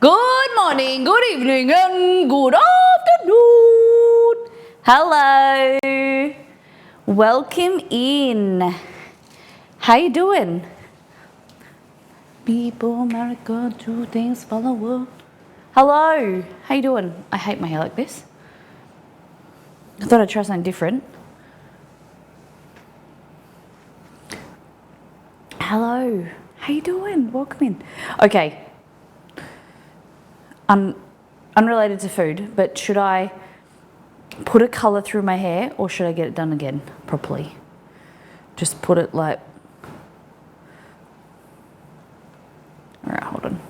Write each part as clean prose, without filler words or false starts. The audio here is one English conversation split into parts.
Good morning, good evening, and good afternoon. Hello. Welcome in. How you doing? People, America, do things, follow world. Hello. How you doing? I hate my hair like this. I thought I'd try something different. Hello. How you doing? Welcome in. Okay. Unrelated to food, but should I put a colour through my hair or should I get it done again properly? Just put it like... Alright, hold on.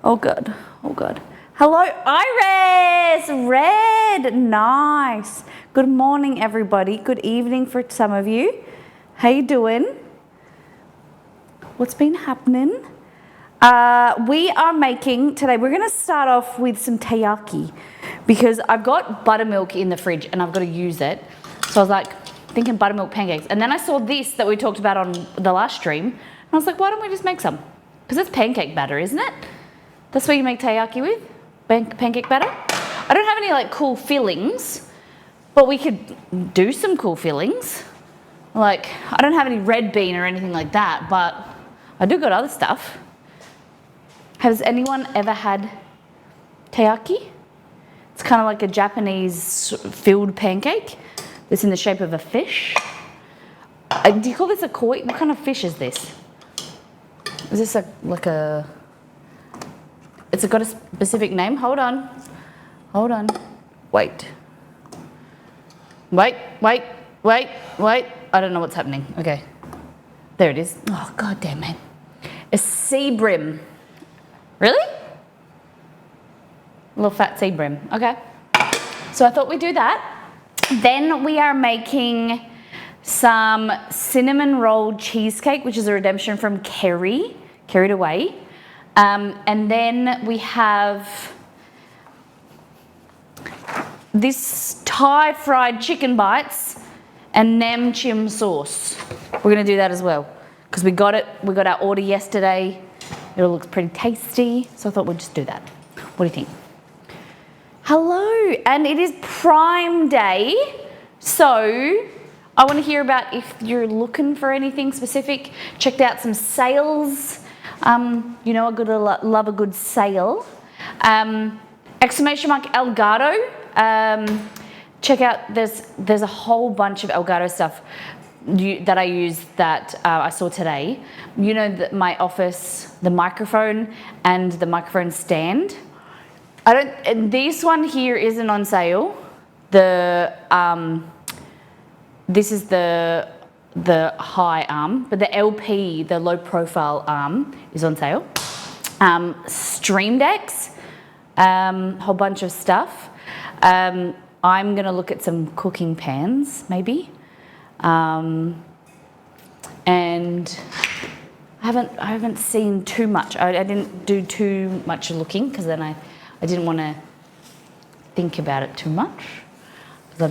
Oh God, oh God. Hello, Iris! Red, nice. Good morning, everybody. Good evening for some of you. How you doing? What's been happening? We are making, today we're going to start off with some taiyaki because I've got buttermilk in the fridge and I've got to use it. So I was like thinking buttermilk pancakes. And then I saw this that we talked about on the last stream. And I was like, why don't we just make some? Because it's pancake batter, isn't it? That's what you make taiyaki with? Pancake batter? I don't have any like cool fillings, but we could do some cool fillings. Like, I don't have any red bean or anything like that, but I do got other stuff. Has anyone ever had taiyaki? It's kind of like a Japanese filled pancake that's in the shape of a fish. Do you call this a koi? What kind of fish is this? Is this like a... It's got a specific name? Hold on. Hold on. Wait. Wait. I don't know what's happening. Okay. There it is. Oh, God damn it. A sea bream. Really? A little fat sea bream. Okay. So I thought we'd do that. Then we are making some cinnamon roll cheesecake, which is a redemption from Carried Away. And then we have this Thai fried chicken bites and nam chim sauce. We're going to do that as well because we got our order yesterday. It all looks pretty tasty, so I thought we'd just do that. What do you think? Hello, and it is Prime Day, so I want to hear about if you're looking for anything specific. Checked out some sales. You know, love a good sale. Exclamation mark Elgato. Check out, there's a whole bunch of Elgato stuff that I use that I saw today. You know, my office, the microphone and the microphone stand. This one here isn't on sale. This is the high arm, but the LP, the low profile arm, is on sale. Stream decks, whole bunch of stuff. I'm gonna look at some cooking pans, maybe. And I haven't seen too much. I didn't do too much looking because then I didn't want to think about it too much because I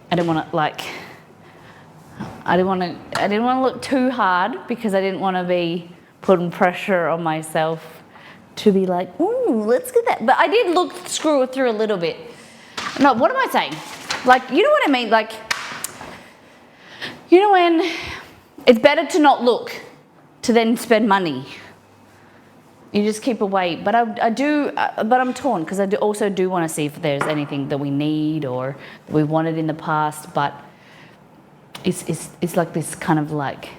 didn't want to look too hard because I didn't want to be putting pressure on myself to be like, ooh, let's get that. But I did screw it through a little bit. No, what am I saying? Like, you know what I mean? Like, you know when it's better to not look to then spend money. You just keep away. But but I'm torn because I also do want to see if there's anything that we need or that we wanted in the past. But it's like this kind of like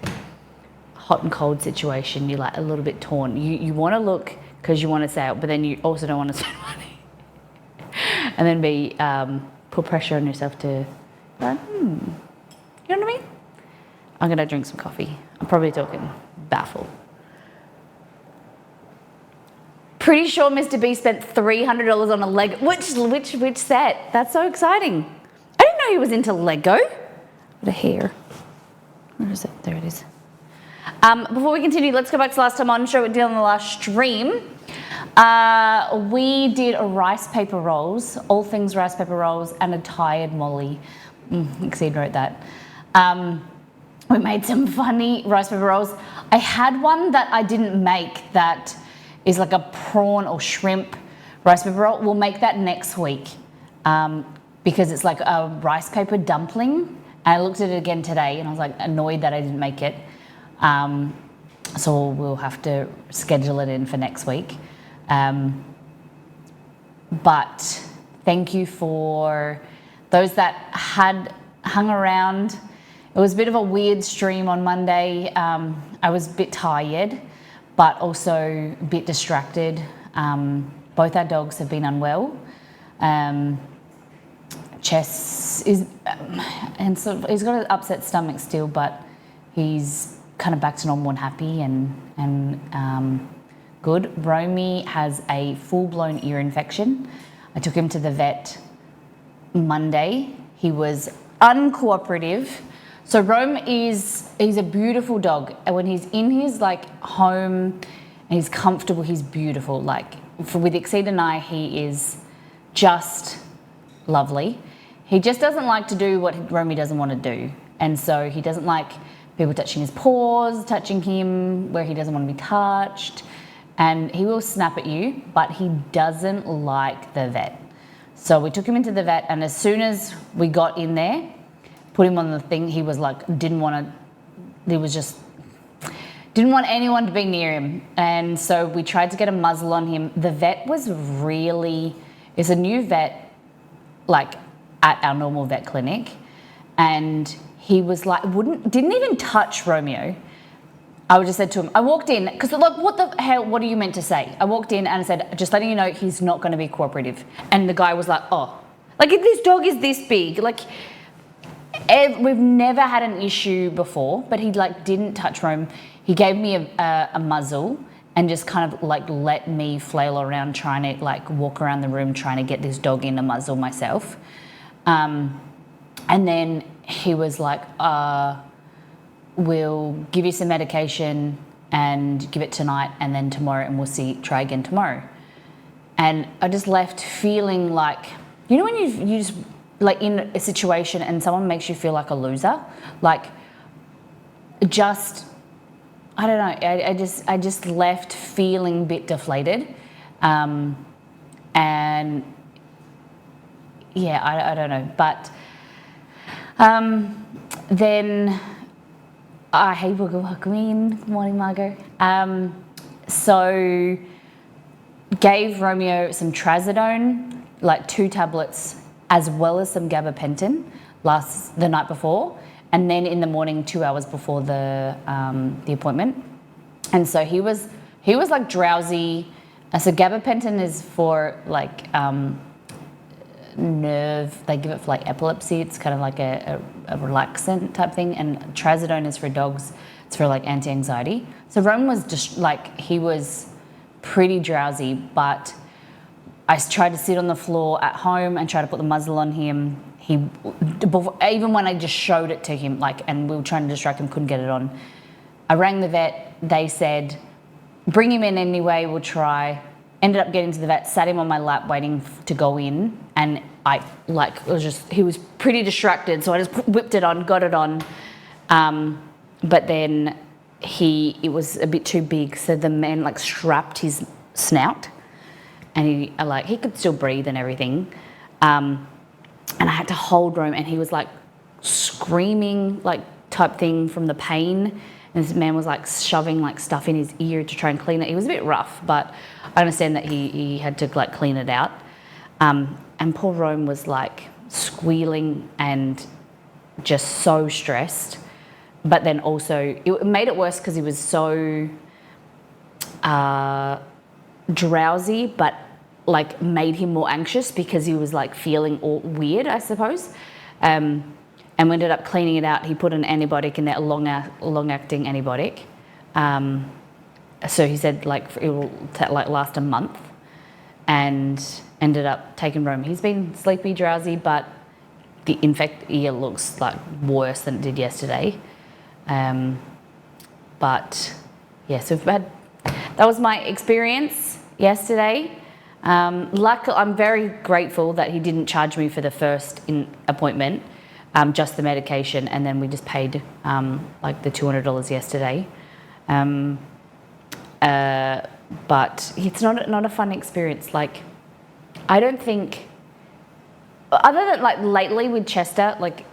hot and cold situation. You're like a little bit torn. You want to look because you want to sell, but then you also don't want to spend money. And then put pressure on yourself to, like, you know what I mean? I'm gonna drink some coffee. I'm probably talking baffle. Pretty sure Mr. B spent $300 on a Lego. Which set? That's so exciting. I didn't know he was into Lego. What a hair. Where is it? There it is. Before we continue, let's go back to last time on show. We did on the last stream. We did a rice paper rolls, all things rice paper rolls, and a tired Molly. Exceed wrote that. We made some funny rice paper rolls. I had one that I didn't make that is like a prawn or shrimp rice paper roll. We'll make that next week because it's like a rice paper dumpling. And I looked at it again today and I was like annoyed that I didn't make it. So we'll have to schedule it in for next week. But thank you for those that had hung around. It was a bit of a weird stream on Monday. I was a bit tired, but also a bit distracted. Both our dogs have been unwell. Chess is, and so he's got an upset stomach still, but he's kind of back to normal and happy and good. Romy has a full-blown ear infection. I took him to the vet Monday. He was uncooperative. So Rome he's a beautiful dog. And when he's in his like home and he's comfortable, he's beautiful. Like with Exceed and I, he is just lovely. He just doesn't like to do what Romy doesn't want to do. And so he doesn't like people touching his paws, touching him where he doesn't want to be touched. And he will snap at you, but he doesn't like the vet. So we took him into the vet, and as soon as we got in there, put him on the thing, he was like, didn't want anyone to be near him. And so we tried to get a muzzle on him. The vet was it's a new vet, like at our normal vet clinic. And he was like, didn't even touch Romeo. I just said to him, I walked in, because like, what the hell, what are you meant to say? I walked in and I said, just letting you know, he's not going to be cooperative. And the guy was like, oh, like if this dog is this big, like we've never had an issue before, but he like didn't touch Rome. He gave me a muzzle and just kind of like let me flail around trying to like walk around the room trying to get this dog in a muzzle myself. And then he was like, we'll give you some medication and give it tonight and then tomorrow, and we'll try again tomorrow. And I just left feeling like, you know when you just like in a situation and someone makes you feel like a loser, like just, I don't know, I just left feeling a bit deflated. And yeah, I don't know, but then hey, welcome in. Good morning, Margot. So gave Romeo some trazodone, like 2 tablets, as well as some gabapentin the night before, and then in the morning 2 hours before the appointment. And so he was like drowsy. So gabapentin is for like nerve, they give it for like epilepsy. It's kind of like a relaxant type thing, and trazodone is for dogs. It's for like anti-anxiety. So Rome was just like, he was pretty drowsy, but I tried to sit on the floor at home and try to put the muzzle on him. Even when I just showed it to him, like, and we were trying to distract him, couldn't get it on. I rang the vet. They said, bring him in anyway, we'll try. Ended up getting to the vet, sat him on my lap waiting to go in, and he was pretty distracted, so I just whipped it on, got it on, but then it was a bit too big, so the man like strapped his snout, and he could still breathe and everything, and I had to hold Rome, and he was like screaming like type thing from the pain. And this man was like shoving like stuff in his ear to try and clean it. He was a bit rough, but I understand that he had to like clean it out. And poor Rome was like squealing and just so stressed. But then also it made it worse because he was so drowsy, but like made him more anxious because he was like feeling all weird, I suppose. And we ended up cleaning it out. He put an antibiotic in there, a long-acting antibiotic. So he said like it will last a month, and ended up taking Rome. He's been sleepy, drowsy, but the infected ear looks like worse than it did yesterday. But yeah, so that was my experience yesterday. Luckily, I'm very grateful that he didn't charge me for the first appointment. Just the medication, and then we just paid like the $200 yesterday. but it's not a fun experience. Like, I don't think, other than like lately with Chester, like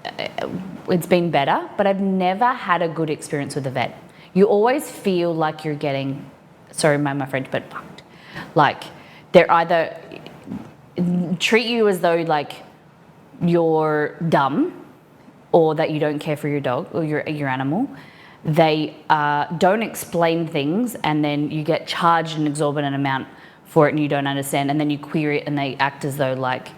it's been better, but I've never had a good experience with the vet. You always feel like you're getting, sorry, my French, but fucked. Like, they're either treat you as though like you're dumb or that you don't care for your dog or your animal. They don't explain things, and then you get charged an exorbitant amount for it and you don't understand, and then you query it and they act as though like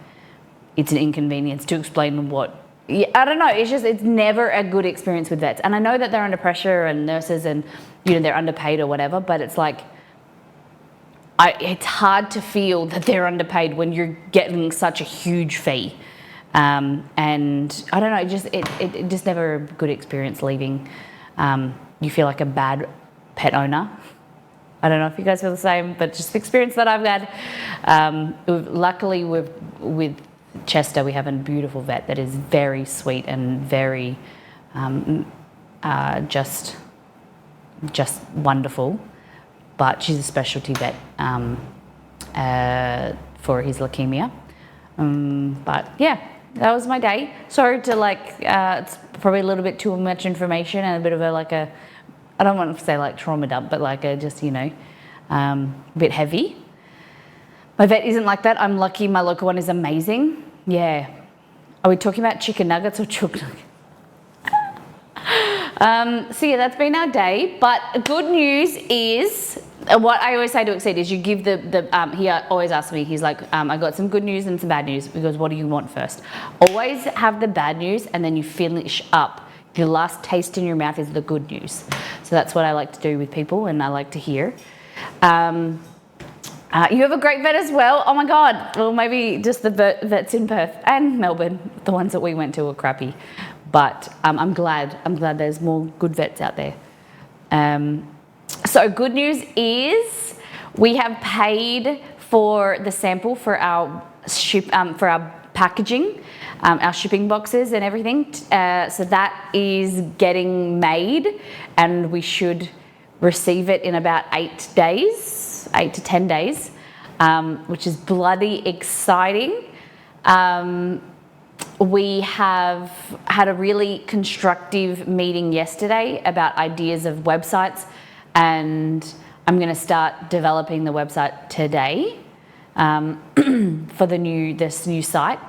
it's an inconvenience to explain what. Yeah, I don't know, it's never a good experience with vets. And I know that they're under pressure and nurses and, you know, they're underpaid or whatever, but it's like, it's hard to feel that they're underpaid when you're getting such a huge fee. And I don't know, it just never a good experience leaving. You feel like a bad pet owner. I don't know if you guys feel the same, but just the experience that I've had. Luckily, with Chester, we have a beautiful vet that is very sweet and very just wonderful. But she's a specialty vet for his leukemia. But yeah, that was my day. Sorry to it's probably a little bit too much information and a bit of I don't want to say like trauma dump, but like a just, you know, a bit heavy. My vet isn't like that. I'm lucky my local one is amazing. Yeah. Are we talking about chicken nuggets or chook nuggets? So yeah, that's been our day. But good news is, what I always say to Exceed is you give he always asks me, he's like, I got some good news and some bad news. He goes, what do you want first? Always have the bad news and then you finish up. The last taste in your mouth is the good news. So that's what I like to do with people and I like to hear. You have a great vet as well. Oh my God. Well, maybe just the vets in Perth and Melbourne. The ones that we went to were crappy. But I'm glad there's more good vets out there. So good news is we have paid for the sample for our packaging, our shipping boxes and everything. So that is getting made and we should receive it in about 8 to 10 days, which is bloody exciting. We have had a really constructive meeting yesterday about ideas of websites, and I'm going to start developing the website today for this new site.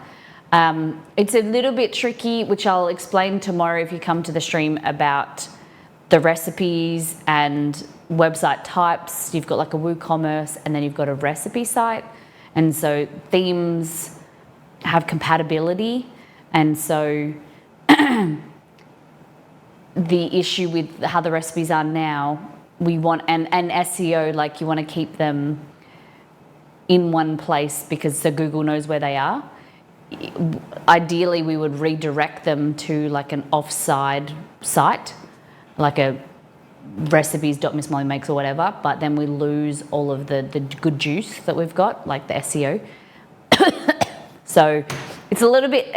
It's a little bit tricky, which I'll explain tomorrow if you come to the stream, about the recipes and website types. You've got like a WooCommerce and then you've got a recipe site, and so themes have compatibility. And so the issue with how the recipes are now, we want, and SEO, like you want to keep them in one place because so Google knows where they are. Ideally, we would redirect them to like an offside site, like a recipes.missmollymakes or whatever, but then we lose all of the good juice that we've got, like the SEO. So it's a little bit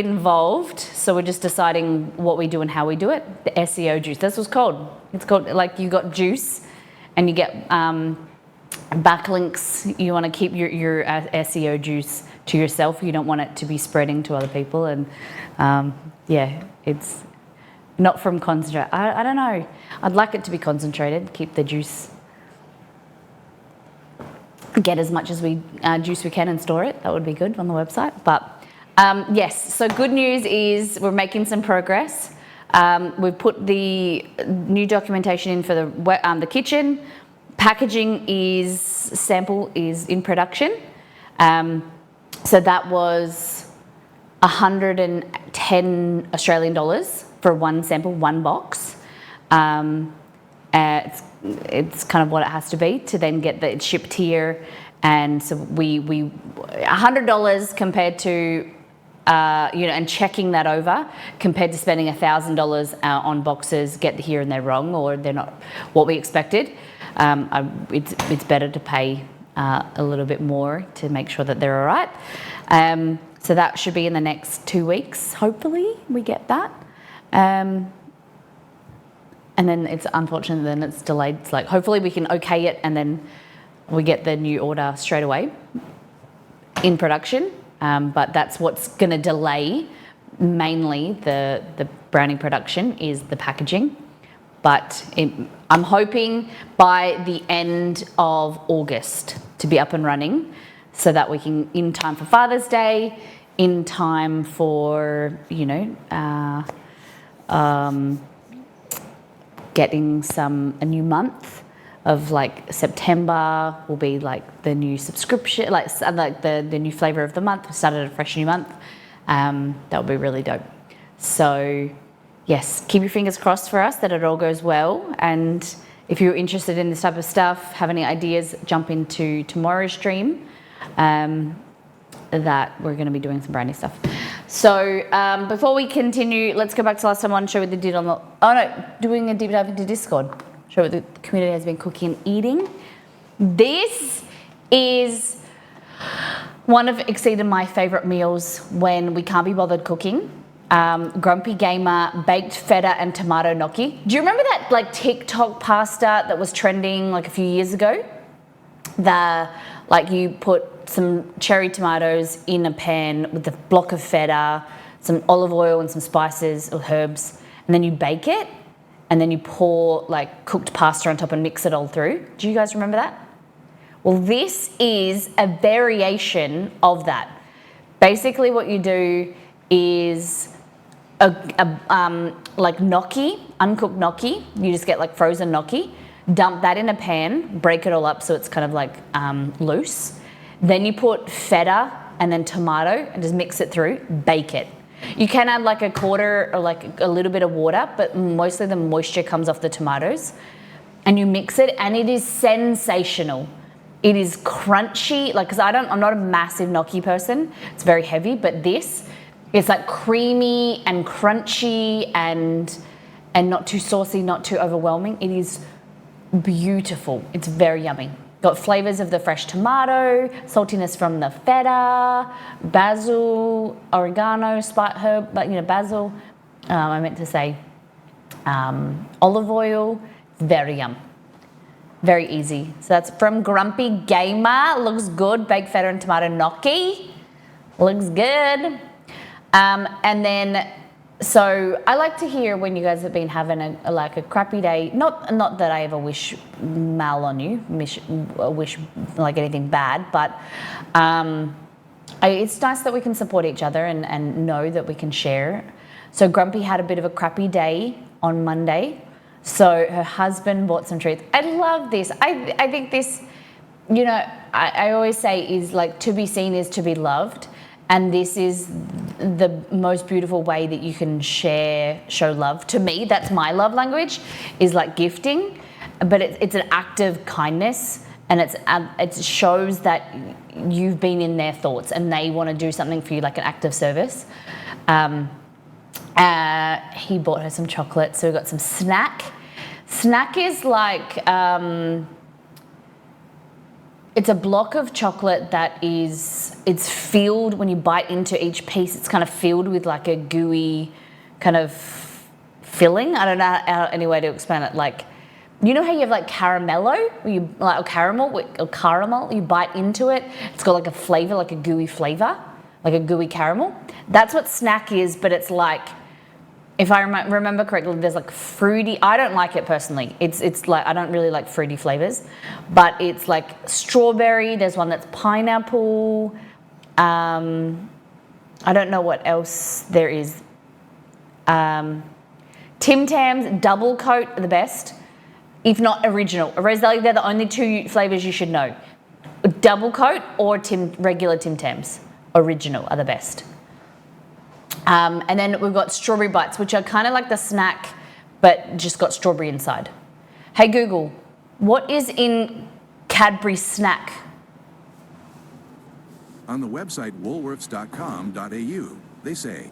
involved. So we're just deciding what we do and how we do it. The SEO juice, that's what's called. It's called, like, you got juice and you get backlinks. You want to keep your SEO juice to yourself. You don't want it to be spreading to other people. And yeah, it's not from concentrate. I don't know. I'd like it to be concentrated. Keep the juice. Get as much as juice we can and store it. That would be good on the website. But yes, so good news is we're making some progress. We've put the new documentation in for the kitchen. Packaging sample is in production. So that was 110 Australian dollars for one sample, one box. It's kind of what it has to be to then get it shipped here. And so we $100 compared to and checking that over compared to spending $1,000 on boxes, get here and they're wrong or they're not what we expected. It's better to pay a little bit more to make sure that they're all right. So that should be in the next 2 weeks. Hopefully we get that. and then it's unfortunate, then it's delayed. It's like, hopefully we can okay it and then we get the new order straight away in production. But that's what's going to delay mainly the brownie production is the packaging. But I'm hoping by the end of August to be up and running so that we can, in time for Father's Day, in time for, you know, getting a new month of like September will be like the new subscription, like the new flavor of the month. We started a fresh new month. That would be really dope. So yes, keep your fingers crossed for us that it all goes well. And if you're interested in this type of stuff, have any ideas, jump into tomorrow's stream. That we're going to be doing some brownie stuff. So before we continue, let's go back to last time I showed what they did on the, doing a deep dive into Discord. Show what the community has been cooking and eating. This is one of exceeded my favorite meals when we can't be bothered cooking. Grumpy Gamer baked feta and tomato gnocchi. Do you remember that like TikTok pasta that was trending like a few years ago? Like you put some cherry tomatoes in a pan with a block of feta, some olive oil and some spices or herbs, and then you bake it, and then you pour like cooked pasta on top and mix it all through. Do you guys remember that? Well, this is a variation of that. Basically what you do is like gnocchi, uncooked gnocchi. You just get like frozen gnocchi, dump that in a pan, break it all up so it's kind of like loose. Then you put feta and then tomato and just mix it through, bake it. You can add like a quarter or like a little bit of water, but mostly the moisture comes off the tomatoes. And you mix it and it is sensational. It is crunchy, like, cause I'm not a massive gnocchi person. It's very heavy, but this, it's like creamy and crunchy and not too saucy, not too overwhelming. It is beautiful. It's very yummy. Got flavors of the fresh tomato, saltiness from the feta, basil, oregano, herb, but you know, basil. I meant to say olive oil. Very yum. Very easy. So that's from Grumpy Gamer. Looks good. Baked feta and tomato gnocchi. Looks good. And then, so I like to hear when you guys have been having a crappy day. Not that I ever wish mal on you, wish like anything bad, but it's nice that we can support each other and know that we can share. So Grumpy had a bit of a crappy day on Monday. So her husband bought some treats. I love this. I think this, you know, I always say is like to be seen is to be loved. And this is the most beautiful way that you can show love. To me, that's my love language, is like gifting. But it's an act of kindness, and it shows that you've been in their thoughts and they want to do something for you, like an act of service. He bought her some chocolate, so we got some snack. Snack is like, it's a block of chocolate that it's filled, when you bite into each piece, it's kind of filled with like a gooey kind of filling. I don't know any way to explain it. Like, you know how you have like caramello, or caramel, you bite into it, it's got like a flavor, like a gooey flavor, like a gooey caramel. That's what snack is, but it's like, if I remember correctly, there's like fruity. I don't like it personally. It's like, I don't really like fruity flavors, but it's like strawberry. There's one that's pineapple. I don't know what else there is. Tim Tams double coat are the best, if not original. Rosalie, they're the only two flavors you should know. Double coat or regular Tim Tams original are the best. And then we've got strawberry bites, which are kind of like the snack, but just got strawberry inside. Hey Google, what is in Cadbury snack? On the website woolworths.com.au, they say,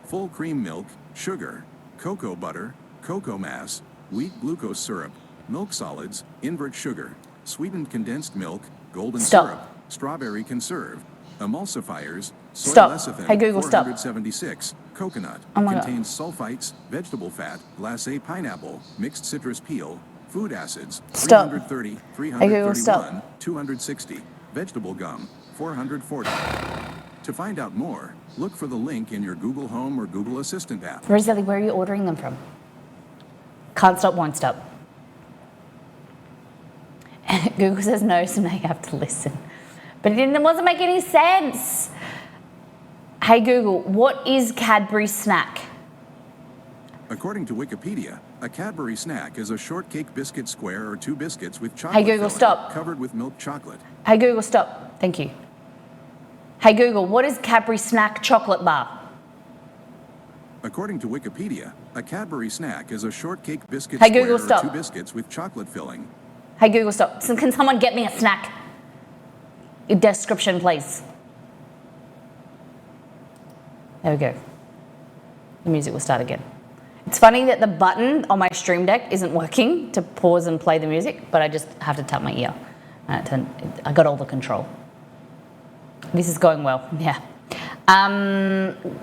full cream milk, sugar, cocoa butter, cocoa mass, wheat glucose syrup, milk solids, invert sugar, sweetened condensed milk, golden syrup, strawberry conserve, emulsifiers, Soy Stop. lecithin, Hey Google, stop. 476. Coconut. Oh my God. Contains sulfites, vegetable fat, glacé pineapple, mixed citrus peel, food acids, Stop. 330, Hey Google, 331, stop. 260. Vegetable gum, 440. To find out more, look for the link in your Google Home or Google Assistant app. Rosalie, where are you ordering them from? Can't stop, won't stop. Google says no, so now you have to listen. But it wasn't making any sense. Hey Google, what is Cadbury snack? According to Wikipedia, a Cadbury snack is a shortcake biscuit square or 2 biscuits with chocolate Hey Google, filling, stop. covered with milk chocolate. Hey Google, stop. Thank you. Hey Google, what is Cadbury snack chocolate bar? According to Wikipedia, a Cadbury snack is a shortcake biscuit Hey, square Google, or stop. 2 biscuits with chocolate filling. Hey Google, stop. So can someone get me a snack? Description, please. There we go. The music will start again. It's funny that the button on my Stream Deck isn't working to pause and play the music, but I just have to tap my ear. I got all the control. This is going well, yeah.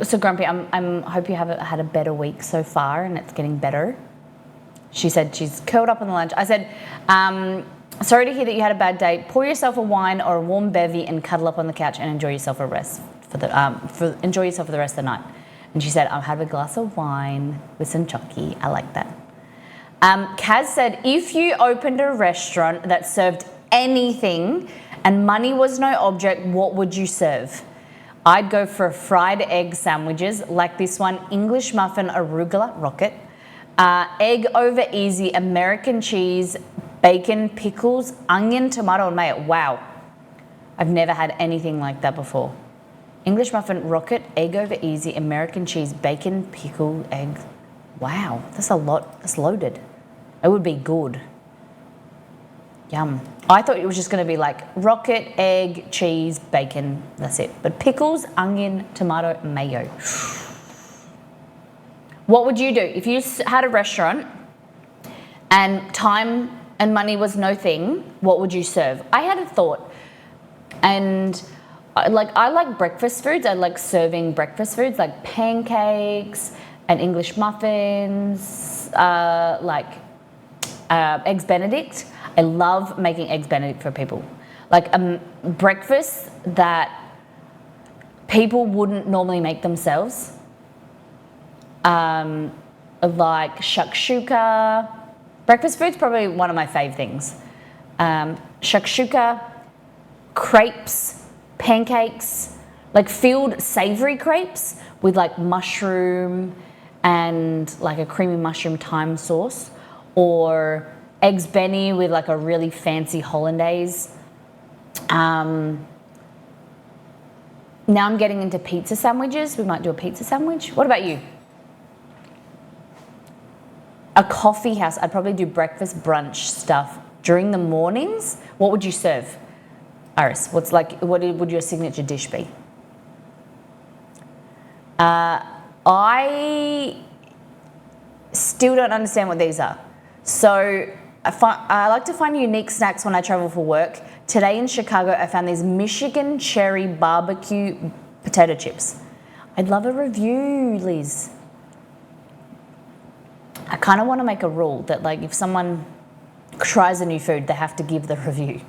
So Grumpy, I hope you have had a better week so far and it's getting better. She said she's curled up on the lounge. I said, sorry to hear that you had a bad day. Pour yourself a wine or a warm bevy and cuddle up on the couch and enjoy yourself enjoy yourself for the rest of the night. And she said, I'll have a glass of wine with some chocky. I like that. Kaz said, if you opened a restaurant that served anything and money was no object, what would you serve? I'd go for fried egg sandwiches like this one, English muffin arugula rocket, egg over easy, American cheese, bacon, pickles, onion, tomato, and mayo. Wow. I've never had anything like that before. English muffin, rocket, egg over easy, American cheese, bacon, pickle, egg. Wow, that's a lot. That's loaded. It would be good. Yum. I thought it was just going to be like rocket, egg, cheese, bacon. That's it. But pickles, onion, tomato, mayo. What would you do if you had a restaurant and time and money was no thing? What would you serve? I had a thought, and I like breakfast foods. I like serving breakfast foods like pancakes and English muffins, eggs Benedict. I love making eggs Benedict for people. Like breakfast that people wouldn't normally make themselves. Like shakshuka. Breakfast food's probably one of my fave things. Shakshuka, crepes, pancakes, like filled savory crepes with like mushroom and like a creamy mushroom thyme sauce, or eggs Benny with like a really fancy hollandaise. Now I'm getting into pizza sandwiches. We might do a pizza sandwich. What about you? A coffee house. I'd probably do breakfast brunch stuff during the mornings. What would you serve? Iris, what would your signature dish be? I still don't understand what these are. So I like to find unique snacks when I travel for work. Today in Chicago, I found these Michigan cherry barbecue potato chips. I'd love a review, Liz. I kind of want to make a rule that like if someone tries a new food, they have to give the review.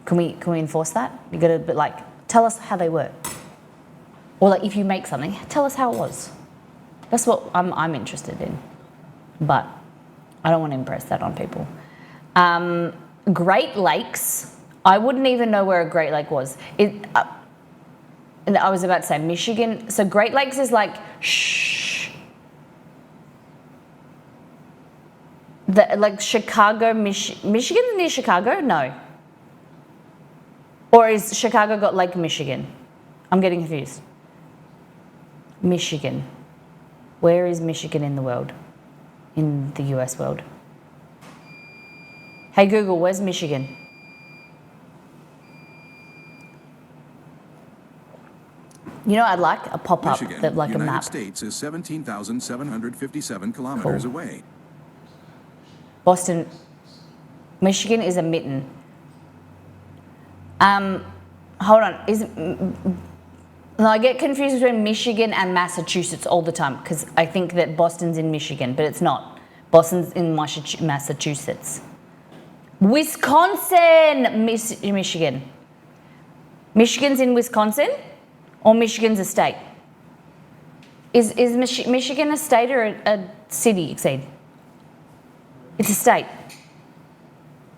Can we enforce that? You got to like tell us how they were, or like if you make something, tell us how it was. That's what I'm interested in, but I don't want to impress that on people. Great Lakes. I wouldn't even know where a Great Lake was. And I was about to say Michigan. So Great Lakes is like like Chicago, Michigan near Chicago? No. Or is Chicago got Lake Michigan? I'm getting confused. Michigan. Where is Michigan in the world? In the US world? Hey Google, where's Michigan? You know, I'd like a pop-up that like United a map. States is 17,757 kilometers away. Boston, Michigan is a mitten. Hold on, No, I get confused between Michigan and Massachusetts all the time because I think that Boston's in Michigan, but it's not. Boston's in Massachusetts. Wisconsin, Michigan. Michigan's in Wisconsin, or Michigan's a state? Is Michigan a state or a city, Exceed? It's a state.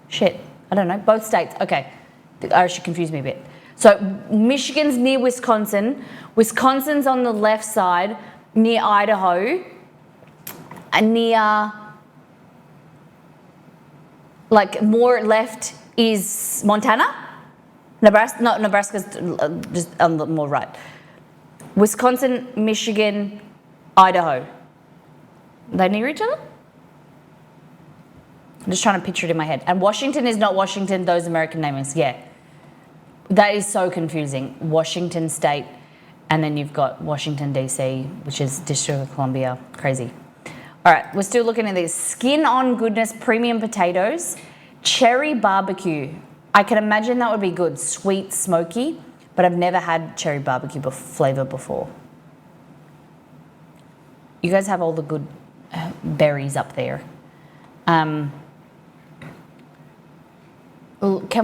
Shit, I don't know. Both states. Okay, the Irish should confuse me a bit. So Michigan's near Wisconsin. Wisconsin's on the left side, near Idaho, and near, like more left is Montana. Nebraska, no, Nebraska's just on the more right. Wisconsin, Michigan, Idaho. Are they near each other? I'm just trying to picture it in my head. And Washington is not Washington, those American namings, yeah. That is so confusing. Washington State, and then you've got Washington, D.C., which is District of Columbia. Crazy. All right, we're still looking at these. Skin on goodness premium potatoes, cherry barbecue. I can imagine that would be good, sweet, smoky, but I've never had cherry barbecue flavor before. You guys have all the good berries up there. Can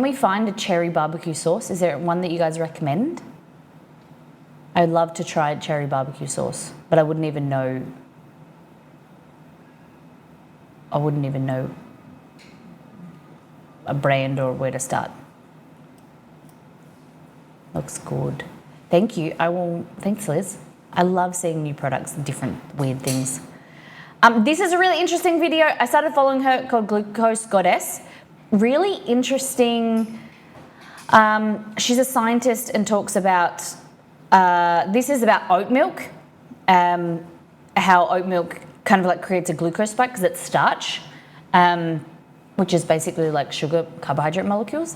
we find a cherry barbecue sauce? Is there one that you guys recommend? I'd love to try cherry barbecue sauce, but I wouldn't even know a brand or where to start. Looks good. Thank you. Thanks, Liz. I love seeing new products and different weird things. This is a really interesting video. I started following her called Glucose Goddess. Really interesting. She's a scientist and talks about, this is about oat milk, how oat milk kind of like creates a glucose spike because it's starch, which is basically like sugar carbohydrate molecules.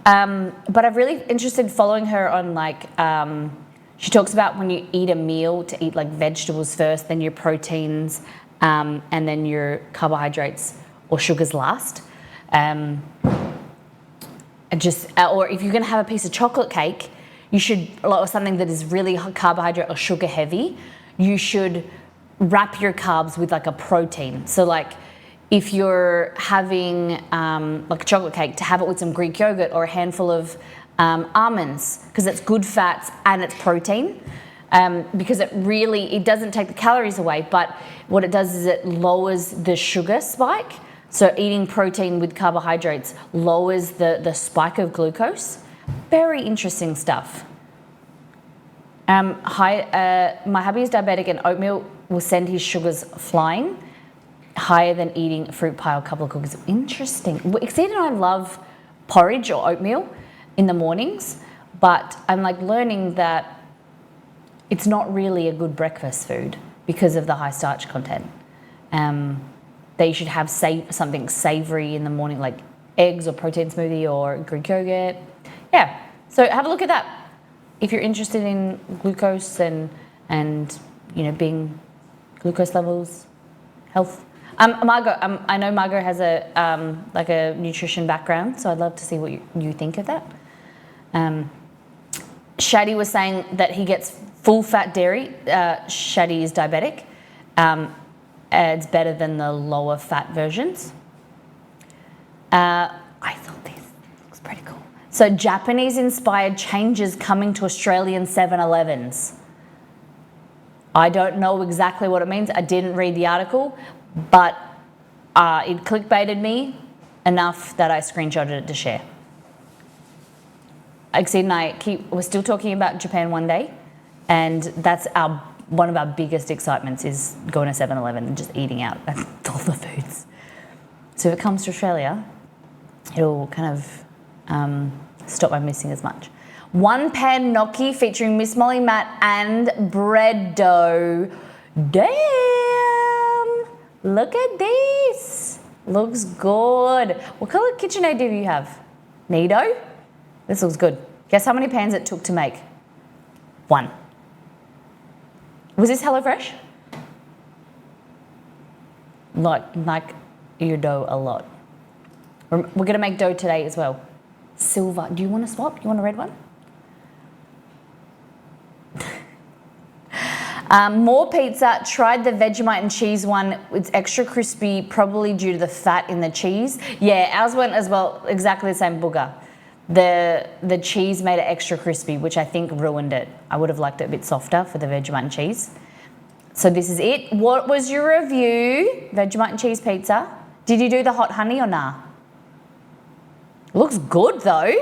But I'm really interested following her on like, she talks about when you eat a meal to eat like vegetables first, then your proteins, and then your carbohydrates or sugars last. Or if you're going to have a piece of chocolate cake, you should, or something that is really carbohydrate or sugar heavy, you should wrap your carbs with like a protein. So like if you're having like a chocolate cake, to have it with some Greek yogurt or a handful of almonds, because it's good fats and it's protein. Because it doesn't take the calories away, but what it does is it lowers the sugar spike. So eating protein with carbohydrates lowers the spike of glucose. Very interesting stuff. My hubby is diabetic and oatmeal will send his sugars flying, higher than eating a fruit pie or a couple of cookies. Interesting. Exceed and I love porridge or oatmeal in the mornings, but I'm like learning that it's not really a good breakfast food because of the high starch content. That you should have something savory in the morning, like eggs or protein smoothie or Greek yogurt. Yeah, so have a look at that. If you're interested in glucose and being glucose levels, health. Margot, I know Margot has a nutrition background, so I'd love to see what you think of that. Shadi was saying that he gets full fat dairy. Shadi is diabetic. It's better than the lower fat versions. I thought this looks pretty cool. So Japanese inspired changes coming to Australian 7-Elevens. I don't know exactly what it means. I didn't read the article, but it clickbaited me enough that I screenshotted it to share. Exceed and we're still talking about Japan one day, and that's one of our biggest excitements is going to 7-Eleven and just eating out all the foods. So if it comes to Australia, it'll kind of stop my missing as much. One pan gnocchi featuring Miss Molly Matt and bread dough. Damn! Look at this. Looks good. What color KitchenAid do you have? Nido? This looks good. Guess how many pans it took to make? 1. Was this HelloFresh? Like your dough a lot. We're going to make dough today as well. Silver. Do you want to swap? You want a red one? More pizza. Tried the Vegemite and cheese one. It's extra crispy, probably due to the fat in the cheese. Yeah, ours went as well, exactly the same, booger. The cheese made it extra crispy, which I think ruined it. I would have liked it a bit softer for the Vegemite and cheese. So this is it. What was your review? Vegemite and cheese pizza. Did you do the hot honey or nah? Looks good though.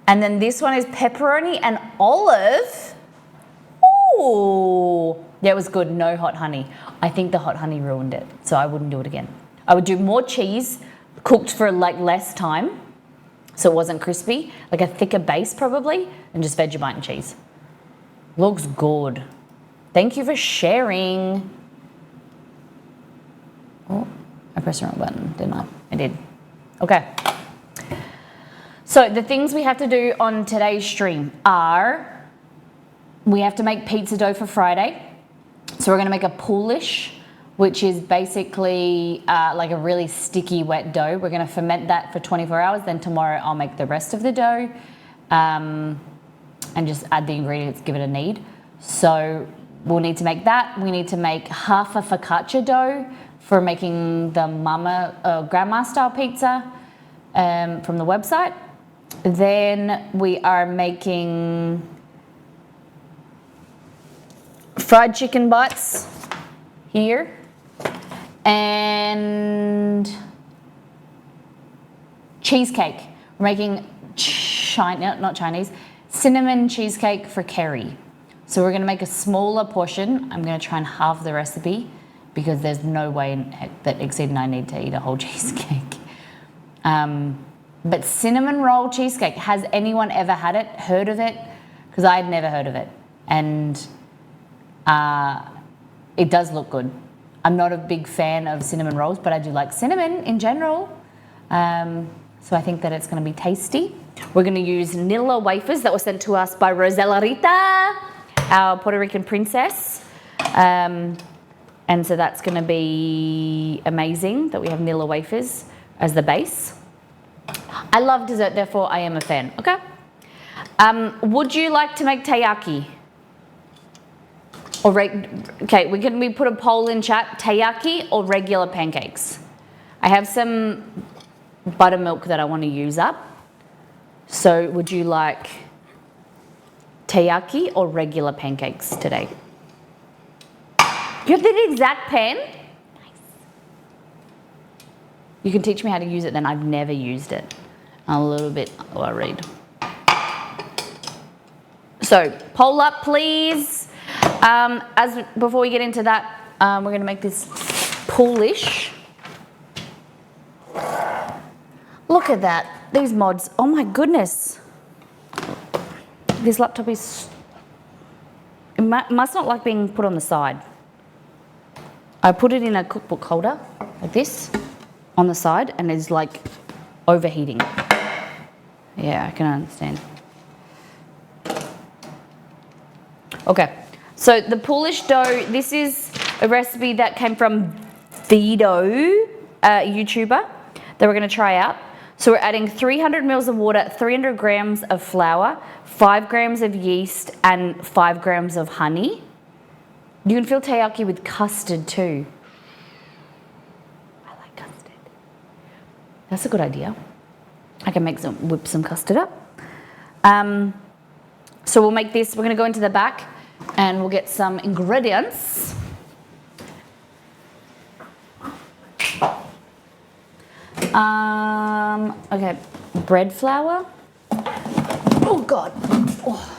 And then this one is pepperoni and olive. Ooh. Yeah, it was good. No hot honey. I think the hot honey ruined it, so I wouldn't do it again. I would do more cheese, cooked for like less time, so it wasn't crispy, like a thicker base probably, and just Vegemite and cheese. Looks good. Thank you for sharing. Oh, I pressed the wrong button, didn't I? I did. Okay. So the things we have to do on today's stream are, we have to make pizza dough for Friday. So we're gonna make a poolish, which is basically like a really sticky wet dough. We're gonna ferment that for 24 hours. Then tomorrow I'll make the rest of the dough and just add the ingredients, give it a knead. So we'll need to make that. We need to make half a focaccia dough for making the grandma style pizza from the website. Then we are making fried chicken bites here, and cheesecake. We're making not Chinese, cinnamon cheesecake for Kerry. So we're gonna make a smaller portion. I'm gonna try and halve the recipe because there's no way that Exceed and I need to eat a whole cheesecake. But cinnamon roll cheesecake, has anyone ever had it, heard of it? Because I had never heard of it. And it does look good. I'm not a big fan of cinnamon rolls, but I do like cinnamon in general. So I think that it's gonna be tasty. We're gonna use Nilla wafers that were sent to us by Rosella Rita, our Puerto Rican princess. And so that's gonna be amazing that we have Nilla wafers as the base. I love dessert, therefore I am a fan, okay? Would you like to make taiyaki? Okay, we put a poll in chat, taiyaki or regular pancakes? I have some buttermilk that I want to use up. So would you like taiyaki or regular pancakes today? You have the exact pan? Nice. You can teach me how to use it then. I've never used it. I'm a little bit worried. So poll up, please. Before we get into that, we're going to make this poolish. Look at that. These mods. Oh my goodness. This laptop is... It must not like being put on the side. I put it in a cookbook holder, like this, on the side, and it's like overheating. Yeah, I can understand. Okay, so the poolish dough, this is a recipe that came from Vido, YouTuber, that we're gonna try out. So we're adding 300 mils of water, 300 grams of flour, 5 grams of yeast, and 5 grams of honey. You can fill taiyaki with custard too. I like custard. That's a good idea. I can whip some custard up. So we'll make this, we're gonna go into the back and we'll get some ingredients. Okay, bread flour. Oh God. Oh.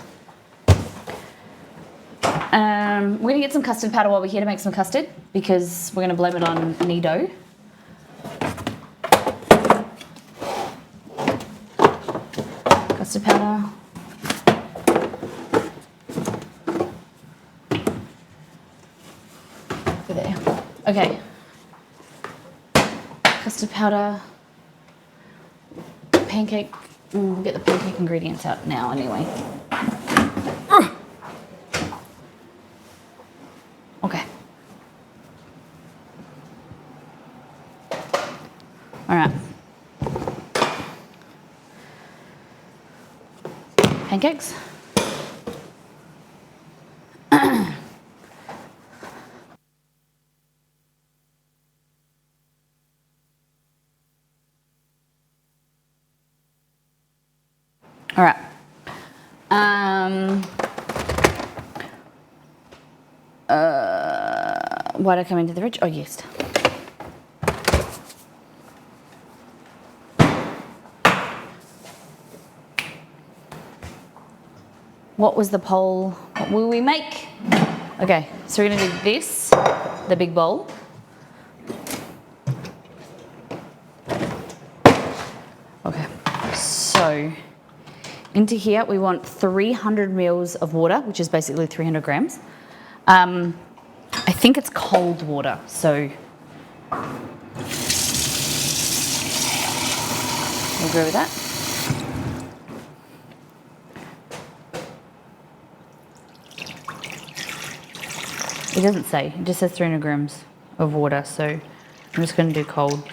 We're gonna get some custard powder while we're here to make some custard because we're gonna blame it on Nido. Custard powder. Over there. Okay. Custard powder. Pancake. We'll get the pancake ingredients out now anyway. Okay. All right. Pancakes. All right. Why did I come into the fridge? Oh, yes. What was the poll? What will we make? Okay, so we're gonna do this, the big bowl. Okay, so into here we want 300 mils of water, which is basically 300 grams. I think it's cold water, so we'll go with that. It doesn't say, it just says 300 grams of water, so I'm just going to do cold.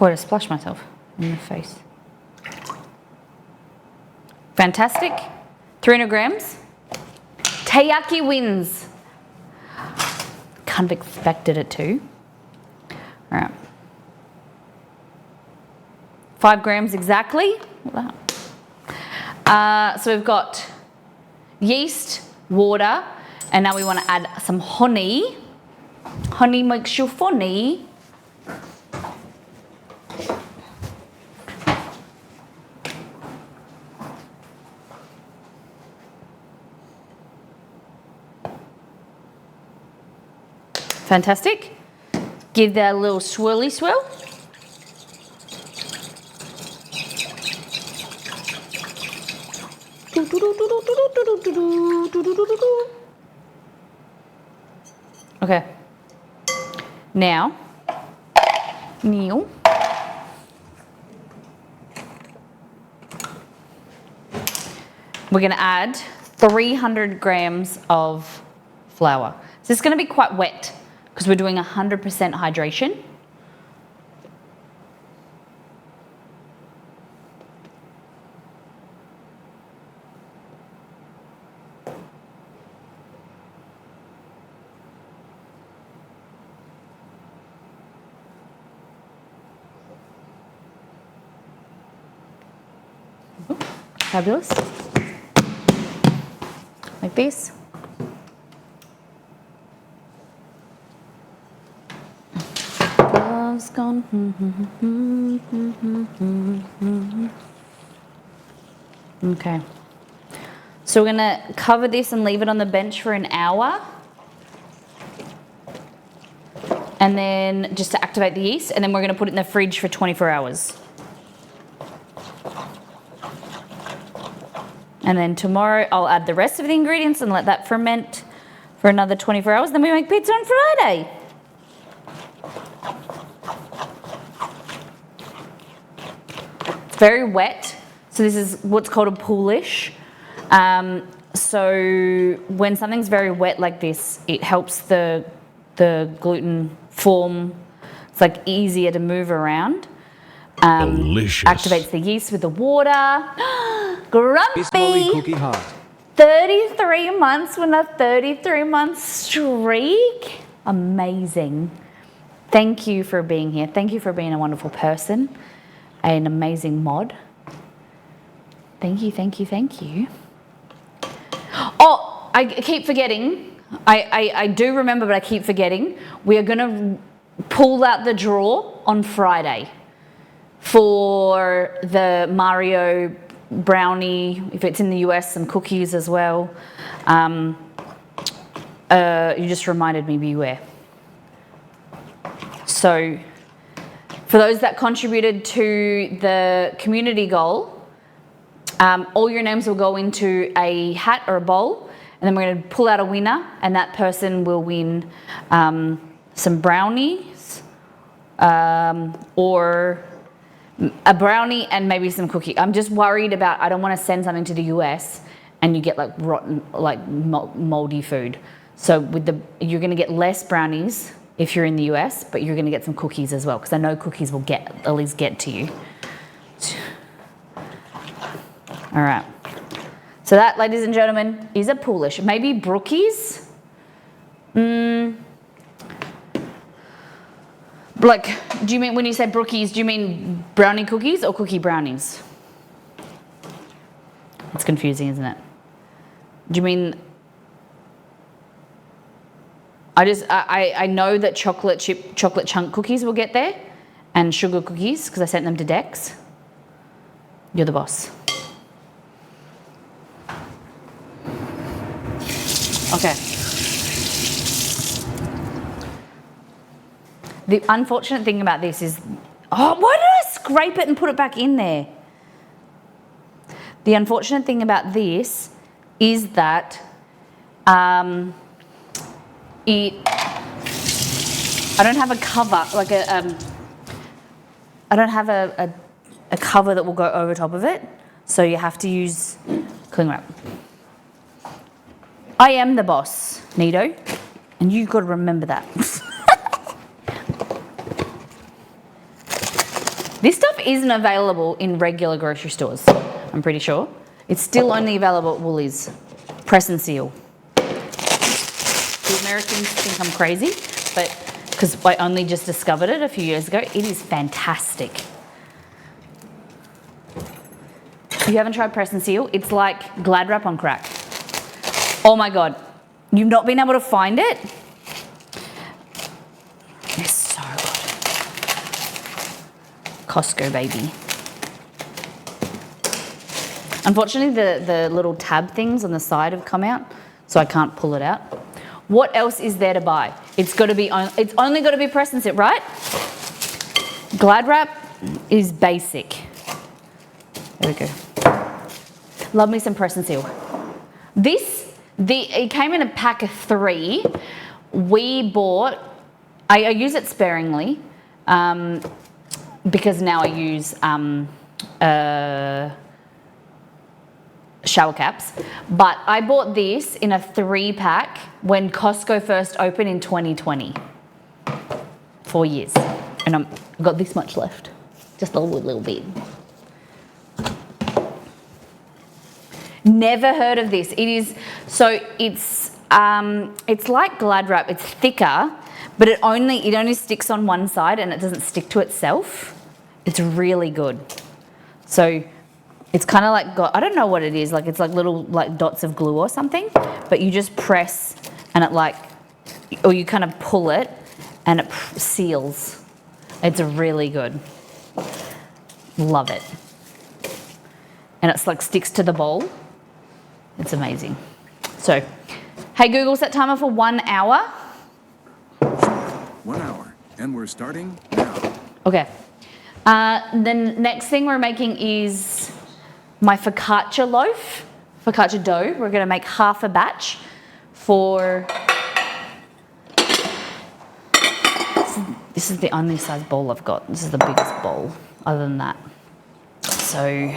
Oh, I just splashed myself in the face. Fantastic. 300 grams. Taiyaki wins. Kind of expected it to. All right. 5 grams exactly. Wow. So we've got yeast, water, and now we want to add some honey. Honey makes you funny. Fantastic. Give that a little swirly swirl. Okay. Now, Neil. We're going to add 300 grams of flour. So it's going to be quite wet because we're doing 100% hydration. Ooh, fabulous. Like this. Love's gone. Okay. So we're gonna cover this and leave it on the bench for an hour. And then just to activate the yeast, and then we're gonna put it in the fridge for 24 hours. And then tomorrow I'll add the rest of the ingredients and let that ferment for another 24 hours. Then we make pizza on Friday. It's very wet. So this is what's called a poolish. So when something's very wet like this, it helps the gluten form. It's like easier to move around. Delicious. Activates the yeast with the water. Miss Molly Grumpy. Cookie Heart. 33 months with a 33-month streak. Amazing. Thank you for being here. Thank you for being a wonderful person, an amazing mod. Thank you, thank you, thank you. Oh, I keep forgetting. I do remember, but I keep forgetting. We are going to pull out the draw on Friday for the Mario brownie. If it's in the US, some cookies as well. You just reminded me, beware. So for those that contributed to the community goal, all your names will go into a hat or a bowl, and then we're going to pull out a winner, and that person will win some brownies or a brownie and maybe some cookie. I'm just worried I don't want to send something to the US and you get like rotten, like moldy food. So you're going to get less brownies if you're in the US, but you're going to get some cookies as well, because I know cookies will at least get to you. All right. So that, ladies and gentlemen, is a Polish. Maybe Brookies. Like, do you mean, when you say Brookies, do you mean brownie cookies or cookie brownies? It's confusing, isn't it? Do you mean... I know that chocolate chunk cookies will get there, and sugar cookies, because I sent them to Dex. You're the boss. Okay. The unfortunate thing about this is, oh, why did I scrape it and put it back in there? The unfortunate thing about this is that I don't have a cover, like I don't have a cover that will go over top of it, so you have to use cling wrap. I am the boss, Nito, and you've got to remember that. This stuff isn't available in regular grocery stores, I'm pretty sure. It's still only available at Woolies. Press and seal. The Americans think I'm crazy, but because I only just discovered it a few years ago, it is fantastic. You haven't tried press and seal? It's like Glad Wrap on crack. Oh my God, you've not been able to find it? It's so good. Costco, baby. Unfortunately, the little tab things on the side have come out, so I can't pull it out. What else is there to buy? It's only got to be press and seal, right? Glad Wrap is basic. There we go. Love me some press and seal. It came in a pack of 3. We bought, I use it sparingly, because now I use shower caps, but I bought this in a 3-pack when Costco first opened in 2020. 4 years, and I've got this much left, just a little bit. Never heard of this. It's like Glad Wrap. It's thicker, but it only sticks on one side and it doesn't stick to itself. It's really good. So it's kind of like I don't know what it is. Like it's like little like dots of glue or something, but you just press and it or you kind of pull it and it seals. It's really good. Love it. And it's like sticks to the bowl. It's amazing. So, hey Google, set timer for 1 hour. 1 hour, and we're starting now. Okay. The next thing we're making is my focaccia loaf, focaccia dough. We're going to make half a batch for... This is the only size bowl I've got. This is the biggest bowl other than that. So...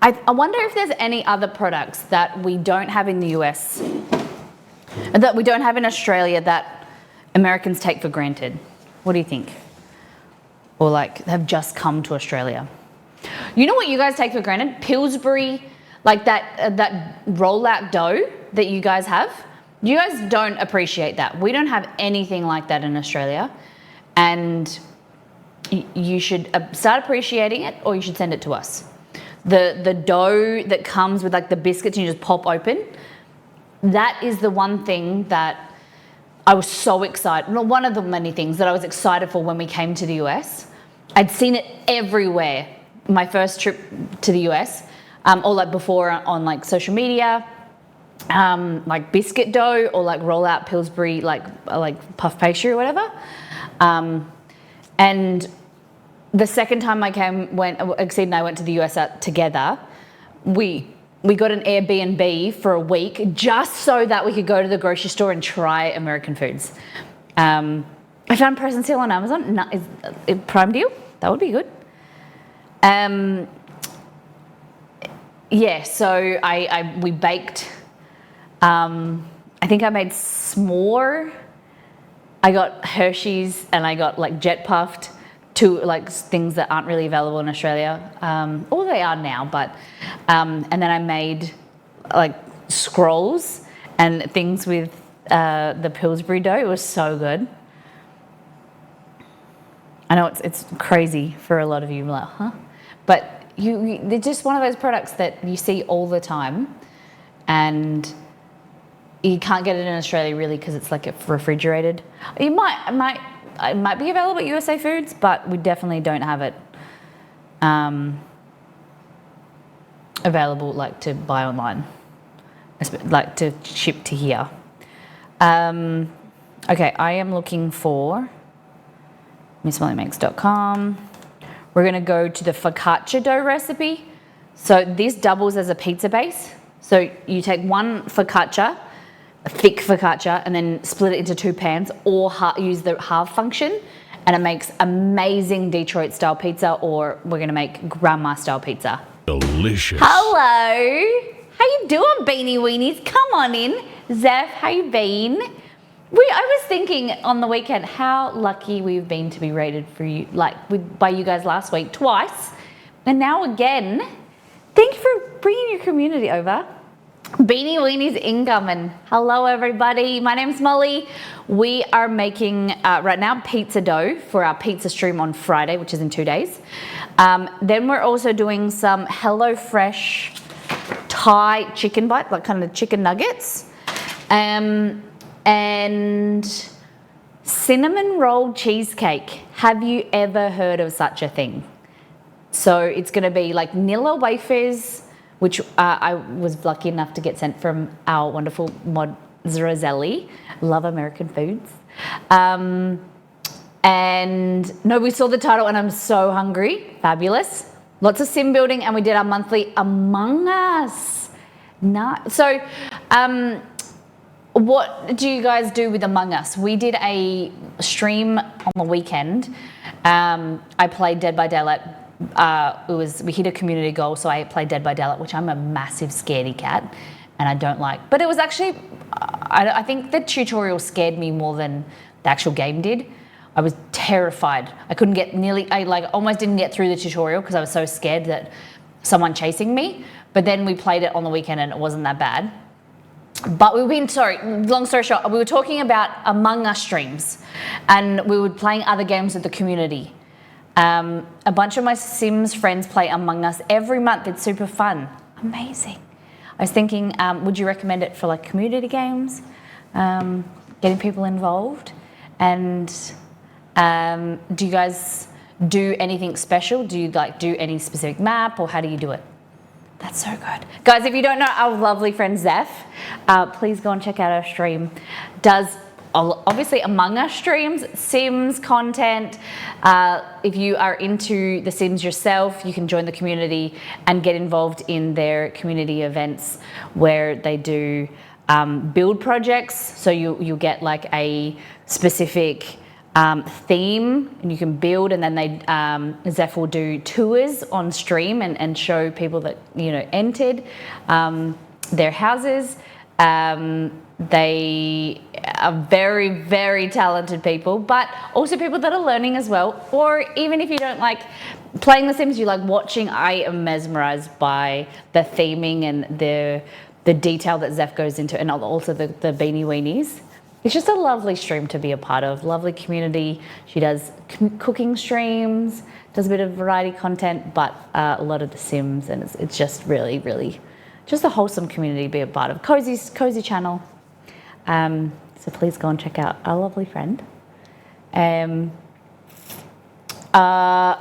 I wonder if there's any other products that we don't have in the US, that we don't have in Australia that Americans take for granted. What do you think? Or like have just come to Australia. You know what you guys take for granted? Pillsbury, like that rollout dough that you guys have. You guys don't appreciate that. We don't have anything like that in Australia. And you should start appreciating it, or you should send it to us. The dough that comes with like the biscuits and you just pop open, that is the one thing that I was so excited, well, one of the many things that I was excited for when we came to the US. I'd seen it everywhere, my first trip to the US, or like before on like social media, like biscuit dough or like roll out Pillsbury, like puff pastry or whatever. And the second time Exceed and I went to the US together, we got an Airbnb for a week just so that we could go to the grocery store and try American foods. I found press and seal on Amazon. Is it Prime Deal? That would be good. Yeah, so we baked. I think I made s'more. I got Hershey's and I got like jet puffed, two like things that aren't really available in Australia. Or they are now, but and then I made like scrolls and things with the Pillsbury dough. It was so good. I know it's crazy for a lot of you, like, huh? But they're just one of those products that you see all the time, and you can't get it in Australia really because it's like refrigerated. It might be available at USA Foods, but we definitely don't have it available like to buy online, like to ship to here. Okay, I am looking for MissMollyMakes.com. We're going to go to the focaccia dough recipe. So this doubles as a pizza base. So you take one focaccia, a thick focaccia, and then split it into two pans, or use the halve function, and it makes amazing Detroit style pizza, or we're going to make grandma style pizza. Delicious. Hello. How you doing, Beanie Weenies? Come on in. Zeph, how you been? I was thinking on the weekend how lucky we've been to be rated for you, by you guys last week twice, and now again. Thank you for bringing your community over. Beanie Weenies incoming. Hello, everybody. My name's Molly. We are making right now pizza dough for our pizza stream on Friday, which is in 2 days. Then we're also doing some HelloFresh Thai chicken bites, like kind of chicken nuggets. And cinnamon roll cheesecake. Have you ever heard of such a thing? So it's going to be like Nilla wafers, which I was lucky enough to get sent from our wonderful mod Zrazelli. Love American foods. And no, we saw the title and I'm so hungry. Fabulous. Lots of sim building, and we did our monthly Among Us. So, what do you guys do with Among Us? We did a stream on the weekend. I played Dead by Daylight. We hit a community goal, so I played Dead by Daylight, which I'm a massive scaredy cat, and I don't like. But it was actually, I think the tutorial scared me more than the actual game did. I was terrified. I couldn't get almost didn't get through the tutorial because I was so scared that someone chasing me. But then we played it on the weekend and it wasn't that bad. But long story short, we were talking about Among Us streams, and we were playing other games with the community. A bunch of my Sims friends play Among Us every month. It's super fun. Amazing. I was thinking, would you recommend it for like community games, getting people involved? And do you guys do anything special? Do you do any specific map, or how do you do it? That's so good. Guys, if you don't know our lovely friend Zeph, please go and check out our stream. Does obviously Among Us streams, Sims content. If you are into the Sims yourself, you can join the community and get involved in their community events where they do build projects. So you'll get like a specific theme, and you can build, and then Zeph will do tours on stream and show people that entered their houses. They are very, very talented people, but also people that are learning as well. Or even if you don't like playing The Sims, you like watching. I am mesmerized by the theming and the detail that Zeph goes into, and also the Beanie Weenies. It's just a lovely stream to be a part of, lovely community. She does cooking streams, does a bit of variety content, but a lot of The Sims, and it's just really, really just a wholesome community to be a part of. Cozy channel. So please go and check out our lovely friend. So I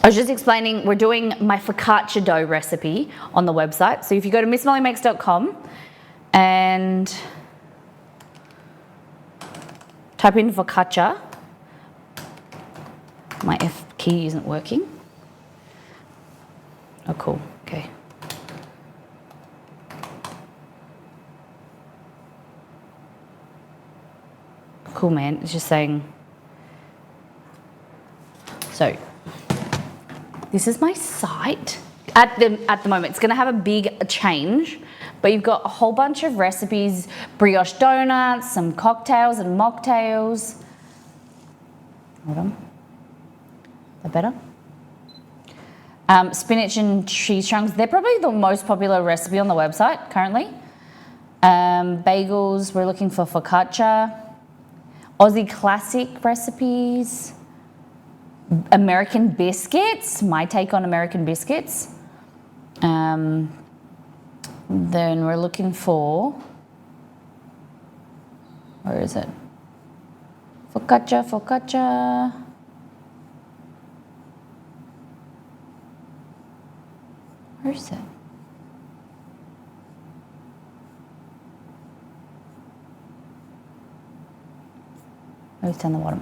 was just explaining, we're doing my focaccia dough recipe on the website. So if you go to MissMollyMakes.com and type in focaccia. My F key isn't working. Oh, cool. Okay. Cool, man. It's just saying. So, this is my site. At the moment, it's gonna have a big change, but you've got a whole bunch of recipes, brioche donuts, some cocktails and mocktails. Hold on. Is that better? Spinach and cheese chunks. They're probably the most popular recipe on the website currently. Bagels, we're looking for focaccia. Aussie classic recipes. American biscuits, my take on American biscuits. Then we're looking for, where is it? Focaccia. Where is it? Oh, it's down the bottom.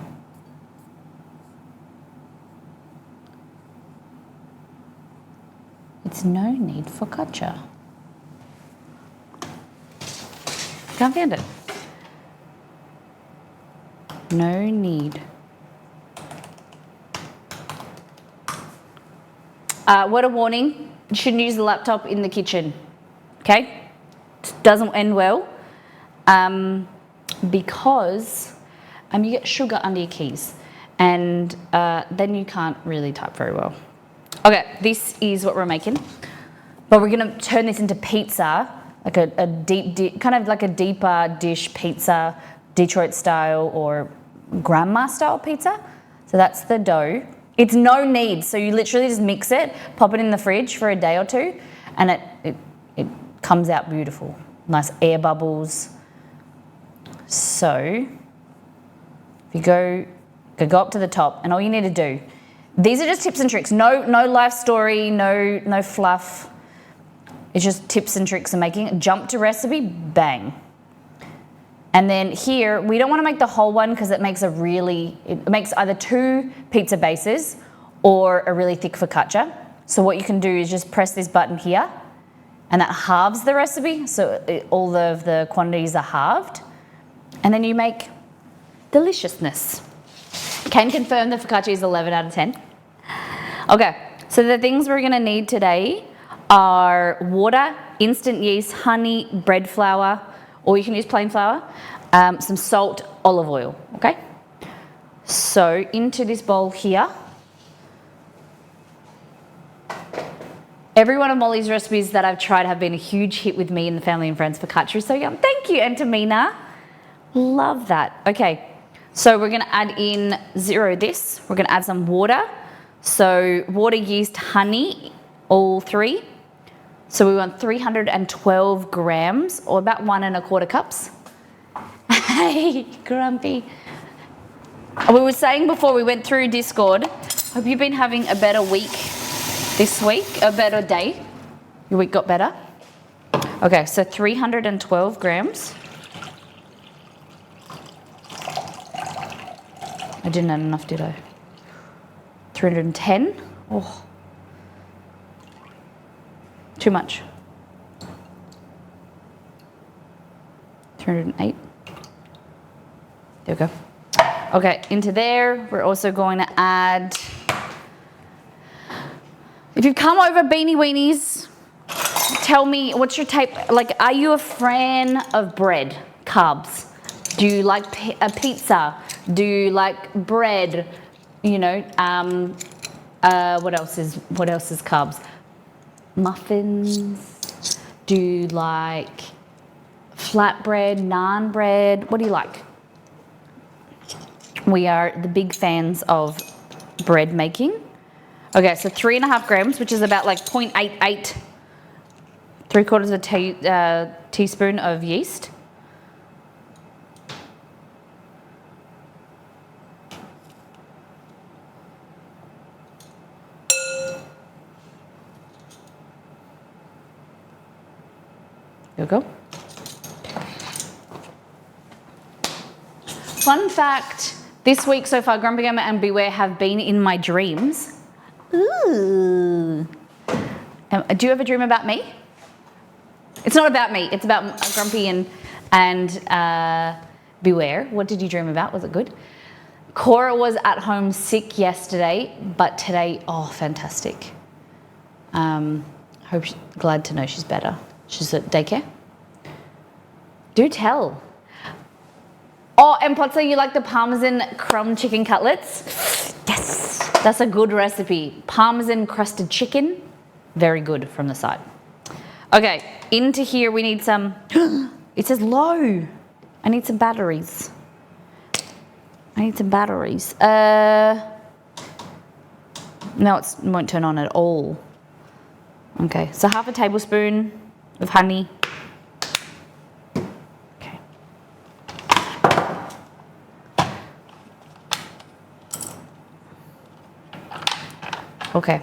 It's no need focaccia. Can't find it. No need. Word of warning, you shouldn't use the laptop in the kitchen, okay? It doesn't end well because you get sugar under your keys and then you can't really type very well. Okay, this is what we're making, but we're gonna turn this into pizza, like a kind of like a deeper dish pizza, Detroit style or grandma style pizza. So that's the dough. It's no knead, so you literally just mix it, pop it in the fridge for a day or two, and it comes out beautiful. Nice air bubbles. So if you go up to the top, and all you need to do, these are just tips and tricks. No life story, no fluff. It's just tips and tricks of making it. Jump to recipe, bang. And then here, we don't want to make the whole one because it makes either 2 pizza bases or a really thick focaccia. So what you can do is just press this button here and that halves the recipe. So all of the quantities are halved. And then you make deliciousness. Can confirm the focaccia is 11 out of 10. Okay, so the things we're gonna need today are water, instant yeast, honey, bread flour, or you can use plain flour, some salt, olive oil, okay? So into this bowl here, every one of Molly's recipes that I've tried have been a huge hit with me and the family and friends. Focaccia is so yum. Thank you, and Tamina. Love that. Okay, so we're gonna add in this. We're gonna add some water. So water, yeast, honey, all 3. So we want 312 grams, or about 1 1/4 cups. Hey, Grumpy. We were saying before we went through Discord, hope you've been having a better week this week, a better day. Your week got better? Okay, so 312 grams. I didn't add enough, did I? 310. Oh. Too much. 308. There we go. Okay, into there, we're also going to add, if you've come over Beanie Weenies, tell me, what's your type, like, are you a fan of bread, carbs? Do you like a pizza? Do you like bread? You know, what else is carbs? Muffins. Do you like flatbread, naan bread? What do you like? We are the big fans of bread making. Okay, so 3.5 grams, which is about like 0.88, 3/4 teaspoon of yeast. There we go. Fun fact, this week so far, Grumpy Gamer and Beware have been in my dreams. Ooh. Do you have a dream about me? It's not about me, it's about Grumpy and Beware. What did you dream about? Was it good? Cora was at home sick yesterday, but today, oh, fantastic. Glad to know she's better. She's at daycare. Do tell. Oh, and Potso, you like the Parmesan crumb chicken cutlets? Yes, that's a good recipe. Parmesan crusted chicken, very good from the side. Okay, into here we need some, it says low. I need some batteries. No, it won't turn on at all. Okay, so half a tablespoon of honey. Okay. Okay,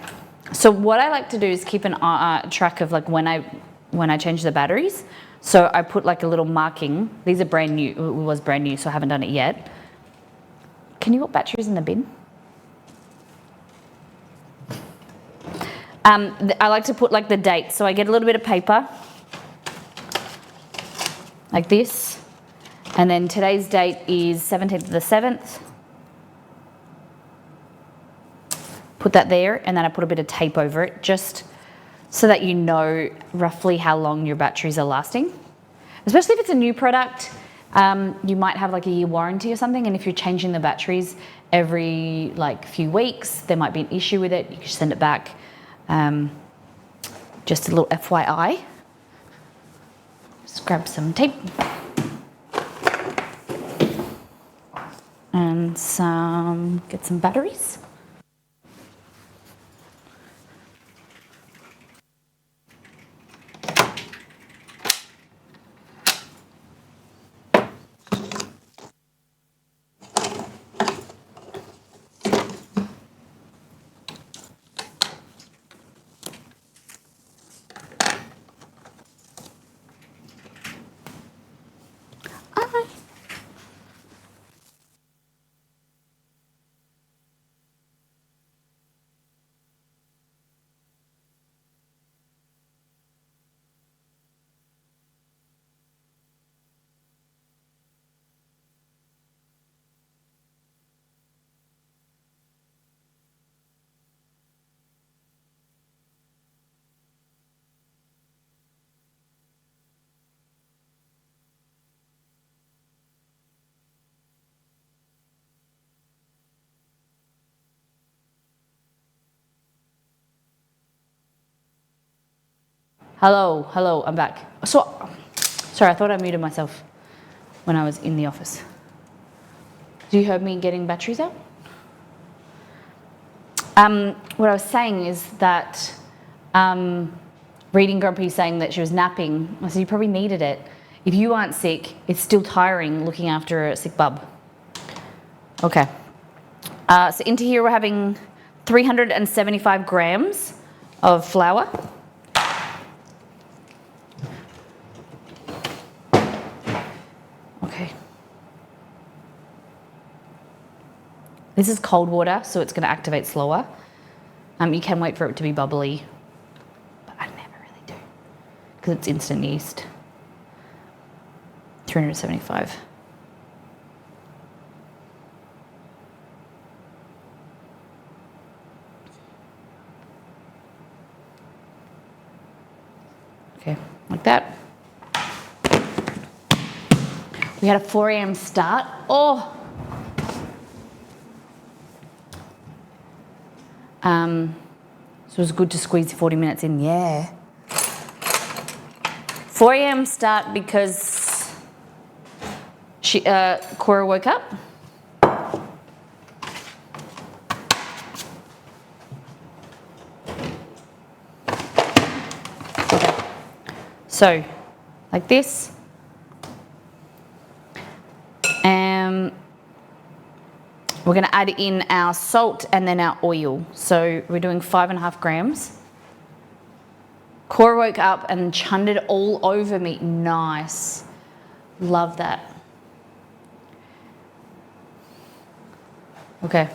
so what I like to do is keep an track of like when I change the batteries. So I put like a little marking. These are brand new. It was brand new, so I haven't done it yet. Can you put batteries in the bin? I like to put like the date. So I get a little bit of paper, like this. And then today's date is 17th of the 7th. Put that there, and then I put a bit of tape over it, just so that you know roughly how long your batteries are lasting. Especially if it's a new product, you might have like a year warranty or something, and if you're changing the batteries every like few weeks, there might be an issue with it, you can send it back. Just a little FYI. Just grab some tape. And get some batteries. Hello, I'm back. Sorry, I thought I muted myself when I was in the office. You heard me getting batteries out? What I was saying is that reading Grumpy saying that she was napping, I said you probably needed it. If you aren't sick, it's still tiring looking after a sick bub. Okay. So into here we're having 375 grams of flour. Okay. This is cold water, so it's going to activate slower. You can wait for it to be bubbly, but I never really do because it's instant yeast. 375. Okay, like that. We had a 4 a.m. start. Oh! So it was good to squeeze 40 minutes in, yeah. 4 a.m. start because Cora woke up. Okay. So, like this. We're going to add in our salt and then our oil. So we're doing 5.5 grams. Cora woke up and chunned it all over me. Nice. Love that. Okay.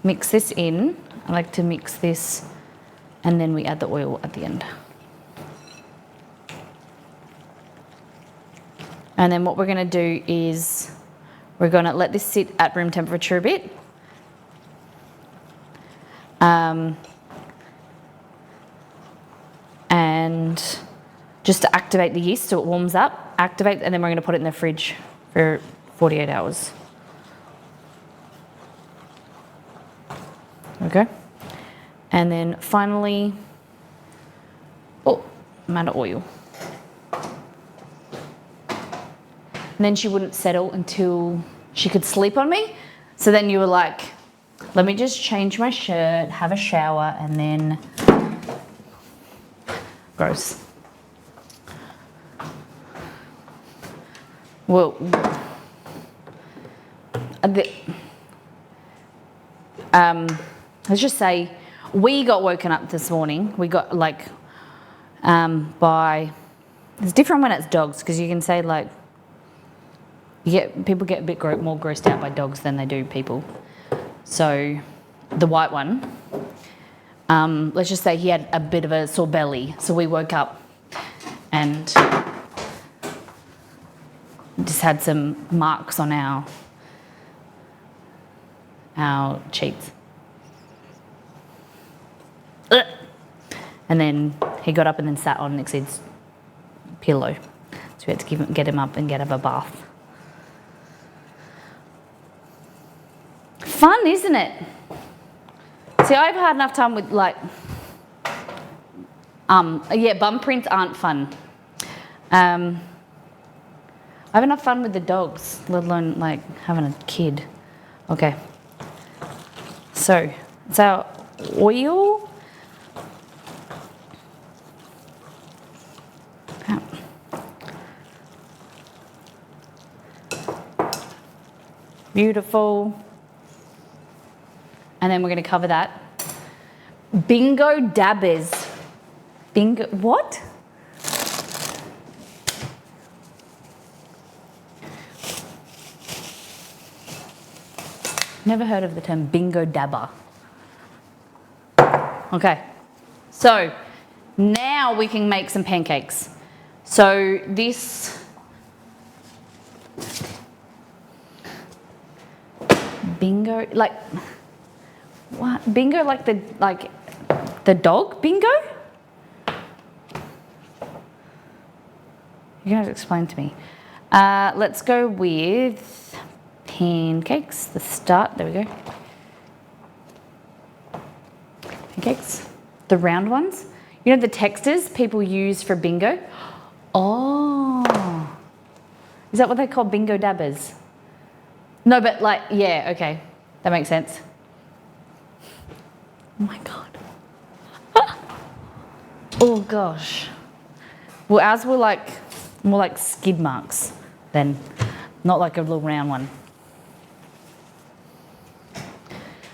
Mix this in. I like to mix this and then we add the oil at the end. And then what we're going to do is We're going to let this sit at room temperature a bit. And just to activate the yeast so it warms up, activate, and then we're going to put it in the fridge for 48 hours. Okay. And then finally, amount of oil. And then she wouldn't settle until she could sleep on me. So then you were like, let me just change my shirt, have a shower, and then, gross. Well, let's just say we got woken up this morning. We got by, it's different when it's dogs because you can say like, people get a bit more grossed out by dogs than they do people. So the white one, let's just say he had a bit of a sore belly. So we woke up and just had some marks on our cheeks. And then he got up and then sat on Nixie's pillow. So we had to get him up and get him a bath. Fun, isn't it? See, I've had enough time with bum prints aren't fun. I have enough fun with the dogs, let alone like having a kid. Okay. So, it's our oil. Beautiful. And then we're going to cover that. Bingo dabbers. Bingo, what? Never heard of the term bingo dabber. Okay, so now we can make some pancakes. So this bingo, like what? Bingo, like the dog bingo? You're gonna explain to me. Let's go with pancakes. The start. There we go. Pancakes, the round ones. You know the textures people use for bingo? Oh, is that what they call bingo dabbers? No, but like, yeah, okay, that makes sense. Oh my God. Oh gosh. Well, ours were like, more like skid marks then, not like a little round one.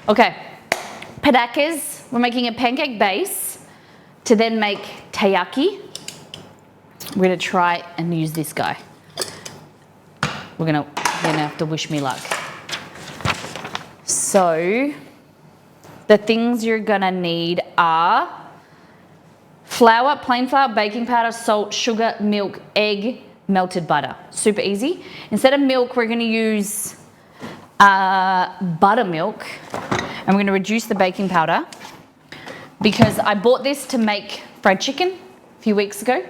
Okay, padakas. We're making a pancake base to then make taiyaki. We're gonna try and use this guy. You're gonna have to wish me luck. So, the things you're gonna need are flour, plain flour, baking powder, salt, sugar, milk, egg, melted butter. Super easy. Instead of milk, we're gonna use buttermilk, and we're gonna reduce the baking powder because I bought this to make fried chicken a few weeks ago,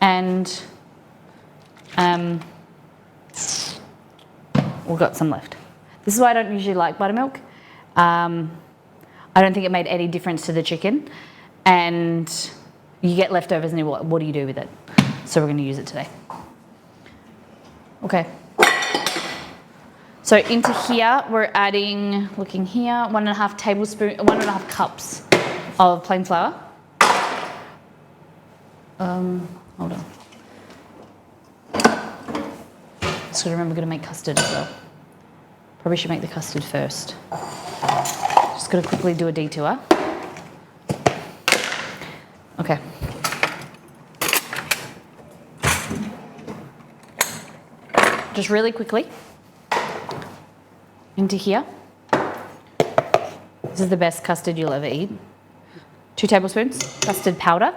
and we've got some left. This is why I don't usually like buttermilk. I don't think it made any difference to the chicken, and you get leftovers and what do you do with it? So we're going to use it today. Okay. So into here we're adding, looking here, 1.5 cups of plain flour. Hold on. So remember, we're going to make custard as well. Probably should make the custard first. Just got to quickly do a detour. Okay. Just really quickly. Into here. This is the best custard you'll ever eat. 2 tablespoons custard powder.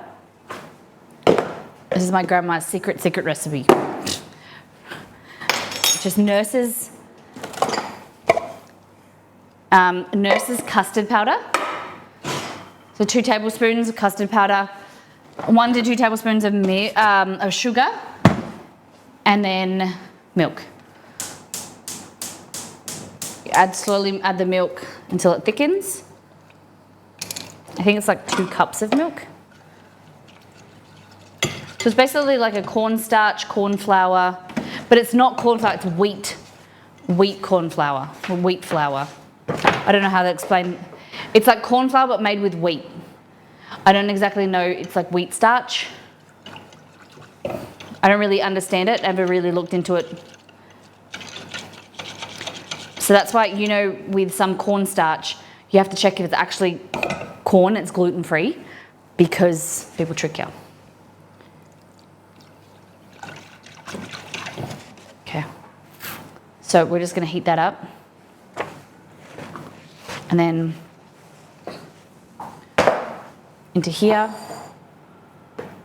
This is my grandma's secret recipe. Just nurses Nurse's custard powder. So 2 tablespoons of custard powder, 1 to 2 tablespoons of sugar, and then milk. Slowly add the milk until it thickens. I think it's like 2 cups of milk. So it's basically like a cornstarch, corn flour, but it's not corn flour, it's wheat corn flour, or wheat flour. I don't know how to explain. It's like corn flour but made with wheat. I don't exactly know, it's like wheat starch. I don't really understand it, never really looked into it. So that's why, you know, with some cornstarch, you have to check if it's actually corn, it's gluten-free, because people trick you. Okay. So we're just going to heat that up. And then into here,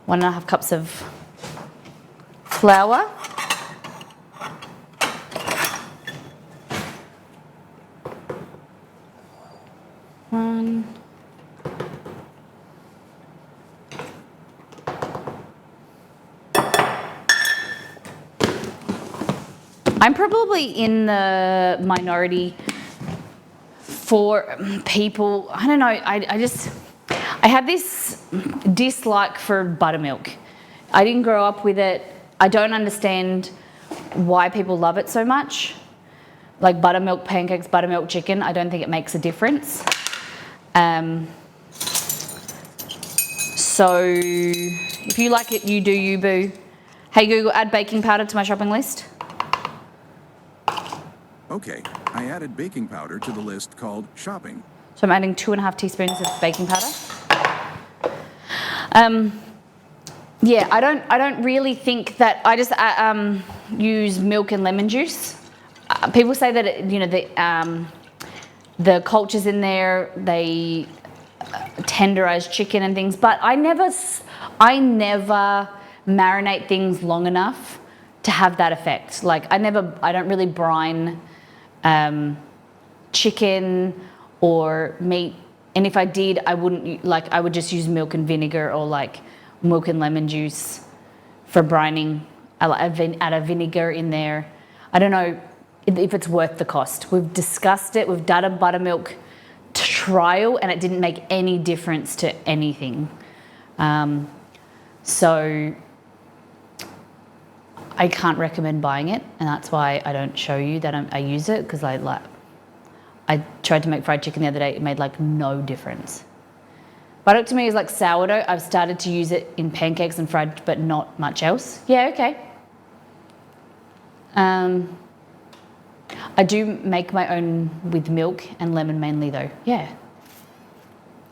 1.5 cups of flour. I'm probably in the minority for people, I don't know, I have this dislike for buttermilk. I didn't grow up with it. I don't understand why people love it so much. Like buttermilk pancakes, buttermilk chicken, I don't think it makes a difference. So if you like it, you do you, boo. Hey Google, add baking powder to my shopping list. Okay, I added baking powder to the list called shopping. So I'm adding 2.5 teaspoons of baking powder. Yeah, I don't really think that, I just use milk and lemon juice. People say that it, you know, the cultures in there, they tenderize chicken and things, but I never marinate things long enough to have that effect. Like I don't really brine chicken or meat, and if I did, I would just use milk and vinegar, or like milk and lemon juice for brining. Add a vinegar in there. I don't know if it's worth the cost. We've discussed it. We've done a buttermilk trial and it didn't make any difference to anything. So I can't recommend buying it, and that's why I don't show you that I use it, because I tried to make fried chicken the other day. It made like no difference. Buttermilk to me is like sourdough. I've started to use it in pancakes and fried, but not much else. Yeah, okay. I do make my own with milk and lemon mainly though. Yeah.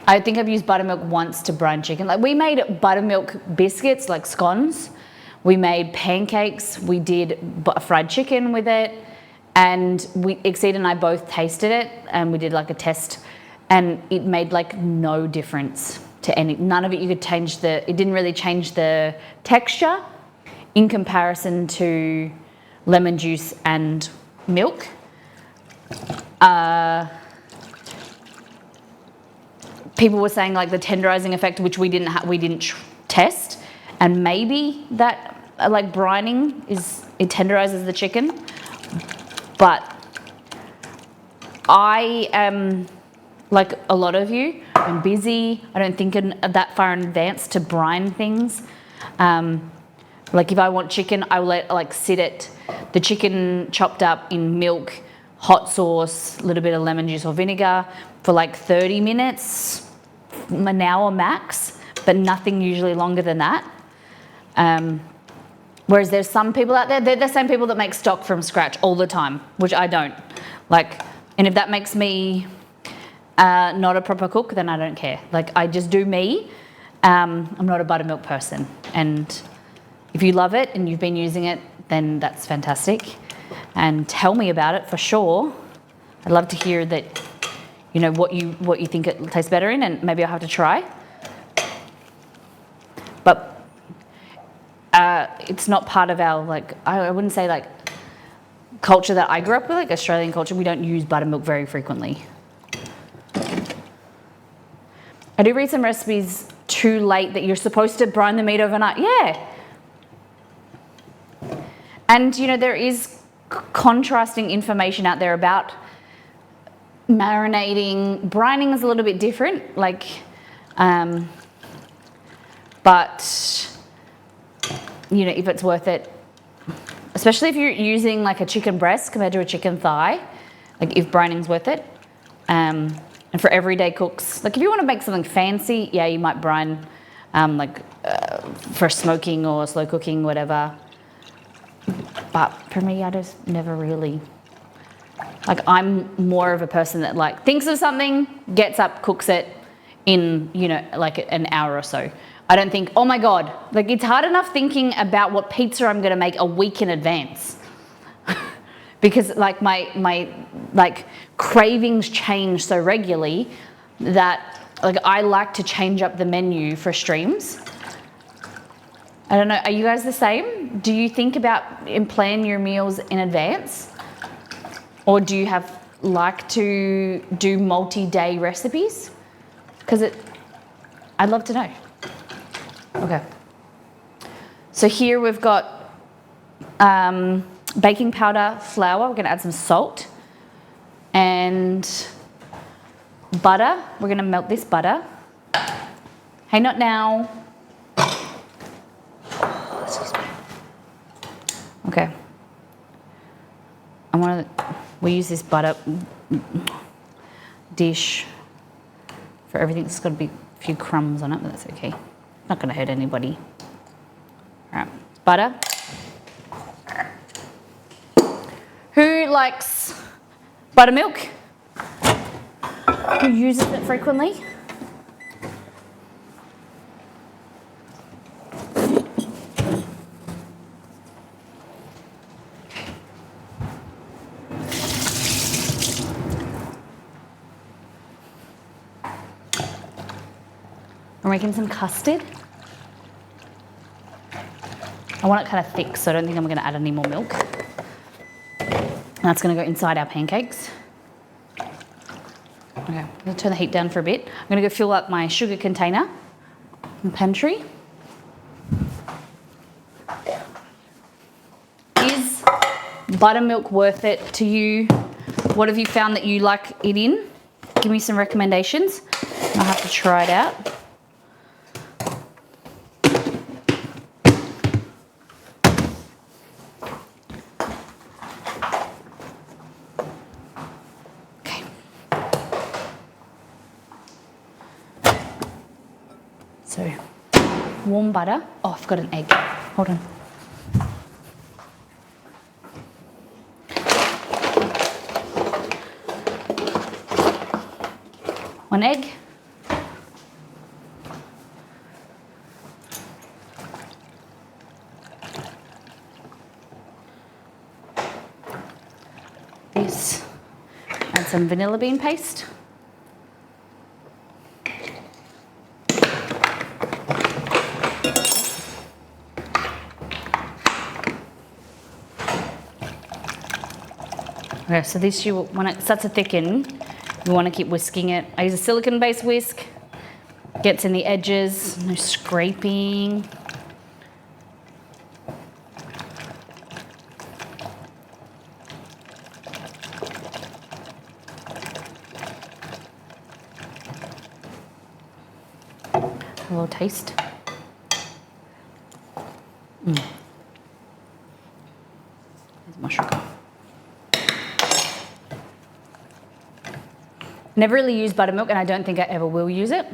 I think I've used buttermilk once to brine chicken. Like we made buttermilk biscuits, like scones. We made pancakes. We did fried chicken with it. And Exceed and I both tasted it, and we did like a test, and it made like no difference to none of it. You could change it didn't really change the texture in comparison to lemon juice and milk. People were saying like the tenderizing effect, which we didn't test, and maybe that like brining it tenderizes the chicken. But I am like a lot of you. I'm busy. I don't think that far in advance to brine things. Like if I want chicken, I will let sit it, the chicken chopped up in milk, hot sauce, a little bit of lemon juice or vinegar for like 30 minutes, an hour max, but nothing usually longer than that. Whereas there's some people out there, they're the same people that make stock from scratch all the time, which I don't. And if that makes me not a proper cook, then I don't care. Like I just do me. I'm not a buttermilk person. And if you love it and you've been using it, then that's fantastic. And tell me about it for sure. I'd love to hear that, you know, what you think it tastes better in, and maybe I'll have to try. But it's not part of our, I wouldn't say culture that I grew up with, like Australian culture. We don't use buttermilk very frequently. I do read some recipes too late that you're supposed to brine the meat overnight. Yeah. And, you know, there is contrasting information out there about marinating. Brining is a little bit different, like, but, you know, if it's worth it, especially if you're using like a chicken breast compared to a chicken thigh, like if brining's worth it. And for everyday cooks, like if you want to make something fancy, yeah, you might brine, for smoking or slow cooking, whatever. But for me, I just never really, like I'm more of a person that like thinks of something, gets up, cooks it in, you know, like an hour or so. I don't think, oh my God, like it's hard enough thinking about what pizza I'm gonna make a week in advance. Because like my like cravings change so regularly that like I like to change up the menu for streams. I don't know, are you guys the same? Do you think about and plan your meals in advance? Or do you like to do multi-day recipes? Because I'd love to know. Okay. So here we've got baking powder, flour. We're gonna add some salt and butter. We're gonna melt this butter. Hey, not now. Excuse me. Okay. We use this butter dish for everything. There's got to be a few crumbs on it, but that's okay. Not going to hurt anybody. All right, butter. Who likes buttermilk? Who uses it frequently? I'm making some custard. I want it kind of thick, so I don't think I'm going to add any more milk. And that's going to go inside our pancakes. Okay, I'm going to turn the heat down for a bit. I'm going to go fill up my sugar container in the pantry. Is buttermilk worth it to you? What have you found that you like it in? Give me some recommendations. I'll have to try it out. So, warm butter. Oh, I've got an egg. Hold on. One egg. This. Add some vanilla bean paste. Okay, so this, when it starts to thicken, you want to keep whisking it. I use a silicone-based whisk. Gets in the edges, no scraping. A little taste. There's more sugar. Never really used buttermilk, and I don't think I ever will use it.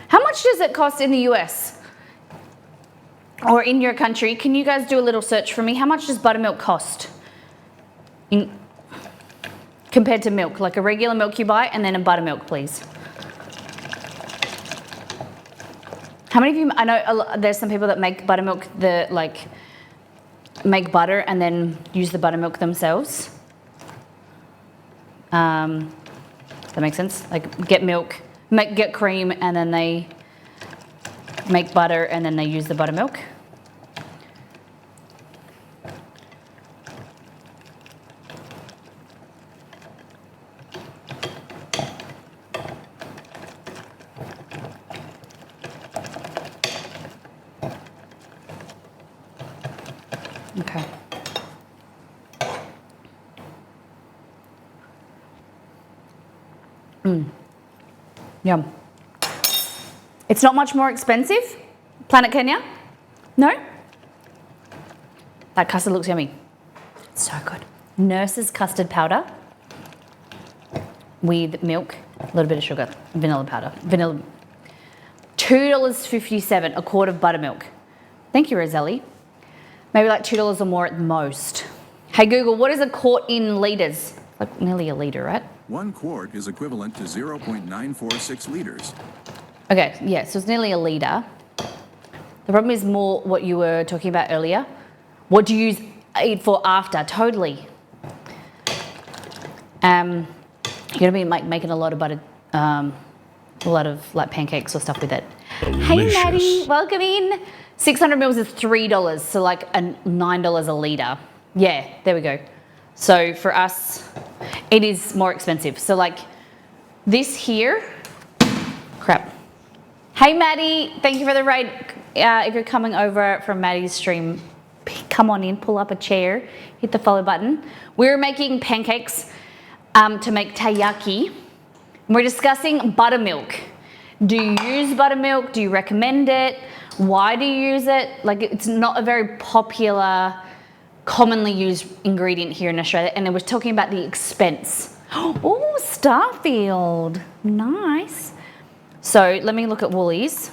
How much does it cost in the US? Or in your country? Can you guys do a little search for me? How much does buttermilk cost? Compared to milk, like a regular milk you buy, and then a buttermilk, please. How many of you, I know there's some people that make buttermilk, make butter and then use the buttermilk themselves. That makes sense? Like get milk, get cream, and then they make butter and then they use the buttermilk. Okay. Yum. It's not much more expensive. Planet Kenya? No? That custard looks yummy. It's so good. Nurse's custard powder with milk, a little bit of sugar, vanilla powder. Vanilla. $2.57, a quart of buttermilk. Thank you, Roselli. Maybe like $2 or more at the most. Hey Google, what is a quart in litres? Like nearly a litre, right? 1 quart is equivalent to 0.946 liters. Okay, yeah, so it's nearly a litre. The problem is more what you were talking about earlier. What do you use it for after? Totally. You're gonna be making a lot of butter, a lot of like pancakes or stuff with it. Delicious. Hey Maddie, welcome in. 600 mils is $3, so like a $9 a litre. Yeah, there we go. So for us, it is more expensive. So like this here, crap. Hey Maddie, thank you for the raid. If you're coming over from Maddie's stream, come on in, pull up a chair, hit the follow button. We're making pancakes to make taiyaki. We're discussing buttermilk. Do you use buttermilk? Do you recommend it? Why do you use it? Like, it's not a very popular, commonly used ingredient here in Australia, and it was talking about the expense. Oh, Starfield, nice. So let me look at Woolies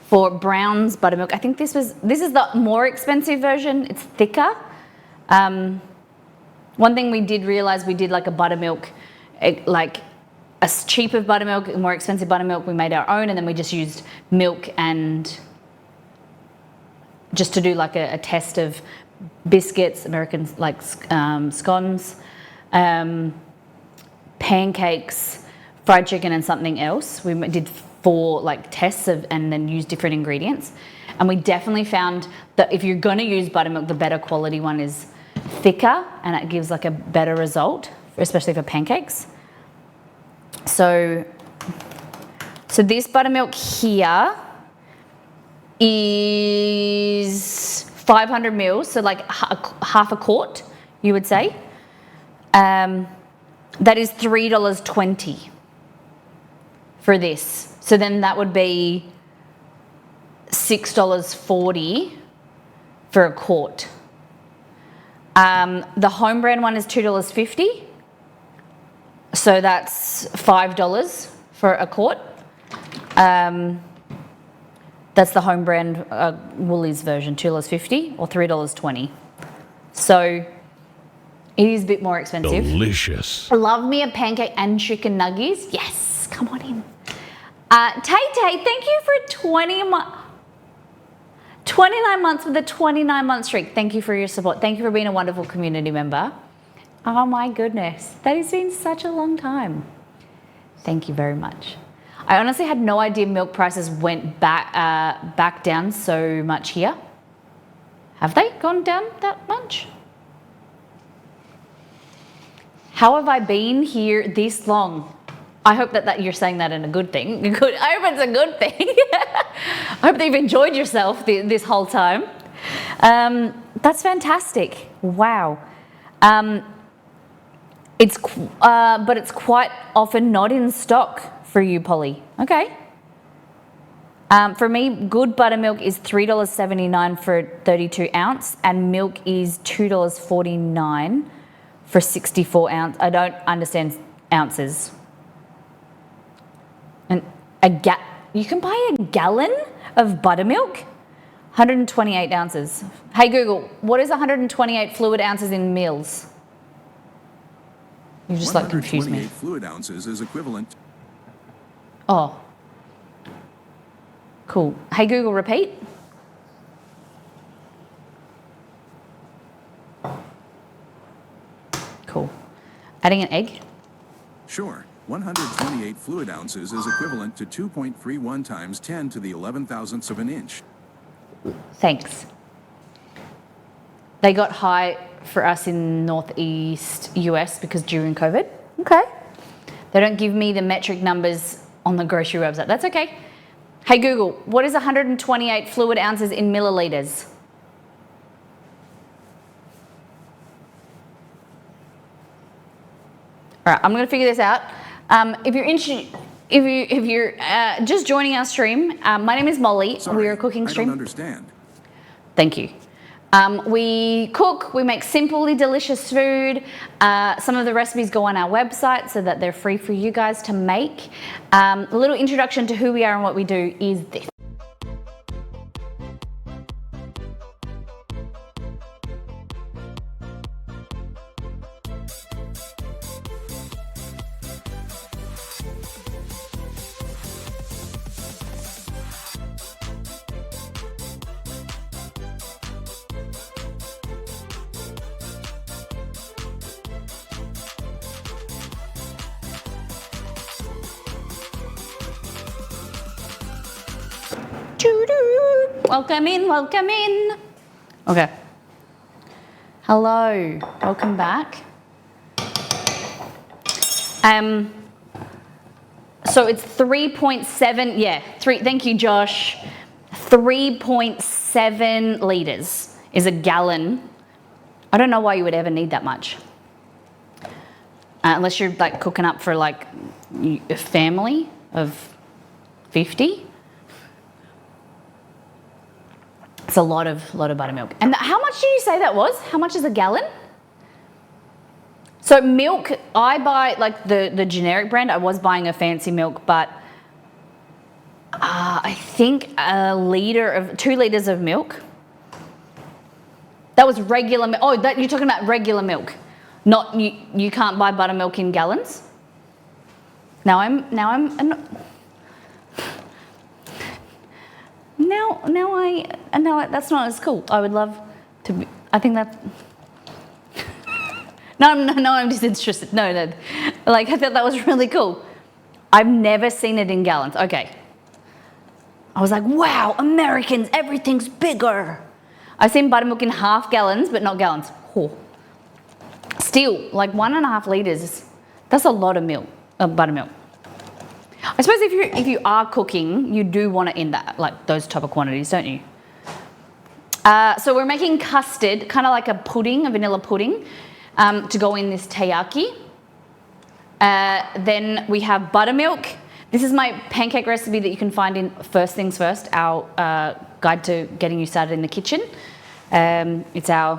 for Brown's buttermilk. I think this is the more expensive version. It's thicker. One thing we did realize, we did like a buttermilk, like a cheaper buttermilk, a more expensive buttermilk. We made our own, and then we just used milk and just to do like a test of biscuits, American like scones, pancakes, fried chicken, and something else. We did 4 like tests and then used different ingredients. And we definitely found that if you're going to use buttermilk, the better quality one is thicker, and it gives like a better result, especially for pancakes. So this buttermilk here is 500 mils, so like half a quart, you would say. That is $3.20 for this. So then that would be $6.40 for a quart. The home brand one is $2.50. So that's $5 for a quart. That's the home brand Woolies version, $2.50 or $3.20. So it is a bit more expensive. Delicious. Love me a pancake and chicken nuggies. Yes, come on in. Tay, thank you for 29 months with a 29-month streak. Thank you for your support. Thank you for being a wonderful community member. Oh my goodness, that has been such a long time. Thank you very much. I honestly had no idea milk prices went back down so much here. Have they gone down that much? How have I been here this long? I hope that you're saying that in a good thing. Good. I hope it's a good thing. I hope that you've enjoyed yourself this whole time. That's fantastic. Wow. But it's quite often not in stock for you, Polly. Okay. For me, good buttermilk is $3.79 for 32 ounce, and milk is $2.49 for 64 ounce. I don't understand ounces. And you can buy a gallon of buttermilk, 128 ounces. Hey Google, what is 128 fluid ounces in mils? You just like confused me. 128 fluid ounces is equivalent. Oh. Cool. Hey Google, repeat. Cool. Adding an egg? Sure. 128 fluid ounces is equivalent to 2.31 times 10 to the 11,000ths of an inch. Thanks. They got high for us in Northeast US because during COVID. Okay. They don't give me the metric numbers on the grocery website. That's okay. Hey Google, what is 128 fluid ounces in milliliters? All right, I'm going to figure this out. If you're just joining our stream, my name is Molly. Sorry, We're a cooking I stream. don't understand. Thank you. We cook, we make simply delicious food. Some of the recipes go on our website so that they're free for you guys to make. A little introduction to who we are and what we do is this. Welcome in, welcome in. Okay. Hello, welcome back. So it's 3.7, yeah, thank you, Josh. 3.7 litres is a gallon. I don't know why you would ever need that much. Unless you're like cooking up for like a family of 50. It's a lot of buttermilk. And how much did you say that was? How much is a gallon? So milk, I buy like the generic brand. I was buying a fancy milk, but I think 2 litres of milk. That was regular milk. Oh, you're talking about regular milk. Not you can't buy buttermilk in gallons. Now that's not as cool. I would love to be, I think that's, no, I'm just interested. No, like I thought that was really cool. I've never seen it in gallons. Okay. I was like, wow, Americans, everything's bigger. I've seen buttermilk in half gallons, but not gallons. Oh. Still, like 1.5 litres, that's a lot of milk, buttermilk. I suppose if you are cooking, you do want it in that, like those type of quantities, don't you? So we're making custard, kind of like a pudding, a vanilla pudding, to go in this taiyaki. Then we have buttermilk. This is my pancake recipe that you can find in First Things First, our guide to getting you started in the kitchen. It's our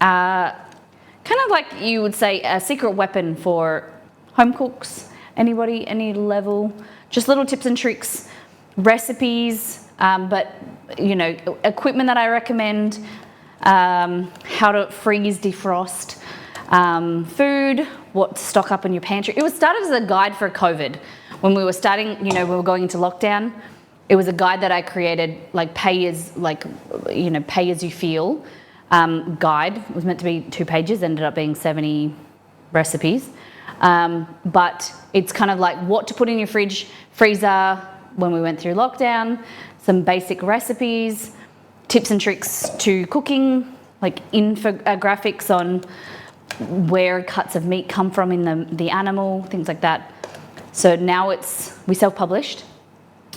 kind of like you would say a secret weapon for home cooks. Anybody, any level, just little tips and tricks, recipes, but you know, equipment that I recommend, how to freeze, defrost, food, what to stock up in your pantry. It was started as a guide for COVID. When we were starting, you know, we were going into lockdown, it was a guide that I created, like pay as you feel guide. It was meant to be 2 pages, ended up being 70 recipes. But it's kind of like what to put in your freezer when we went through lockdown, some basic recipes, tips and tricks to cooking, like infographics on where cuts of meat come from in the animal, things like that. So now we self-published.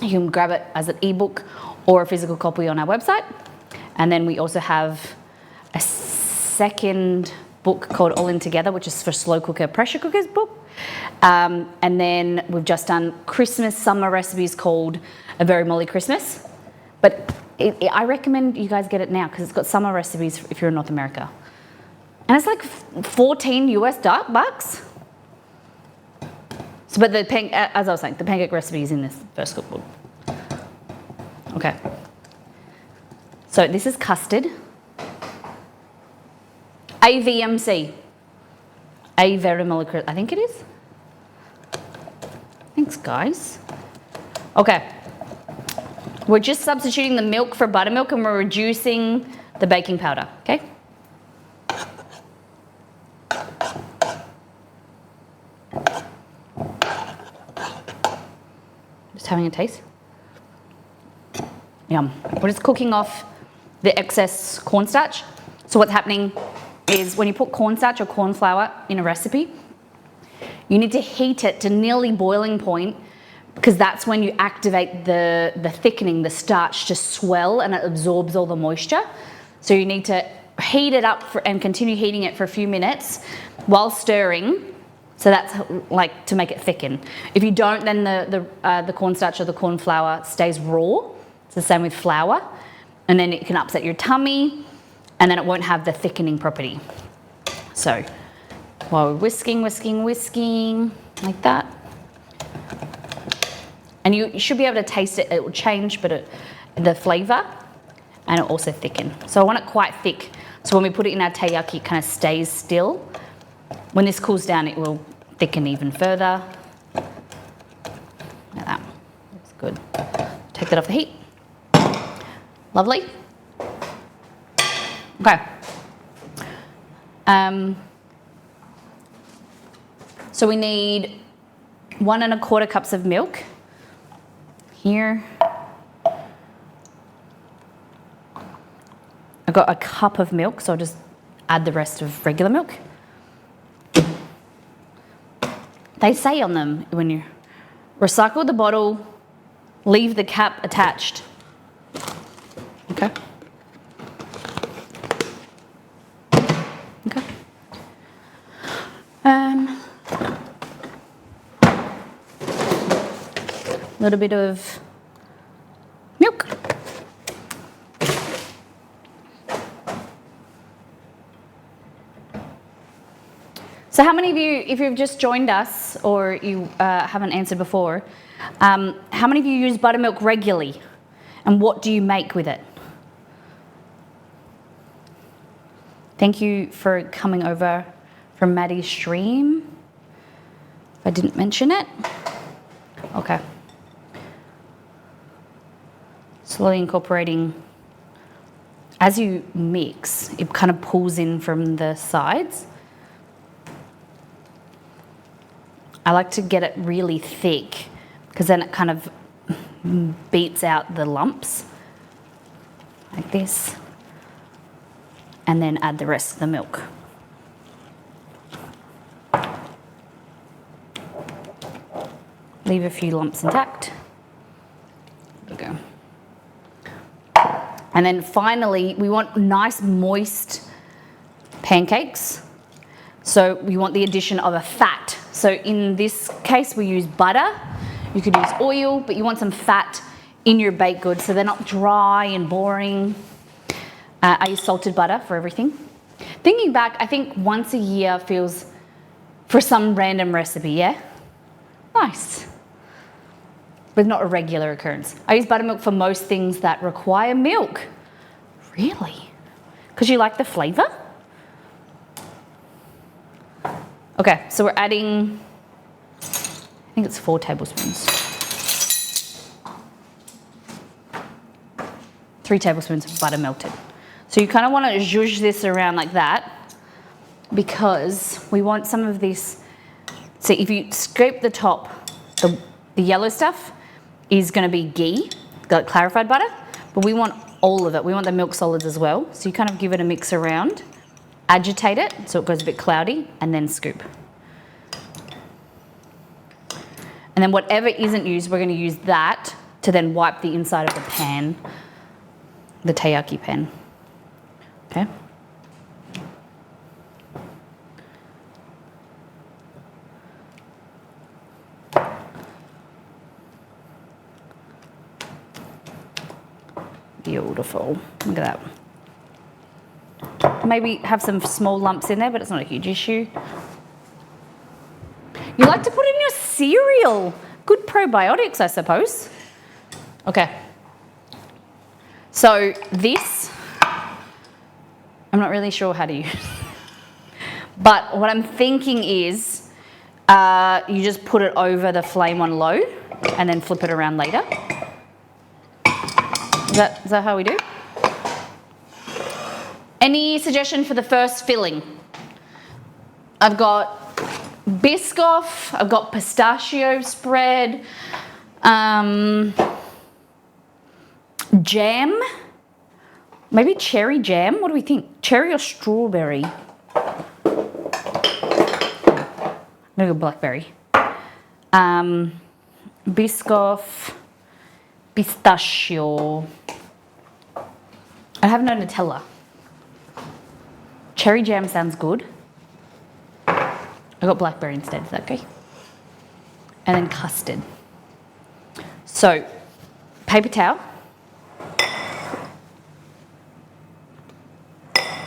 You can grab it as an ebook or a physical copy on our website. And then we also have a second book called All In Together, which is for slow cooker, pressure cookers book. And then we've just done Christmas summer recipes called A Very Molly Christmas. But I recommend you guys get it now because it's got summer recipes if you're in North America. And it's like $14 US. So, but as I was saying, the pancake recipe is in this first cookbook. Okay. So this is custard. AVMC. A very Molly Christmas. I think it is. Thanks, guys. Okay. We're just substituting the milk for buttermilk and we're reducing the baking powder, okay? Just having a taste. Yum. We're just cooking off the excess cornstarch. So what's happening is when you put cornstarch or corn flour in a recipe, you need to heat it to nearly boiling point because that's when you activate the thickening, the starch to swell and it absorbs all the moisture. So you need to heat it up and continue heating it for a few minutes while stirring So that's like to make it thicken. If you don't, then the cornstarch or the corn flour stays raw. It's the same with flour. And then it can upset your tummy, and then it won't have the thickening property. So while we're whisking, like that. And you should be able to taste it. It will change, but the flavour, and it'll also thicken. So I want it quite thick. So when we put it in our teriyaki, it kind of stays still. When this cools down, it will thicken even further. Like that. Looks good. Take that off the heat. Lovely. Okay. So we need 1 1/4 cups of milk. Here. I've got a cup of milk, so I'll just add the rest of regular milk. They say on them when you recycle the bottle, leave the cap attached. Okay. Okay. A little bit of milk. So how many of you, if you've just joined us or you haven't answered before, how many of you use buttermilk regularly? And what do you make with it? Thank you for coming over from Maddie's stream. If I didn't mention it. Okay. Slowly incorporating. As you mix, it kind of pulls in from the sides. I like to get it really thick because then it kind of beats out the lumps like this, and then add the rest of the milk. Leave a few lumps intact. There we go. And then finally, we want nice moist pancakes. So we want the addition of a fat. So in this case, we use butter. You could use oil, but you want some fat in your baked goods so they're not dry and boring. I use salted butter for everything. Thinking back, I think once a year feels for some random recipe, yeah? Nice. But not a regular occurrence. I use buttermilk for most things that require milk. Really? Because you like the flavour? Okay, so we're adding, I think it's 4 tablespoons. 3 tablespoons of butter melted. So you kind of want to zhuzh this around like that because we want some of this. So if you scrape the top, the yellow stuff is going to be ghee, got clarified butter, but we want all of it. We want the milk solids as well. So you kind of give it a mix around, agitate it so it goes a bit cloudy, and then scoop. And then whatever isn't used, we're going to use that to then wipe the inside of the pan, the teriyaki pan. Okay. Beautiful. Look at that. Maybe have some small lumps in there, but it's not a huge issue. You like to put in your cereal. Good probiotics, I suppose. Okay. So this, I'm not really sure how to use. But what I'm thinking is you just put it over the flame on low and then flip it around later. Is that how we do? Any suggestion for the first filling? I've got Biscoff, I've got pistachio spread, jam, maybe cherry jam. What do we think? Cherry or strawberry? I'm gonna go blackberry. Biscoff, pistachio. I have no Nutella. Cherry jam sounds good. I got blackberry instead, is that okay? And then custard. So, paper towel.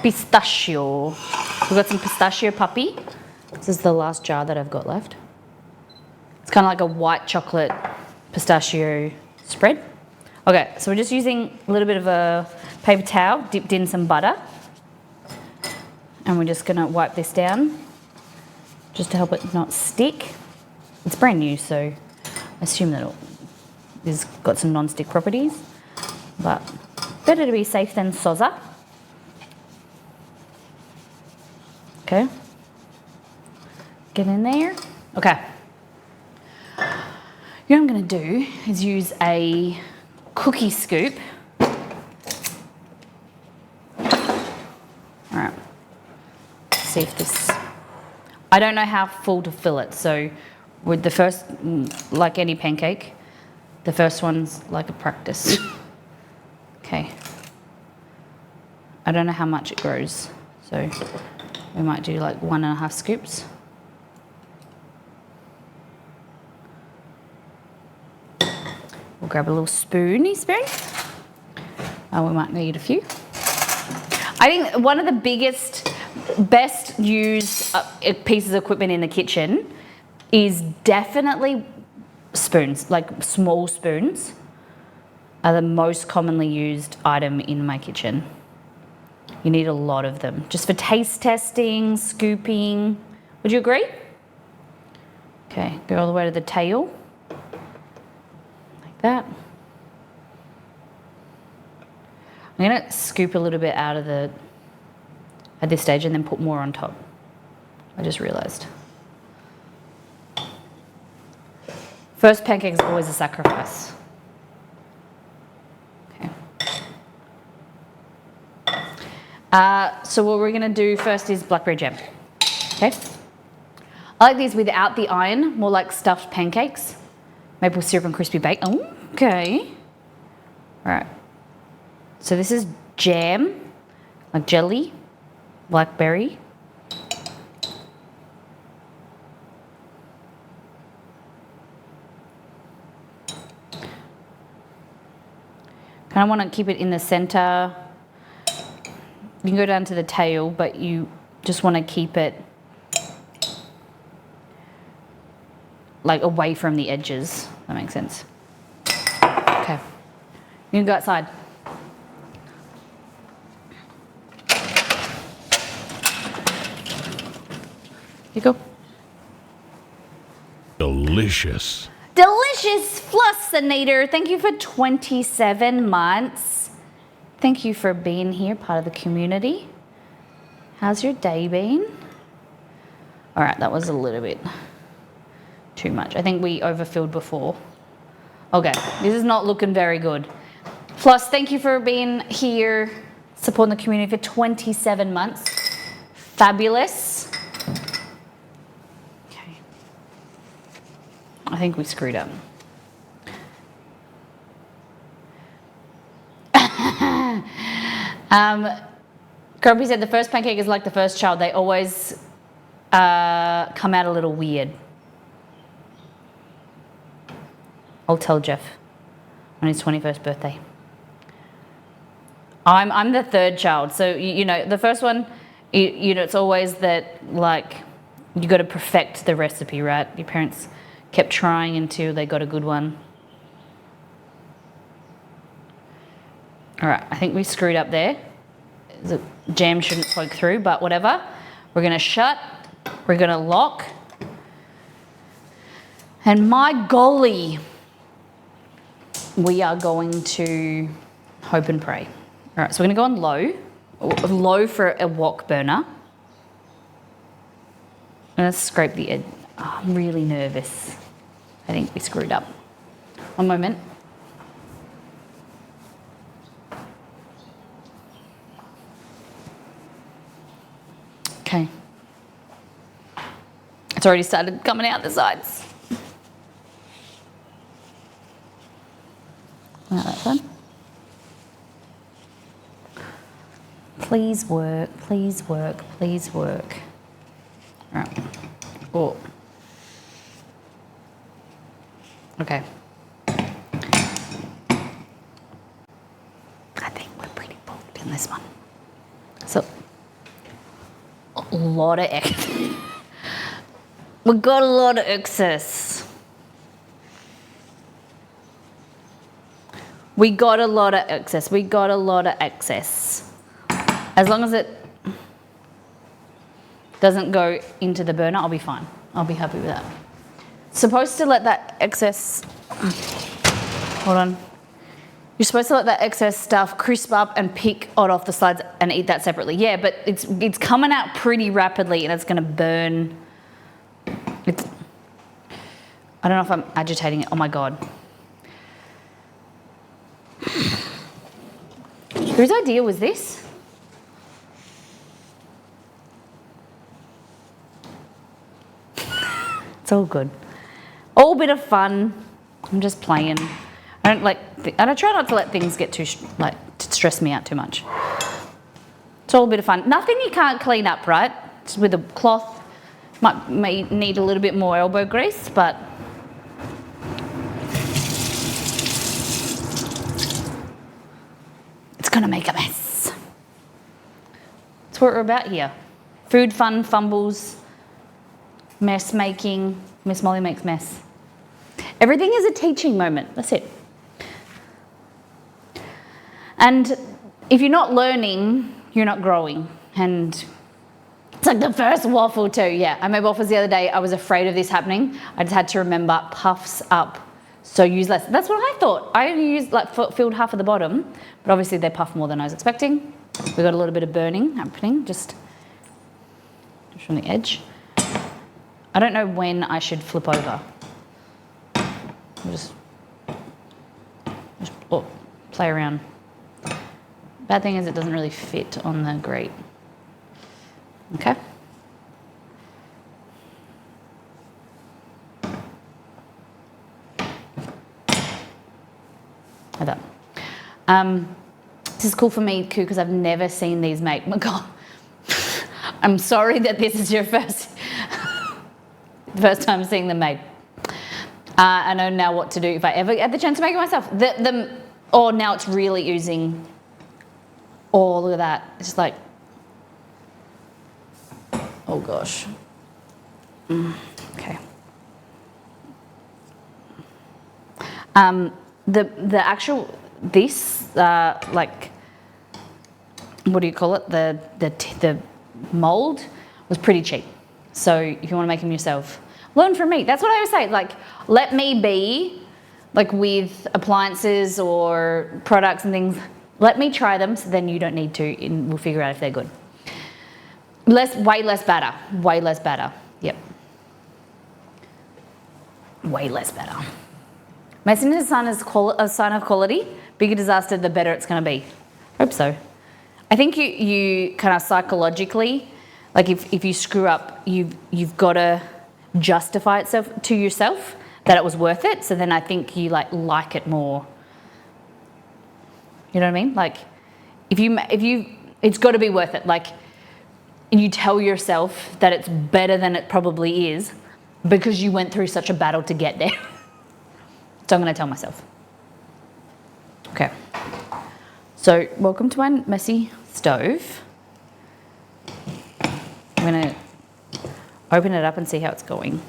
Pistachio. We've got some pistachio puppy. This is the last jar that I've got left. It's kind of like a white chocolate pistachio spread. Okay, so we're just using a little bit of a paper towel dipped in some butter. And we're just gonna wipe this down just to help it not stick. It's brand new, so I assume that it's got some non-stick properties, but better to be safe than sorry. Okay, get in there. Okay, what I'm gonna do is use a cookie scoop. All right, see if this, I don't know how full to fill it, so with the first, like any pancake, the first one's like a practice. Okay, I don't know how much it grows, so we might do like 1.5 scoops. We'll grab a little spoon. We might need a few. I think one of the best used pieces of equipment in the kitchen is definitely spoons. Like small spoons are the most commonly used item in my kitchen. You need a lot of them, just for taste testing, scooping. Would you agree? Okay, go all the way to the tail, like that. I'm gonna scoop a little bit out of at this stage and then put more on top. I just realized. First pancake is always a sacrifice. Okay. So what we're gonna do first is blackberry jam. Okay. I like these without the iron, more like stuffed pancakes. Maple syrup and crispy bacon. Oh, okay. All right. So this is jam, like jelly, blackberry. Kind of want to keep it in the center. You can go down to the tail, but you just want to keep it like away from the edges. That makes sense. Okay. You can go outside. Here you go. Delicious. Delicious Flussinator. Thank you for 27 months. Thank you for being here, part of the community. How's your day been? All right, that was a little bit too much. I think we overfilled before. Okay, this is not looking very good. Plus, thank you for being here, supporting the community for 27 months. Fabulous. Okay. I think we screwed up. Grumpy said the first pancake is like the first child. They always come out a little weird. I'll tell Jeff on his 21st birthday. I'm the third child, so you know the first one. You know it's always that like you got to perfect the recipe, right? Your parents kept trying until they got a good one. All right, I think we screwed up there. The jam shouldn't poke through, but whatever. We're gonna shut, we're gonna lock. And my golly, we are going to hope and pray. All right, so we're gonna go on low for a wok burner. I'm gonna scrape the edge. Oh, I'm really nervous. I think we screwed up. One moment. Okay. It's already started coming out the sides. Now that's done. Please work, please work, please work. All right. Oh. Okay. I think we're pretty booked in this one. So, a lot of excess. We got a lot of excess. We got a lot of excess. We got a lot of excess. As long as it doesn't go into the burner, I'll be fine. I'll be happy with that. Supposed to let that excess, hold on. You're supposed to let that excess stuff crisp up and pick it off the sides and eat that separately. Yeah, but it's coming out pretty rapidly and it's gonna burn. I don't know if I'm agitating it. Oh my God. Whose idea was this? It's all good. All bit of fun. I'm just playing. I don't try not to let things get to stress me out too much. It's all a bit of fun. Nothing you can't clean up, right? Just with a cloth. May need a little bit more elbow grease, but it's gonna make a mess. That's what we're about here. Food, fun, fumbles, mess making. Miss Molly makes mess. Everything is a teaching moment. That's it. And if you're not learning, you're not growing. And it's like the first waffle too. Yeah, I made waffles the other day. I was afraid of this happening. I just had to remember puffs up, so use less. That's what I thought. I only used filled half of the bottom, but obviously they puff more than I was expecting. We got a little bit of burning happening just from the edge. I don't know when I should flip over. Just play around. Bad thing is it doesn't really fit on the grate. Okay. Like that. This is cool for me too because I've never seen these made. Oh my God. I'm sorry that this is your first time seeing them made. I know now what to do if I ever get the chance to make it myself. Now it's really oozing. Oh, look at that. It's just like, oh gosh. Okay. The actual, what do you call it? The mold was pretty cheap. So if you want to make them yourself, learn from me. That's what I always say. Like, let me be, like with appliances or products and things, let me try them so then you don't need to, and we'll figure out if they're good. Way less batter. Way less batter. Yep. Way less batter. Messiness is a sign of quality. Bigger disaster, the better it's going to be. Hope so. I think you kind of psychologically, like if you screw up, you've got to justify itself to yourself that it was worth it. So then I think you like it more. You know what I mean? Like if you, it's got to be worth it. Like you tell yourself that it's better than it probably is because you went through such a battle to get there. So I'm going to tell myself. Okay. So welcome to my messy stove. I'm going to open it up and see how it's going.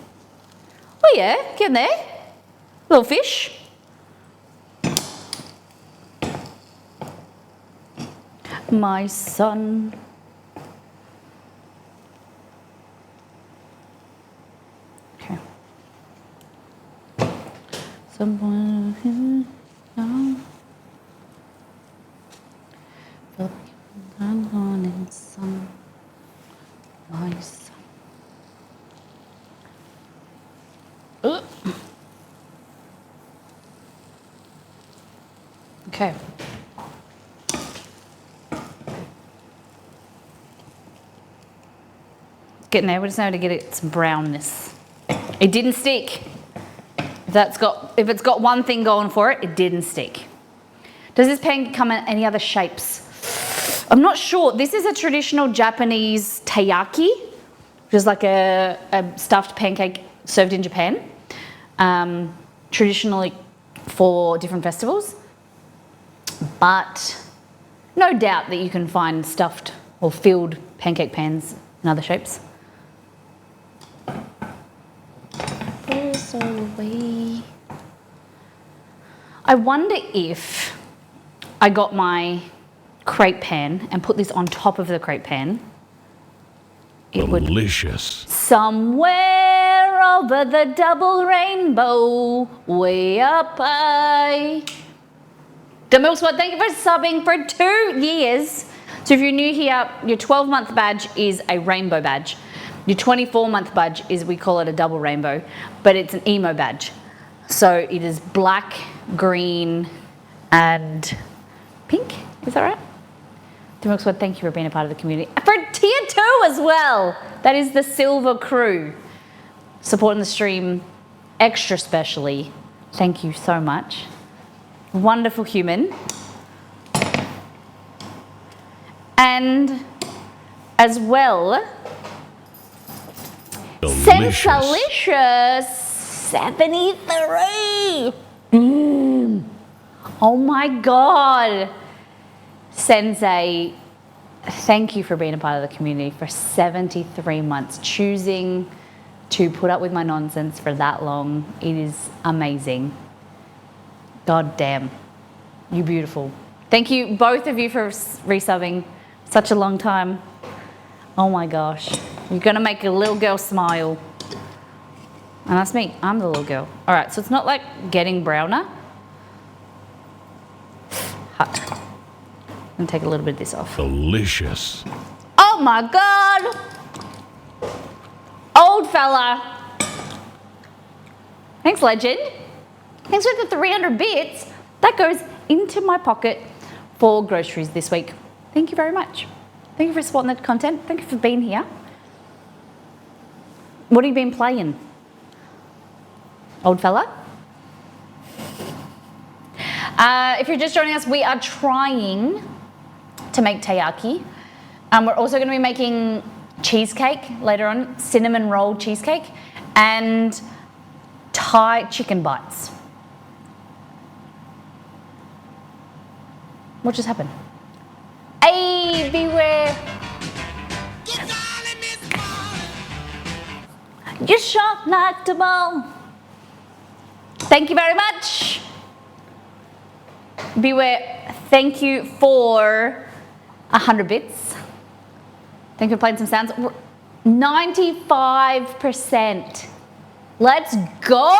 Oh yeah, get in there. Little fish. My son. Okay. Someone who knows. I'm going in some. My son. Okay. Getting there. We just know to get it some brownness. It didn't stick. If it's got one thing going for it, it didn't stick. Does this pan come in any other shapes? I'm not sure. This is a traditional Japanese taiyaki. which is like a stuffed pancake served in Japan, traditionally for different festivals. But no doubt that you can find stuffed or filled pancake pans in other shapes. I wonder if I got my crepe pan and put this on top of the crepe pan. It would Delicious. somewhere over the double rainbow, way up high. The Milk Squad, thank you for subbing for 2 years. So if you're new here, your 12-month badge is a rainbow badge. Your 24-month badge is, we call it a double rainbow, but it's an emo badge. So it is black, green, and pink. Is that right? The Milk Squad, thank you for being a part of the community. For tier 2 as well. That is the silver crew. Supporting the stream extra specially. Thank you so much. Wonderful human. And as well, Delicious. Sensalicious 73. Oh my God. Sensei, thank you for being a part of the community for 73 months, choosing to put up with my nonsense for that long. It is amazing. God damn. You're beautiful. Thank you, both of you, for resubbing such a long time. Oh my gosh. You're going to make a little girl smile. And that's me. I'm the little girl. All right, so it's not like getting browner. Hot. I'm going to take a little bit of this off. Delicious. Oh my God. Old fella. Thanks, legend. Thanks for the 300 bits. That goes into my pocket for groceries this week. Thank you very much. Thank you for supporting the content. Thank you for being here. What have you been playing, old fella? If you're just joining us, we are trying to make taiyaki. We're also going to be making cheesecake later on, cinnamon roll cheesecake, and Thai chicken bites. What just happened? Hey, beware. You shot knocked the ball. Thank you very much. Beware, thank you for 100 bits. Thank you for playing some sounds. 95%. Let's go.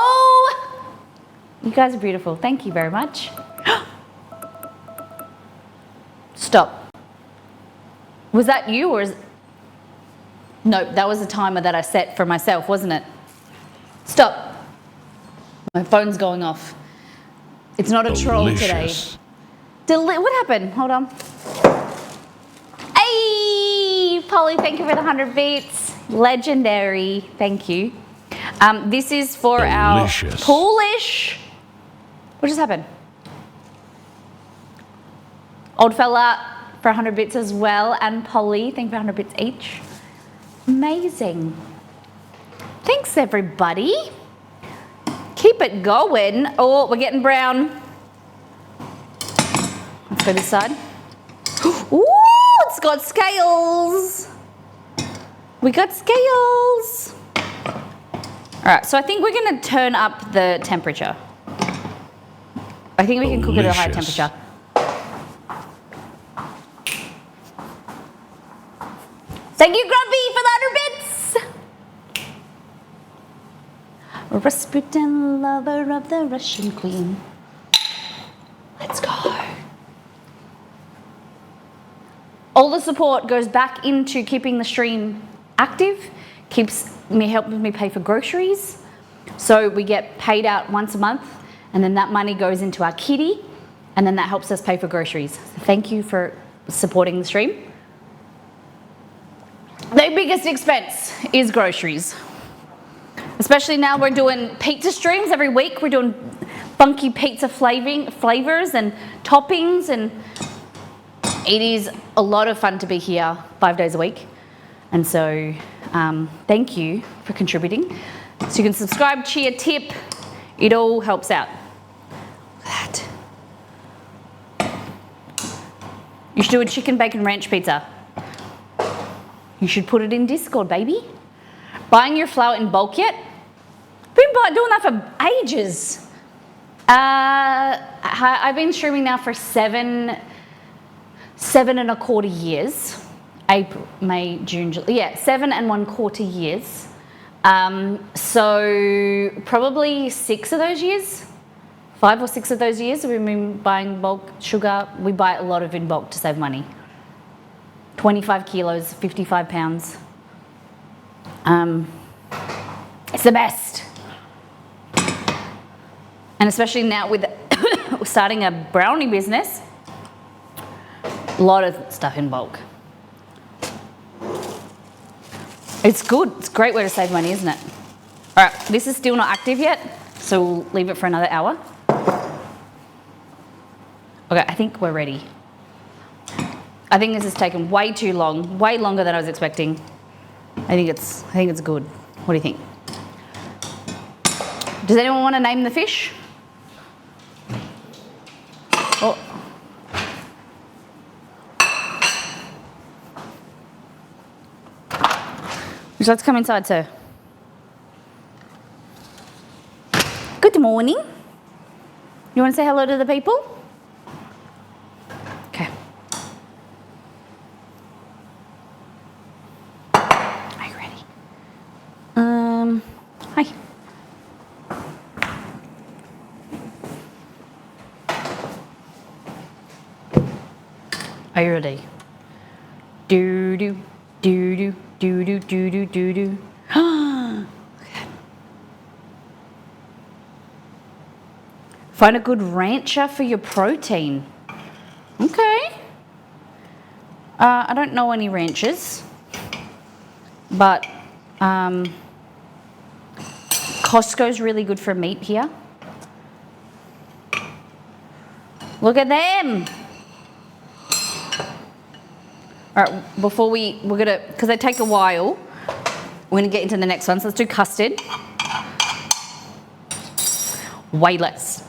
You guys are beautiful. Thank you very much. Stop. Was that you or is... No, that was the timer that I set for myself, wasn't it? Stop. My phone's going off. It's not a troll today. What happened? Hold on. Hey, Polly, thank you for the 100 beats. Legendary. Thank you. This is for Delicious. our Polish. What just happened? Old fella for 100 bits as well. And Polly, thank you for 100 bits each. Amazing. Thanks, everybody. Keep it going. Oh, we're getting brown. Let's go this side. Ooh, it's got scales. We got scales. All right, so I think we're going to turn up the temperature. I think we can cook it at a higher temperature. Thank you, Grumpy, for the 100 bits. Rasputin, lover of the Russian queen. Let's go. All the support goes back into keeping the stream active, helping me pay for groceries. So we get paid out once a month, and then that money goes into our kitty, and then that helps us pay for groceries. So thank you for supporting the stream. The biggest expense is groceries. Especially now we're doing pizza streams every week. We're doing funky pizza flavors and toppings, and it is a lot of fun to be here 5 days a week. And so thank you for contributing. So you can subscribe, cheer, tip. It all helps out. Look at that. You should do a chicken bacon ranch pizza. You should put it in Discord, baby. Buying your flour in bulk yet? Been doing that for ages. I've been streaming now for seven and a quarter years. April, May, June, July. Yeah, 7¼ years. So probably 6 of those years, 5 or 6 of those years, we've been buying bulk sugar. We buy a lot of in bulk to save money. 25 kilos, 55 pounds. It's the best. And especially now with starting a brownie business, a lot of stuff in bulk. It's good. It's a great way to save money, isn't it? All right, this is still not active yet, so we'll leave it for another hour. Okay, I think we're ready. I think this has taken way too long, way longer than I was expecting. I think it's good. What do you think? Does anyone want to name the fish? Oh. Would you like to come inside, sir? Good morning. You want to say hello to the people? Okay. Are you ready? Hi. Are you ready? Do do do do do do do do do do. Okay. Find a good rancher for your protein. Okay. I don't know any ranchers, but Costco's really good for meat here. Look at them. All right, before we're gonna, because they take a while, we're gonna get into the next one. So let's do custard. Way less.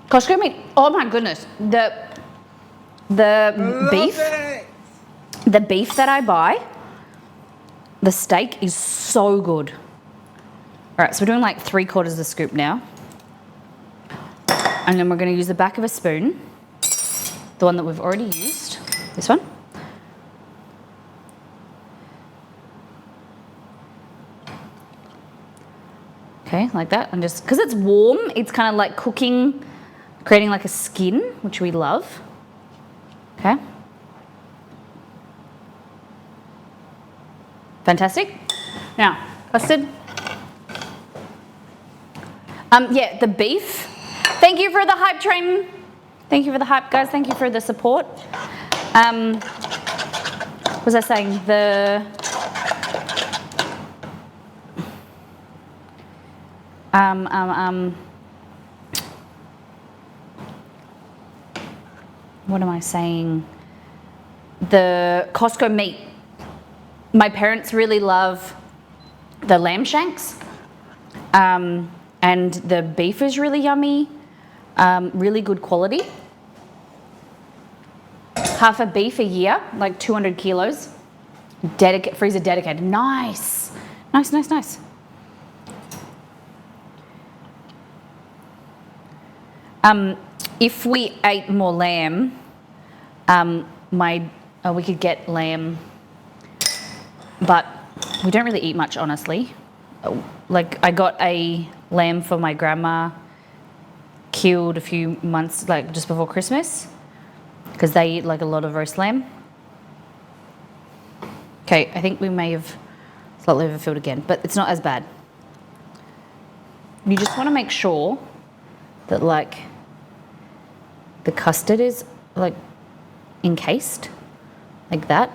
Costco meat, oh my goodness. The beef that I buy, the steak is so good. All right, so we're doing like 3/4 of the scoop now. And then we're gonna use the back of a spoon. The one that we've already used, this one. Okay, like that. And just, because it's warm, it's kind of like cooking, creating like a skin, which we love. Okay. Fantastic. Now, custard. Yeah, the beef. Thank you for the hype train. Thank you for the hype, guys. Thank you for the support. What was I saying? What am I saying? The Costco meat. My parents really love the lamb shanks. And the beef is really yummy. Really good quality. Half a beef a year, like 200 kilos. Freezer dedicated. Nice. Nice, nice, nice. If we ate more lamb, we could get lamb, but we don't really eat much, honestly. Like, I got a lamb for my grandma, killed a few months, like just before Christmas, because they eat like a lot of roast lamb. Okay, I think we may have slightly overfilled again, but it's not as bad. You just want to make sure that like the custard is like encased like that.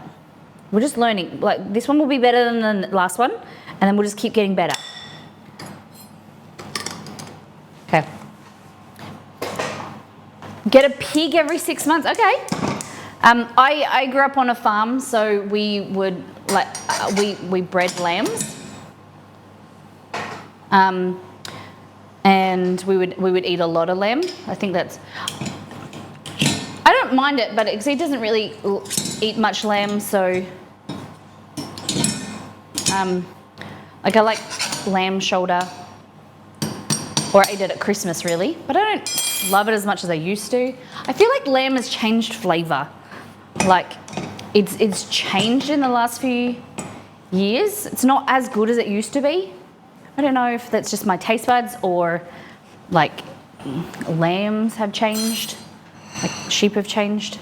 We're just learning. Like, this one will be better than the last one, and then we'll just keep getting better. Okay. Get a pig every 6 months. Okay. I grew up on a farm, so we would we bred lambs, and we would eat a lot of lamb. I think that's. I don't mind it, but he doesn't really eat much lamb, so like I like lamb shoulder, or I eat it at Christmas really, but I don't love it as much as I used to. I feel like lamb has changed flavour. Like it's changed in the last few years. It's not as good as it used to be. I don't know if that's just my taste buds or like lambs have changed, like sheep have changed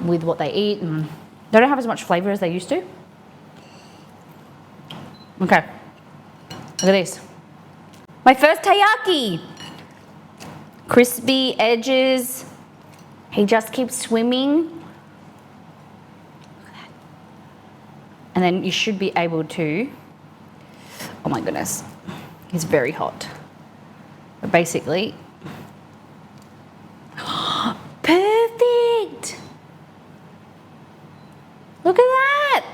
with what they eat, and they don't have as much flavour as they used to. Okay, look at this. My first taiyaki. Crispy edges. He just keeps swimming. And then you should be able to, oh my goodness, he's very hot. But basically, perfect. Look at that.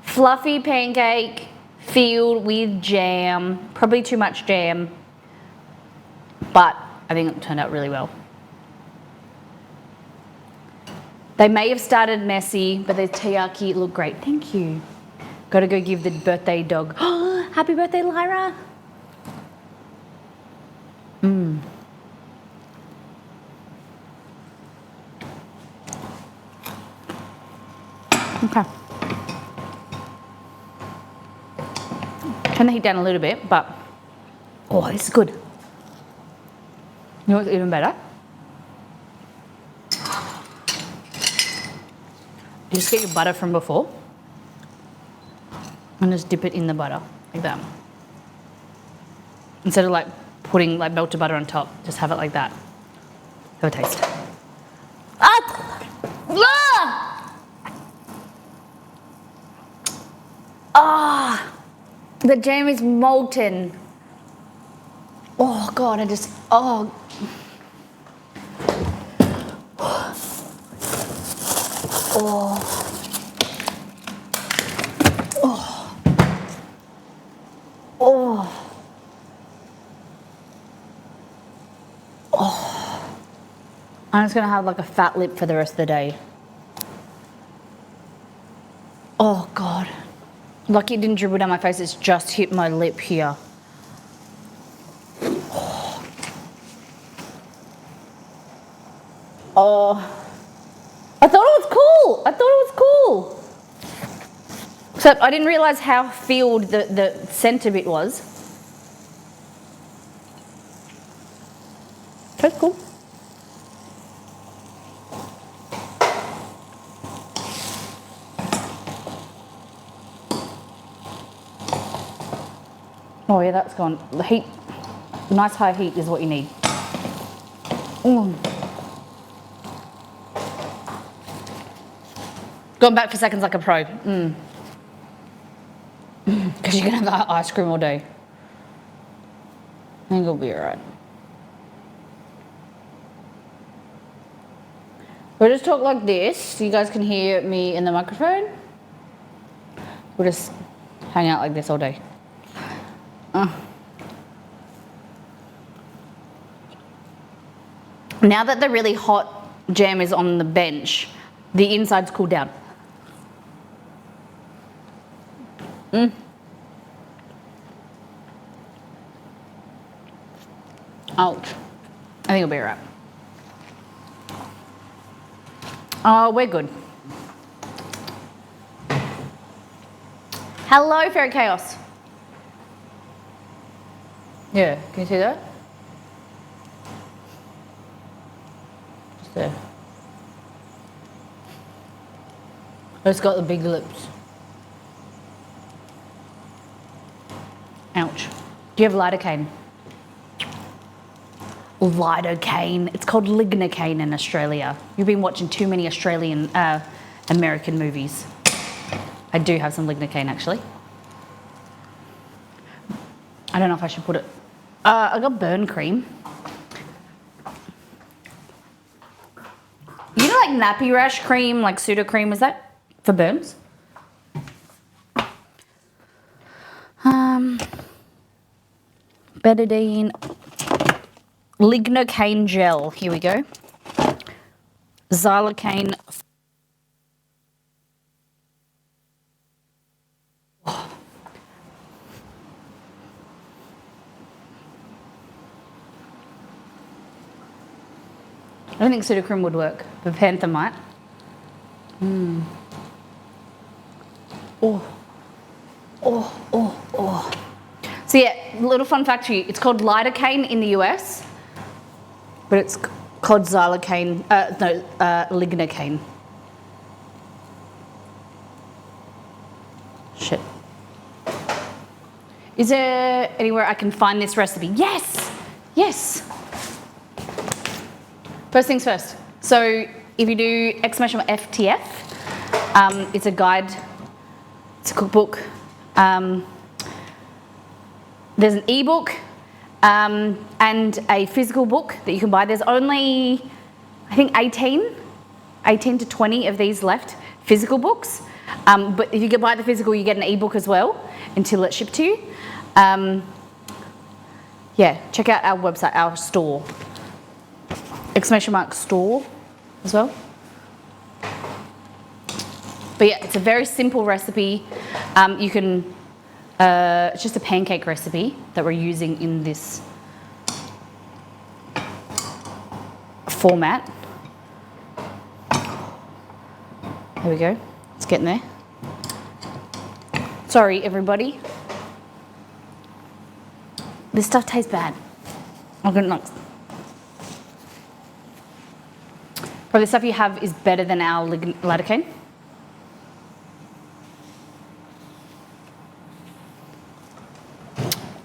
Fluffy pancake filled with jam. Probably too much jam, but I think it turned out really well. They may have started messy, but the taiyaki look great. Thank you. Got to go give the birthday dog. Happy birthday, Lyra. Okay. Turn the heat down a little bit, but oh, this is good. You know what's even better? You just get your butter from before and just dip it in the butter like that. Instead of like putting like melted butter on top, just have it like that. Have a taste. Ah! Ah! The jam is molten. Oh God, oh. Oh. Oh. Oh. Oh. I'm just gonna have like a fat lip for the rest of the day. Oh God. Lucky it didn't dribble down my face, it's just hit my lip here. Oh. I thought it was cool. I thought it was cool. Except I didn't realise how filled the centre bit was. That's cool. Oh yeah, that's gone. The heat, nice high heat is what you need. Going back for seconds like a pro. Because you're going to have ice cream all day. I think it'll be alright. We'll just talk like this so you guys can hear me in the microphone. We'll just hang out like this all day. Now that the really hot jam is on the bench, the inside's cooled down. Ouch. I think it'll be alright. Oh, we're good. Hello, Fairy Chaos. Yeah, can you see that? Just there. It's got the big lips. Ouch. Do you have lidocaine? Lidocaine. It's called lignocaine in Australia. You've been watching too many Australian, American movies. I do have some lignocaine actually. I don't know if I should put it. I got burn cream. You know like nappy rash cream, like Sudocrem, is that for burns? Betadine, lignocaine gel, here we go. Xylocaine. I don't think Sudocrem would work, but Panther might. Oh. So yeah, little fun fact for you, it's called lidocaine in the US, but it's called xylocaine, lignocaine. Shit. Is there anywhere I can find this recipe? Yes! Yes! First things first. So if you do FTF, it's a guide, it's a cookbook. There's an ebook and a physical book that you can buy. There's only, I think, 18 to 20 of these left, physical books. But if you buy the physical, you get an ebook as well until it's shipped to you. Yeah, check out our website, our store. !store as well. But yeah, it's a very simple recipe. You can, it's just a pancake recipe that we're using in this format. There we go, it's getting there. Sorry, everybody. This stuff tastes bad. I'm gonna not. Probably the stuff you have is better than our lidocaine.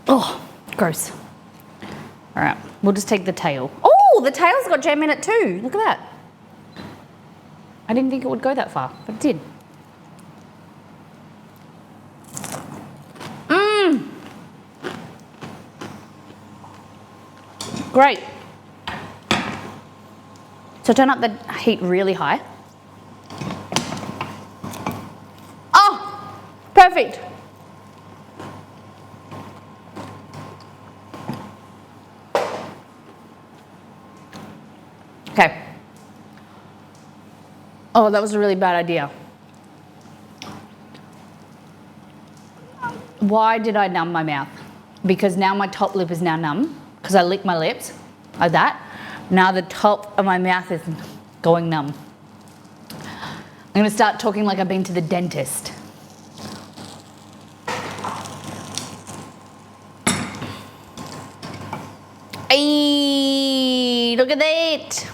Oh, gross. All right, we'll just take the tail. Oh, the tail's got jam in it too. Look at that. I didn't think it would go that far, but it did. Great. So turn up the heat really high. Oh, perfect. Okay. Oh, that was a really bad idea. Why did I numb my mouth? Because now my top lip is now numb, because I licked my lips like that. Now the top of my mouth is going numb. I'm gonna start talking like I've been to the dentist. Hey, look at that.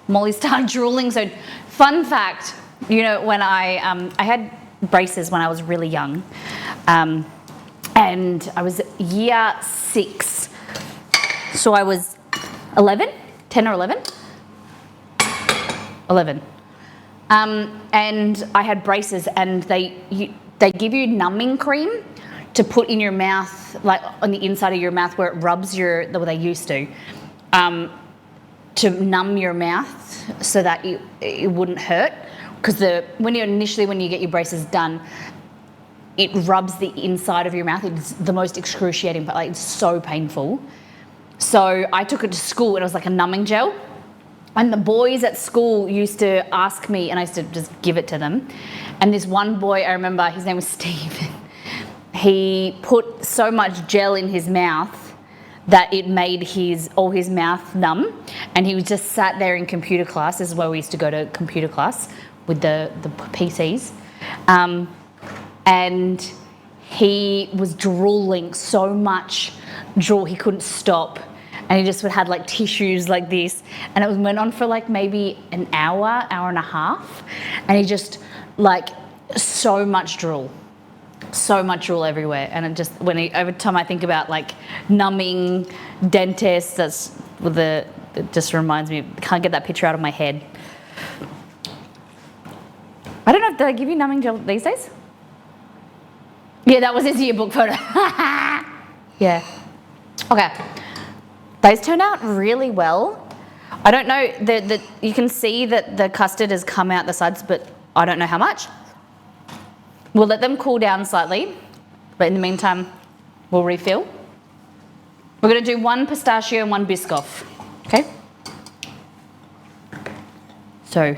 Molly started drooling. So, fun fact, you know, when I had braces when I was really young, and I was year 6, so I was 11, 10 or 11, 11, and I had braces, and they give you numbing cream to put in your mouth, like on the inside of your mouth where it rubs your, the way they used to numb your mouth so that it wouldn't hurt, because when you get your braces done, it rubs the inside of your mouth. It's the most excruciating, but like it's so painful. So I took it to school and it was like a numbing gel. And the boys at school used to ask me, and I used to just give it to them. And this one boy, I remember, his name was Stephen. He put so much gel in his mouth that it made all his mouth numb. And he was just sat there in computer class. This is where we used to go to computer class with the PCs. And he was drooling so much drool, he couldn't stop. And he just had like tissues like this. And it went on for like maybe an hour and a half. And he just like so much drool everywhere. And it just, every time I think about like numbing dentists, it just reminds me, I can't get that picture out of my head. I don't know, did I give you numbing gel these days? Yeah, that was his yearbook photo. Yeah. Okay. Those turned out really well. I don't know, you can see that the custard has come out the sides, but I don't know how much. We'll let them cool down slightly, but in the meantime, we'll refill. We're going to do 1 pistachio and 1 Biscoff, okay? So,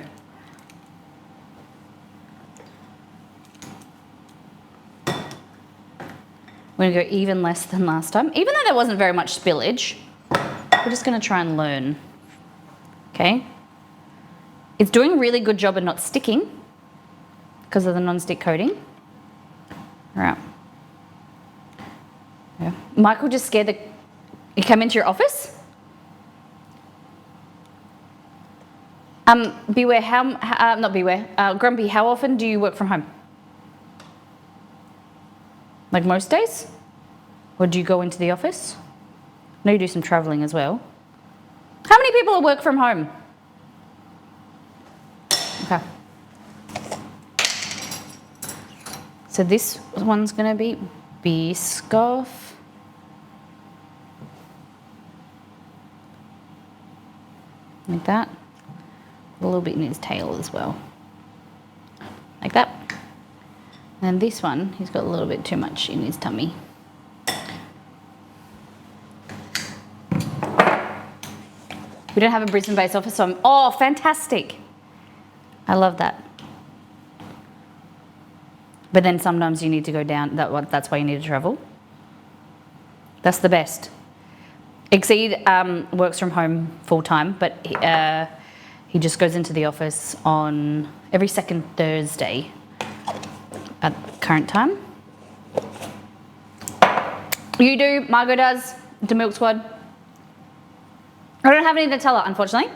we're going to go even less than last time. Even though there wasn't very much spillage, we're just going to try and learn, okay? It's doing a really good job of not sticking because of the non-stick coating. All right. Yeah. Michael just scared the... You came into your office? Beware, not Beware, Grumpy, how often do you work from home? Like most days? Or do you go into the office? I know you do some travelling as well. How many people work from home? Okay. So this one's going to be Biscoff. Like that. A little bit in his tail as well. Like that. And this one, he's got a little bit too much in his tummy. We don't have a Brisbane-based office, so oh, fantastic. I love that. But then sometimes you need to go down, that's why you need to travel. That's the best. Exceed works from home full-time, but he just goes into the office on every second Thursday at current time. You do, Margot does, the Milk Squad. I don't have any Nutella, unfortunately.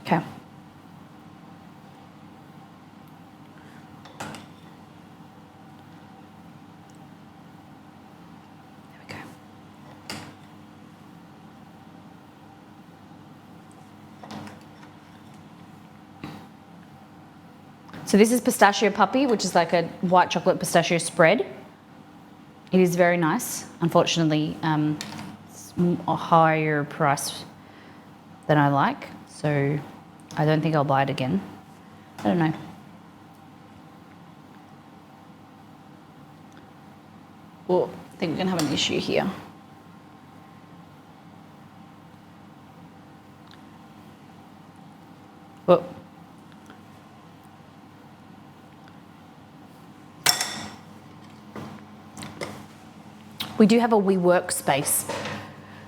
Okay. There we go. So this is pistachio puppy, which is like a white chocolate pistachio spread. It is very nice. Unfortunately, it's a higher price than I like, so I don't think I'll buy it again. I don't know. Oh, I think we're gonna have an issue here. Oh. We do have a WeWork space.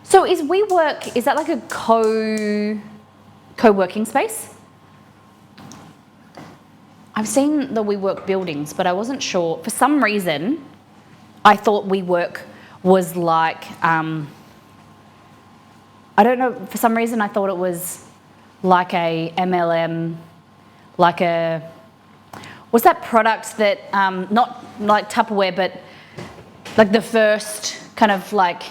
So is WeWork, is that like a co-working space? I've seen the WeWork buildings, but I wasn't sure. For some reason, I thought WeWork was like, I don't know, for some reason I thought it was like a MLM, like a, what's that product that, not like Tupperware, but like the first kind of like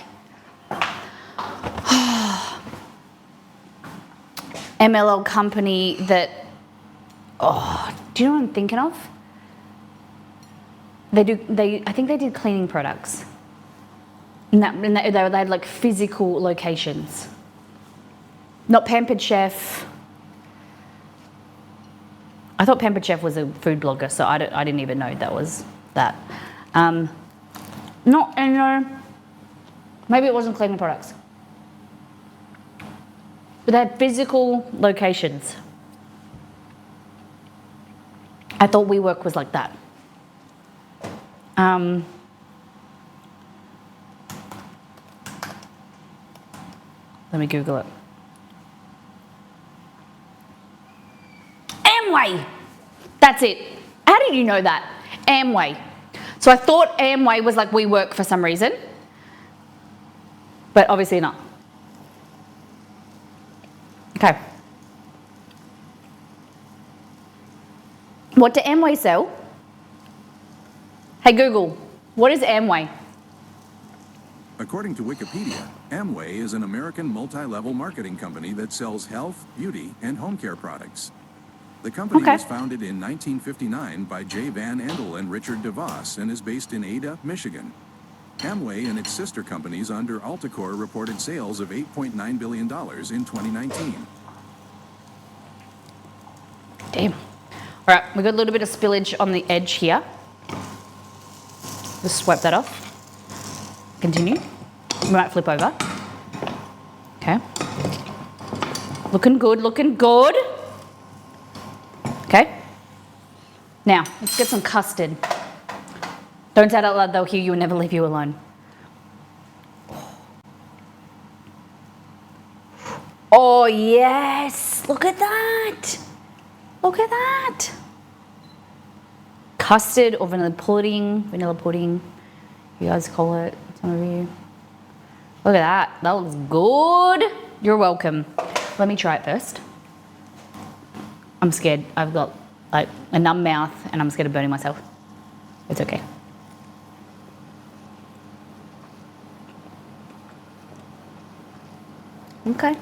MLM company that, oh, do you know what I'm thinking of? I think they did cleaning products. And they had like physical locations. Not Pampered Chef. I thought Pampered Chef was a food blogger, so I didn't even know that was that. Maybe it wasn't cleaning products. But they had physical locations. I thought WeWork was like that. Let me Google it. Amway! That's it. How did you know that? Amway. So I thought Amway was like WeWork for some reason, but obviously not. Okay. What do Amway sell? Hey Google, what is Amway? According to Wikipedia, Amway is an American multi-level marketing company that sells health, beauty, and home care products. The company was founded in 1959 by J. Van Andel and Richard DeVos and is based in Ada, Michigan. Amway and its sister companies under Alticor reported sales of $8.9 billion in 2019. Damn. All right, we got a little bit of spillage on the edge here. Just swipe that off. Continue. We might flip over. Okay. Looking good, looking good. Okay. Now, let's get some custard. Don't say it out loud, they'll hear you and never leave you alone. Oh, yes. Look at that. Look at that. Custard or vanilla pudding, you guys call it, some of you. Look at that looks good. You're welcome. Let me try it first. I'm scared. I've got like a numb mouth and I'm scared of burning myself. It's okay. Okay.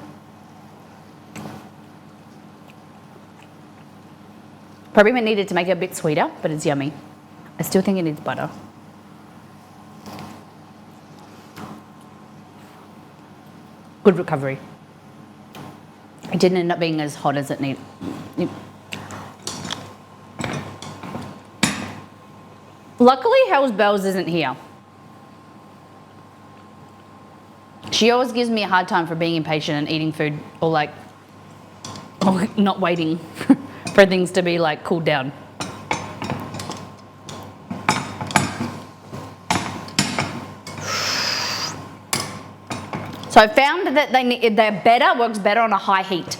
Probably needed to make it a bit sweeter, but it's yummy. I still think it needs butter. Good recovery. It didn't end up being as hot as it needed. Luckily, Hell's Bells isn't here. She always gives me a hard time for being impatient and eating food or not waiting for things to be like cooled down. So I found that works better on a high heat.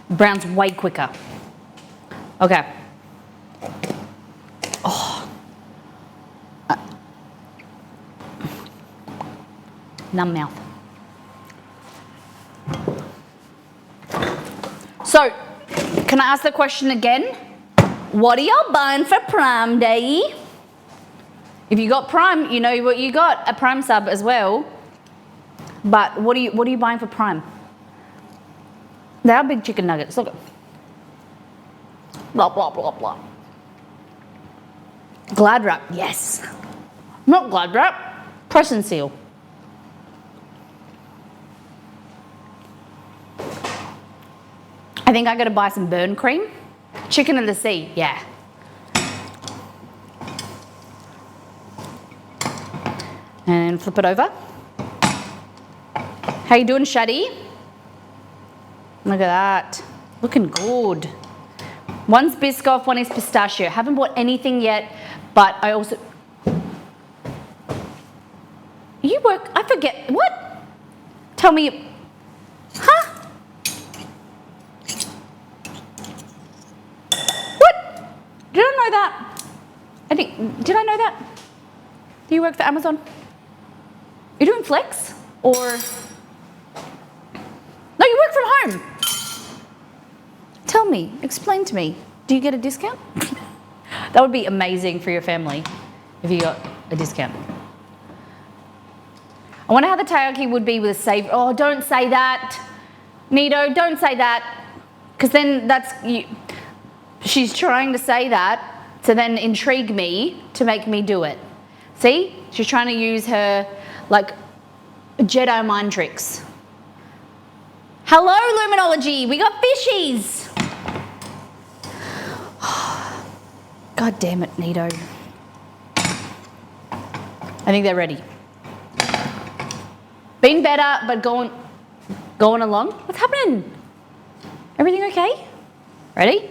Browns way quicker. Okay. Oh. Numb mouth. So, can I ask the question again? What are y'all buying for Prime Day? If you got Prime, you know what you got, a Prime sub as well. But what are you buying for Prime? They are big chicken nuggets. Look. Blah, blah, blah, blah. Glad wrap, yes. Not Glad wrap, press and seal. I think I gotta buy some burn cream. Chicken in the sea, yeah. And flip it over. How you doing, Shaddy? Look at that. Looking good. One's Biscoff, one is pistachio. Haven't bought anything yet, but I also... I forget, what? Tell me, huh? What? Did I know that? Did I know that? Do you work for Amazon? You're doing flex? Or... No, you work from home. Tell me, explain to me. Do you get a discount? That would be amazing for your family if you got a discount. I wonder how the taiyaki would be with a savory. Oh, don't say that. Nito, don't say that. Because then she's trying to say that to then intrigue me to make me do it. See? She's trying to use her, like, Jedi mind tricks. Hello, Luminology. We got fishies. God damn it, Nito. I think they're ready. Been better, but going along. What's happening? Everything okay? Ready?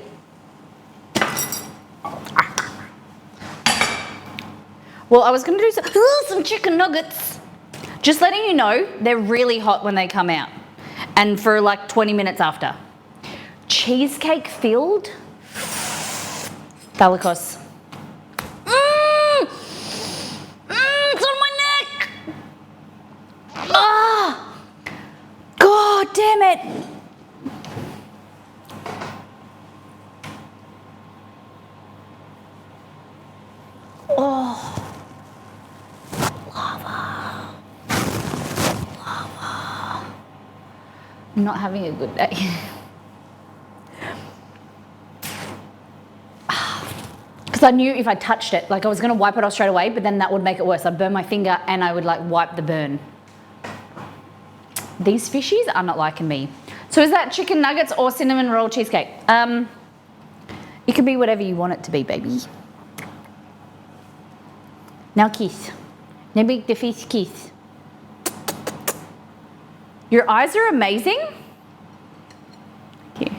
Well, I was going to do some chicken nuggets. Just letting you know, they're really hot when they come out. And for like 20 minutes after. Cheesecake filled. Thalicos. It's on my neck. Ah! God damn it. Oh. Lava. I'm not having a good day. Because Because I knew if I touched it, like I was going to wipe it off straight away, but then that would make it worse. I'd burn my finger and I would like wipe the burn. These fishies are not liking me. So is that chicken nuggets or cinnamon roll cheesecake? It can be whatever you want it to be, baby. Now kiss. Now make the fish kiss. Your eyes are amazing. Thank you.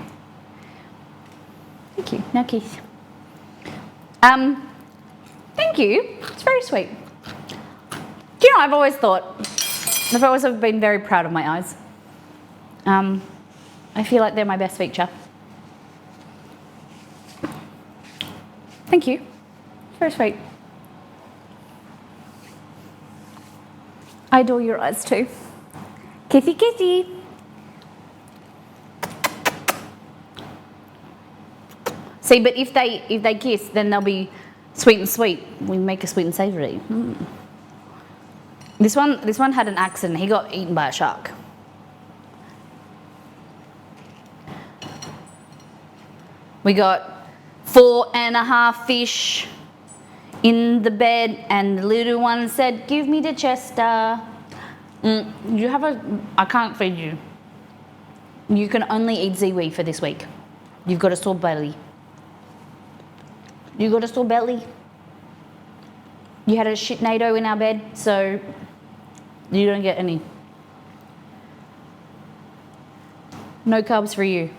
Thank you. Now kiss. Thank you. It's very sweet. Do you know, I've always been very proud of my eyes. I feel like they're my best feature. Thank you. It's very sweet. I adore your eyes too. Kissy kissy. See, but if they kiss, then they'll be sweet and sweet. We make a sweet and savoury. This one had an accident. He got eaten by a shark. We got 4.5 fish in the bed, and the little one said, "Give me the Chester." I can't feed you. You can only eat ziwi for this week. You've got a sore belly. You got a sore belly. You had a shitnado in our bed, so you don't get any. No carbs for you.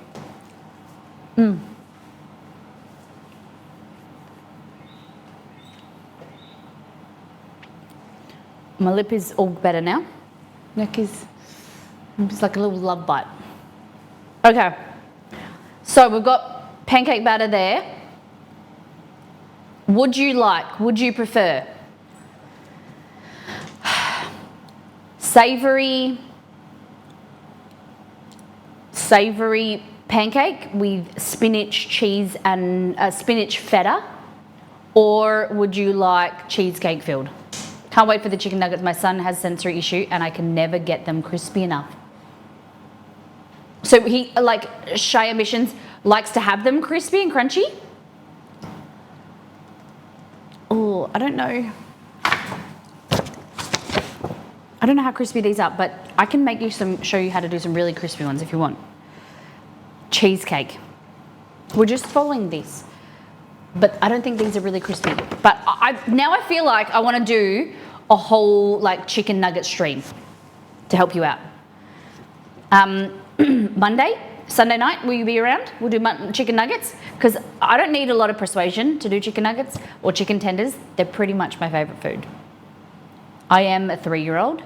My lip is all better now. Neck is just like a little love bite. Okay, so we've got pancake batter there. Would you prefer savory pancake with spinach, cheese and spinach feta, or would you like cheesecake filled? Can't wait for the chicken nuggets. My son has sensory issue and I can never get them crispy enough. So he, like Shy Ambitions, likes to have them crispy and crunchy. Oh, I don't know how crispy these are, but I can make you show you how to do some really crispy ones if you want. Cheesecake. We're just following this, but I don't think these are really crispy. But now I feel like I want to do a whole like chicken nugget stream to help you out. Sunday night, will you be around? We'll do chicken nuggets, because I don't need a lot of persuasion to do chicken nuggets or chicken tenders. They're pretty much my favourite food. I am a 3-year-old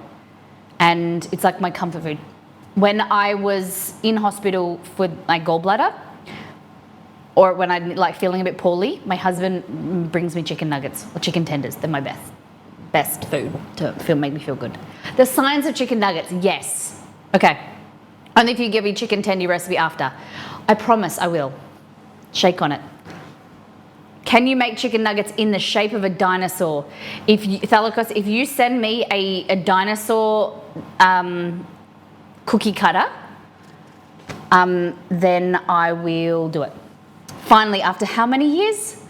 and it's like my comfort food. When I was in hospital for my gallbladder, or when I'm like feeling a bit poorly, my husband brings me chicken nuggets or chicken tenders. They're my best food to make me feel good. The signs of chicken nuggets, yes. Okay. Only if you give me chicken tendy recipe after. I promise I will. Shake on it. Can you make chicken nuggets in the shape of a dinosaur? Thalikos, if you send me a dinosaur cookie cutter, then I will do it. Finally, after how many years?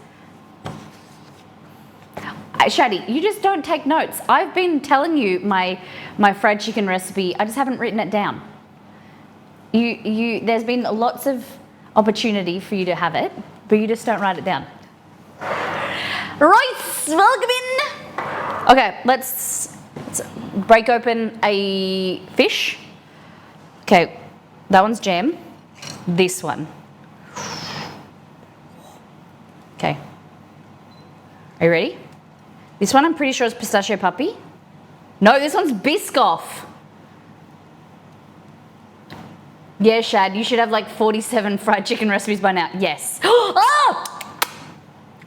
Shadi, you just don't take notes. I've been telling you my fried chicken recipe. I just haven't written it down. There's been lots of opportunity for you to have it, but you just don't write it down. Right, welcome in. Okay, let's break open a fish. Okay, that one's jam. This one. Okay. Are you ready? This one I'm pretty sure is pistachio puppy. No, this one's Biscoff. Yeah, Shad, you should have like 47 fried chicken recipes by now. Yes. Oh!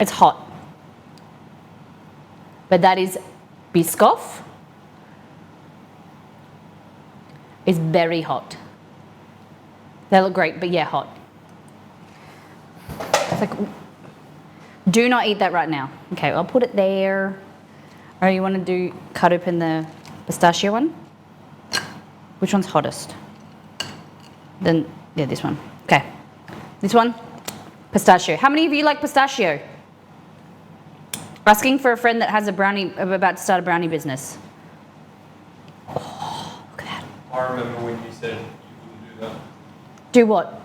It's hot. But that is Biscoff. It's very hot. They look great, but yeah, hot. It's like, do not eat that right now. Okay, I'll put it there. Or you want to cut open the pistachio one? Which one's hottest? Then, yeah, this one. Okay. This one, pistachio. How many of you like pistachio? Asking for a friend that has about to start a brownie business. Oh, look at that. I remember when you said you wouldn't do that. Do what?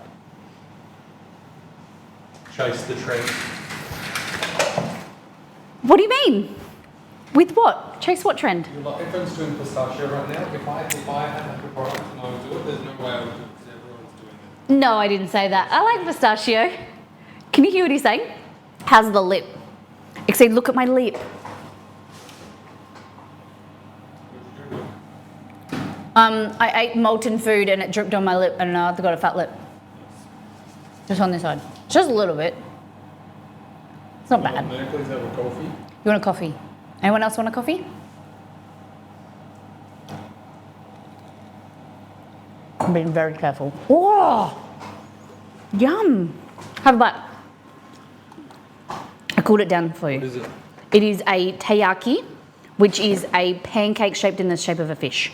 Chase the trend. What do you mean? With what? Chase what trend? You're like, everyone's doing pistachio right now. If I had like a product and I would do it, there's no way I would do it because everyone's doing it. No, I didn't say that. I like pistachio. Can you hear what he's saying? How's the lip? Exceed, look at my lip. I ate molten food and it dripped on my lip and now I've got a fat lip. Just on this side. Just a little bit. It's not bad. Please have a coffee. You want a coffee? Anyone else want a coffee? I'm being very careful. Oh, yum. Have a bite. I cooled it down for you. What is it? It is a taiyaki, which is a pancake shaped in the shape of a fish.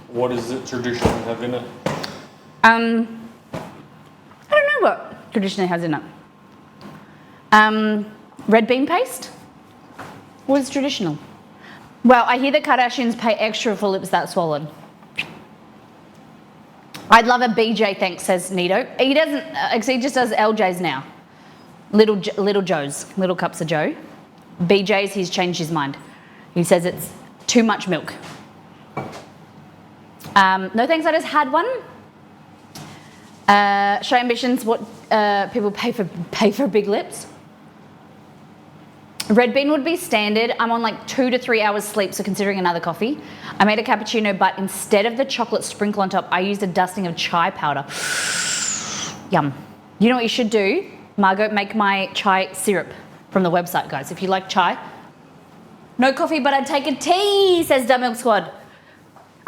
What does it traditionally have in it? I don't know what traditionally has in it. Red bean paste? What is traditional? Well, I hear the Kardashians pay extra for lips that swollen. I'd love a BJ, thanks, says Nito. He doesn't, he just does LJs now. Little Joes, little cups of Joe. BJ's, he's changed his mind. He says it's too much milk. No thanks, I just had one. Show ambitions, what people pay for big lips. Red bean would be standard. I'm on like 2 to 3 hours sleep, so considering another coffee. I made a cappuccino, but instead of the chocolate sprinkle on top, I used a dusting of chai powder. Yum. You know what you should do? Margot, make my chai syrup from the website, guys. If you like chai. No coffee, but I'd take a tea, says Dumb Milk Squad.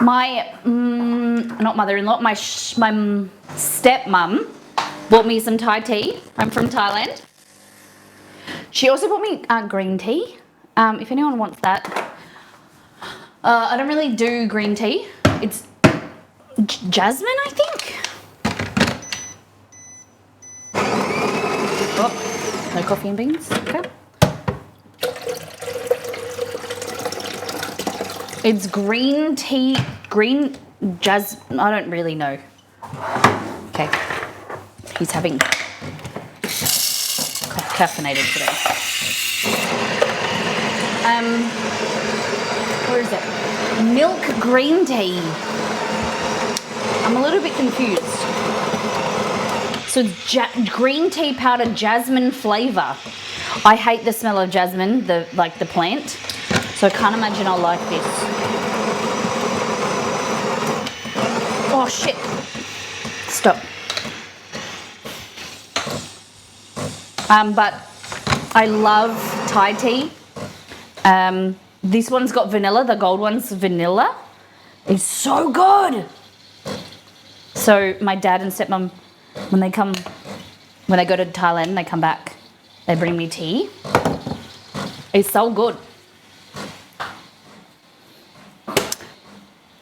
My, not mother-in-law, my stepmom bought me some Thai tea. I'm from Thailand. She also bought me green tea, if anyone wants that. I don't really do green tea. It's jasmine, I think. Oh, no coffee and beans, okay. It's green tea, jasmine, I don't really know. Okay, he's having caffeinated today. Where is it? Milk green tea. I'm a little bit confused. So it's green tea powder, jasmine flavor. I hate the smell of jasmine, the plant. So I can't imagine I'll like this. Oh shit. Stop. But I love Thai tea. This one's got vanilla, the gold one's vanilla. It's so good. So my dad and stepmom, when they go to Thailand and they come back, they bring me tea. It's so good.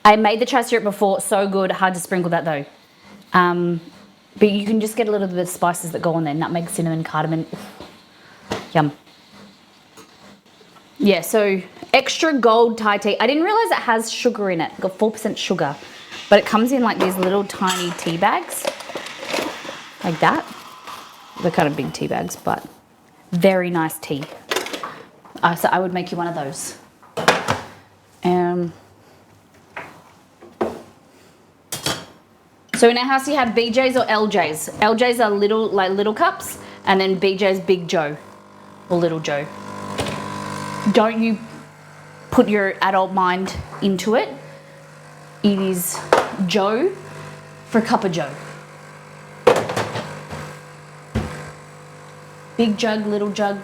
I made the chai syrup before, so good, hard to sprinkle that though. But you can just get a little bit of spices that go on there, nutmeg, cinnamon, cardamom. Yum. Yeah, so extra gold Thai tea. I didn't realize it has sugar in it. It's got 4% sugar, but it comes in like these little tiny tea bags, like that. They're kind of big tea bags, but very nice tea. So I would make you one of those. So in our house you have BJ's or LJ's. LJ's are little cups, and then BJ's Big Joe or Little Joe. Don't you put your adult mind into it. It is Joe for a cup of Joe. Big jug, little jug.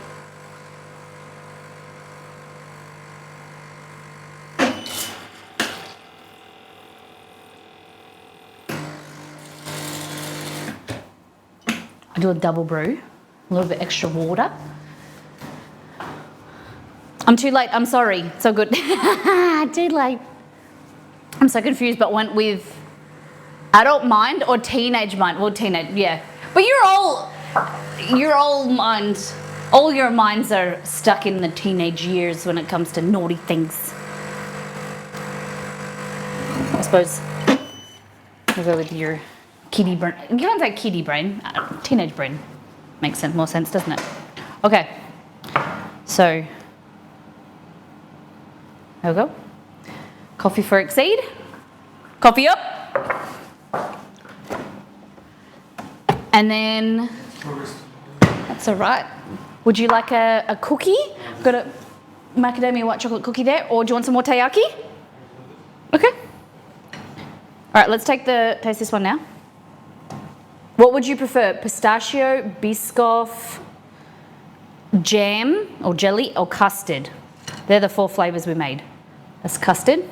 I do a double brew, a little bit extra water. I'm too late, I'm sorry, so good. Too late. I'm so confused, but went with adult mind or teenage mind? Well, teenage, yeah. But you're all mind. All your minds are stuck in the teenage years when it comes to naughty things. I suppose we'll go with your kiddie brain. You can't say kiddie brain, teenage brain. Makes more sense, doesn't it? Okay, so there we go. Coffee for Exceed. Coffee up. And then, that's all right. Would you like a cookie? Got a macadamia white chocolate cookie there, or do you want some more taiyaki? Okay. All right, let's taste this one now. What would you prefer? Pistachio, Biscoff, jam or jelly, or custard? They're the 4 flavors we made. That's custard.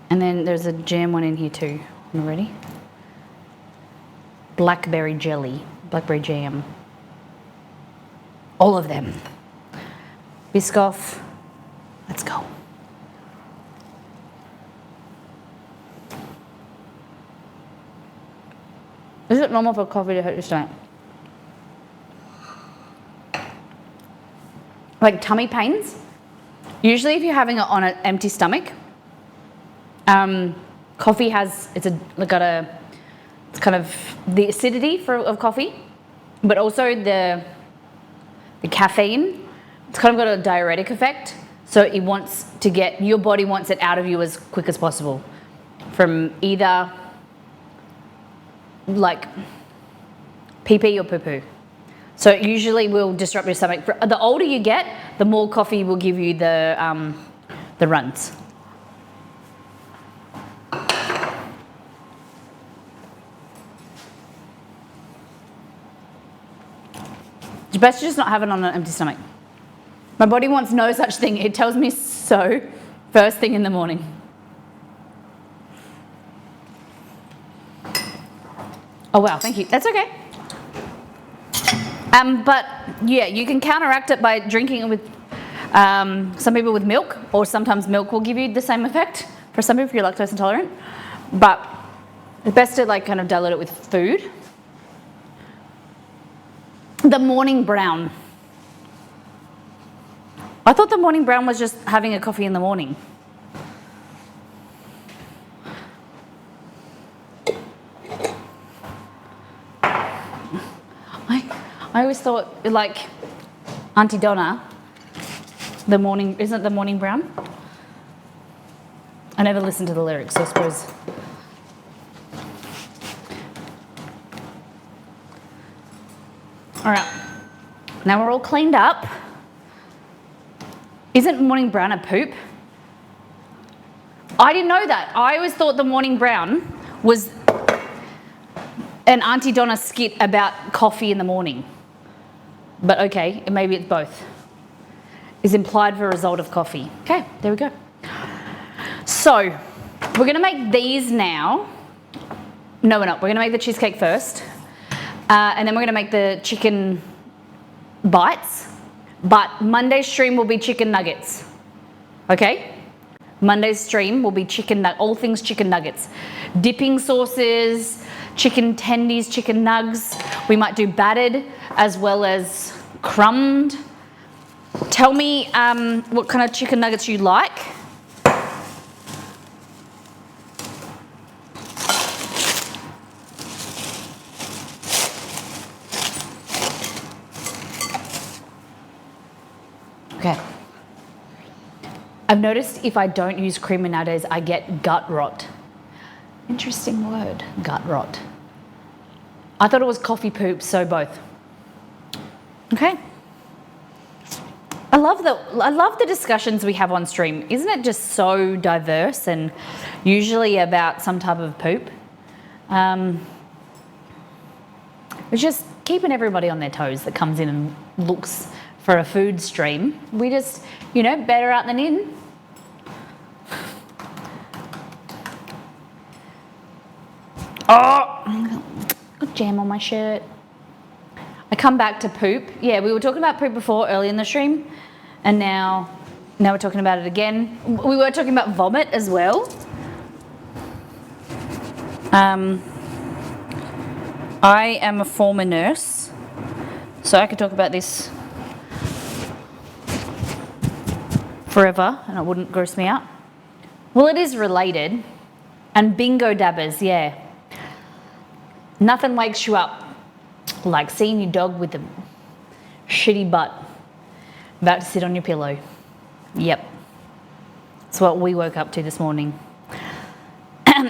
And then there's a jam one in here too. You ready? Blackberry jelly, blackberry jam. All of them. Biscoff. Let's go. Is it normal for coffee to hurt your stomach? Like tummy pains? Usually if you're having it on an empty stomach, coffee has, it's kind of the acidity of coffee, but also the caffeine. It's kind of got a diuretic effect. So it wants to your body wants it out of you as quick as possible from either like pee-pee or poo-poo. So it usually will disrupt your stomach. The older you get, the more coffee will give you the runs. It's best to just not have it on an empty stomach. My body wants no such thing. It tells me so first thing in the morning. Oh wow, thank you. That's okay. But yeah, you can counteract it by drinking it with some people with milk, or sometimes milk will give you the same effect. For some people, if you're lactose intolerant. But it's best to like kind of dilute it with food. The morning brown. I thought the morning brown was just having a coffee in the morning. I always thought, like, Auntie Donna, isn't it the morning brown? I never listened to the lyrics, so I suppose. All right, now we're all cleaned up. Isn't morning brown a poop? I didn't know that. I always thought the morning brown was an Auntie Donna skit about coffee in the morning. But okay, maybe it's both. Is implied for a result of coffee. Okay, there we go. So, we're gonna make these now. No, we're not. We're gonna make the cheesecake first. And then we're gonna make the chicken bites. But Monday's stream will be chicken nuggets. Okay? Monday's stream will be all things chicken nuggets. Dipping sauces, chicken tendies, chicken nugs. We might do battered as well as crumbed. Tell me what kind of chicken nuggets you like. Okay. I've noticed if I don't use creamer nowadays, I get gut rot. Interesting word, gut rot. I thought it was coffee poop, so both. Okay. I love the discussions we have on stream. Isn't it just so diverse and usually about some type of poop? It's just keeping everybody on their toes that comes in and looks for a food stream. We just, better out than in. Oh, got jam on my shirt. I come back to poop. Yeah, we were talking about poop before early in the stream, and now we're talking about it again. We were talking about vomit as well. I am a former nurse, so I could talk about this forever and it wouldn't gross me out. Well, it is related. And bingo dabbers, yeah. Nothing wakes you up like seeing your dog with a shitty butt about to sit on your pillow. Yep. That's what we woke up to this morning.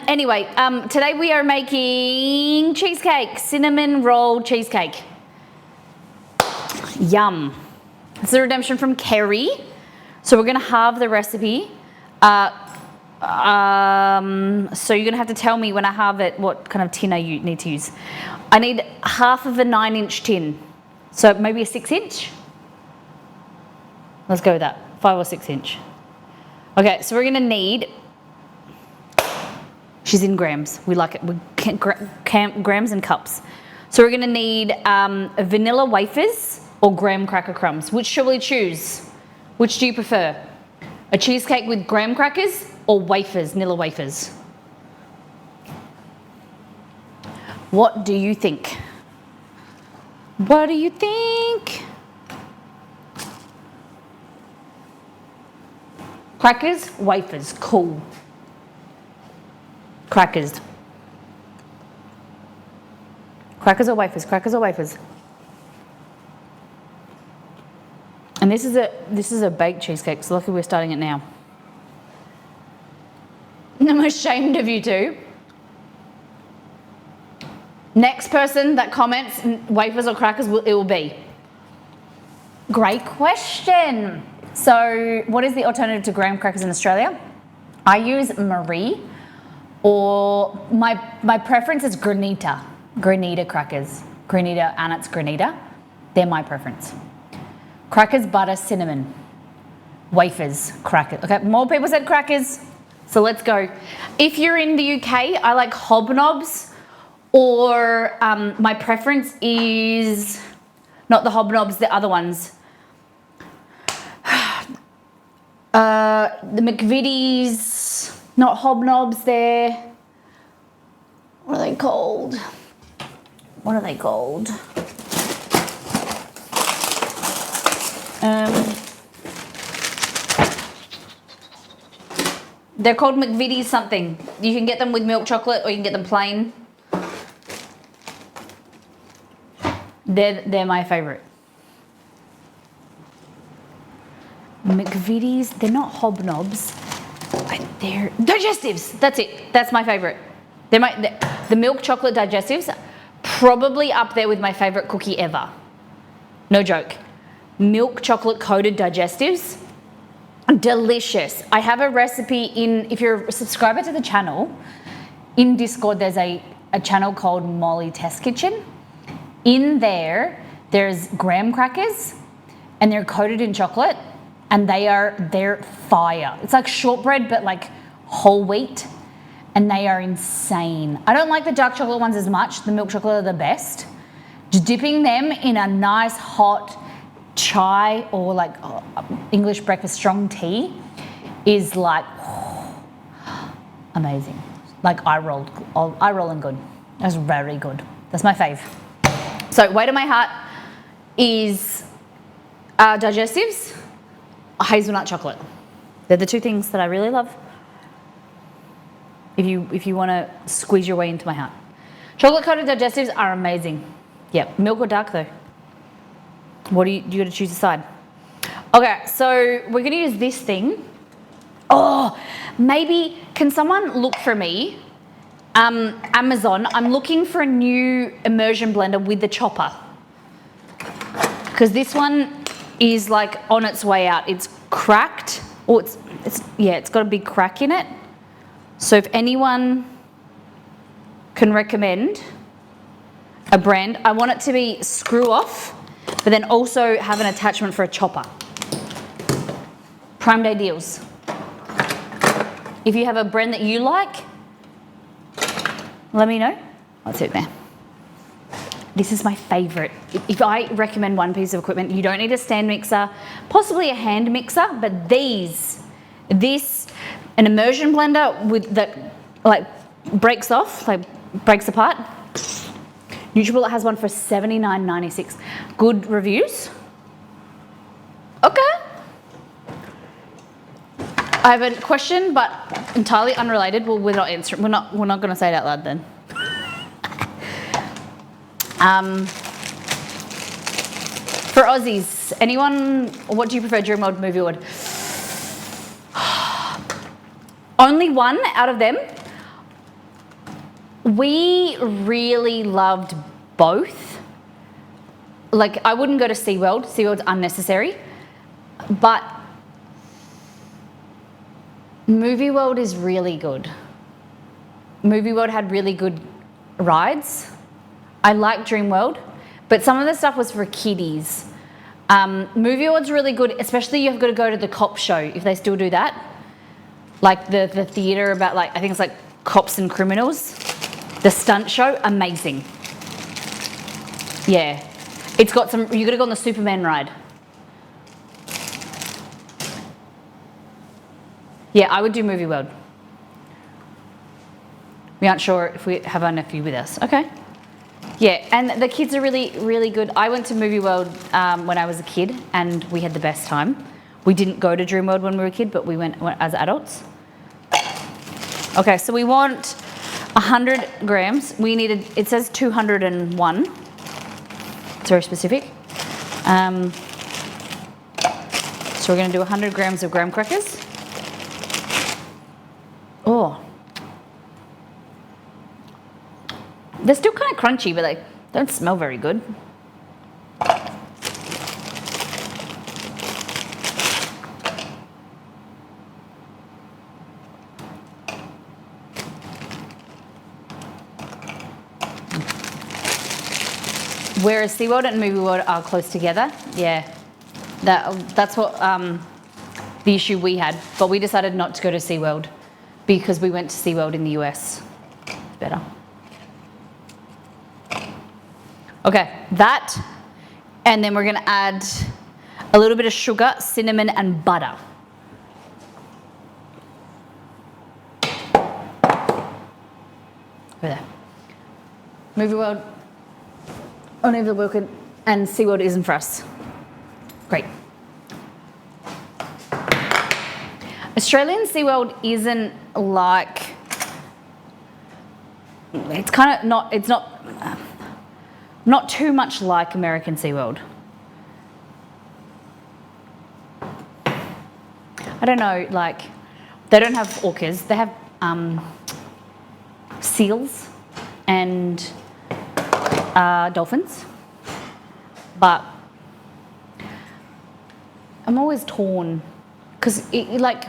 Anyway, today we are making cheesecake, cinnamon roll cheesecake. Yum. This is a redemption from Kerry. So we're going to halve the recipe. So you're going to have to tell me when I halve it what kind of tin I need to use. I need half of a 9-inch tin. So maybe a 6-inch? Let's go with that, 5 or 6 inch. Okay, so we're going to need, she's in grams. We like it, grams and cups. So we're going to need vanilla wafers or graham cracker crumbs. Which shall we choose? Which do you prefer? A cheesecake with graham crackers or wafers, vanilla wafers? What do you think? What do you think? Crackers, wafers, cool. Crackers. Crackers or wafers, crackers or wafers. And this is a baked cheesecake, so lucky we're starting it now. I'm ashamed of you two. Next person that comments wafers or crackers, it will be. Great question. So what is the alternative to graham crackers in Australia? I use Marie, or my preference is Granita crackers. Granita, Annette's Granita. They're my preference. Crackers, butter, cinnamon. Wafers, crackers. Okay, more people said crackers, so let's go. If you're in the UK, I like hobnobs, or my preference is not the hobnobs, the other ones. The McVitie's, not hobnobs, they're, what are they called? What are they called? They're called McVitie's something. You can get them with milk chocolate or you can get them plain. They're my favourite. McVitie's, they're not hobnobs. They're digestives. That's it. That's my favourite. The milk chocolate digestives, probably up there with my favourite cookie ever. No joke. Milk chocolate coated digestives, delicious. I have a recipe if you're a subscriber to the channel, in Discord there's a channel called Molly Test Kitchen. In there's graham crackers and they're coated in chocolate and they're fire. It's like shortbread but like whole wheat, and they are insane. I don't like the dark chocolate ones as much. The milk chocolate are the best. Just dipping them in a nice hot chai or like English breakfast strong tea is like amazing. Like eye rolling good. That's very good. That's my fave. So weight of my heart is digestives, hazelnut chocolate. They're the two things that I really love. If you want to squeeze your way into my heart. Chocolate coated digestives are amazing. Yep, milk or dark though. What do you got to choose a side? Okay, so we're gonna use this thing. Oh, maybe can someone look for me? Amazon. I'm looking for a new immersion blender with the chopper, because this one is like on its way out. It's cracked. Oh, it's got a big crack in it. So if anyone can recommend a brand, I want it to be screw off, but then also have an attachment for a chopper. Prime Day deals. If you have a brand that you like, let me know. That's it there. This is my favorite. If I recommend one piece of equipment, you don't need a stand mixer, possibly a hand mixer, but an immersion blender that like breaks apart. Nutribullet has one for $79.96. Good reviews. Okay. I have a question, but entirely unrelated. Well, we're not answering. We're not going to say it out loud then. For Aussies, anyone? What do you prefer, Dream World, Movie World? Only one out of them. We really loved both. Like, I wouldn't go to SeaWorld. SeaWorld's unnecessary. But Movie World is really good. Movie World had really good rides. I like Dream World, but some of the stuff was for kiddies. Movie World's really good, especially you've got to go to the cop show, if they still do that. Like the theatre about, like, I think it's like cops and criminals. The stunt show, amazing. Yeah. It's got some, you got to go on the Superman ride. Yeah, I would do Movie World. We aren't sure if we have our nephew with us. Okay. Yeah, and the kids are really, really good. I went to Movie World when I was a kid, and we had the best time. We didn't go to Dream World when we were a kid, but we went as adults. Okay, so we want 100 grams. We needed, it says 201. It's very specific. So we're going to do 100 grams of graham crackers. Oh. They're still kind of crunchy, but they don't smell very good. Whereas SeaWorld and Movie World are close together, yeah. That's what the issue we had. But we decided not to go to SeaWorld because we went to SeaWorld in the US. It's better. Okay, that, and then we're gonna add a little bit of sugar, cinnamon, and butter. Over there. Movie World, only the Wilkin, and SeaWorld isn't for us. Great. Australian SeaWorld isn't like, it's kind of not, it's not too much like American SeaWorld. I don't know, like, they don't have orcas, they have seals and dolphins, but I'm always torn because like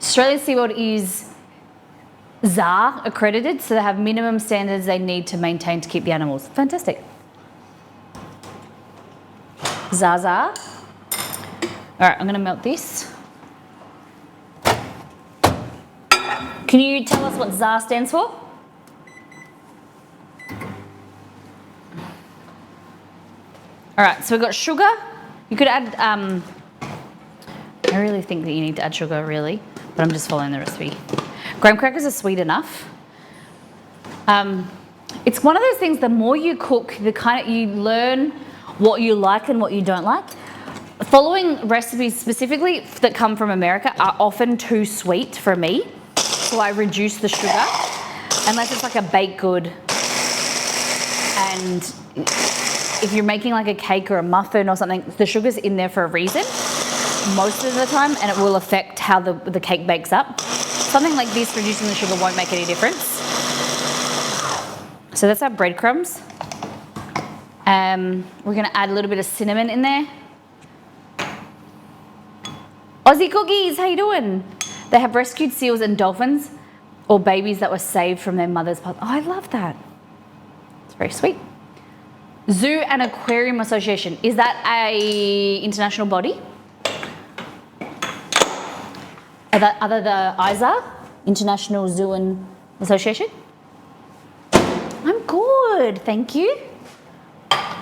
Australian SeaWorld is ZAR accredited, so they have minimum standards they need to maintain to keep the animals. Fantastic. ZAR. All right, I'm gonna melt this. Can you tell us what ZAR stands for? All right, so we've got sugar. You could add, I really think that you need to add sugar, really, but I'm just following the recipe. Graham crackers are sweet enough. It's one of those things, the more you cook, you learn what you like and what you don't like. Following recipes specifically that come from America are often too sweet for me, so I reduce the sugar, unless it's like a baked good. And if you're making like a cake or a muffin or something, the sugar's in there for a reason most of the time, and it will affect how the cake bakes up. Something like this, reducing the sugar won't make any difference. So that's our breadcrumbs. We're gonna add a little bit of cinnamon in there. Aussie cookies, how you doing? They have rescued seals and dolphins or babies that were saved from their mother's pub. Oh, I love that. It's very sweet. Zoo and Aquarium Association. Is that a international body? Other the ISA, International Zoo and Association? I'm good, thank you.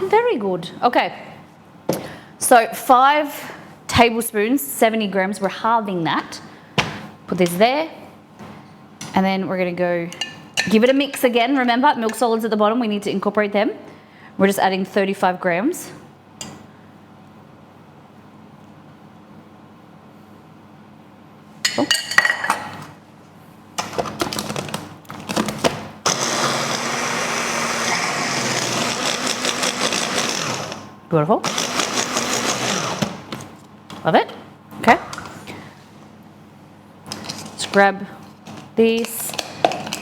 Very good. Okay. So 5 tablespoons, 70 grams. We're halving that. Put this there. And then we're going to go Give it a mix again. Remember, milk solids at the bottom, we need to incorporate them. We're just adding 35 grams. Cool. Beautiful. Love it. Okay. Let's grab this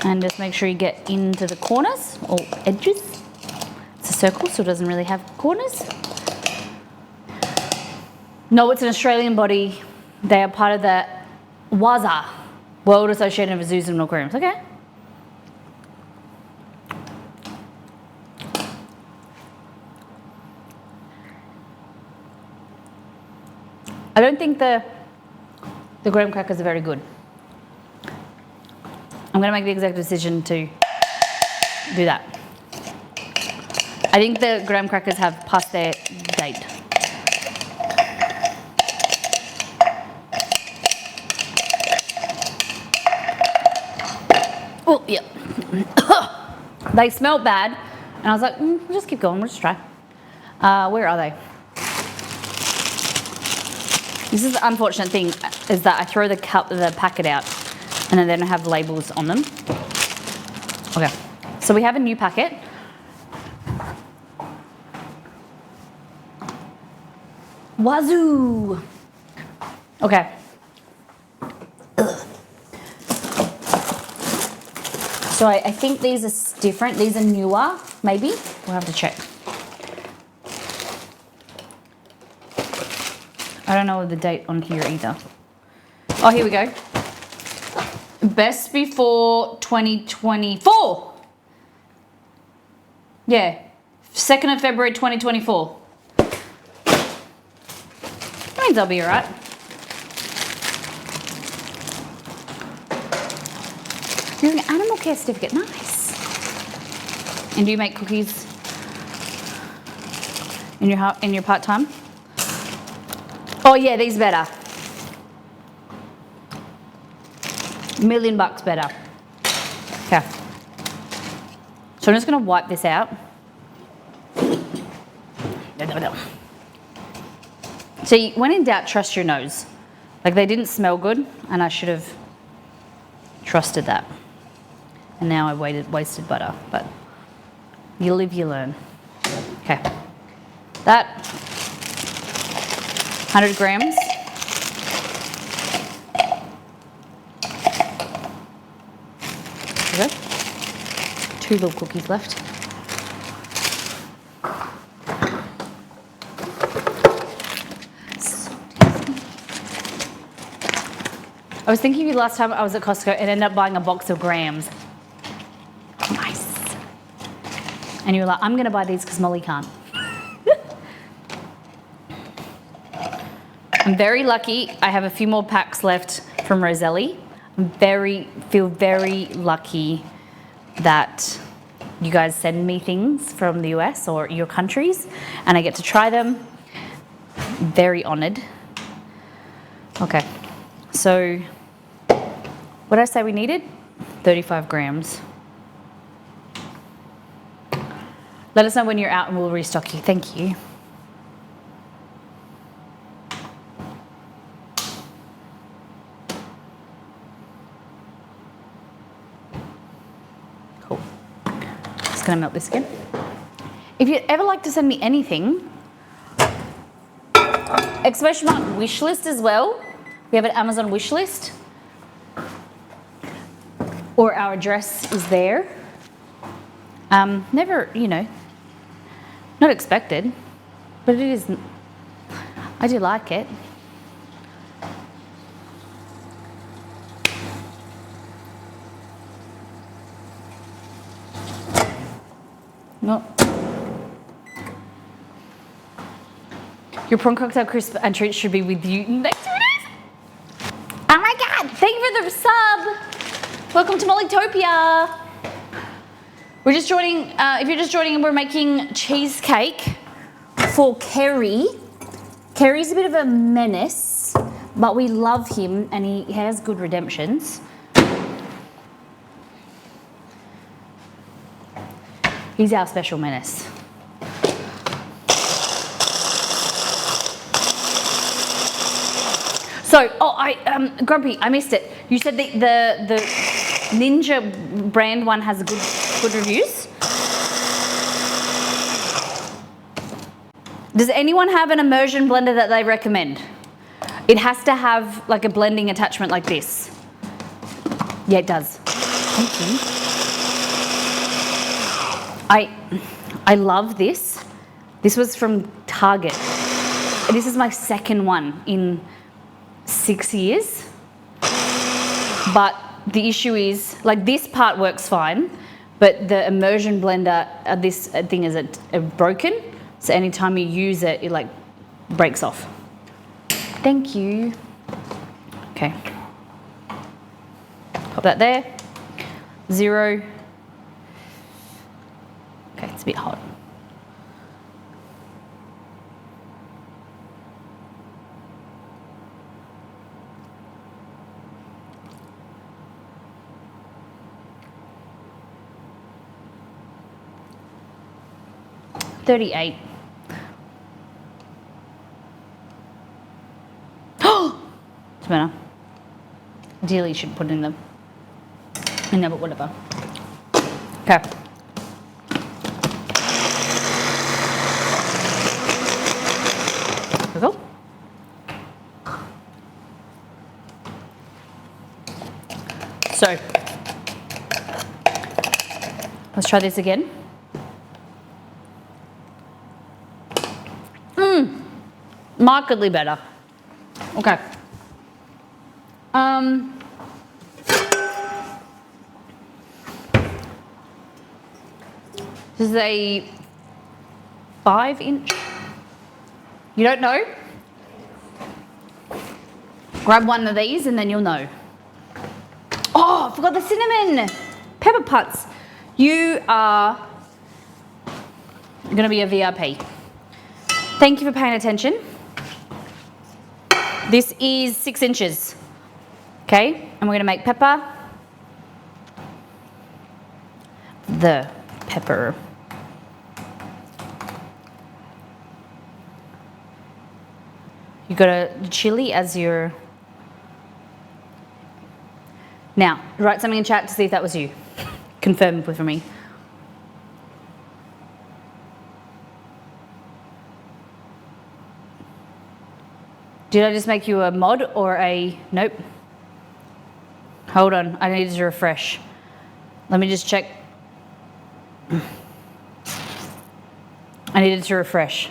and just make sure you get into the corners or edges. It's a circle, so it doesn't really have corners. No, it's an Australian body. They are part of the WAZA, World Association of Zoos and Aquariums. Okay. I don't think the graham crackers are very good. I'm going to make the executive decision to do that. I think the graham crackers have passed their date. Oh, yeah. They smelled bad, and I was like, we'll just keep going, we'll just try. Where are they? This is the unfortunate thing, is that I throw the packet out and then I have labels on them. Okay, so we have a new packet. Wazoo! Okay. So I think these are different. These are newer, maybe. We'll have to check. I don't know the date on here either. Oh, here we go. Best before 2024. Yeah, 2nd of February 2024. That means I'll be all right. You're an animal care certificate, nice. And do you make cookies in your part-time? Oh yeah, these better. $1,000,000 better. Okay. So I'm just gonna wipe this out. See, when in doubt, trust your nose. Like, they didn't smell good, and I should have trusted that. And now I wasted butter, but you live, you learn. Okay. That 100 grams. There we go. 2 little cookies left. I was thinking of you last time I was at Costco and ended up buying a box of grams. Nice. And you were like, I'm going to buy these because Molly can't. I'm very lucky. I have a few more packs left from Roselli. Feel very lucky that you guys send me things from the US or your countries and I get to try them. Very honored. Okay, so what did I say we needed? 35 grams. Let us know when you're out and we'll restock you. Thank you. Cool. Just gonna melt this again. If you'd ever like to send me anything, exclamation mark wish list as well. We have an Amazon wish list. Or our address is there. Never, not expected, but it is, I do like it. No. Your prawn cocktail crisp and treats should be with you in the next 2 days. Oh my God, thank you for the sub. Welcome to Mollytopia. We're just joining, if you're just joining, we're making cheesecake for Kerry. Kerry's a bit of a menace, but we love him and he has good redemptions. He's our special menace. So, Grumpy, I missed it. You said the Ninja brand one has good reviews. Does anyone have an immersion blender that they recommend? It has to have like a blending attachment like this. Yeah, it does. Thank you. I love this. This was from Target. This is my second one in 6 years. But the issue is, like, this part works fine, but the immersion blender, this thing is broken. So anytime you use it, it like breaks off. Thank you. Okay. Pop that there. 0. Okay, it's a bit hot. $38. It's better. Ideally, you should put it in there, but whatever. Okay. There we go. So, let's try this again. Markedly better. Okay. This is a 5-inch. You don't know? Grab one of these and then you'll know. Oh, I forgot the cinnamon pepper putts. You are going to be a VIP. Thank you for paying attention. This is 6 inches. Okay, and we're going to make pepper. The pepper. You got a chili as your. Now, write something in chat to see if that was you. Confirm with me. Did I just make you a mod or a... Nope. Hold on, I needed to refresh. Let me just check. I needed to refresh.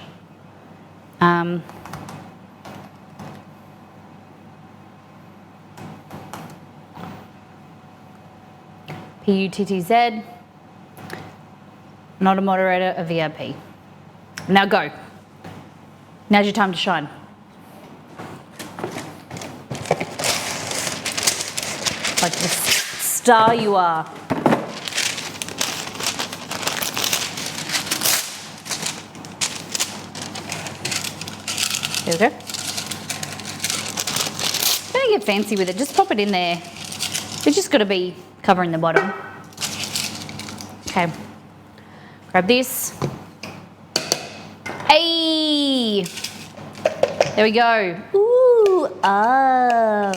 PUTTZ. Not a moderator, a VIP. Now go. Now's your time to shine. Like the star you are. There we go. Don't get fancy with it, just pop it in there. It's just got to be covering the bottom. Okay. Grab this. Hey! There we go. Ooh, ah.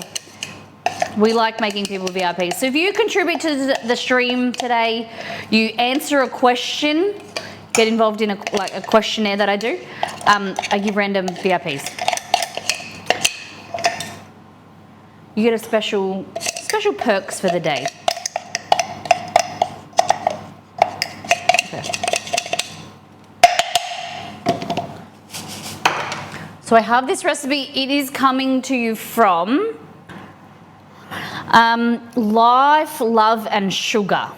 We like making people VIPs. So if you contribute to the stream today, you answer a question, get involved in a questionnaire that I do, I give random VIPs. You get a special perks for the day. Okay. So I have this recipe. It is coming to you from Life, Love and Sugar.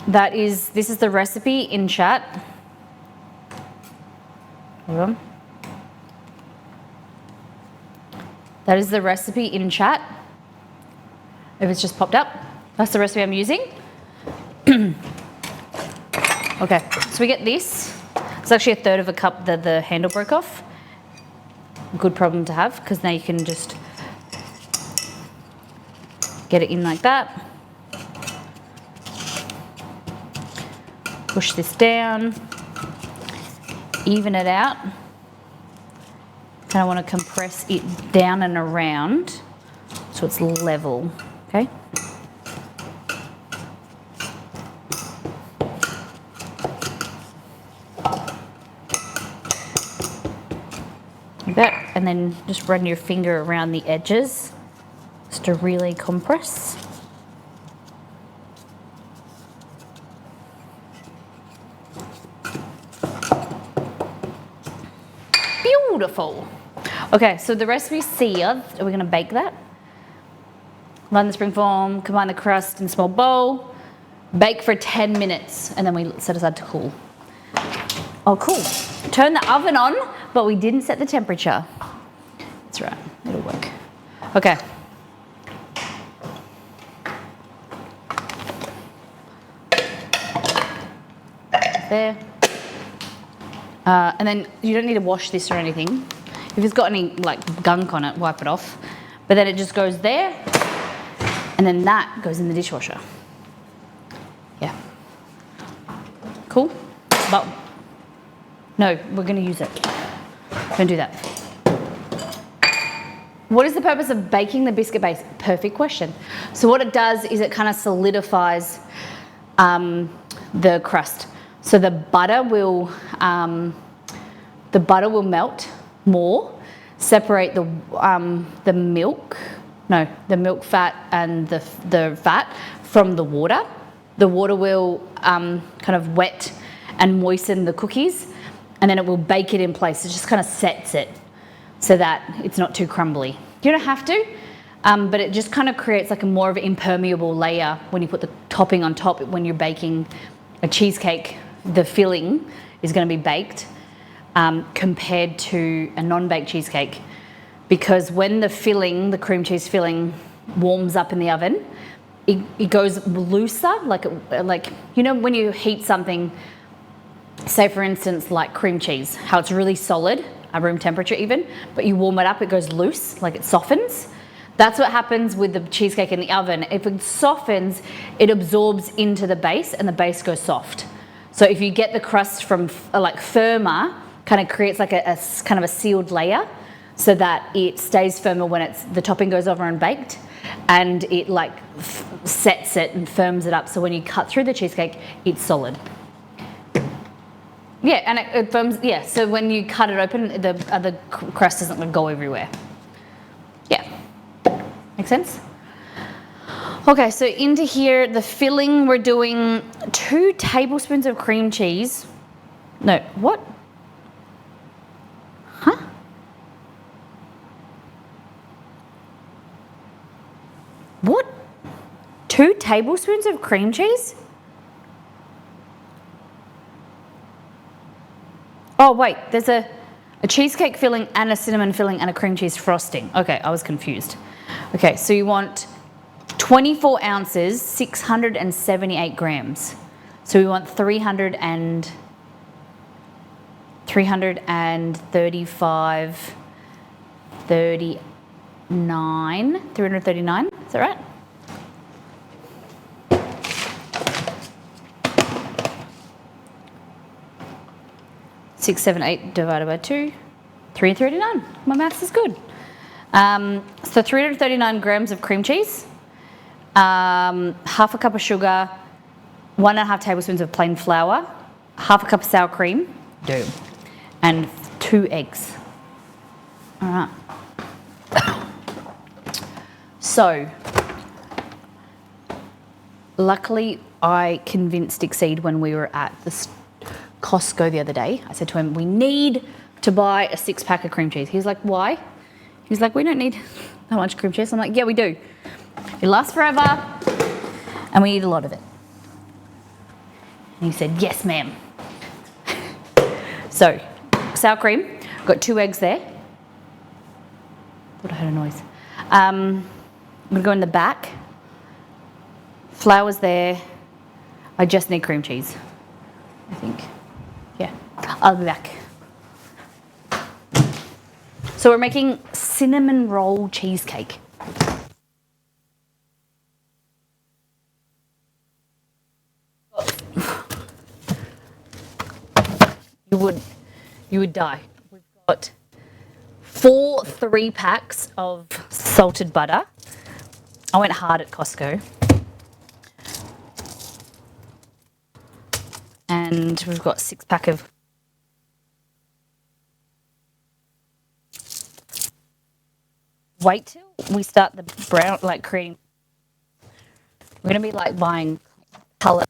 This is the recipe in chat. Hold on. That is the recipe in chat. If it's just popped up, that's the recipe I'm using. Okay, so we get this. It's actually a third of a cup that the handle broke off. Good problem to have, because now you can just get it in like that. push this down, even it out. Kind of want to compress it down and around so it's level, okay? Like that, and then just run your finger around the edges just to really compress. Beautiful. Okay, so the recipe's seared. Are we gonna bake that? Line the spring foam, combine the crust in a small bowl, bake for 10 minutes, and then we set aside to cool. Oh, cool. Turn the oven on, but we didn't set the temperature. That's right, it'll work. Okay. There. And then you don't need to wash this or anything. If it's got any like gunk on it, wipe it off. But then it just goes there, and then that goes in the dishwasher. Yeah. Cool? But no, we're gonna use it. Don't do that. What is the purpose of baking the biscuit base? Perfect question. So what it does is it kind of solidifies the crust. So the butter will melt more, separate the milk fat and the fat from the water. The water will kind of wet and moisten the cookies, and then it will bake it in place. It just kind of sets it so that it's not too crumbly. You don't have to, but it just kind of creates like a more of an impermeable layer when you put the topping on top. When you're baking a cheesecake, the filling is going to be baked compared to a non-baked cheesecake, because when the filling, the cream cheese filling, warms up in the oven, it goes looser, like you know when you heat something, say for instance like cream cheese, how it's really solid at room temperature even, but you warm it up, it goes loose, like it softens. That's what happens with the cheesecake in the oven. If it softens, it absorbs into the base and the base goes soft. So if you get the crust from like firmer, kind of creates like a kind of a sealed layer so that it stays firmer when the topping goes over and baked, and it like sets it and firms it up. So when you cut through the cheesecake, it's solid. Yeah, and it firms, yeah, so when you cut it open, the crust doesn't go everywhere. Yeah, make sense? Okay, so into here, the filling, we're doing 2 tablespoons of cream cheese. No, what? Huh? What? 2 tablespoons of cream cheese? Oh wait, there's a cheesecake filling and a cinnamon filling and a cream cheese frosting. Okay, I was confused. Okay, so you want 24 ounces, 678 grams. So we want 335, 339, is that right? Six, 7, 8 divided by 2, 339. My maths is good. So 339 grams of cream cheese, half a cup of sugar, 1.5 tablespoons of plain flour, half a cup of sour cream, and 2 eggs. All right. So, luckily I convinced Exceed when we were at the Costco the other day. I said to him, we need to buy a 6-pack of cream cheese. He's like, why? He's like, we don't need that much cream cheese. I'm like, yeah, we do. It lasts forever and we eat a lot of it. And he said, yes, ma'am. So, sour cream, got 2 eggs there. Thought I heard a noise. I'm gonna go in the back. Flour's there. I just need cream cheese, I think. Yeah, I'll be back. So we're making cinnamon roll cheesecake. you would die. We've got 4 3-packs of salted butter. I went hard at Costco. And we've got 6-pack of wait till we start the brown, like creating. We're gonna be like buying pallet.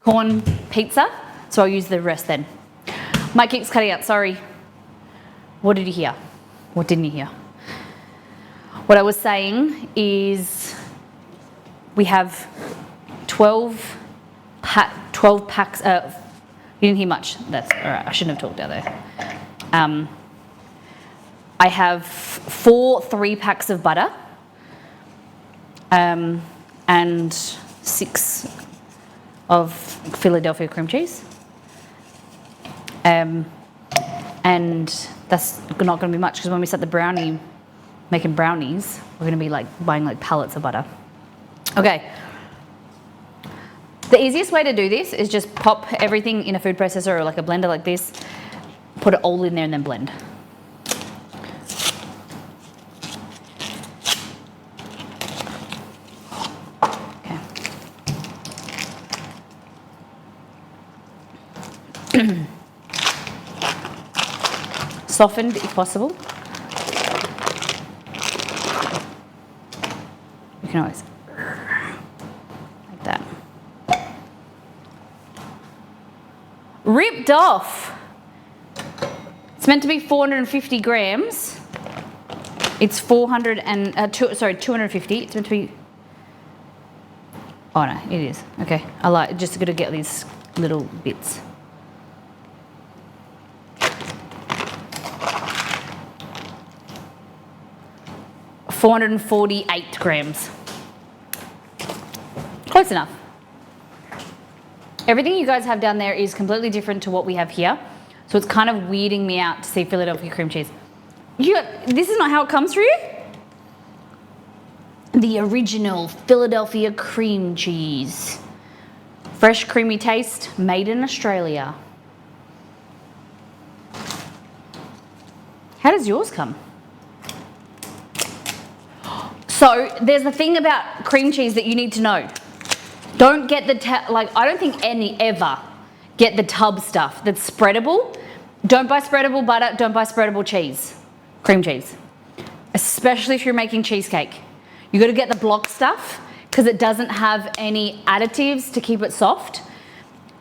Corn pizza, so I'll use the rest then. My keeps cutting out, sorry. What did you hear? What didn't you hear? What I was saying is we have 12 packs. You didn't hear much. That's all right. I shouldn't have talked out there. I have 4 3-packs of butter and 6 of Philadelphia cream cheese. And that's not going to be much because when we start making brownies, we're going to be like buying like pallets of butter. Okay. The easiest way to do this is just pop everything in a food processor or like a blender like this, put it all in there and then blend. Okay. Softened if possible. You can always like that. Ripped off. It's meant to be 450 grams. It's 250. It's meant to be. Oh no, it is. Okay, I like. Just got to get these little bits. $448 grams. Close enough. Everything you guys have down there is completely different to what we have here. So it's kind of weirding me out to see Philadelphia cream cheese. This is not how it comes through? The original Philadelphia cream cheese. Fresh, creamy taste, made in Australia. How does yours come? So there's a thing about cream cheese that you need to know. Don't get I don't think any ever get the tub stuff that's spreadable. Don't buy spreadable butter, don't buy spreadable cheese, cream cheese. Especially if you're making cheesecake. You gotta get the block stuff because it doesn't have any additives to keep it soft.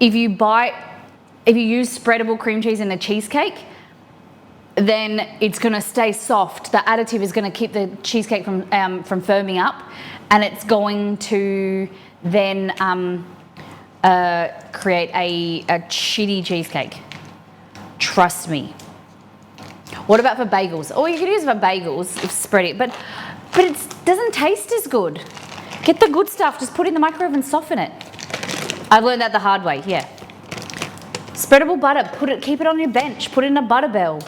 If you use spreadable cream cheese in a cheesecake, then it's going to stay soft. The additive is going to keep the cheesecake from firming up, and it's going to then create a shitty cheesecake. Trust me. What about for bagels? Oh, you could use for bagels if spread it, but it doesn't taste as good. Get the good stuff. Just put it in the microwave and soften it. I've learned that the hard way. Yeah. Spreadable butter. Keep it on your bench. Put it in a butter bell.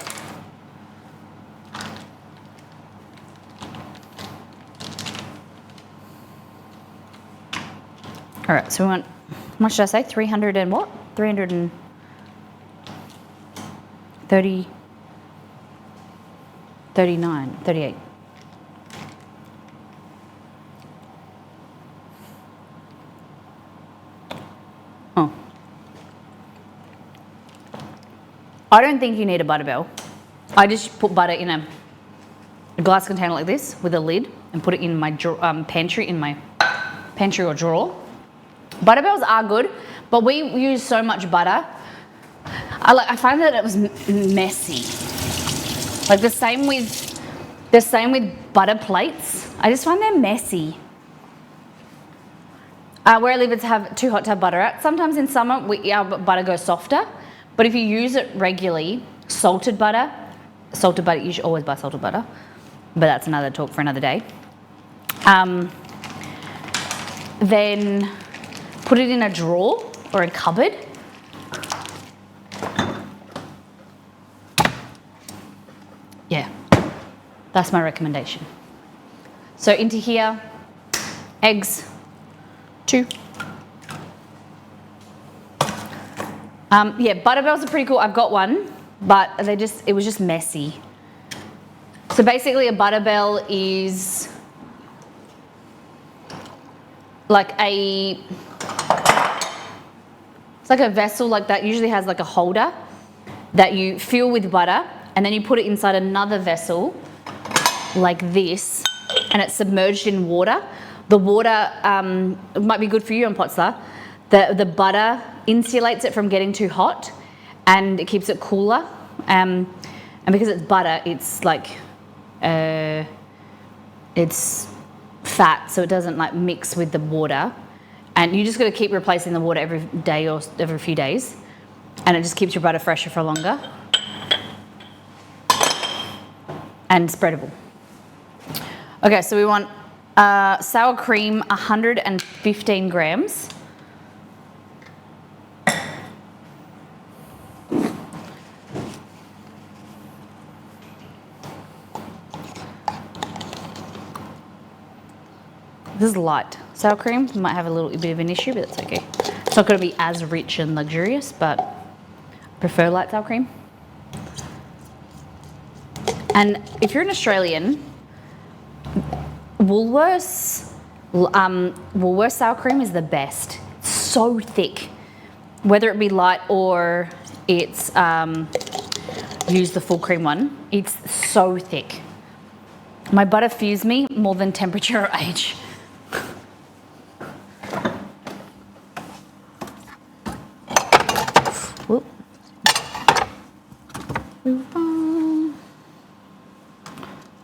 All right, so we want, how much did I say? 300 and what? 330, 39, 38. Oh. I don't think you need a butter bell. I just put butter in a glass container like this with a lid and put it in my pantry or drawer. Butter bells are good, but we use so much butter. I find that it was messy. Like the same with butter plates. I just find they're messy. Where I live, it's have too hot to have butter out. Sometimes in summer, our butter goes softer, but if you use it regularly, salted butter, you should always buy salted butter, but that's another talk for another day. Then put it in a drawer or a cupboard. That's my recommendation. So into here, eggs, 2. Yeah, butterbells are pretty cool. I've got one, but it was just messy. So basically a butterbell is like it's like a vessel like that, usually has like a holder that you fill with butter and then you put it inside another vessel like this and it's submerged in water. The water might be good for you on Potsdam. The butter insulates it from getting too hot and it keeps it cooler. And because it's butter, it's like, it's fat, so it doesn't like mix with the water. And you just got to keep replacing the water every day or every few days. And it just keeps your butter fresher for longer. And spreadable. Okay, so we want sour cream, 115 grams. This is light sour cream. Might have a little bit of an issue, but that's okay. It's not going to be as rich and luxurious, but I prefer light sour cream. And if you're an Australian, Woolworths sour cream is the best. It's so thick. Whether it be light or it's use the full cream one, it's so thick. My butter fused me more than temperature or age. Whoop.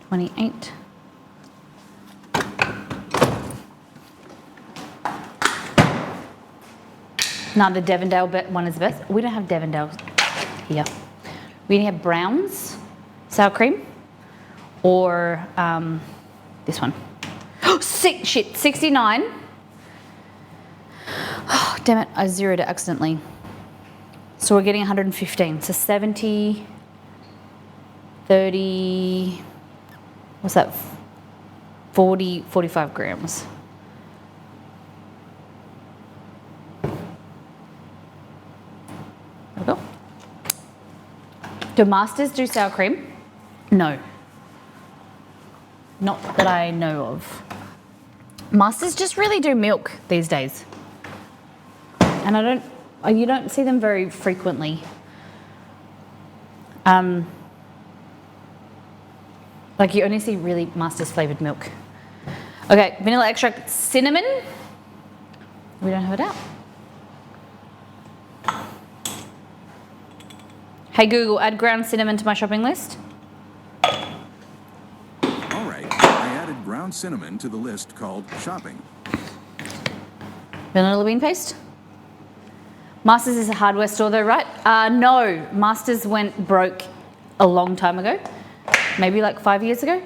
28. Now the Devondale one is the best. We don't have Devondale here. We only have Brown's sour cream or this one. Oh, 69. Oh, damn it, I zeroed it accidentally. So we're getting 115. So 70, 30, what's that? 40, 45 grams. There we go. Do Masters do sour cream? No. Not that I know of. Masters just really do milk these days. And you don't see them very frequently. Like you only see really Masters flavored milk. Okay, vanilla extract, cinnamon. We don't have it out. Hey Google, add ground cinnamon to my shopping list. All right, I added ground cinnamon to the list called shopping. Vanilla bean paste. Masters is a hardware store though, right? No, Masters went broke a long time ago. Maybe like 5 years ago.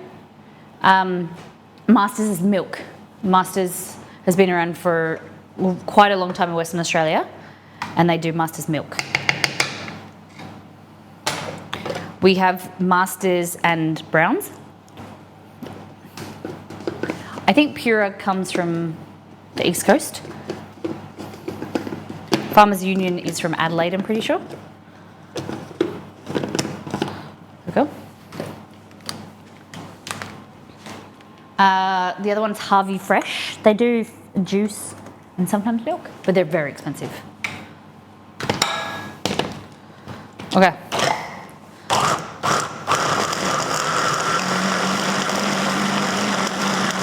Masters is milk. Masters has been around for quite a long time in Western Australia and they do Masters milk. We have Masters and Browns. I think Pura comes from the East Coast. Farmers Union is from Adelaide, I'm pretty sure. There we go. The other one's Harvey Fresh. They do juice and sometimes milk, but they're very expensive. Okay.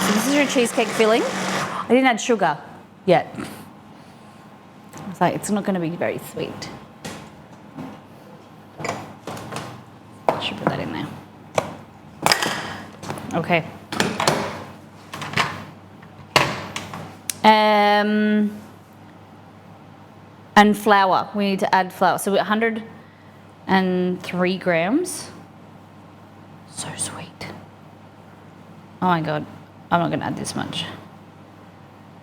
So this is your cheesecake filling. I didn't add sugar yet. I was like, it's not going to be very sweet. I should put that in there. Okay. And flour. We need to add flour. So we're 103 grams. So sweet. Oh my God. I'm not going to add this much.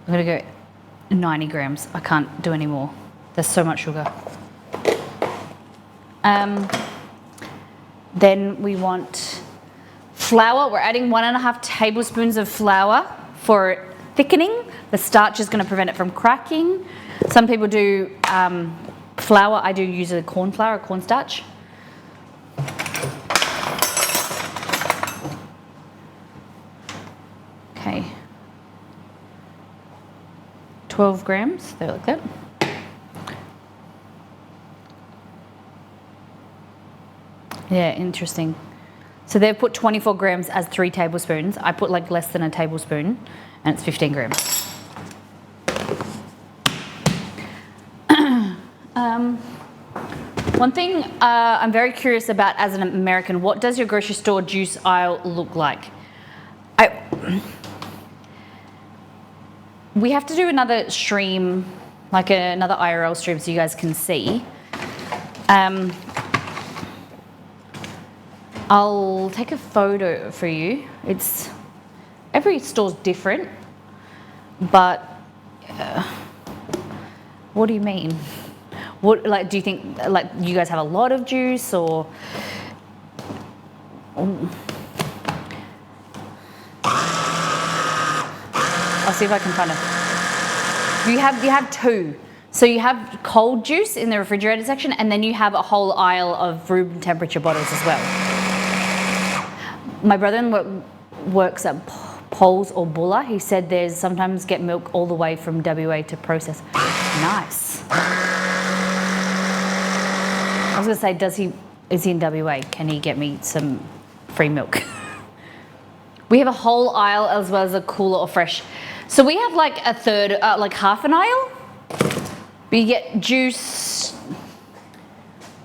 I'm going to go 90 grams. I can't do any more. There's so much sugar. Then we want Flour, we're adding 1.5 tablespoons of flour for thickening. The starch is going to prevent it from cracking. Some people do flour. I do use a corn flour, a cornstarch. Okay. 12 grams, there like that. Yeah, interesting. So they've put 24 grams as 3 tablespoons. I put like less than a tablespoon and it's 15 grams. One thing I'm very curious about as an American, what does your grocery store juice aisle look like? We have to do another stream, like another IRL stream so you guys can see. I'll take a photo for you. Every store's different, but what do you mean? What, like, do you think, like, you guys have a lot of juice or? I'll see if I can find it. You have 2. So you have cold juice in the refrigerator section, and then you have a whole aisle of room temperature bottles as well. My brother-in-law works at Poles or Bulla. He said there's sometimes get milk all the way from WA to process. Nice. I was gonna say, is he in WA? Can he get me some free milk? We have a whole aisle as well as a cooler or fresh. So we have like a third, like half an aisle. But you get juice.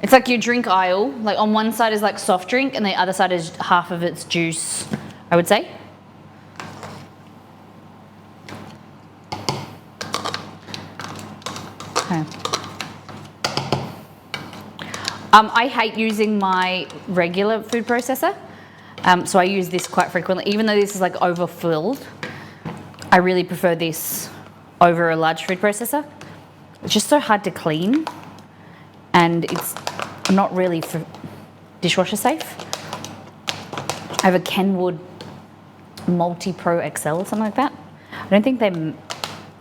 It's like your drink aisle. Like on one side is like soft drink and the other side is half of its juice, I would say. Okay. I hate using my regular food processor, so I use this quite frequently. Even though this is like overfilled, I really prefer this over a large food processor. It's just so hard to clean, and it's not really for dishwasher safe. I have a Kenwood Multi-Pro XL or something like that. I don't think they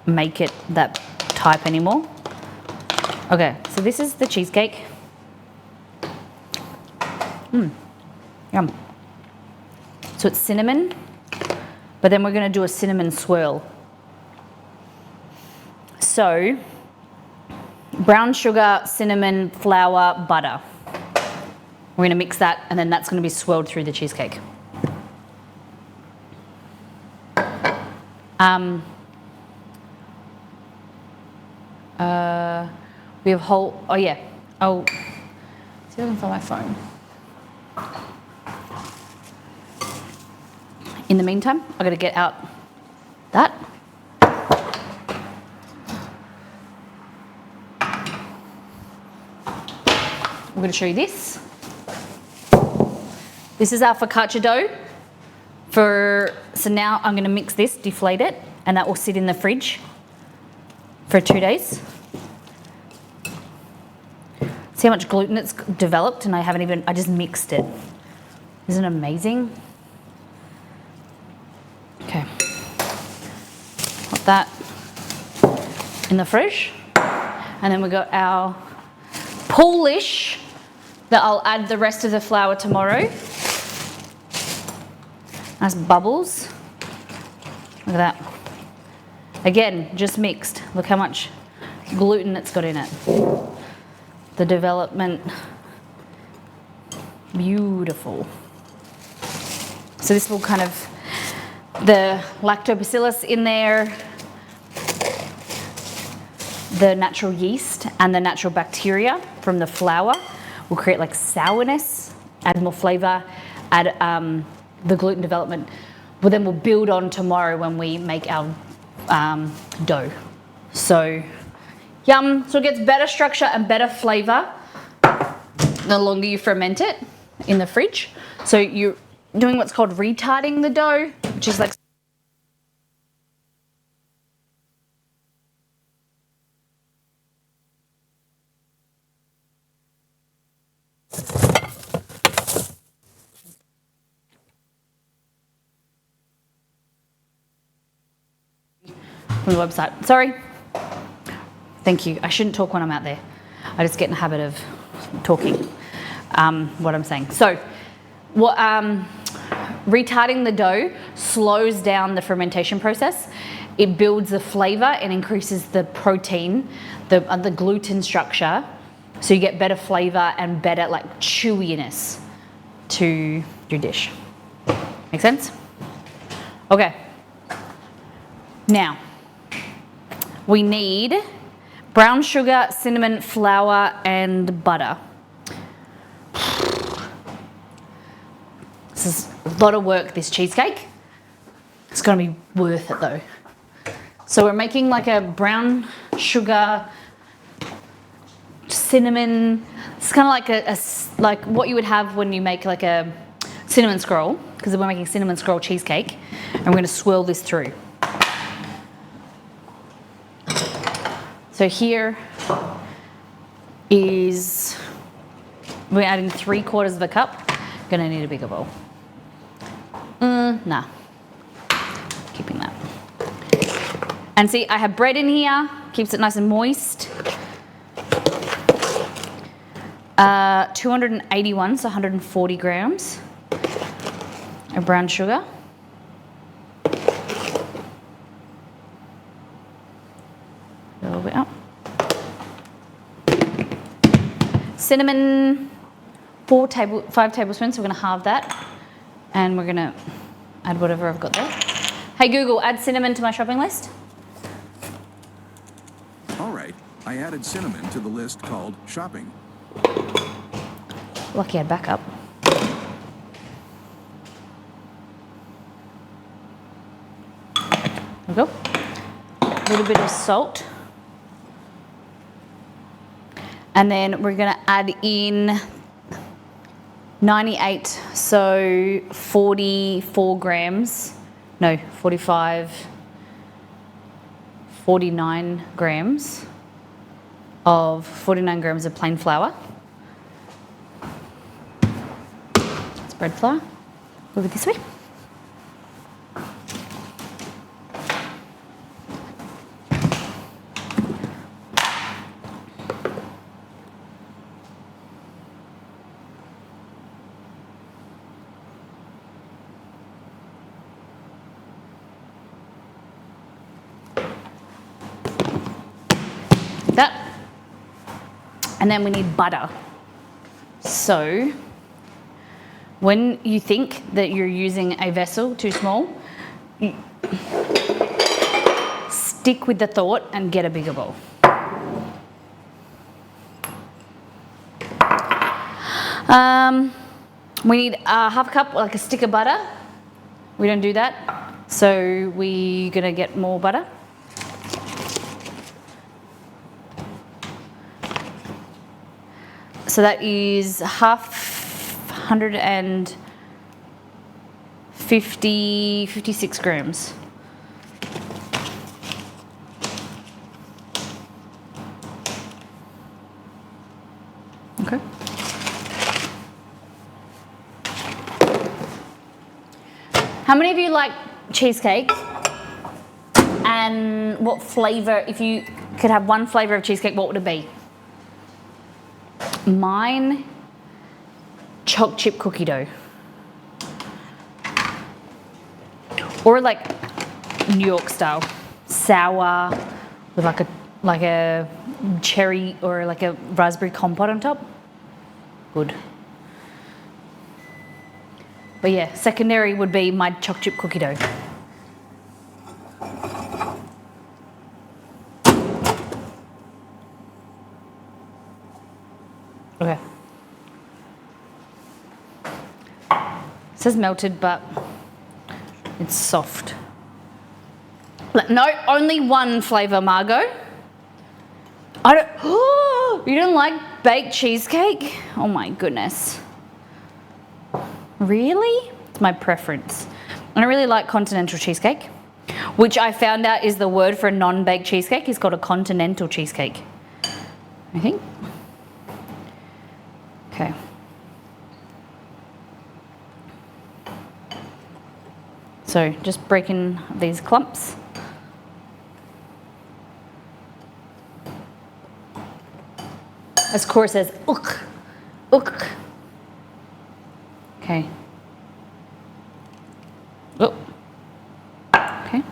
make it that type anymore. Okay, so this is the cheesecake. Yum. So it's cinnamon, but then we're going to do a cinnamon swirl. So, brown sugar, cinnamon, flour, butter. We're going to mix that, and then that's going to be swirled through the cheesecake. We have whole, oh yeah, oh, see if I can find my phone. In the meantime, I've got to get out that. I'm going to show you this. This is our focaccia dough. So now I'm going to mix this, deflate it, and that will sit in the fridge for 2 days. See how much gluten it's developed, and I just mixed it. Isn't it amazing? Okay. Put that in the fridge. And then we got our Polish that I'll add the rest of the flour tomorrow. Nice bubbles. Look at that. Again, just mixed. Look how much gluten it's got in it. The development, beautiful. So this will kind of, the lactobacillus in there, the natural yeast and the natural bacteria from the flour will create like sourness, add more flavor, add the gluten development. Well, then we'll build on tomorrow when we make our dough. So, yum. So it gets better structure and better flavor the longer you ferment it in the fridge. So you're doing what's called retarding the dough, which is like from the website. Sorry. Thank you. I shouldn't talk when I'm out there. I just get in the habit of talking what I'm saying. So, retarding the dough slows down the fermentation process. It builds the flavor and increases the protein, the gluten structure, so you get better flavor and better like chewiness to your dish. Make sense? Okay. Now, we need brown sugar, cinnamon, flour, and butter. This is a lot of work, this cheesecake. It's gonna be worth it though. So we're making like a brown sugar, cinnamon. It's kind of like like what you would have when you make like a cinnamon scroll, because we're making cinnamon scroll cheesecake, and we're gonna swirl this through. So here is, we're adding 3/4 of a cup. Gonna need a bigger bowl. Nah, keeping that. And see, I have bread in here, keeps it nice and moist. 281, so 140 grams of brown sugar. A little bit up. Cinnamon, 5 tablespoons, so we're gonna halve that. And we're gonna add whatever I've got there. Hey Google, add cinnamon to my shopping list. All right, I added cinnamon to the list called shopping. Lucky I had backup. There we go. A little bit of salt. And then we're gonna add in 98, so 44 grams, no, 45, 49 grams of plain flour. It's bread flour. Move it this way. That. And then we need butter. So when you think that you're using a vessel too small, stick with the thought and get a bigger bowl. We need a half cup, like a stick of butter. We don't do that, so we're gonna get more butter. So that is 56 grams. Okay. How many of you like cheesecake? And what flavor, if you could have one flavor of cheesecake, what would it be? Mine, choc chip cookie dough. Or like New York style, sour with like a cherry or like a raspberry compote on top. Good. But yeah, secondary would be my choc chip cookie dough. Okay. It says melted, but it's soft. No, only one flavour, Margot. I don't. Oh, you don't like baked cheesecake? Oh my goodness. Really? It's my preference. I don't really like continental cheesecake, which I found out is the word for a non-baked cheesecake. It's called a continental cheesecake, I think. Okay. So just breaking these clumps. As Cora says, ook, ook. Okay. Oh. Okay.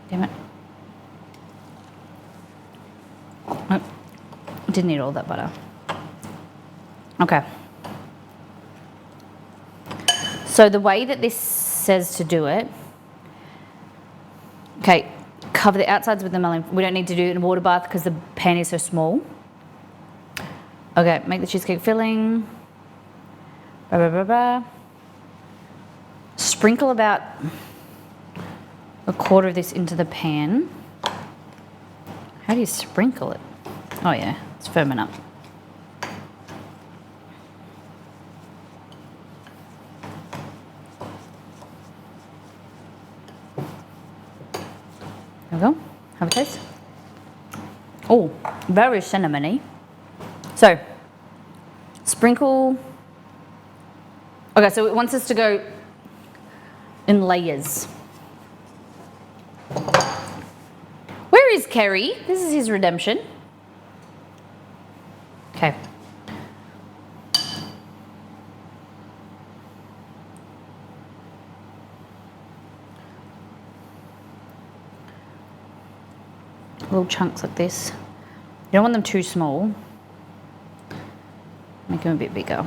Damn it. Oh, didn't need all that butter. Okay. So the way that this says to do it, okay, cover the outsides with the melon. We don't need to do it in a water bath because the pan is so small. Okay, make the cheesecake filling. Blah, blah, blah, blah. Sprinkle about a quarter of this into the pan. How do you sprinkle it? Oh yeah, it's firming up. There we go. Have a taste. Oh, very cinnamony. So, sprinkle. Okay, so it wants us to go in layers. Where is Kerry? This is his redemption. Okay. Little chunks like this. You don't want them too small. Make them a bit bigger.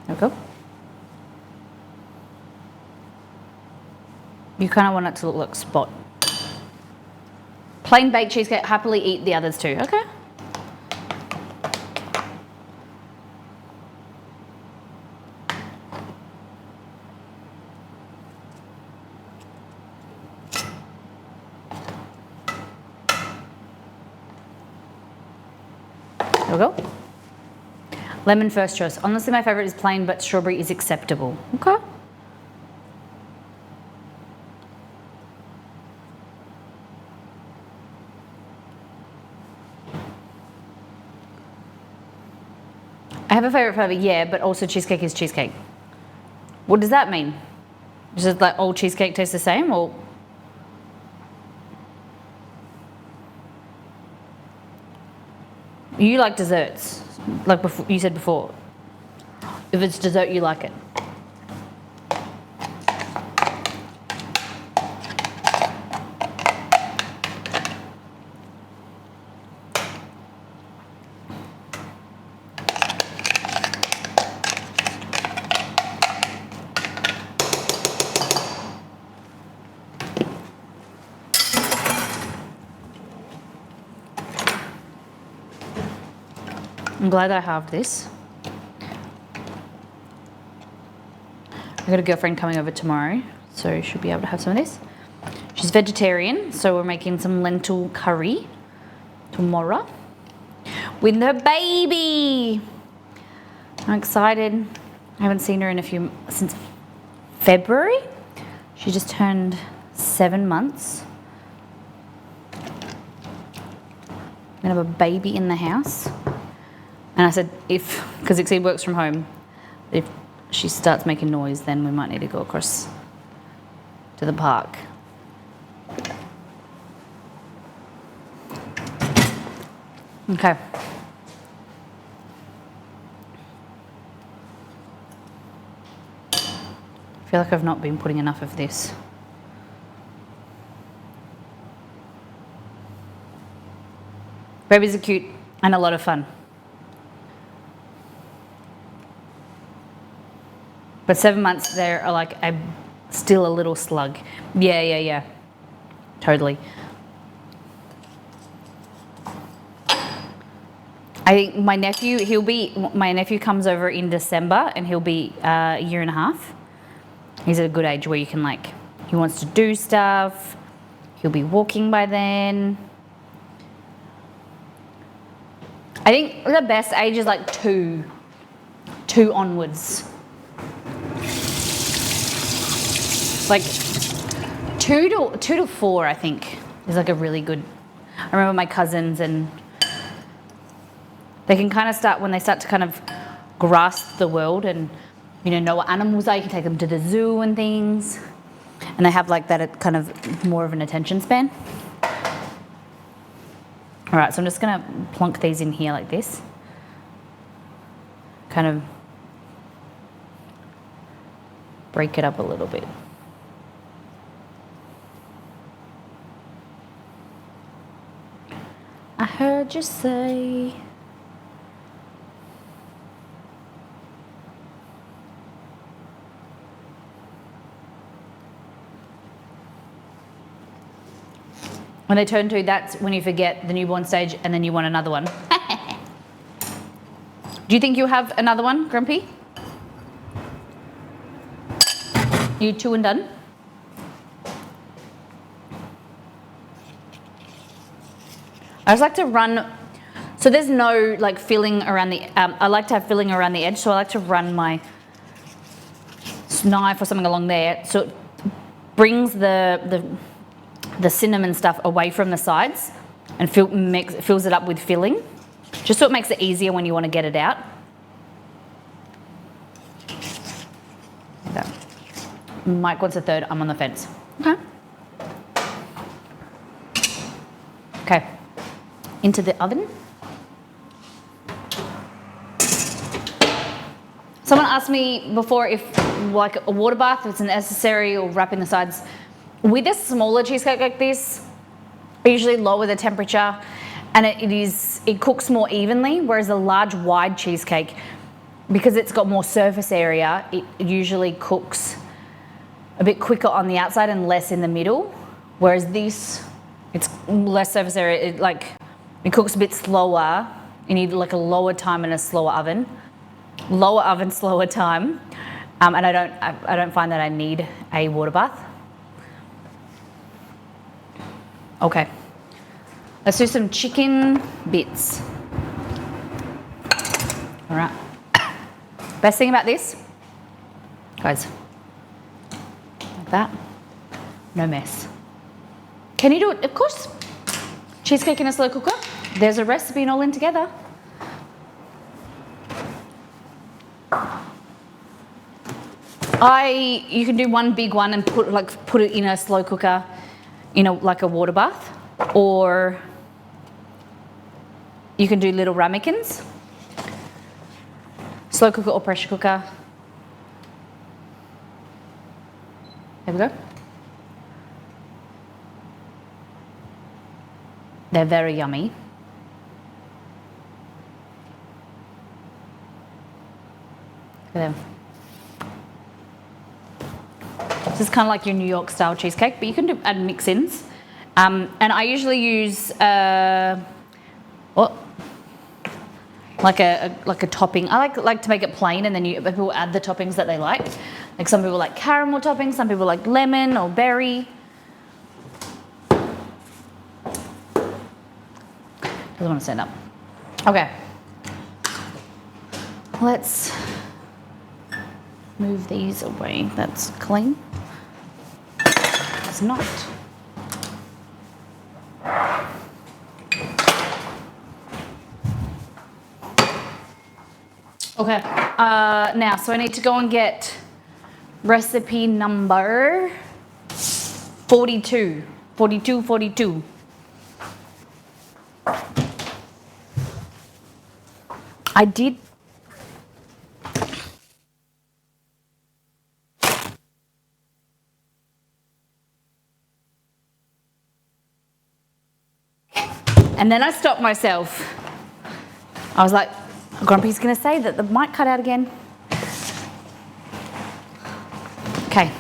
There we go. You kind of want it to look like spot. Plain baked cheesecake, happily eat the others too. Okay. There we go. Lemon first choice. Honestly, my favorite is plain, but strawberry is acceptable. Okay. I have a favorite flavour, yeah, but also cheesecake is cheesecake. What does that mean? Does it like all cheesecake taste the same, or? You like desserts, like before, you said before. If it's dessert, you like it. I'm glad I have this. I've got a girlfriend coming over tomorrow, so she'll be able to have some of this. She's vegetarian, so we're making some lentil curry tomorrow with her baby. I'm excited. I haven't seen her since February. She just turned 7 months. I'm gonna have a baby in the house. And I said, because Exceed works from home, if she starts making noise, then we might need to go across to the park. Okay. I feel like I've not been putting enough of this. Babies are cute and a lot of fun. But 7 months, they're like still a little slug. Yeah. Totally. I think my nephew comes over in December and he'll be a year and a half. He's at a good age where you can he wants to do stuff. He'll be walking by then. I think the best age is like two onwards. Like 2 to 4, I think, is like a really good. I remember my cousins, and they can kind of start, when they start to kind of grasp the world and, know what animals are, you can take them to the zoo and things. And they have like that kind of more of an attention span. All right, so I'm just gonna plonk these in here like this. Kind of break it up a little bit. I heard you say. When they turn 2, that's when you forget the newborn stage and then you want another one. Do you think you'll have another one, Grumpy? You 2 and done? I just like to run, so there's no like filling around the, I like to have filling around the edge, so I like to run my knife or something along there, so it brings the cinnamon stuff away from the sides and fills it up with filling, just so it makes it easier when you want to get it out. Like that. Mike wants a third, I'm on the fence. Okay. Okay. Into the oven. Someone asked me before if like a water bath is necessary or wrapping the sides. With a smaller cheesecake like this, I usually lower the temperature and it cooks more evenly, whereas a large wide cheesecake, because it's got more surface area, it usually cooks a bit quicker on the outside and less in the middle, whereas this, it's less surface area, it cooks a bit slower. You need like a lower time and a slower oven. Lower oven, slower time. And I don't find that I need a water bath. Okay. Let's do some chicken bits. All right. Best thing about this, guys, like that, no mess. Can you do it? Of course. Cheesecake in a slow cooker. There's a recipe and all in together. You can do one big one and put it in a slow cooker, like a water bath, or you can do little ramekins. Slow cooker or pressure cooker. There we go. They're very yummy. Look at them. This is kind of like your New York style cheesecake, but you can add mix-ins. And I usually use like a topping. I like to make it plain, and then people add the toppings that they like. Like some people like caramel toppings, some people like lemon or berry. Doesn't want to stand up. Okay. Let's move these away. That's clean. It's not. Okay. Now, so I need to go and get recipe number 42. 42. I did. And then I stopped myself. I was like, Grumpy's gonna say that the mic cut out again. Okay.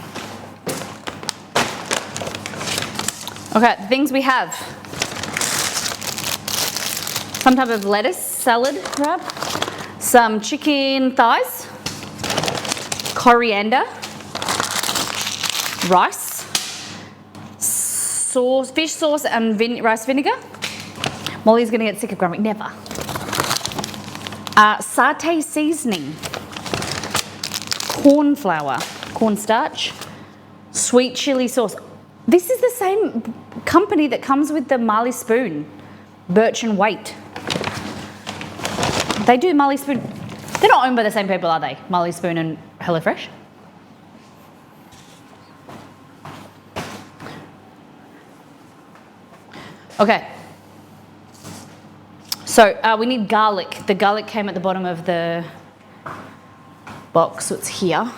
Okay, the things we have. Some type of lettuce, salad wrap, some chicken thighs, coriander, rice, sauce, fish sauce and rice vinegar. Molly's gonna get sick of Grumpy, never. Satay seasoning, corn flour, cornstarch, sweet chili sauce. This is the same company that comes with the Marley spoon, Birch and Waite. They do Marley spoon. They're not owned by the same people, are they? Marley spoon and HelloFresh. Okay. So we need garlic. The garlic came at the bottom of the box, so it's here.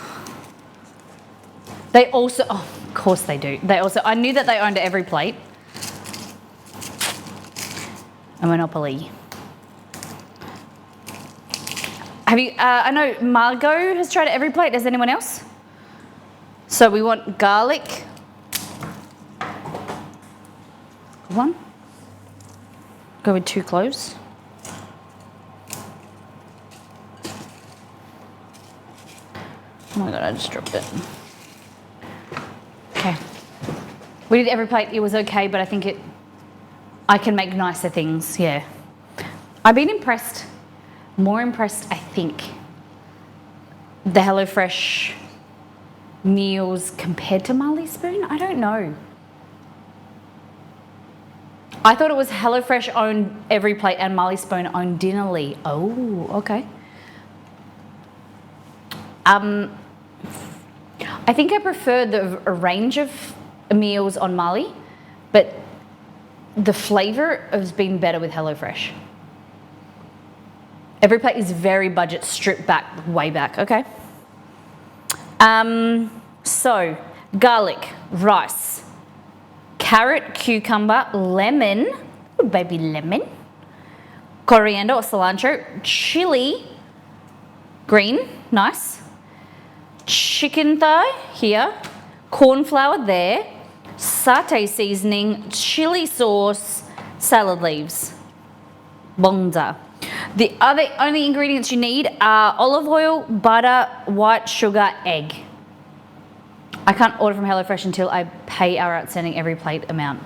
They also, oh, of course they do. They also, I knew that they owned every plate. A monopoly. Have you, I know Margot has tried every plate. Has anyone else? So we want garlic. One. Go with 2 cloves. Oh my God, I just dropped it. Okay. We did every plate. It was okay, but I think I can make nicer things, yeah. I've been impressed. More impressed, I think, the HelloFresh meals compared to Marley Spoon. I don't know. I thought it was HelloFresh owned every plate and Marley Spoon owned Dinnerly. Oh, okay. I think I prefer a range of meals on Marley, but the flavour has been better with HelloFresh. Every plate is very budget, stripped back, way back, okay? So, garlic, rice, carrot, cucumber, lemon, ooh, baby lemon, coriander or cilantro, chili, green, nice, chicken thigh here, corn flour there, satay seasoning, chili sauce, salad leaves, bonza. The only ingredients you need are olive oil, butter, white sugar, egg. I can't order from HelloFresh until I pay our outstanding every plate amount.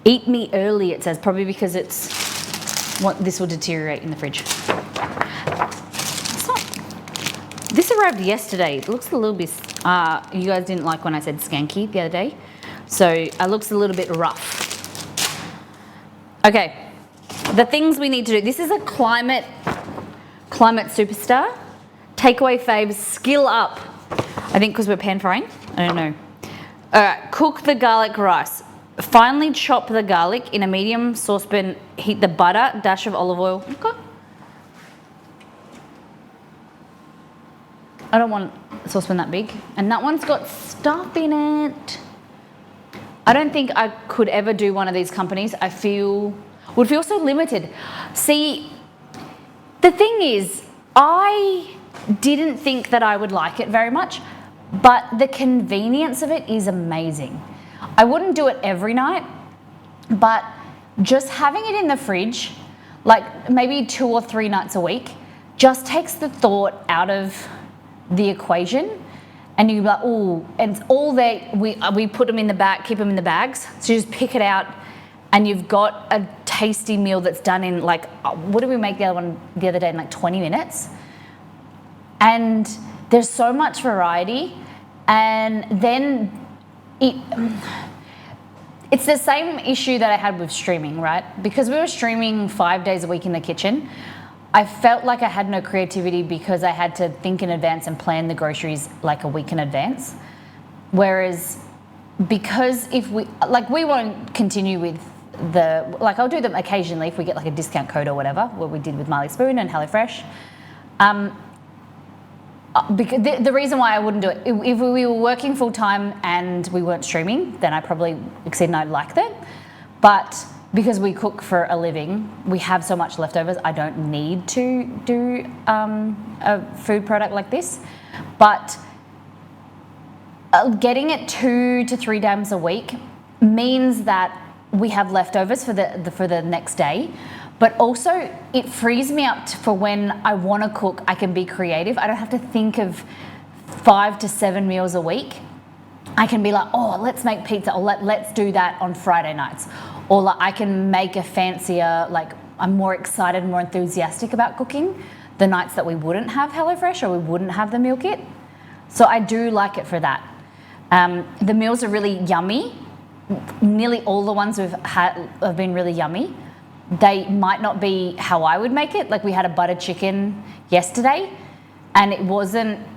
Eat me early, it says, probably because this will deteriorate in the fridge. This arrived yesterday. It looks a little bit, you guys didn't like when I said skanky the other day. So it looks a little bit rough. Okay, the things we need to do. This is a climate superstar. Takeaway faves, skill up. I think because we're pan frying, I don't know. All right, cook the garlic rice. Finely chop the garlic in a medium saucepan. Heat the butter, dash of olive oil. Okay. I don't want a saucepan that big. And that one's got stuff in it. I don't think I could ever do one of these companies. Would feel so limited. See, the thing is, I didn't think that I would like it very much, but the convenience of it is amazing. I wouldn't do it every night, but just having it in the fridge, like maybe 2 or 3 nights a week, just takes the thought out of the equation. And you're like, oh, and it's all there. We put them in the bag, keep them in the bags. So you just pick it out, and you've got a tasty meal that's done in like, what did we make the other day in like 20 minutes? And there's so much variety, and then it's the same issue that I had with streaming, right? Because we were streaming 5 days a week in the kitchen, I felt like I had no creativity because I had to think in advance and plan the groceries like a week in advance. Whereas, because we won't continue with I'll do them occasionally if we get like a discount code or whatever, what we did with Marley Spoon and HelloFresh. Because the reason why I wouldn't do it, if we were working full time and we weren't streaming, then I probably said no, I'd like that. But because we cook for a living, we have so much leftovers, I don't need to do a food product like this. But getting it 2 to 3 times a week means that we have leftovers for the next day. But also, it frees me up for when I want to cook, I can be creative. I don't have to think of 5 to 7 meals a week. I can be like, oh, let's make pizza, or let's do that on Friday nights. Or like, I can make a fancier, like, I'm more excited, more enthusiastic about cooking the nights that we wouldn't have HelloFresh or we wouldn't have the meal kit. So I do like it for that. The meals are really yummy. Nearly all the ones we've had have been really yummy. They might not be how I would make it. Like we had a butter chicken yesterday and it wasn't,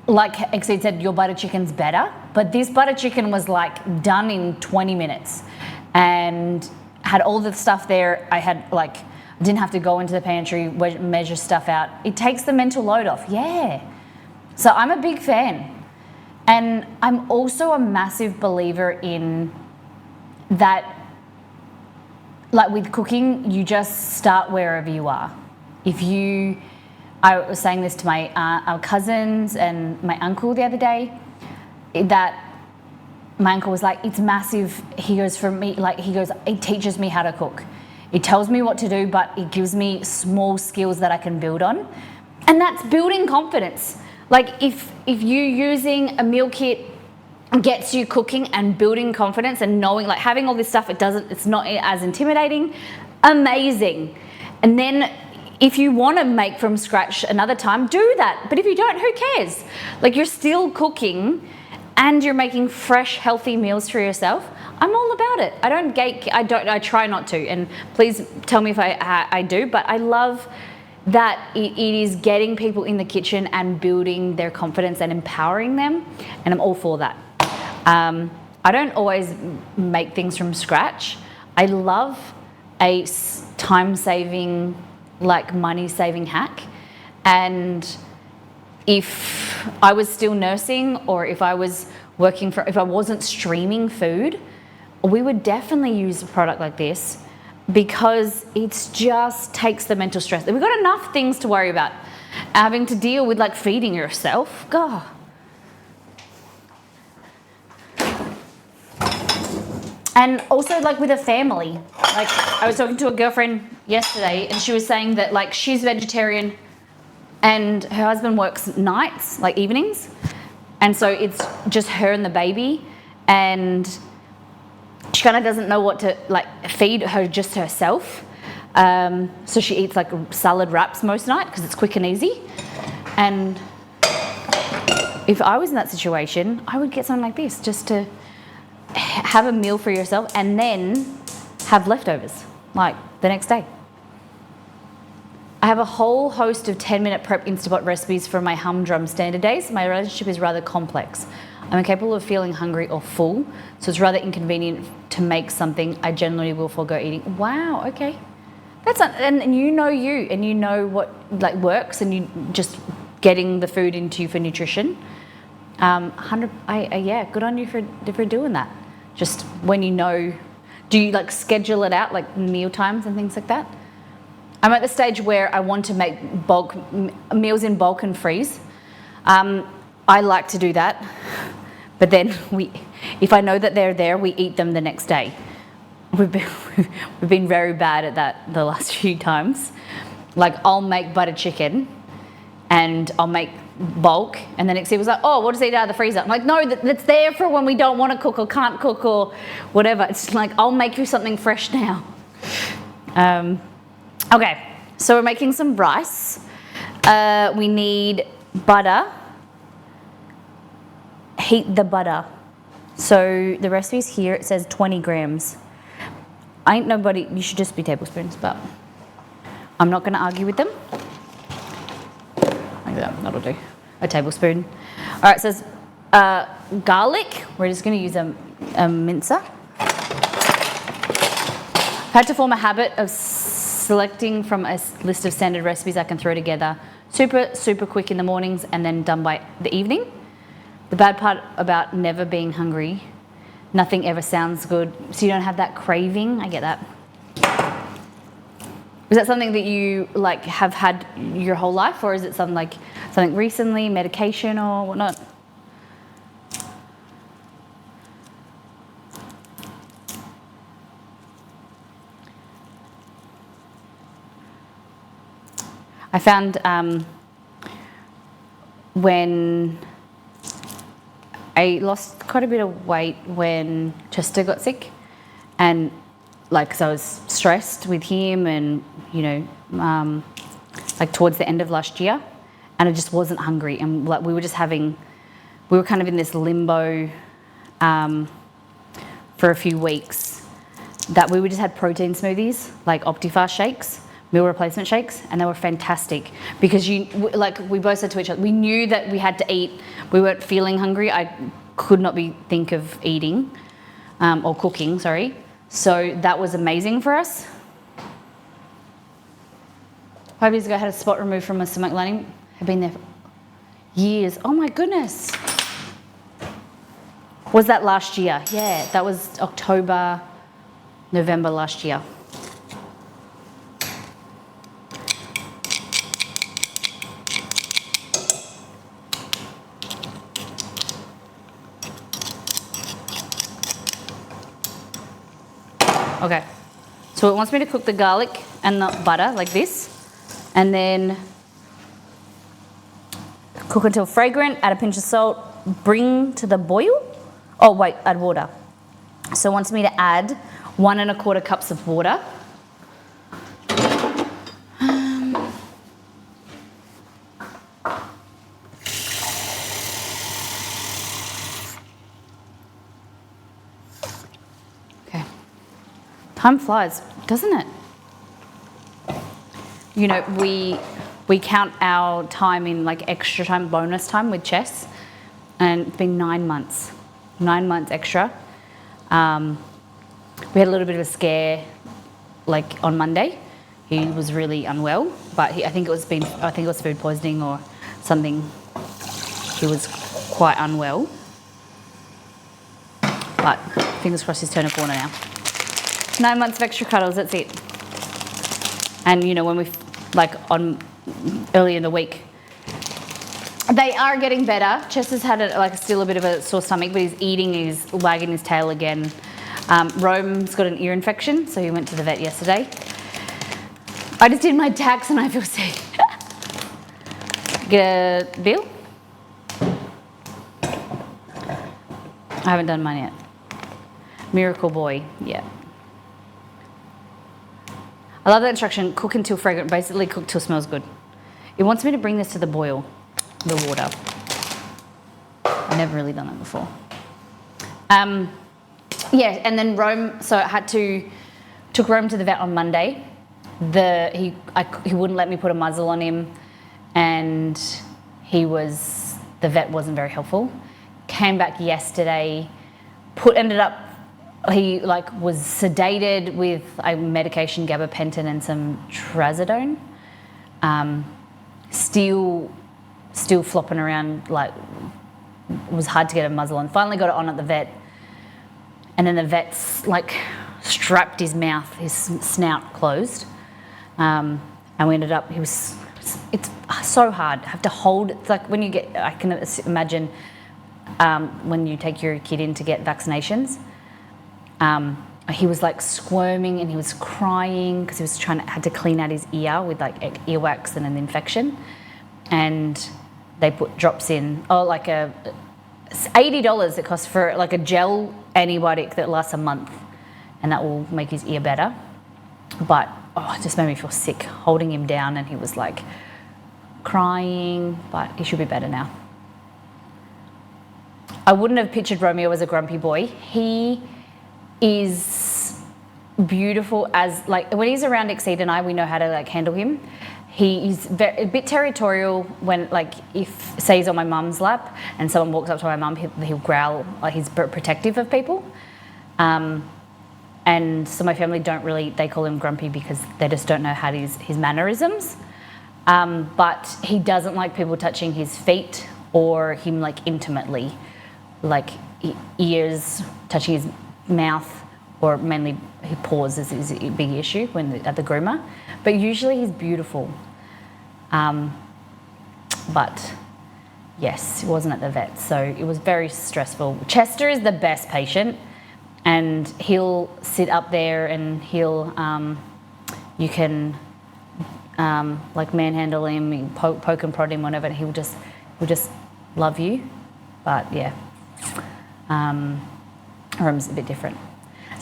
like Exceed said, your butter chicken's better. But this butter chicken was like done in 20 minutes and had all the stuff there. I didn't have to go into the pantry, measure stuff out. It takes the mental load off, yeah. So I'm a big fan. And I'm also a massive believer in that, like with cooking, you just start wherever you are. I was saying this to our cousins and my uncle the other day, that my uncle was like, it's massive. He goes, for me, it teaches me how to cook. It tells me what to do, but it gives me small skills that I can build on. And that's building confidence. Like if you using a meal kit gets you cooking and building confidence and knowing, like having all this stuff, it's not as intimidating, amazing. And then if you want to make from scratch another time, do that. But if you don't, who cares? Like you're still cooking and you're making fresh, healthy meals for yourself. I'm all about it. I try not to, and please tell me if I do, but I love that it is getting people in the kitchen and building their confidence and empowering them, and I'm all for that. I don't always make things from scratch. I love a time-saving, like money-saving hack, and if I was still nursing or if I wasn't streaming food, we would definitely use a product like this, because it just takes the mental stress. We've got enough things to worry about. Having to deal with like feeding yourself, God. And also like with a family. Like I was talking to a girlfriend yesterday and she was saying that like she's vegetarian and her husband works nights, like evenings. And so it's just her and the baby, and she kind of doesn't know what to like feed her, just herself. So she eats like salad wraps most night because it's quick and easy. And if I was in that situation, I would get something like this just to have a meal for yourself and then have leftovers like the next day. I have a whole host of 10-minute prep Instapot recipes for my humdrum standard days. My relationship is rather complex. I'm incapable of feeling hungry or full, so it's rather inconvenient to make something I generally will forego eating. Wow, okay. And you know what like works, and you just getting the food into you for nutrition. Yeah, good on you for doing that. Just when you know, do you like schedule it out, like meal times and things like that? I'm at the stage where I want to make meals in bulk and freeze. I like to do that, but then if I know that they're there, we eat them the next day. We've been very bad at that the last few times. Like I'll make butter chicken, and I'll make bulk, and then Exie was like, "Oh, we'll just eat it out of the freezer." I'm like, "No, that's there for when we don't want to cook or can't cook or whatever." It's like I'll make you something fresh now. Okay, so we're making some rice. We need butter. Heat the butter. So the recipe's here. It says 20 grams. You should just be tablespoons, but I'm not going to argue with them. Like that, that'll do. A tablespoon. All right, it says garlic. We're just going to use a mincer. I've had to form a habit of selecting from a list of standard recipes I can throw together. Super, super quick in the mornings and then done by the evening. The bad part about never being hungry, nothing ever sounds good, so you don't have that craving. I get that. Is that something that you like have had your whole life, or is it something recently, medication or whatnot? I found when I lost quite a bit of weight when Chester got sick, and like, because I was stressed with him and, you know, like towards the end of last year, and I just wasn't hungry. And like we were kind of in this limbo for a few weeks that we just had protein smoothies, like Optifast shakes, meal replacement shakes, and they were fantastic because we both said to each other, we knew that we had to eat. We weren't feeling hungry. I could not think of eating or cooking, sorry. So that was amazing for us. 5 years ago, I had a spot removed from my stomach lining. I've been there for years. Oh my goodness. Was that last year? Yeah, that was October, November last year. Okay, so it wants me to cook the garlic and the butter like this, and then cook until fragrant, add a pinch of salt, bring to the boil. Oh wait, add water. So it wants me to add 1 1/4 cups of water. Okay. Time flies, doesn't it? You know, we count our time in like extra time, bonus time with chess, and it's been 9 months. 9 months extra. We had a little bit of a scare, like on Monday. He was really unwell, but I think it was food poisoning or something. He was quite unwell, but fingers crossed he's turned a corner now. 9 months of extra cuddles. That's it. And you know, when we early in the week, they are getting better. Chester's had still a bit of a sore stomach, but he's eating, he's wagging his tail again. Rome's got an ear infection, so he went to the vet yesterday. I just did my tax and I feel sick. Get a bill? I haven't done mine yet. Miracle boy, yeah. I love that instruction, cook until fragrant, basically cook till it smells good. It wants me to bring this to the boil, the water. I've never really done that before. Yeah, and then Rome, so I took Rome to the vet on Monday. He wouldn't let me put a muzzle on him, and the vet wasn't very helpful. Came back yesterday, he was sedated with a medication, gabapentin and some trazodone. Still flopping around, it was hard to get a muzzle on. Finally got it on at the vet, and then the vet's strapped his mouth, his snout closed, and we ended up. It's so hard. I have to hold. It's like when I can imagine when you take your kid in to get vaccinations. He was squirming and he was crying because he was had to clean out his ear with earwax and an infection, and they put drops in. It's $80 it costs for a gel antibiotic that lasts a month, and that will make his ear better. But it just made me feel sick holding him down, and he was crying, but he should be better now. I wouldn't have pictured Romeo as a grumpy boy. He is beautiful when he's around Exceed and I, we know how to handle him. He's a bit territorial when if say he's on my mum's lap and someone walks up to my mum, he'll growl. He's protective of people, and so my family they call him grumpy because they just don't know how to use his mannerisms. But he doesn't like people touching his feet or him intimately, ears, touching his mouth, or mainly his paws is a big issue at the groomer. But usually he's beautiful. But yes, it wasn't at the vet, so it was very stressful. Chester is the best patient, and he'll sit up there and you can manhandle him, you poke and prod him, whatever, and he'll just love you. But yeah, Rome's a bit different.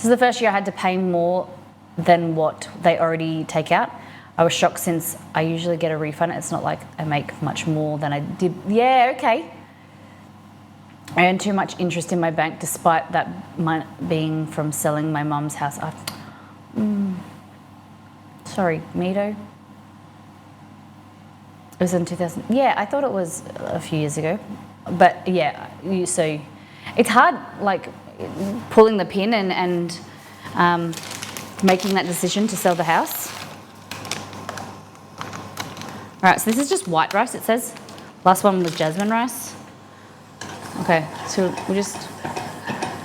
This is the first year I had to pay more than what they already take out. I was shocked since I usually get a refund. It's not like I make much more than I did. Yeah, okay. I earned too much interest in my bank despite that being from selling my mum's house. Sorry, Mito. It was in 2000. Yeah, I thought it was a few years ago. But yeah, so it's hard, like pulling the pin and making that decision to sell the house. All right, so this is just white rice, it says. Last one was jasmine rice. Okay, so we just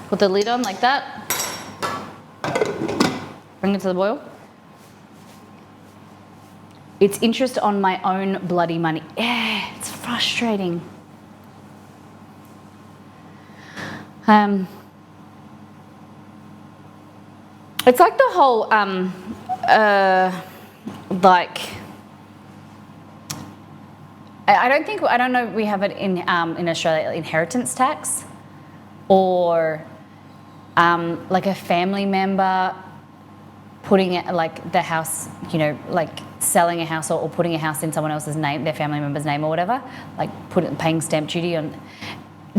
put the lid on like that. Bring it to the boil. It's interest on my own bloody money. Yeah, it's frustrating. It's like the whole, like, I don't know if we have it in Australia, inheritance tax, or like a family member putting it, like the house, you know, like selling a house or putting a house in someone else's name, their family member's name or whatever, like paying stamp duty on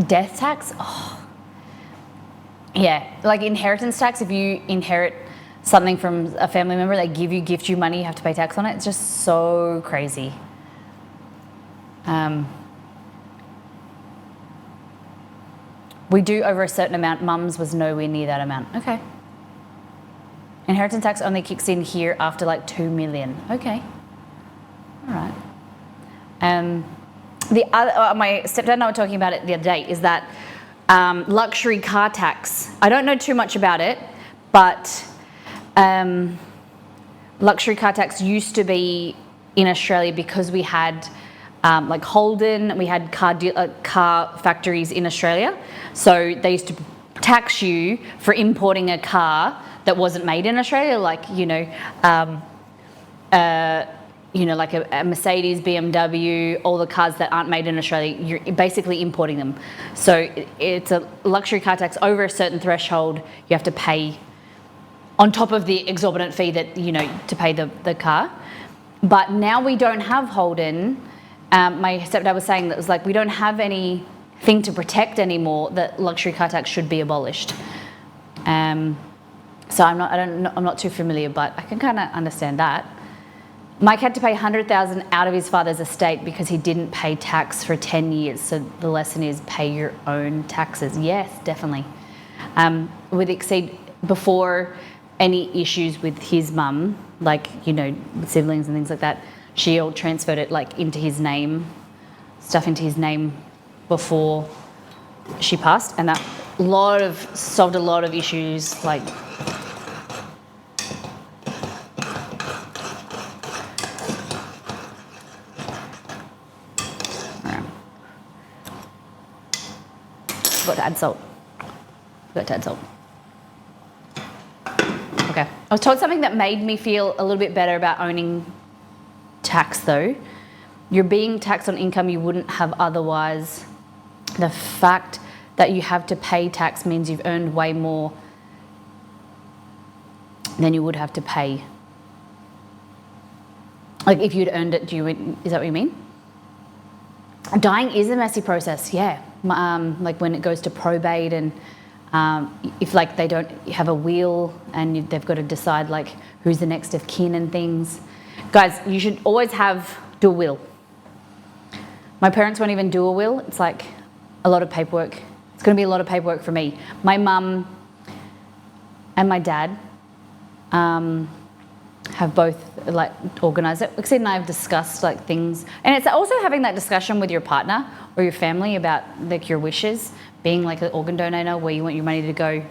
death tax. Oh. Yeah, like inheritance tax, if you inherit something from a family member, they gift you money, you have to pay tax on it. It's just so crazy. We do over a certain amount. Mum's was nowhere near that amount. Okay. Inheritance tax only kicks in here after like 2 million. Okay. All right. The other, my stepdad and I were talking about it the other day, is that luxury car tax. I don't know too much about it, but luxury car tax used to be in Australia because we had like Holden, we had car factories in Australia. So they used to tax you for importing a car that wasn't made in Australia, like, like a Mercedes, BMW, all the cars that aren't made in Australia, you're basically importing them. So it's a luxury car tax over a certain threshold you have to pay on top of the exorbitant fee that, to pay the car. But now we don't have Holden. My stepdad was saying that it was like we don't have anything to protect anymore, that luxury car tax should be abolished. So I'm not too familiar, but I can kind of understand that. Mike had to pay $100,000 out of his father's estate because he didn't pay tax for 10 years. So the lesson is pay your own taxes. Yes, definitely. With Exceed, before any issues with his mum, like, with siblings and things like that, she all transferred it like into his name, stuff into his name before she passed. And that solved a lot of issues, like, Forgot to add salt. Okay. I was told something that made me feel a little bit better about owning tax though. You're being taxed on income you wouldn't have otherwise. The fact that you have to pay tax means you've earned way more than you would have to pay. Like if you'd earned it, is that what you mean? Dying is a messy process, yeah. Like when it goes to probate, and if like they don't have a will and they've got to decide like who's the next of kin and things. Guys, you should always do a will. My parents won't even do a will. It's like a lot of paperwork. It's going to be a lot of paperwork for me. My mum and my dad have both like organised it. Exceed and I have discussed like things, and it's also having that discussion with your partner or your family about like your wishes, being like an organ donor, where you want your money to go.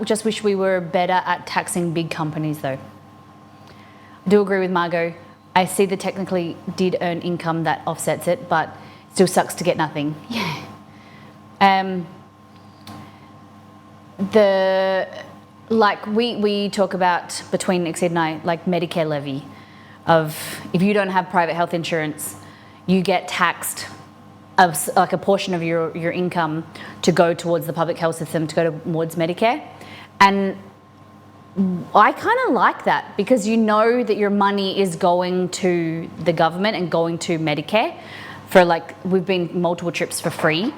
Just wish we were better at taxing big companies though. I do agree with Margot. I see that technically did earn income that offsets it, but it still sucks to get nothing. Yeah. We talk about between Exceed and I, like Medicare levy, of if you don't have private health insurance, you get taxed like a portion of your income to go towards the public health system, to go towards Medicare. And I kind of like that, because you know that your money is going to the government and going to Medicare. For like, we've been multiple trips for free,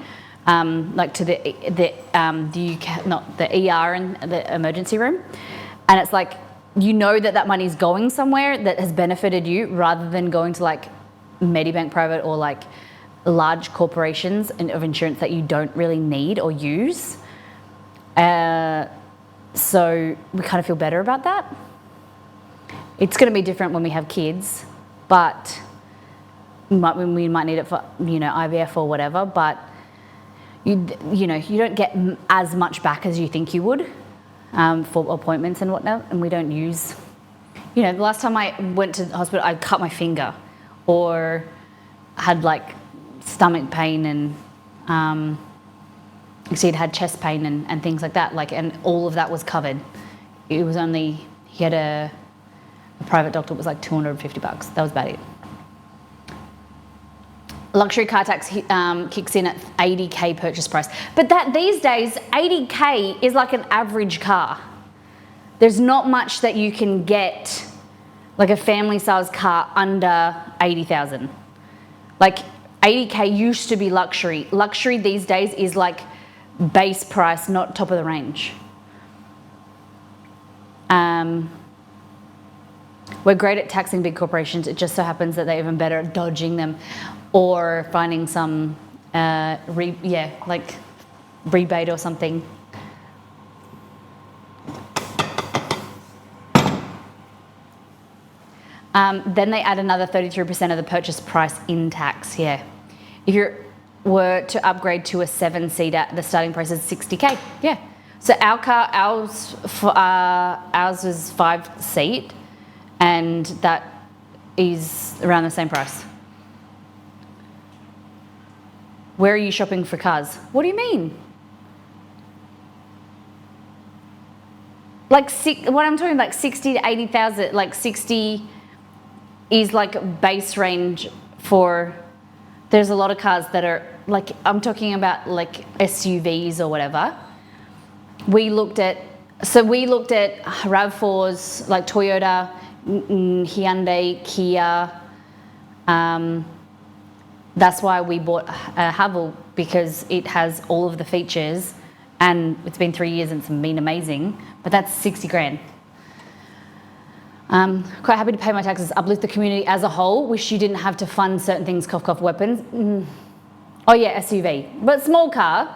like to the UK, not the ER and the emergency room, and it's like, you know that money is going somewhere that has benefited you, rather than going to like Medibank Private or like large corporations of insurance that you don't really need or use. So we kind of feel better about that. It's going to be different when we have kids, but we might need it for, IVF or whatever, but you don't get as much back as you think you would for appointments and whatnot, and we don't use, the last time I went to the hospital, I cut my finger or had like stomach pain and he'd had chest pain and things like that, and all of that was covered. It was only, he had a private doctor, it was like $250. That was about it. Luxury car tax kicks in at $80K purchase price. But that these days, $80K is like an average car. There's not much that you can get, like a family size car, under $80,000. Like $80K used to be luxury. Luxury these days is like base price, not top of the range. We're great at taxing big corporations. It just so happens that they're even better at dodging them or finding some rebate or something. Then they add another 33% of the purchase price in tax. Yeah, if you were to upgrade to a 7-seater, the starting price is $60K. Yeah, so ours was 5-seat, and that is around the same price. Where are you shopping for cars? What do you mean? Like what I'm talking about, 60 to 80,000. Like 60 is like base range for. There's a lot of cars that are like, I'm talking about like SUVs or whatever. We looked at RAV4s, like Toyota, Hyundai, Kia. That's why we bought a Haval, because it has all of the features, and it's been 3 years and it's been amazing. But that's 60 grand. Quite happy to pay my taxes, uplift the community as a whole. Wish you didn't have to fund certain things, cough, cough, weapons. Oh yeah, SUV. But small car,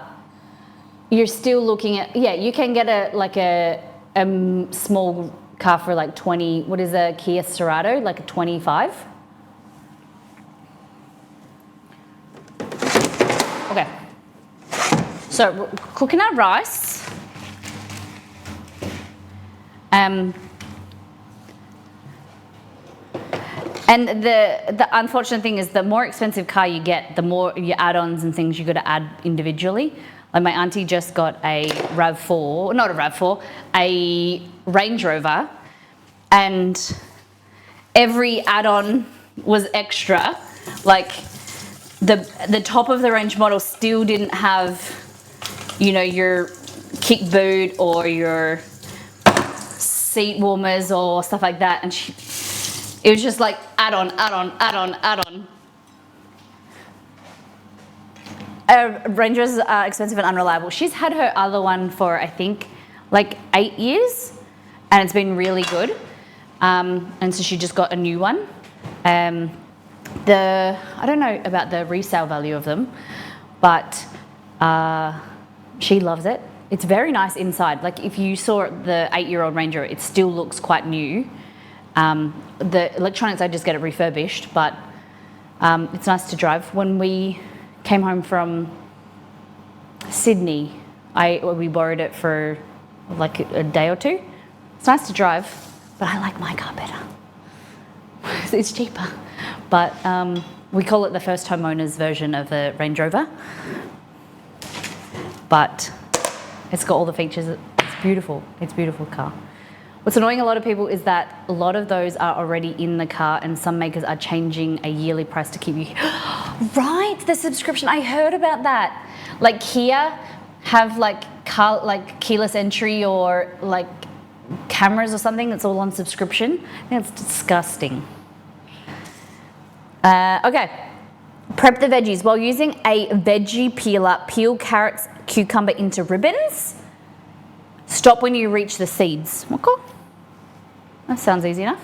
you're still looking at, you can get a small car for like 20, what is a Kia Cerato, like a 25? Okay. So we're cooking our rice. And the unfortunate thing is, the more expensive car you get, the more your add-ons and things you got to add individually. Like my auntie just got a a Range Rover, and every add-on was extra. Like the top of the range model still didn't have, your kick boot or your seat warmers or stuff like that, and it was just like add-on. Range Rovers are expensive and unreliable. She's had her other one for, I think, like 8 years, and it's been really good. And so she just got a new one. I don't know about the resale value of them, but she loves it. It's very nice inside. Like if you saw the 8-year-old Range Rover, it still looks quite new. The electronics, I just get it refurbished, but it's nice to drive. When we came home from Sydney, we borrowed it for like a day or two. It's nice to drive, but I like my car better. It's cheaper. But we call it the first homeowner's version of the Range Rover. But it's got all the features. It's beautiful. It's a beautiful car. What's annoying a lot of people is that a lot of those are already in the car, and some makers are changing a yearly price to keep you. Right, the subscription. I heard about that. Like Kia have like keyless entry or like cameras or something that's all on subscription. I think it's disgusting. Okay. Prep the veggies. While using a veggie peeler, peel carrots, cucumber into ribbons. Stop when you reach the seeds. Okay. That sounds easy enough.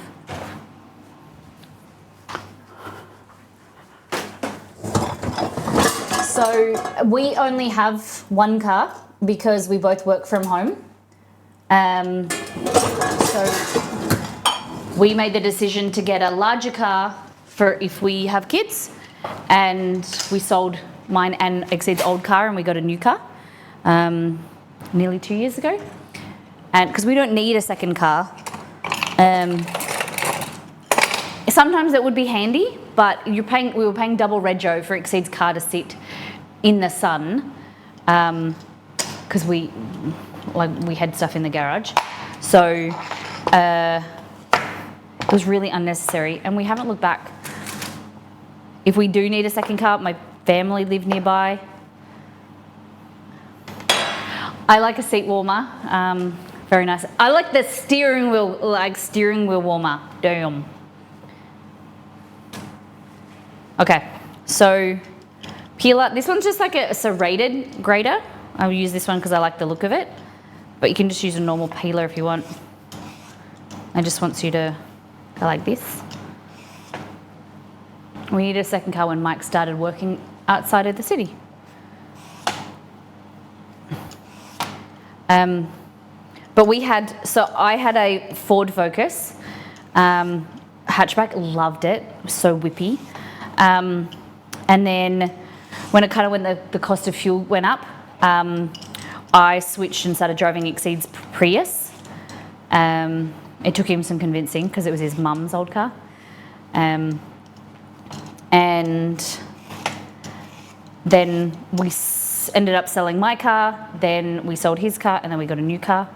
So we only have one car because we both work from home. So we made the decision to get a larger car for if we have kids, and we sold mine and Exceed's old car and we got a new car nearly 2 years ago. And because we don't need a second car. Sometimes it would be handy, but we were paying double rego for Exceed's car to sit in the sun because we had stuff in the garage. So it was really unnecessary, and we haven't looked back. If we do need a second car, my family live nearby. I like a seat warmer. Very nice. I like the steering wheel warmer. Damn. Okay, so peeler. This one's just like a serrated grater. I'll use this one because I like the look of it. But you can just use a normal peeler if you want. I just want you to go like this. We needed a second car when Mike started working outside of the city. But I had a Ford Focus hatchback, loved it, it was so whippy. And then when the cost of fuel went up, I switched and started driving Exceed's Prius. It took him some convincing because it was his mum's old car. And then we ended up selling my car, then we sold his car, and then we got a new car.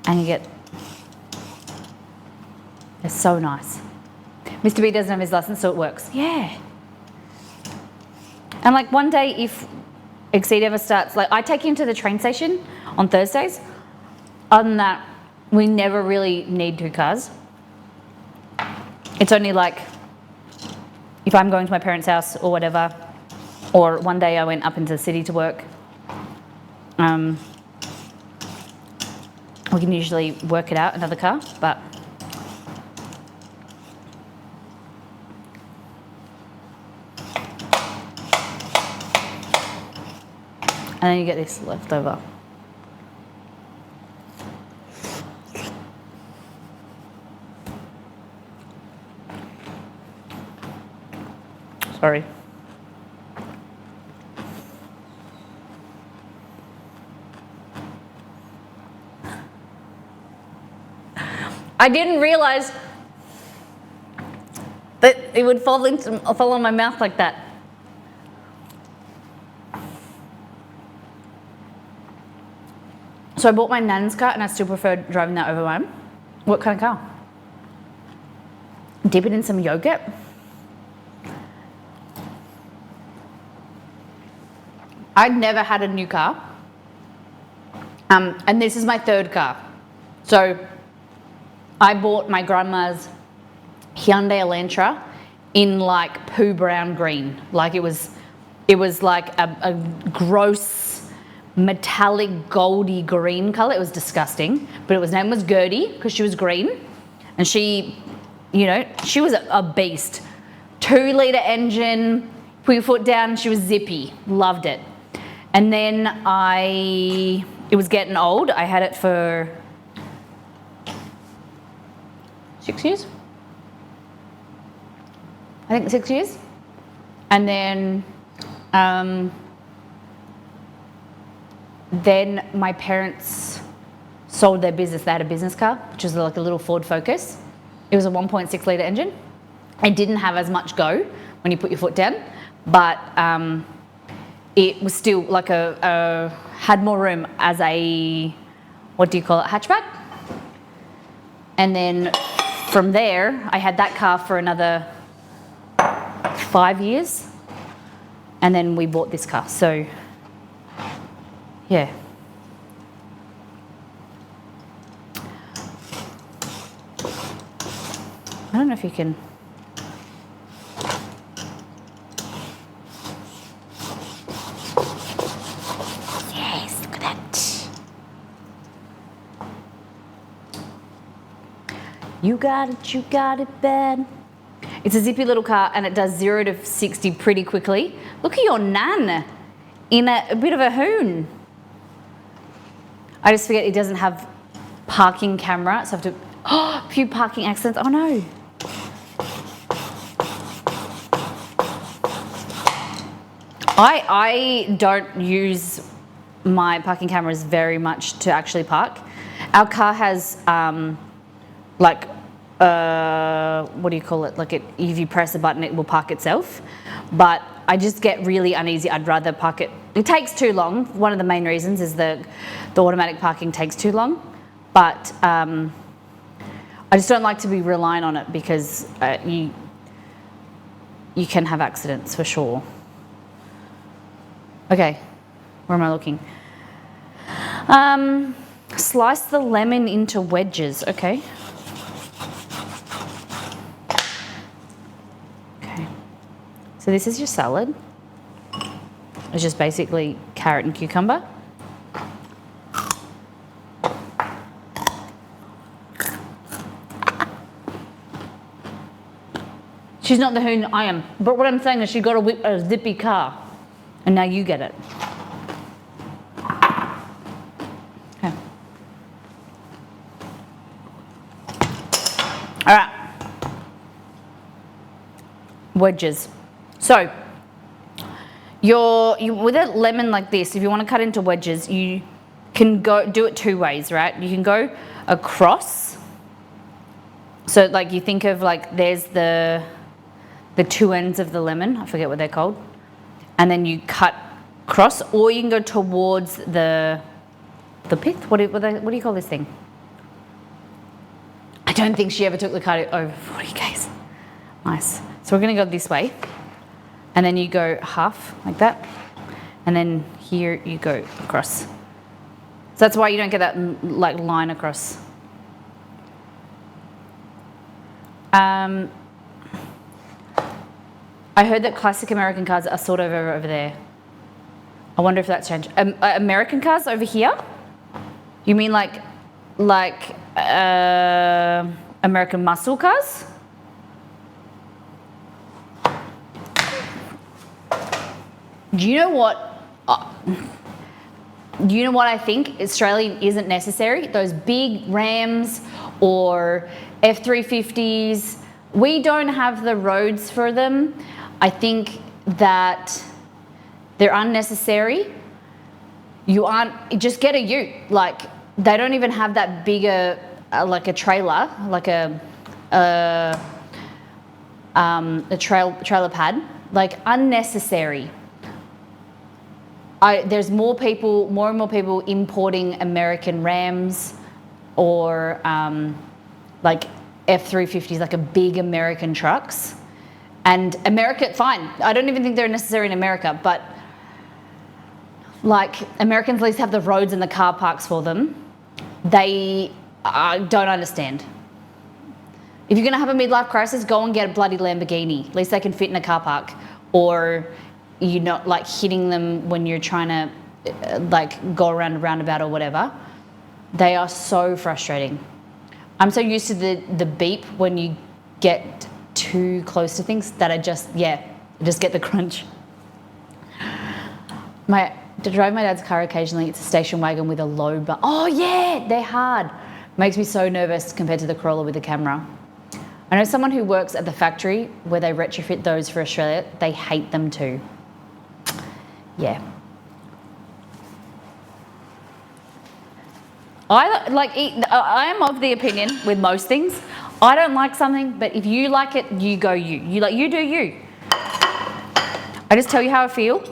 And it's so nice. Mr. B doesn't have his license, so it works. Yeah. And like one day, if Exceed ever starts, like I take him to the train station on Thursdays. Other than that, we never really need two cars. It's only like if I'm going to my parents' house or whatever, or one day I went up into the city to work. We can usually work it out, another car, but and then you get this left over. Sorry. I didn't realize that it would fall on my mouth like that. So I bought my nan's car and I still prefer driving that over mine. What kind of car? Dip it in some yogurt. I'd never had a new car. And this is my third car. So I bought my grandma's Hyundai Elantra in like poo brown green. Like it was like a gross metallic goldy green color. It was disgusting, but her name was Gertie because she was green, and she was a beast. 2-liter engine, put your foot down, she was zippy, loved it. And then it was getting old. I had it for 6 years. I think 6 years. And then my parents sold their business. They had a business car, which was like a little Ford Focus. It was a 1.6-litre engine. It didn't have as much go when you put your foot down, but it was still like had more room as a, what do you call it, hatchback. And then from there, I had that car for another 5 years. And then we bought this car. So, yeah. I don't know if you can. Yes, look at that. You got it bad. It's a zippy little car and it does 0 to 60 pretty quickly. Look at your nan in a bit of a hoon. I just forget it doesn't have parking camera, so I have to, oh, a few parking accidents, oh no. I don't use my parking cameras very much to actually park. Our car has what do you call it? Like if you press a button, it will park itself. But I just get really uneasy. I'd rather park it. It takes too long. One of the main reasons is the automatic parking takes too long. But I just don't like to be relying on it because you can have accidents for sure. Okay, where am I looking? Slice the lemon into wedges. Okay. Okay. So this is your salad. It's just basically carrot and cucumber. She's not the hoon I am, but what I'm saying is she got a zippy car, and now you get it. Okay. All right. Wedges. So, with a lemon like this, if you want to cut into wedges, you can do it two ways, right? You can go across. So, like you think of like there's the two ends of the lemon. I forget what they're called. And then you cut across, or you can go towards the pith. What do you call this thing? I don't think she ever took the cut over 40 k's. Nice. So we're going to go this way. And then you go half like that. And then here you go across. So that's why you don't get that like line across. I heard that classic American cars are sort of over there. I wonder if that's changed. American cars over here? You mean like American muscle cars? Do you know what? Do you know what I think? Australian isn't necessary. Those big Rams or F350s, we don't have the roads for them. I think that they're unnecessary. Just get a ute. Like, they don't even have that bigger, like a trailer, like a trailer pad. Like, unnecessary. There's more and more people importing American Rams or like F350s, like a big American trucks. And America, fine. I don't even think they're necessary in America, but like Americans at least have the roads and the car parks for them. They don't understand. If you're gonna have a midlife crisis, go and get a bloody Lamborghini. At least they can fit in a car park. Or you're not like hitting them when you're trying to like go around a roundabout or whatever. They are so frustrating. I'm so used to the beep when you get too close to things that I just get the crunch. To drive my dad's car occasionally, it's a station wagon with a low bar. Oh yeah, they're hard. Makes me so nervous compared to the Corolla with the camera. I know someone who works at the factory where they retrofit those for Australia. They hate them too. Yeah. I am of the opinion with most things. I don't like something, but if you like it, you go you. You do you. I just tell you how I feel.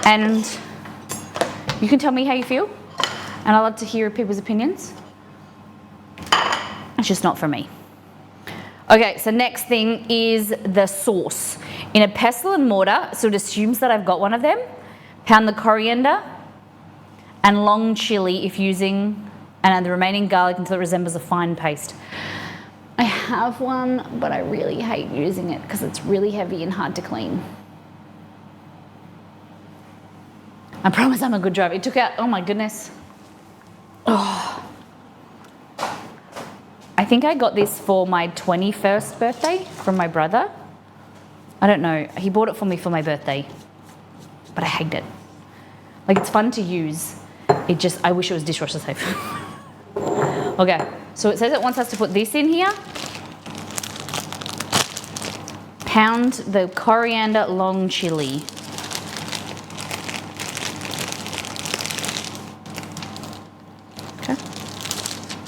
And you can tell me how you feel. And I love to hear people's opinions. It's just not for me. Okay, so next thing is the sauce. In a pestle and mortar, so it assumes that I've got one of them. Pound the coriander and long chili if using, and add the remaining garlic until it resembles a fine paste. I have one, but I really hate using it because it's really heavy and hard to clean. I promise I'm a good driver. It took out, oh my goodness. Oh. I think I got this for my 21st birthday from my brother. I don't know, he bought it for me for my birthday, but I hate it. Like, it's fun to use. It just, I wish it was dishwasher safe. Okay, so it says it wants us to put this in here. Pound the coriander long chili. Okay.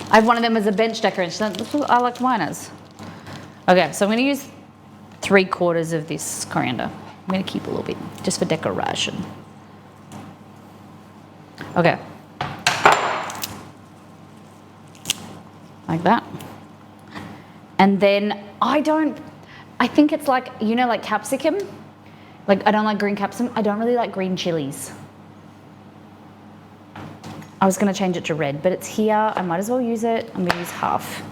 I have one of them as a bench decoration. That's what I like mine as. Okay, so I'm going to use 3/4 of this coriander. I'm going to keep a little bit, just for decoration. Okay. Like that. And then I think it's like, you know, like capsicum? Like, I don't like green capsicum. I don't really like green chilies. I was going to change it to red, but it's here. I might as well use it. I'm going to use half.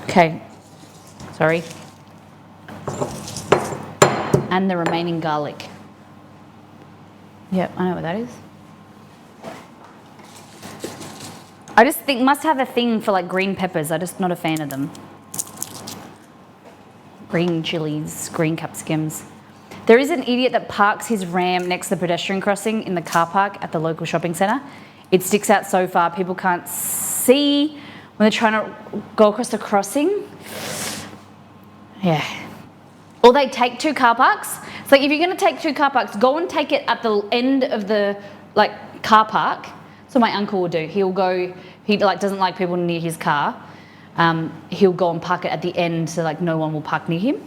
Okay, sorry. And the remaining garlic. Yep, I know what that is. I just think, must have a thing for like green peppers. I'm just not a fan of them. Green chilies, green capsicums. There is an idiot that parks his Ram next to the pedestrian crossing in the car park at the local shopping centre. It sticks out so far people can't see when they're trying to go across the crossing. Yeah. Or they take 2 car parks. It's like, if you're going to take 2 car parks, go and take it at the end of the like car park. So my uncle will do. He'll go, he like doesn't like people near his car. He'll go and park it at the end so like no one will park near him.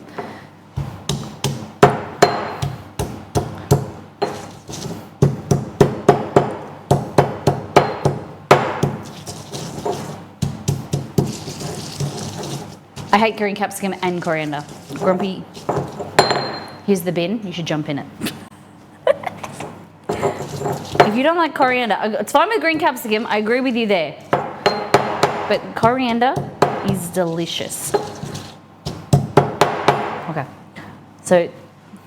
I hate green capsicum and coriander. Grumpy, here's the bin, you should jump in it. If you don't like coriander, it's fine with green capsicum, I agree with you there. But coriander is delicious. Okay, so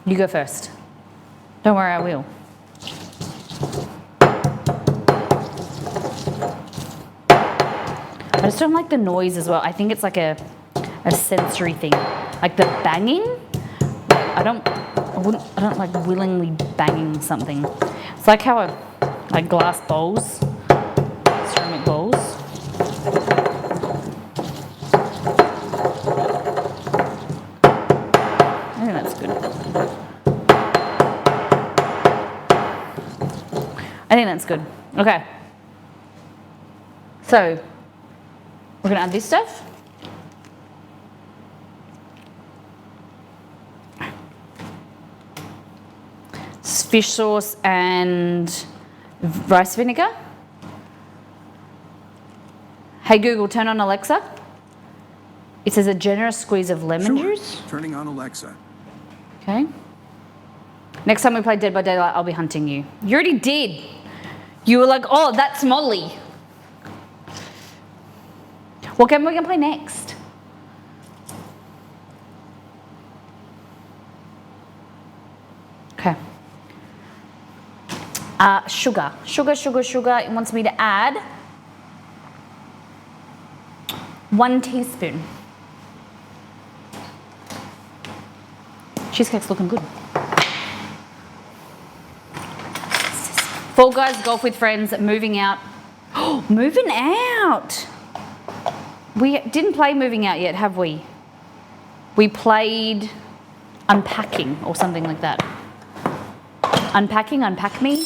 you go first. Don't worry, I will. I just don't like the noise as well. I think it's like a sensory thing. Like the banging, I don't like willingly banging something. It's like how like glass bowls, ceramic bowls. I think that's good. I think that's good. Okay. So, we're gonna add this stuff. Fish sauce and rice vinegar. Hey Google, turn on Alexa. It says a generous squeeze of lemon juice. Turning on Alexa. Okay. Next time we play Dead by Daylight, I'll be hunting you. You already did. You were like, oh, that's Molly. What game are we going to play next? Okay. Sugar. It wants me to add 1 teaspoon. Cheesecake's looking good. Fall Guys, Golf with Friends, moving out. Oh, moving out. We didn't play moving out yet, have we? We played unpacking or something like that. Unpacking, unpack me.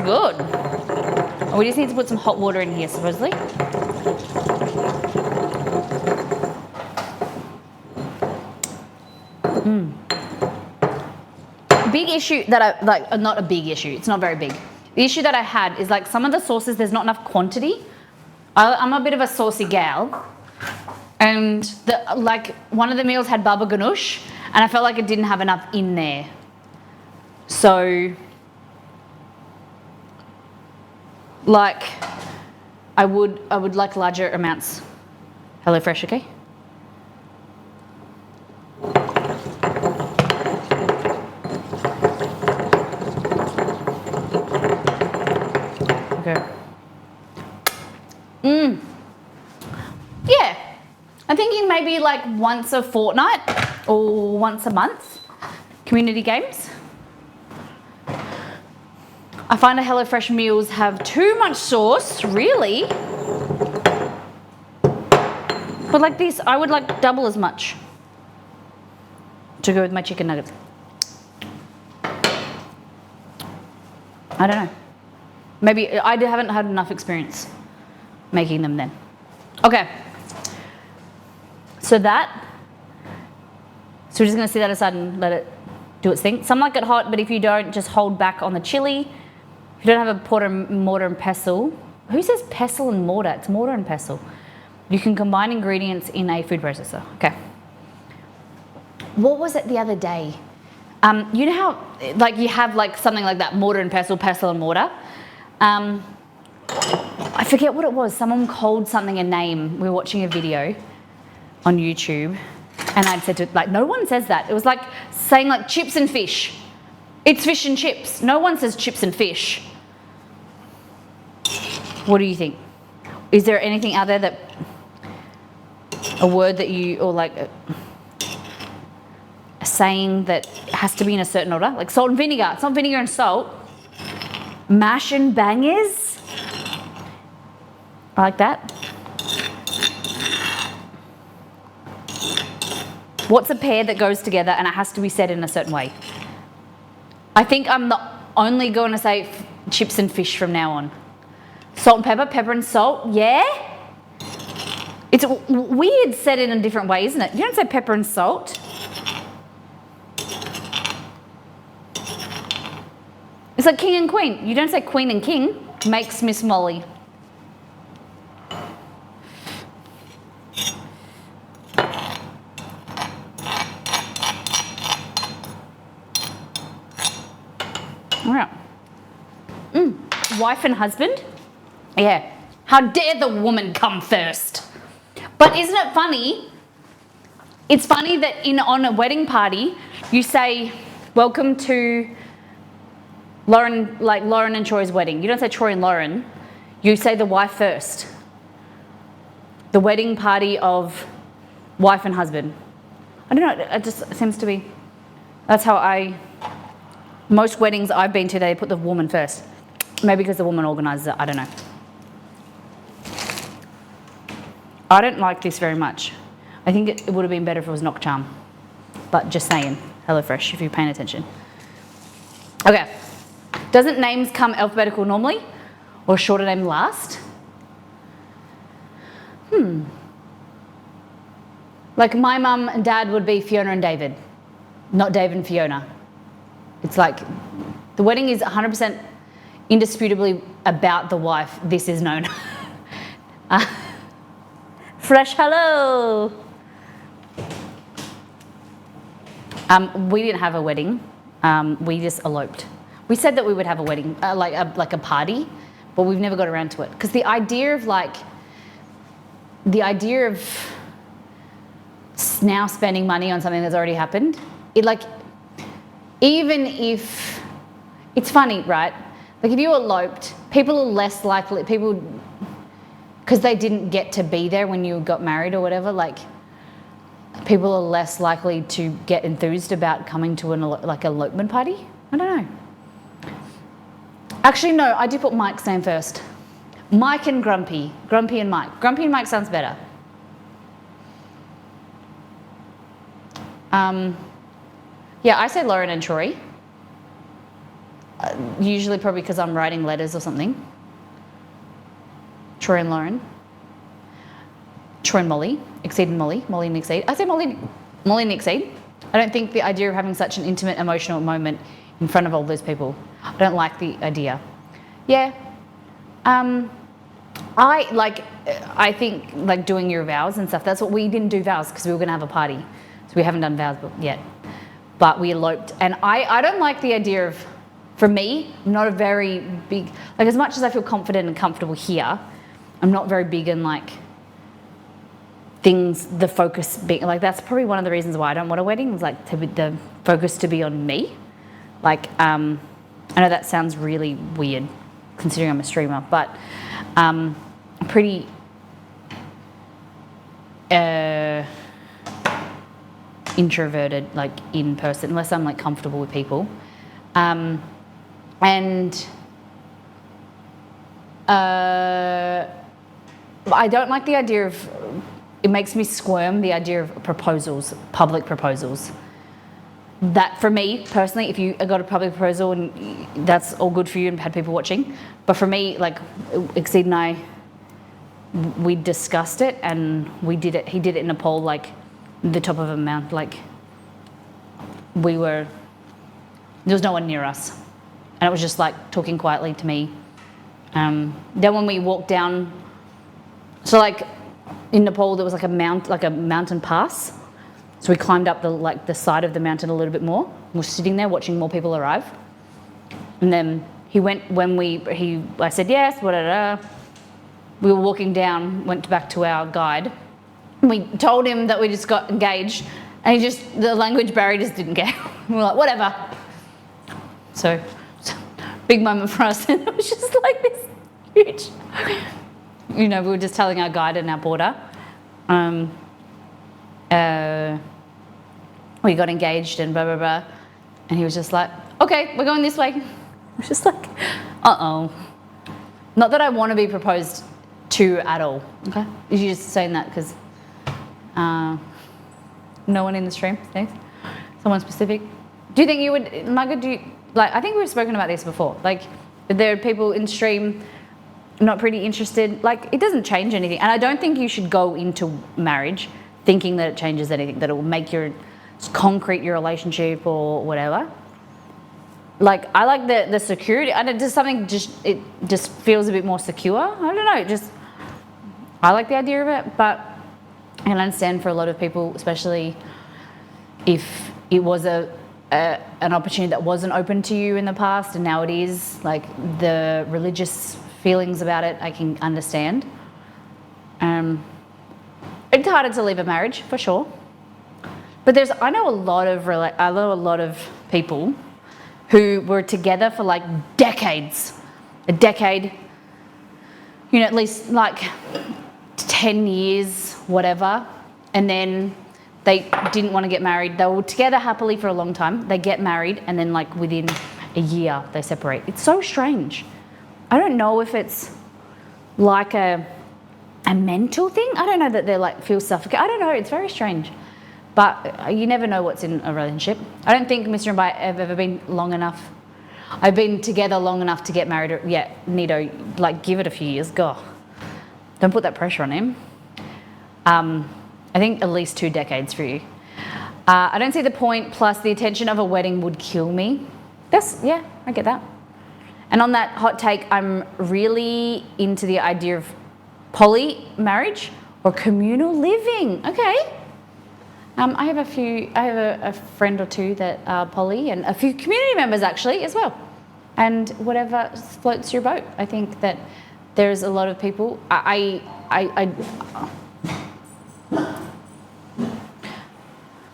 good. We just need to put some hot water in here, supposedly. Big issue that I like, not a big issue, it's not very big. The issue that I had is like some of the sauces, there's not enough quantity. I'm a bit of a saucy gal. And one of the meals had baba ganoush, and I felt like it didn't have enough in there. So, like, I would like larger amounts. HelloFresh, okay? Okay. Yeah. I'm thinking maybe like once a fortnight or once a month. Community games. I find the HelloFresh meals have too much sauce, really. But like this, I would like double as much to go with my chicken nuggets. I don't know. Maybe I haven't had enough experience making them then. Okay. So we're just gonna set that aside and let it do its thing. Some like it hot, but if you don't, just hold back on the chili. If you don't have a mortar and pestle, who says pestle and mortar? It's mortar and pestle. You can combine ingredients in a food processor. Okay. What was it the other day? You know how like you have like something like that, mortar and pestle, pestle and mortar. I forget what it was. Someone called something a name. We were watching a video on YouTube, and I'd said to it, like, no one says that. It was like saying like chips and fish. It's fish and chips. No one says chips and fish. What do you think? Is there anything out there that a word that you or like a saying that has to be in a certain order? Like salt and vinegar. It's not vinegar and salt. Mash and bangers. I like that. What's a pair that goes together and it has to be said in a certain way? I think I'm only going to say chips and fish from now on. Salt and pepper, pepper and salt, yeah? It's weird said in a different way, isn't it? You don't say pepper and salt. It's like king and queen. You don't say queen and king. Makes Miss Molly. All right. Wife and husband? Yeah. How dare the woman come first? But isn't it funny? It's funny that on a wedding party, you say, welcome to Lauren and Troy's wedding. You don't say Troy and Lauren. You say the wife first. The wedding party of wife and husband. I don't know, it just seems to be, that's how most weddings I've been to, they put the woman first. Maybe because the woman organises it, I don't know. I don't like this very much. I think it would have been better if it was Nok Cham. But just saying, HelloFresh, if you're paying attention. Okay. Doesn't names come alphabetical normally? Or shorter name last? Like my mum and dad would be Fiona and David, not David and Fiona. It's like the wedding is 100% indisputably about the wife. This is known. Fresh hello. We didn't have a wedding. We just eloped. We said that we would have a wedding, like a party, but we've never got around to it. Because the idea of now spending money on something that's already happened, even if, it's funny, right? Like if you eloped, people are less likely, because they didn't get to be there when you got married or whatever, like people are less likely to get enthused about coming to an elopement party. I don't know. Actually, no, I do put Mike's name first. Mike and Grumpy. Grumpy and Mike. Grumpy and Mike sounds better. Yeah, I say Lauren and Troy. Usually probably because I'm writing letters or something. Troy and Lauren. Troy and Molly. Exceed and Molly. Molly and Exceed. I say Molly and Exceed. I don't think the idea of having such an intimate, emotional moment in front of all those people, I don't like the idea. Yeah. I think like doing your vows and stuff, that's what we didn't do vows because we were going to have a party. So we haven't done vows yet. But we eloped. And I don't like the idea of, for me, I'm not a very big, like as much as I feel confident and comfortable here, I'm not very big in like things, the focus being, like that's probably one of the reasons why I don't want a wedding, is like to be, the focus to be on me. Like, I know that sounds really weird considering I'm a streamer, but I'm pretty introverted, like in person, unless I'm like comfortable with people. And I don't like the idea of, it makes me squirm, the idea of proposals, public proposals. That for me personally, if you got a public proposal and that's all good for you and had people watching, but for me, like Exceed and I, we discussed it and we did it. He did it in Nepal, like the top of a mountain. Like there was no one near us, and it was just like talking quietly to me. Then when we walked down, so like in Nepal there was like a mountain pass. So we climbed up the side of the mountain a little bit more. We're sitting there watching more people arrive. And then he went, I said yes, whatever. We were walking down, went back to our guide. And we told him that we just got engaged. And the language barrier just didn't get. We were like, whatever. So big moment for us. And it was just like this huge, we were just telling our guide and our boarder. We got engaged and blah, blah, blah. And he was just like, okay, we're going this way. I was just like, uh-oh. Not that I want to be proposed to at all, okay? You're just saying that because no one in the stream, thanks. Someone specific. Do you think you would, Margaret, I think we've spoken about this before. Like, there are people in stream not pretty interested. Like, it doesn't change anything. And I don't think you should go into marriage thinking that it changes anything, that it will make concrete your relationship or whatever. Like, I like the security. I don't, just something it just feels a bit more secure. I don't know. I like the idea of it, but I can understand for a lot of people, especially if it was an opportunity that wasn't open to you in the past and now it is. Like the religious feelings about it, I can understand. It's harder to leave a marriage for sure. But I know a lot of people who were together for like decades, a decade, at least like 10 years, whatever, and then they didn't want to get married. They were together happily for a long time. They get married and then like within a year they separate. It's so strange. I don't know if it's like a mental thing. I don't know that they like feel suffocated. I don't know. It's very strange. But you never know what's in a relationship. I don't think Mr. and I have ever been long enough. I've been together long enough to get married. Yeah, Nito, like give it a few years. Go. Don't put that pressure on him. I think at least 2 decades for you. I don't see the point. Plus, the attention of a wedding would kill me. Yeah, I get that. And on that hot take, I'm really into the idea of poly marriage or communal living. Okay. I have a friend or two that are poly and a few community members actually as well. And whatever floats your boat. I think that there's a lot of people. Let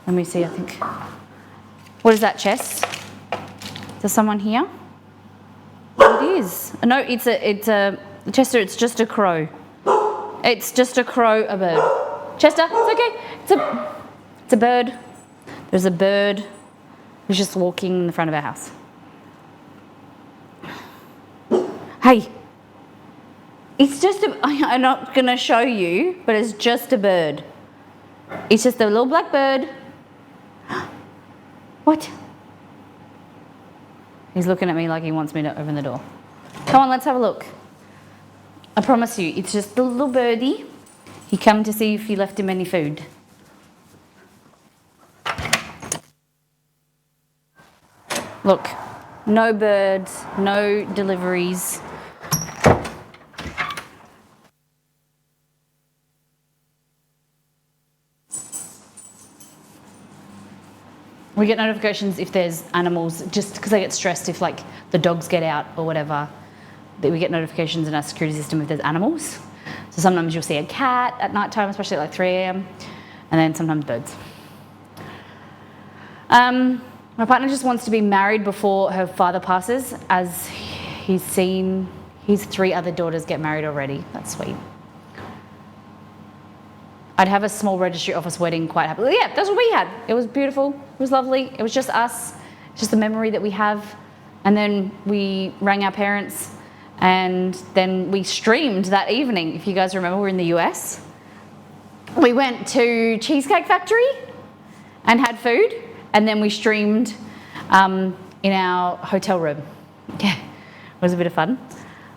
me see, I think. What is that, Chess? Is there someone here? It is. No, it's a Chester, it's just a crow. It's just a crow, a bird. Chester, it's okay. It's a bird. There's a bird who's just walking in the front of our house. Hey, it's just I'm not going to show you, but it's just a bird. It's just a little black bird. What? He's looking at me like he wants me to open the door. Come on, let's have a look. I promise you, it's just the little birdie. He come to see if you left him any food. Look, no birds, no deliveries. We get notifications if there's animals, just because I get stressed if like the dogs get out or whatever, that we get notifications in our security system if there's animals. So sometimes you'll see a cat at night time, especially at like 3 a.m, and then sometimes birds. My partner just wants to be married before her father passes, as he's seen his 3 other daughters get married already. That's sweet. I'd have a small registry office wedding quite happily. Yeah, that's what we had. It was beautiful. It was lovely. It was just us. It's just the memory that we have. And then we rang our parents, and then we streamed that evening. If you guys remember, we're in the US. We went to Cheesecake Factory and had food, and then we streamed in our hotel room. Yeah, it was a bit of fun.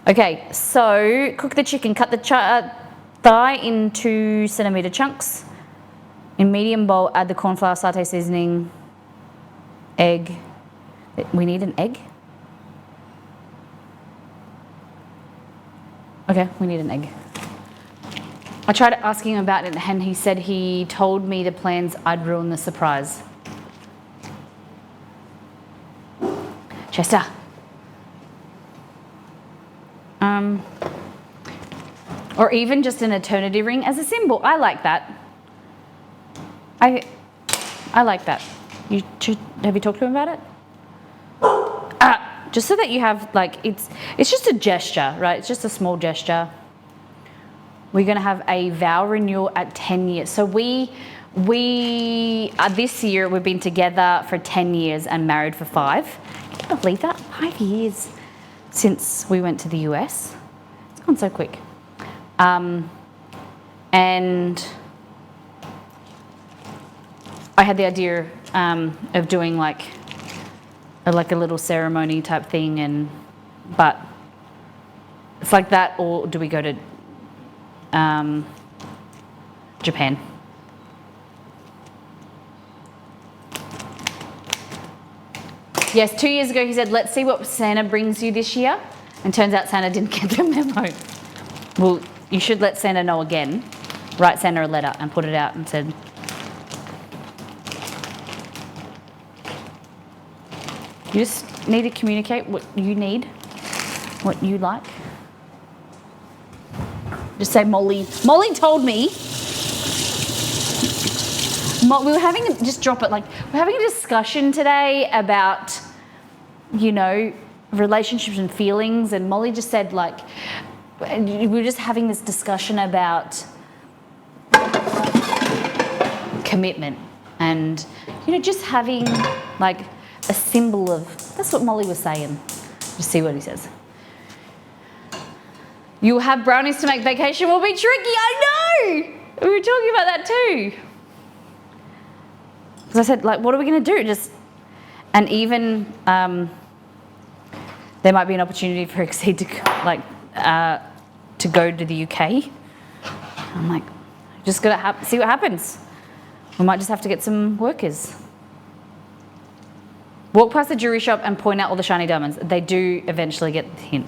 Okay, so cook the chicken. Cut the thigh into centimetre chunks. In medium bowl, add the cornflour, satay seasoning, egg. We need an egg? Okay, we need an egg. I tried asking him about it, and he said he told me the plans, I'd ruin the surprise. Chester. Or even just an eternity ring as a symbol. I like that. I like that. Have you talked to him about it? Just so that you have, like, it's just a gesture, right? It's just a small gesture. We're going to have a vow renewal at 10 years. So we this year we've been together for 10 years and married for 5. Can you believe that? 5 years since we went to the US. It's gone so quick. And I had the idea of doing like a little ceremony type thing, but it's like that, or do we go to Japan? Yes, 2 years ago he said, let's see what Santa brings you this year. And turns out Santa didn't get the memo. Well, you should let Santa know again. Write Santa a letter and put it out and said, you just need to communicate what you need, what you like. Just say Molly. Molly told me. We were having, just drop it, like, we're having a discussion today about, you know, relationships and feelings, and Molly just said, like, we were just having this discussion about commitment and, you know, just having, like, a symbol of, that's what Molly was saying. Just see what he says. You'll have brownies to make vacation will be tricky. I know! We were talking about that too. Because I said, like, what are we going to do? And even there might be an opportunity for Exceed to go to the UK. I'm like, just got to see what happens. We might just have to get some workers. Walk past the jewelry shop and point out all the shiny diamonds. They do eventually get the hint.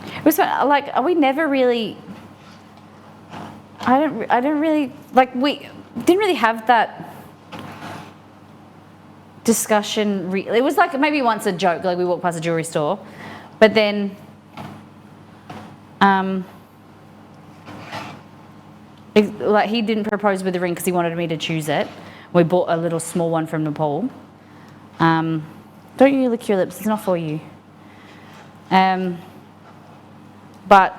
It was like, are we never really? I don't really, like, we didn't really have that discussion. It was like maybe once a joke, like we walked past a jewelry store, but then like he didn't propose with the ring because he wanted me to choose it. We bought a little small one from Nepal. Don't you lick your lips, it's not for you. But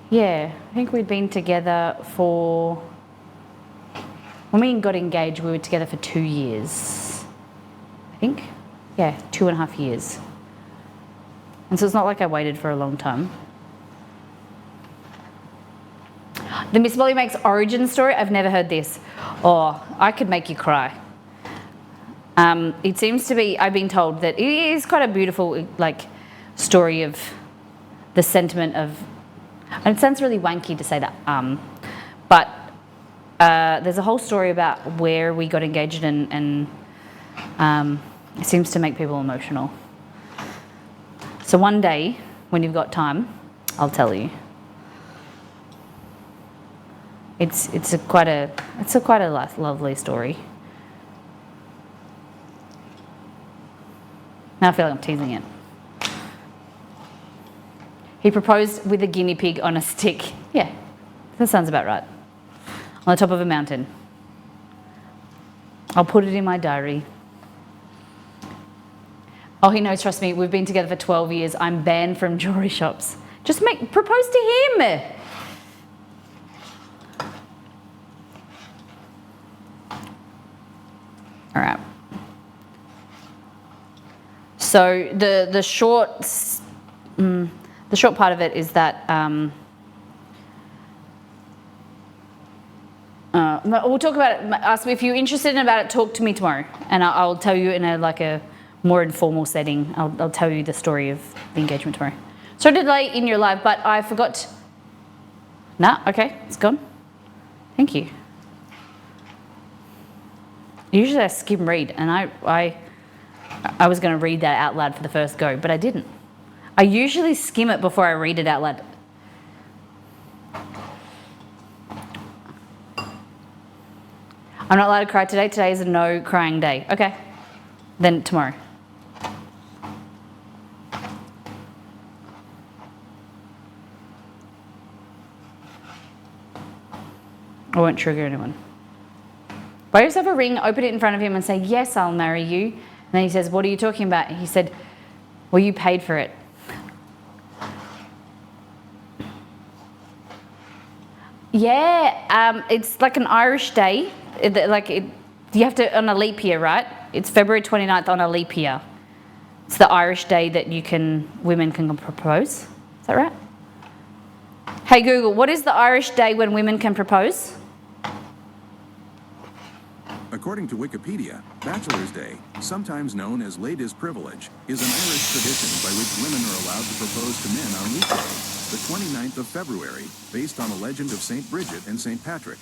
yeah, I think we'd been together for, when we got engaged, we were together for 2 years. I think, yeah, 2.5 years. And so it's not like I waited for a long time. The Miss Molly Makes origin story. I've never heard this. Oh, I could make you cry. It seems to be, I've been told that it is quite a beautiful like story of the sentiment of, and it sounds really wanky to say that, but there's a whole story about where we got engaged and it seems to make people emotional. So one day, when you've got time, I'll tell you. It's quite a lovely story. Now I feel like I'm teasing it. He proposed with a guinea pig on a stick. Yeah, that sounds about right. On the top of a mountain. I'll put it in my diary. Oh, he knows, trust me, we've been together for 12 years. I'm banned from jewelry shops. Just propose to him. All right. So the short part of it is that we'll talk about it. Ask me if you're interested about it. Talk to me tomorrow, and I'll tell you in a more informal setting. I'll tell you the story of the engagement tomorrow. So delay in your live, but I forgot. Nah, okay, it's gone. Thank you. Usually I skim read, and I was going to read that out loud for the first go, but I didn't. I usually skim it before I read it out loud. I'm not allowed to cry today. Today is a no crying day. Okay, then tomorrow. I won't trigger anyone. Buy yourself a ring, open it in front of him and say, yes, I'll marry you. And then he says, what are you talking about? He said, well, you paid for it. Yeah, it's like an Irish day. You have to, on a leap year, right? It's February 29th on a leap year. It's the Irish day that women can propose. Is that right? Hey Google, what is the Irish day when women can propose? According to Wikipedia, Bachelor's Day, sometimes known as Ladies' Privilege, is an Irish tradition by which women are allowed to propose to men on weekday, the 29th of February, based on a legend of St. Bridget and St. Patrick.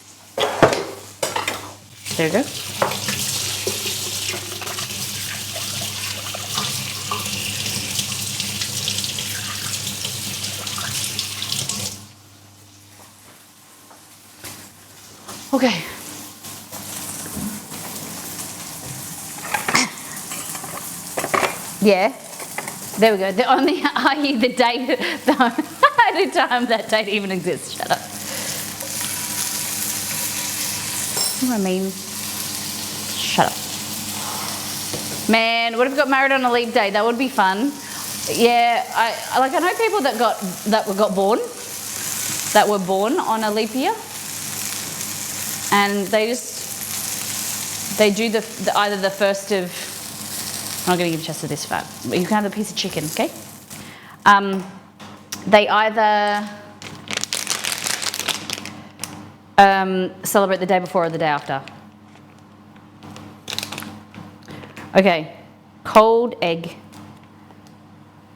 There you go. Okay. Yeah, there we go. The only the date, the time that date even exists. Shut up. You know what I mean? Shut up. Man, what if we got married on a leap day? That would be fun. Yeah, I know people that were born on a leap year, and they do either the first of. I'm not going to give Chester this fat. You can have a piece of chicken, okay? They either celebrate the day before or the day after. Okay, cold egg.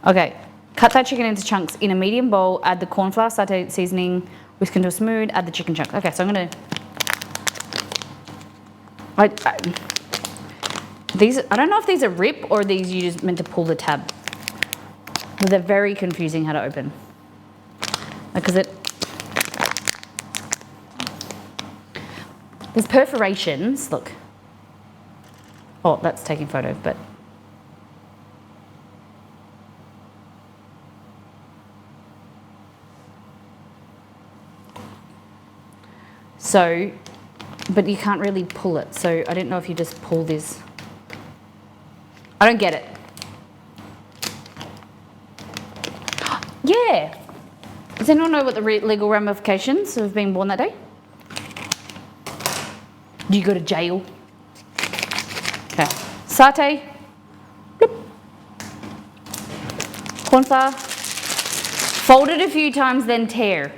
Okay, cut that chicken into chunks in a medium bowl, add the corn flour, sauté seasoning, whisk until smooth, add the chicken chunks. Okay, so I'm going to... I don't know if these are rip or these you just meant to pull the tab. But they're very confusing how to open. Because there's perforations, look. Oh, that's taking photo, but. So, but you can't really pull it. So I don't know if you just pull this. I don't get it. Yeah. Does anyone know what the legal ramifications of being born that day? Do you go to jail? Okay. Sauté. Bloop. Corn flour. Fold it a few times, then tear.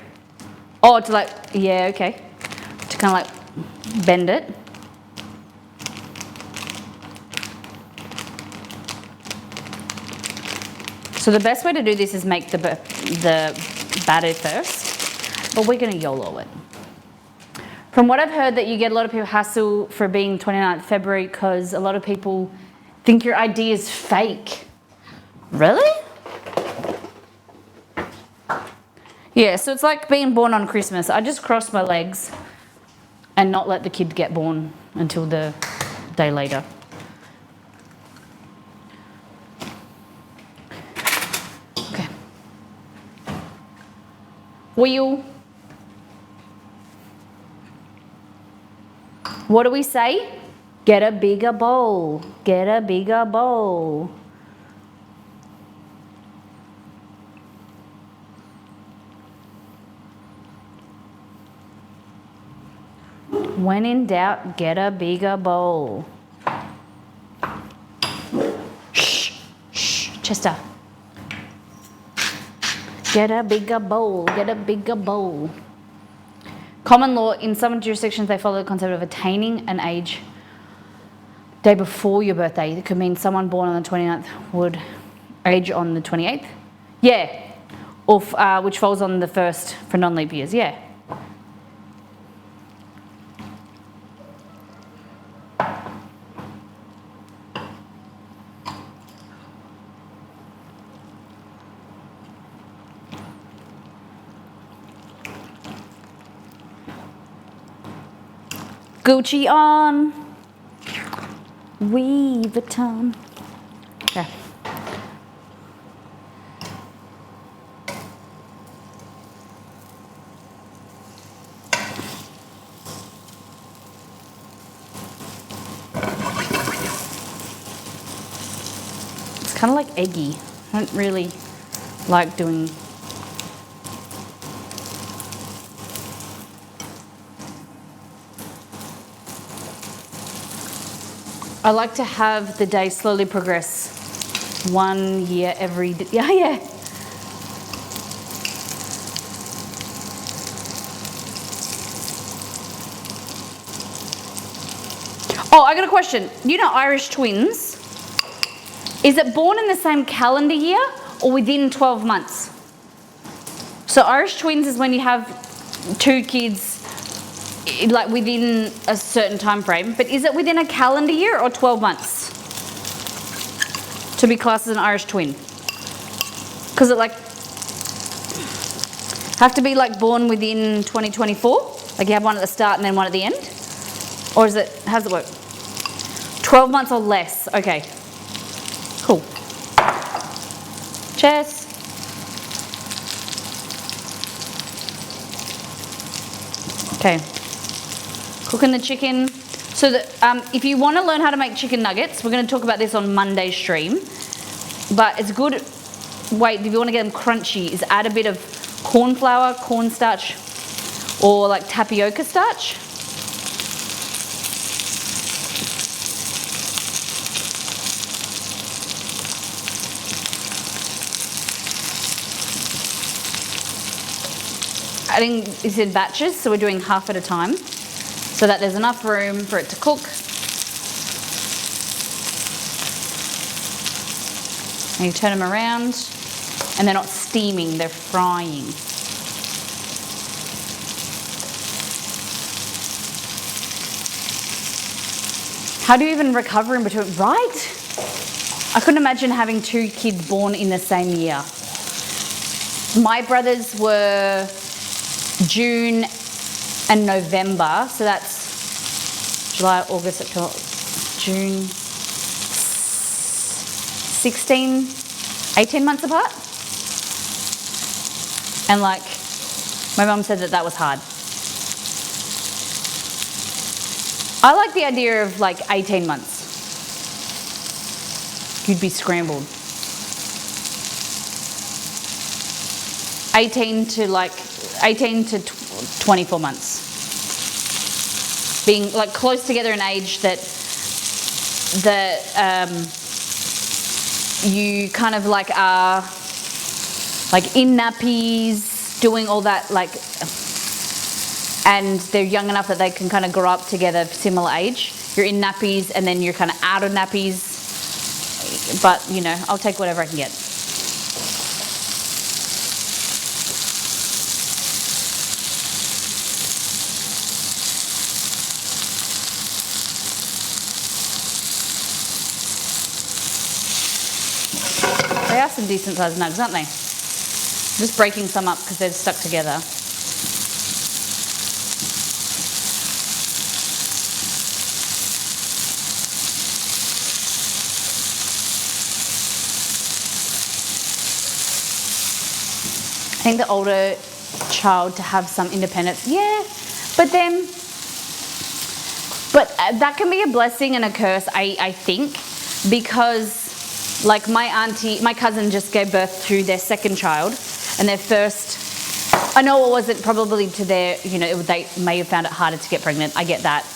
Oh, to like yeah, okay. To kind of like bend it. So the best way to do this is make the batter first, but we're going to YOLO it. From what I've heard, that you get a lot of people hassle for being 29th February because a lot of people think your ID is fake. Really? Yeah, so it's like being born on Christmas. I just cross my legs and not let the kid get born until the day later. Okay. Wheel. What do we say? Get a bigger bowl. Get a bigger bowl. When in doubt, get a bigger bowl. Shh, shh, Chester. Get a bigger bowl, get a bigger bowl. Common law, in some jurisdictions, they follow the concept of attaining an age day before your birthday. It could mean someone born on the 29th would age on the 28th. Yeah, or which falls on the 1st for non-leap years, yeah. Gucci on, Louis Vuitton. Okay. It's kind of like eggy. I don't really like doing. I like to have the day slowly progress 1 year every day. Yeah, yeah. Oh, I got a question. You know Irish twins? Is it born in the same calendar year or within 12 months? So Irish twins is when you have 2 kids like within a certain time frame, but is it within a calendar year or 12 months to be classed as an Irish twin? Because it like have to be like born within 2024, like you have one at the start and then one at the end, or is it, how does it work? 12 months or less. Okay, cool. Cheers. Okay. Cooking the chicken. So that, if you want to learn how to make chicken nuggets, we're going to talk about this on Monday's stream. But it's good, if you want to get them crunchy, is add a bit of corn flour, cornstarch, or like tapioca starch. Adding is in batches, so we're doing half at a time, so that there's enough room for it to cook. And you turn them around, and they're not steaming, they're frying. How do you even recover in between, right? I couldn't imagine having 2 kids born in the same year. My brothers were June and November, so that's July, August, September, June, 18 months apart. And like, my mum said that was hard. I like the idea of like 18 months. You'd be scrambled. 18 to 24 months. Being like close together in age that you kind of like are like in nappies, doing all that like and they're young enough that they can kind of grow up together, similar age. You're in nappies and then you're kind of out of nappies. But, you know, I'll take whatever I can get. They are some decent sized nugs, aren't they? Just breaking some up because they're stuck together. I think the older child to have some independence, yeah, but that can be a blessing and a curse, I think, because like my cousin just gave birth to their second child, and their first, I know it wasn't probably to their, you know, they may have found it harder to get pregnant, I get that,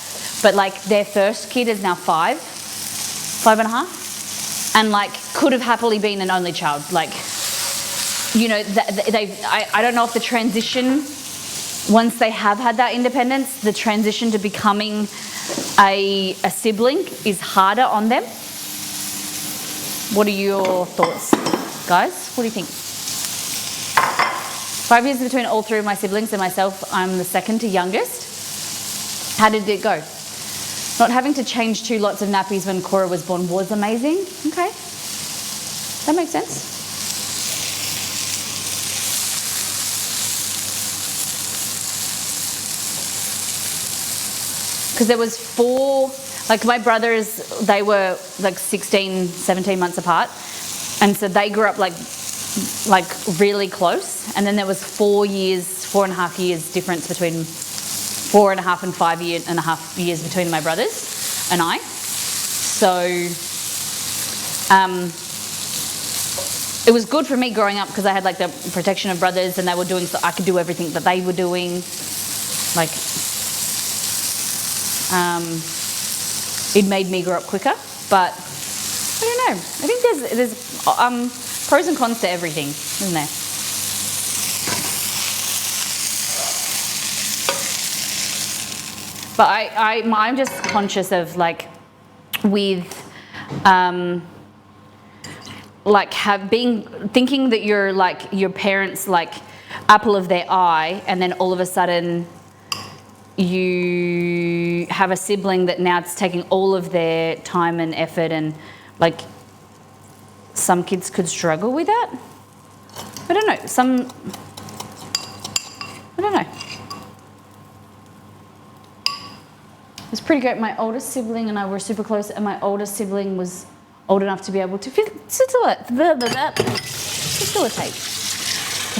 but like their first kid is now 5.5, and like could have happily been an only child, like, you know, I don't know if the transition, once they have had that independence, the transition to becoming a sibling is harder on them. What are your thoughts, guys? What do you think? 5 years between all three of my siblings and myself. I'm the second to youngest. How did it go? Not having to change 2 lots of nappies when Cora was born was amazing. Okay, that makes sense. Because there was 4, like my brothers, they were like 16, 17 months apart. And so they grew up like really close. And then there was 4.5 years difference between 4.5 and 5.5 years between my brothers and I. So it was good for me growing up because I had like the protection of brothers and they were doing, so I could do everything that they were doing. Like, it made me grow up quicker, but I don't know. I think there's pros and cons to everything, isn't there? But I'm just conscious of like with like thinking that you're like your parents' like apple of their eye, and then all of a sudden you have a sibling that now it's taking all of their time and effort, and like some kids could struggle with that. I don't know. I don't know. It's pretty great. My oldest sibling and I were super close, and my oldest sibling was old enough to be able to facilitate. I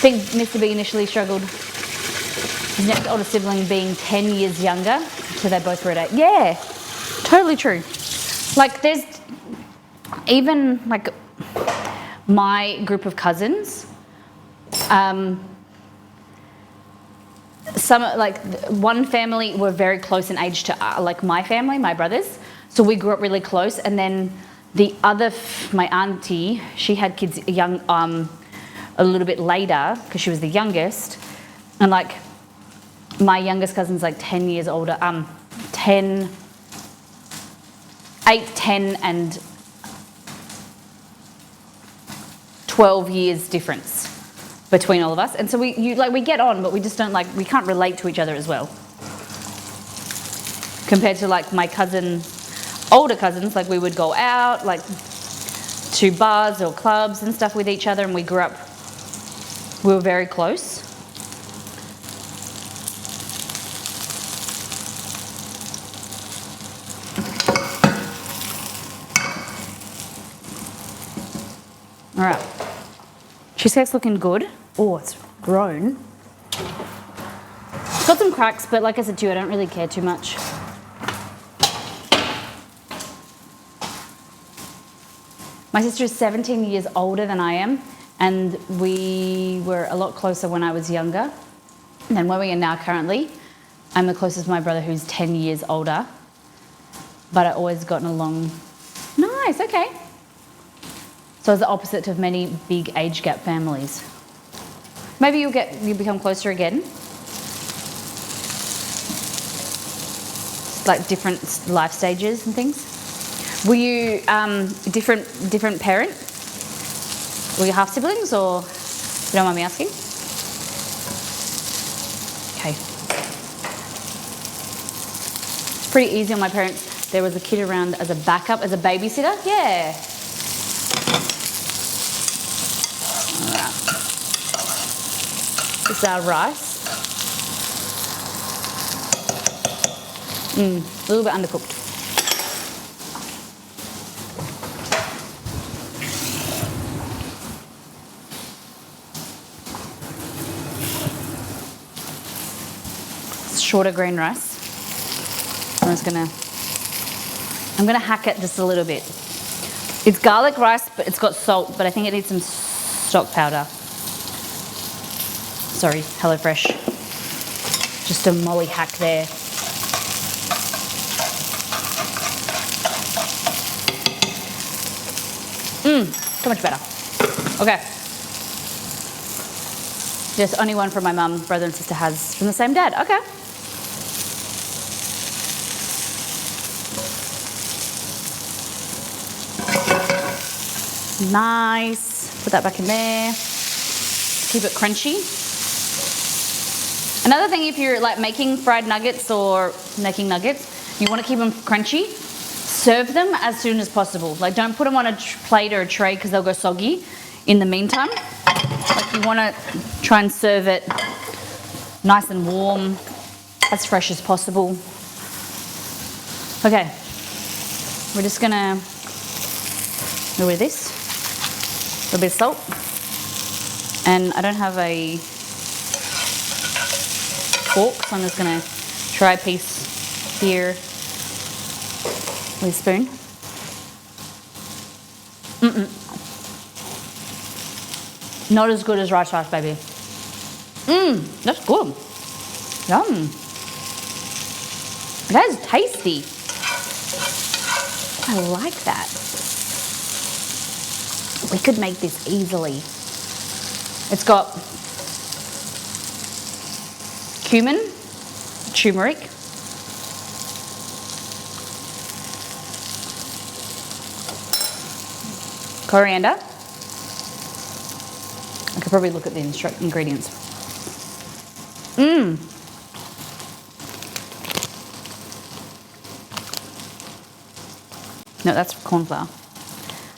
think Mr. B initially struggled. His next older sibling being 10 years younger, so they both were at 8. Yeah, totally true. Like there's even like my group of cousins, some like one family were very close in age to like my family, my brothers. So we grew up really close, and then the other, my auntie, she had kids young, a little bit later because she was the youngest, and like my youngest cousin's like 10 years older, 8, 10 and 12 years difference between all of us. And so we get on, but we just don't like, we can't relate to each other as well. Compared to like my older cousins, like we would go out like to bars or clubs and stuff with each other, and we were very close. All right, cheesecake's looking good. Oh, it's grown. It's got some cracks, but like I said to you, I don't really care too much. My sister is 17 years older than I am, and we were a lot closer when I was younger than where we are now currently. I'm the closest to my brother, who's 10 years older, but I've always gotten along. Nice, okay. So it's the opposite of many big age gap families. Maybe you become closer again. like different life stages and things. Were you different parent? Were you half siblings, or if you don't mind me asking? Okay. It's pretty easy on my parents. There was a kid around as a backup, as a babysitter. Yeah. All right. This is our rice. A little bit undercooked. Shorter grain rice. I'm gonna hack it just a little bit. It's garlic rice, but it's got salt, but I think it needs some stock powder. Sorry, HelloFresh. Just a molly hack there. So much better. Okay. There's only one from my mum, brother and sister has from the same dad. Okay. Nice. Put that back in there. Keep it crunchy. Another thing, if you're like making fried nuggets or making nuggets, you want to keep them crunchy. Serve them as soon as possible. Like, don't put them on a plate or a tray because they'll go soggy in the meantime. Like, you want to try and serve it nice and warm, as fresh as possible. Okay, we're just gonna go with this. A little bit of salt. And I don't have a fork, so I'm just gonna try a piece here with a spoon. Not as good as rice, baby. That's good. Yum. That is tasty. I like that. We could make this easily. It's got cumin, turmeric, coriander. I could probably look at the ingredients. No, that's corn flour.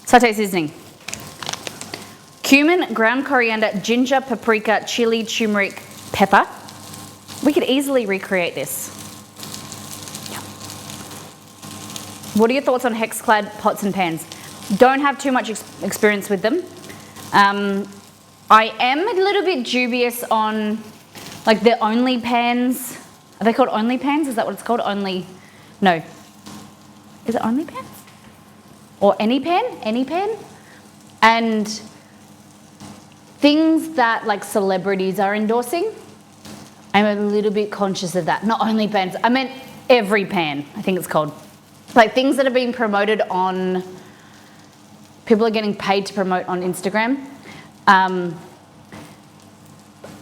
Satay seasoning. Cumin, ground coriander, ginger, paprika, chili, turmeric, pepper. We could easily recreate this. What are your thoughts on hex-clad pots and pans? Don't have too much experience with them. I am a little bit dubious on like the only pans. Are they called only pans? Is that what it's called? Only? No. Is it only pans? Or any pan? Any pan? And things that like celebrities are endorsing, I'm a little bit conscious of that. Not only pans, I meant every pan, I think it's called. Like things that are being promoted on, people are getting paid to promote on Instagram.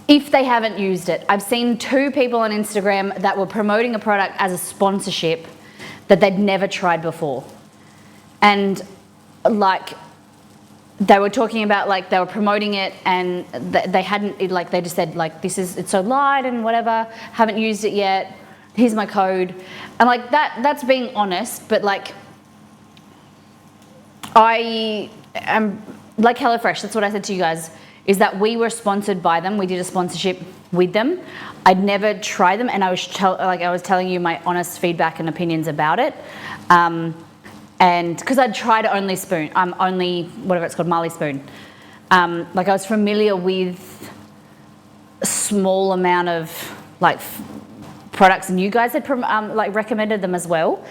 If they haven't used it. I've seen 2 people on Instagram that were promoting a product as a sponsorship that they'd never tried before. And like, they were talking about like they were promoting it and they hadn't, like they just said like, it's so light and whatever, haven't used it yet, here's my code. And like that's being honest, but like, I am, like HelloFresh, that's what I said to you guys, is that we were sponsored by them. We did a sponsorship with them. I'd never tried them, and I was telling you my honest feedback and opinions about it. And because I'd tried only spoon, only whatever it's called, Marley spoon. Like I was familiar with a small amount of like products, and you guys had like recommended them as well.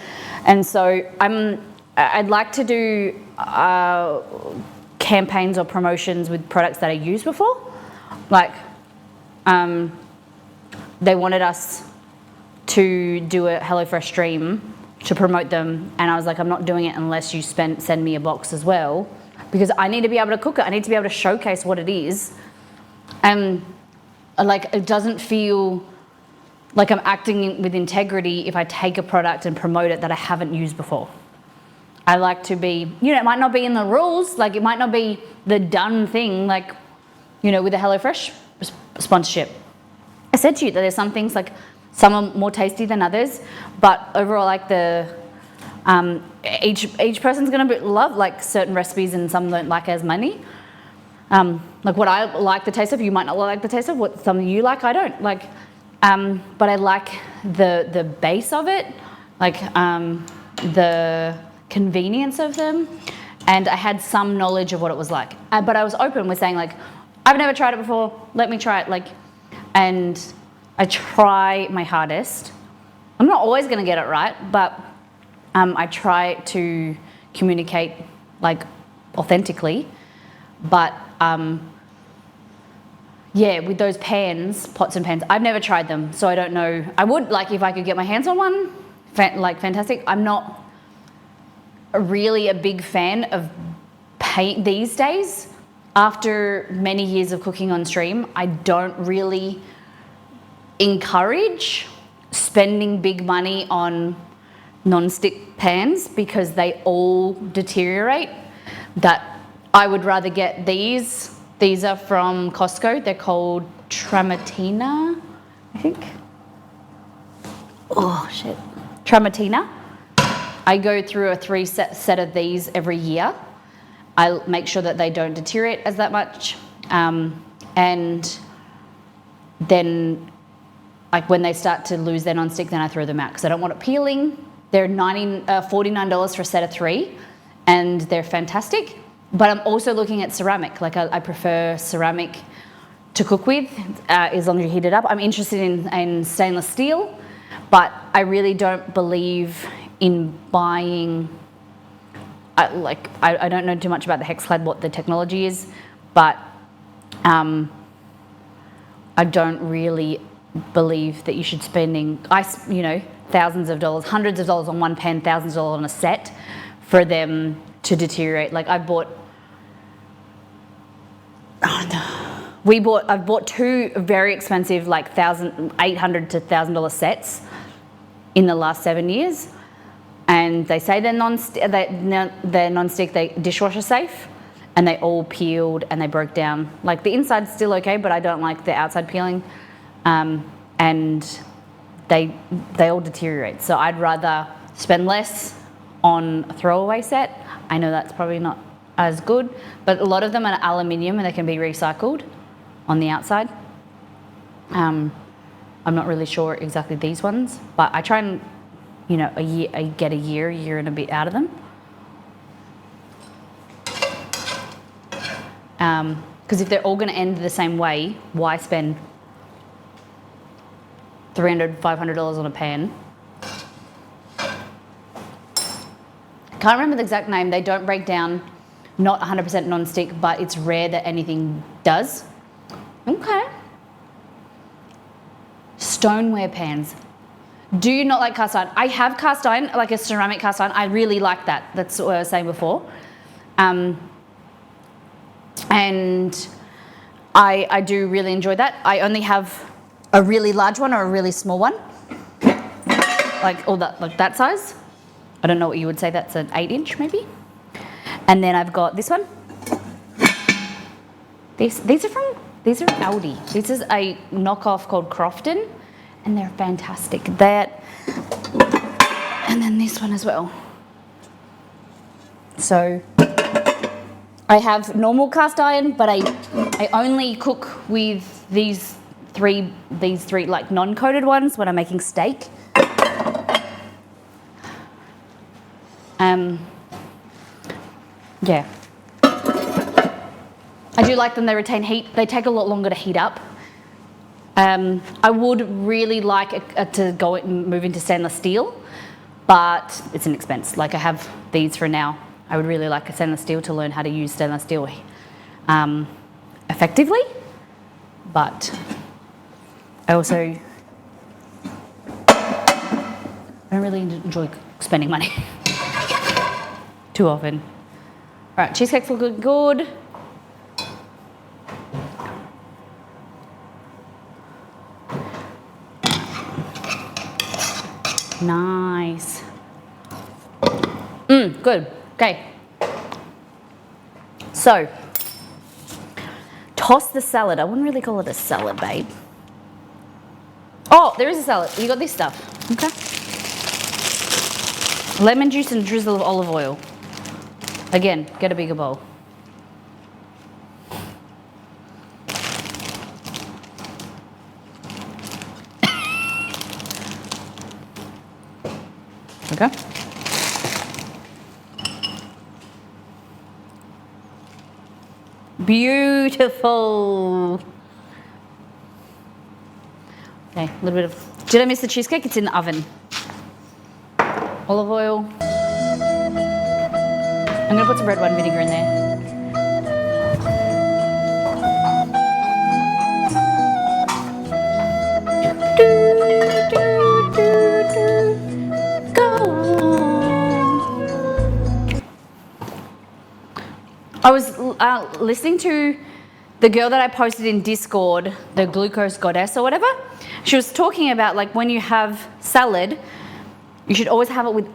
And so I'd like to do campaigns or promotions with products that I used before. Like, they wanted us to do a HelloFresh stream to promote them, and I was like, I'm not doing it unless you send me a box as well, because I need to be able to cook it. I need to be able to showcase what it is. And like, it doesn't feel like I'm acting with integrity if I take a product and promote it that I haven't used before. I like to be, it might not be in the rules, like it might not be the done thing, like, with the HelloFresh sponsorship. I said to you that there's some things like some are more tasty than others, but overall, like each person's gonna love like certain recipes and some don't like as many. Like what I like the taste of, you might not like the taste of. What something you like, I don't like. But I like the base of it, like the convenience of them, and I had some knowledge of what it was like. But I was open with saying like, I've never tried it before. Let me try it. Like, and I try my hardest. I'm not always going to get it right, but I try to communicate like authentically. But yeah, with those pots and pans, I've never tried them, so I don't know. I would like if I could get my hands on one, fantastic. I'm not really a big fan of paint these days. After many years of cooking on stream, I don't really encourage spending big money on non-stick pans because they all deteriorate. That I would rather get these. These are from Costco. They're called Tramontina, I think. Oh shit, Tramontina. I go through a 3 set of these every year. I make sure that they don't deteriorate as that much, and then like when they start to lose their non-stick, then I throw them out because I don't want it peeling. They're $49 for a set of 3, and they're fantastic. But I'm also looking at ceramic. Like I prefer ceramic to cook with, as long as you heat it up. I'm interested in stainless steel, but I really don't believe in buying. I don't know too much about the Hexclad, what the technology is, but I don't really believe that you should spending thousands of dollars, hundreds of dollars on one pan, thousands of dollars on a set for them to deteriorate. Like I've bought 2 very expensive, like $800 to $1,000 sets in the last 7 years, and they say they're non-stick, they dishwasher safe, and they all peeled and they broke down. Like the inside's still okay, but I don't like the outside peeling, and they all deteriorate. So I'd rather spend less on a throwaway set. I know that's probably not as good, but a lot of them are aluminium and they can be recycled on the outside. I'm not really sure exactly these ones, but I try and I get a year and a bit out of them. Because if they're all going to end the same way, why spend $300, $500 on a pan? I can't remember the exact name. They don't break down, not 100% non-stick, but it's rare that anything does. Okay. Stoneware pans. Do you not like cast iron? I have cast iron, like a ceramic cast iron. I really like that. That's what I was saying before. And I do really enjoy that. I only have a really large one or a really small one, like that size. I don't know what you would say. That's an 8-inch maybe. And then I've got this one. These are Aldi. This is a knockoff called Crofton, and they're fantastic. And then this one as well. So I have normal cast iron, but I only cook with these three like non-coated ones when I'm making steak. Yeah. I do like them. They retain heat. They take a lot longer to heat up. I would really like to move into stainless steel, but it's an expense. Like I have these for now. I would really like a stainless steel to learn how to use stainless steel effectively, but I also don't really enjoy spending money too often. All right, cheesecake's looking good. Nice. Good. Okay. So, toss the salad. I wouldn't really call it a salad, babe. Oh, there is a salad. You got this stuff. Okay. Lemon juice and a drizzle of olive oil. Again, get a bigger bowl. Okay. Beautiful. Okay, a little bit of. Did I miss the cheesecake? It's in the oven. Olive oil. I'm gonna put some red wine vinegar in there. I was listening to the girl that I posted in Discord, the glucose goddess or whatever. She was talking about like when you have salad, you should always have it with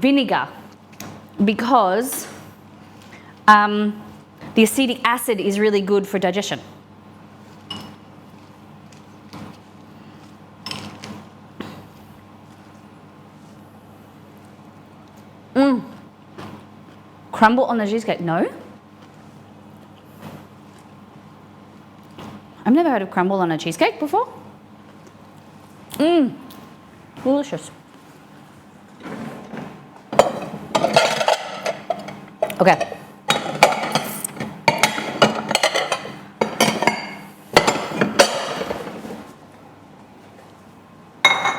vinegar because the acetic acid is really good for digestion. Crumble on the cheesecake? No. I've never heard of crumble on a cheesecake before. Delicious. Okay.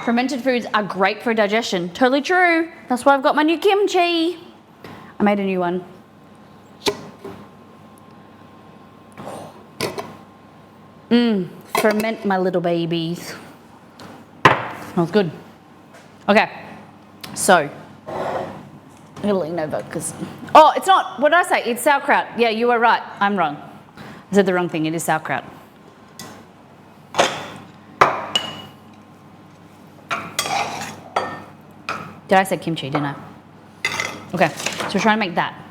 Fermented foods are great for digestion. Totally true. That's why I've got my new kimchi. I made a new one. Ferment my little babies. Smells good. Okay, so I'm gonna lean over because oh, it's not. What did I say? It's sauerkraut. Yeah, you were right. I'm wrong. I said the wrong thing. It is sauerkraut. Did I say kimchi? Didn't I? Okay, so we're trying to make that.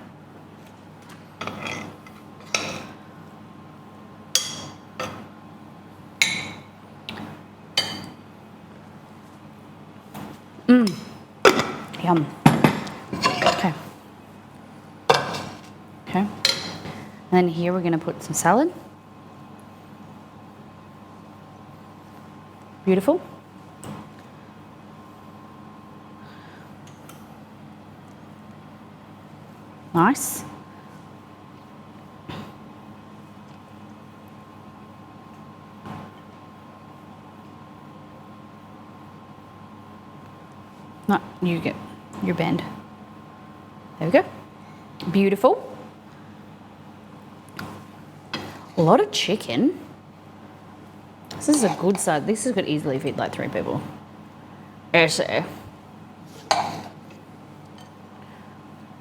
Yum. Okay. Okay. And then here we're going to put some salad. Beautiful. Nice. No, you get your bend. There we go. Beautiful. A lot of chicken. This is a good size. This could easily feed like 3 people. Yes, sir.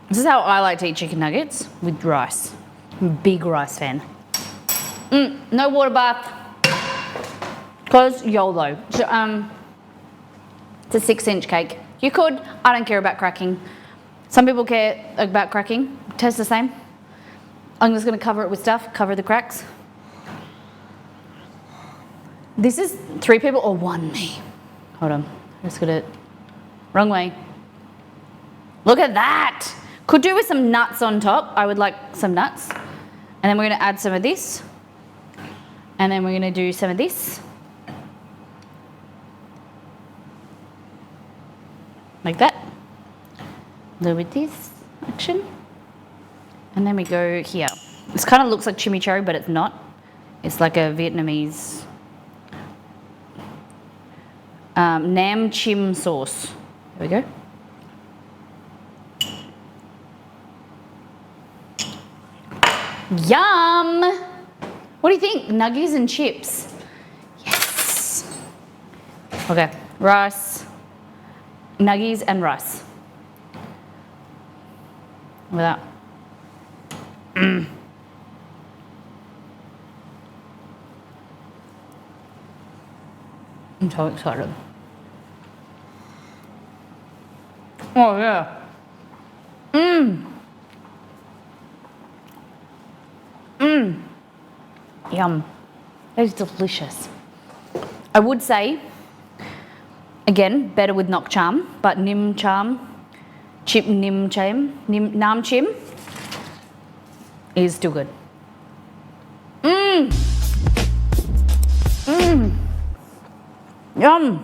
This is how I like to eat chicken nuggets, with rice. I'm a big rice fan. No water bath. Because YOLO. So, it's a 6-inch cake. You could. I don't care about cracking. Some people care about cracking. Tastes the same. I'm just going to cover it with stuff. Cover the cracks. This is 3 people or 1 me. Hold on. Let's get it. Wrong way. Look at that. Could do with some nuts on top. I would like some nuts. And then we're going to add some of this. And then we're going to do some of this. Like that. A little bit this action. And then we go here. This kind of looks like chimichurri, but it's not. It's like a Vietnamese Nam Chim sauce. There we go. Yum! What do you think? Nuggies and chips. Yes. Okay, rice. Nuggies and rice. Look at that. I'm so excited. Oh yeah. Yum. That is delicious. I would say, again, better with nok cham, but nim cham, chip nim cham, nam chim is still good. Yum.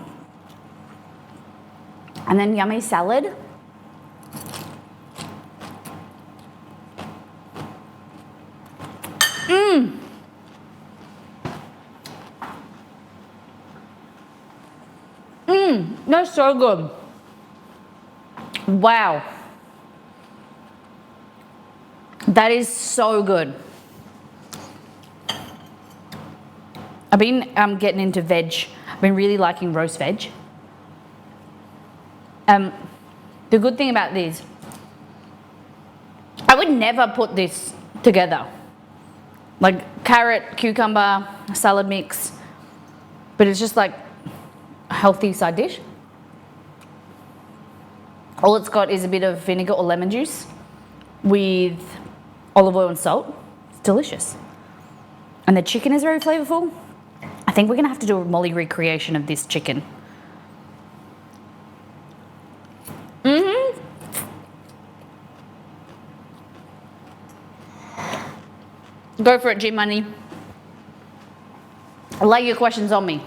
And then yummy salad. That's so good. Wow. That is so good. I've been getting into veg. I've been really liking roast veg. The good thing about these, I would never put this together. Like carrot, cucumber, salad mix, but it's just like a healthy side dish. All it's got is a bit of vinegar or lemon juice with olive oil and salt. It's delicious. And the chicken is very flavorful. I think we're gonna have to do a Molly recreation of this chicken. Go for it, G Money. Lay your questions on me.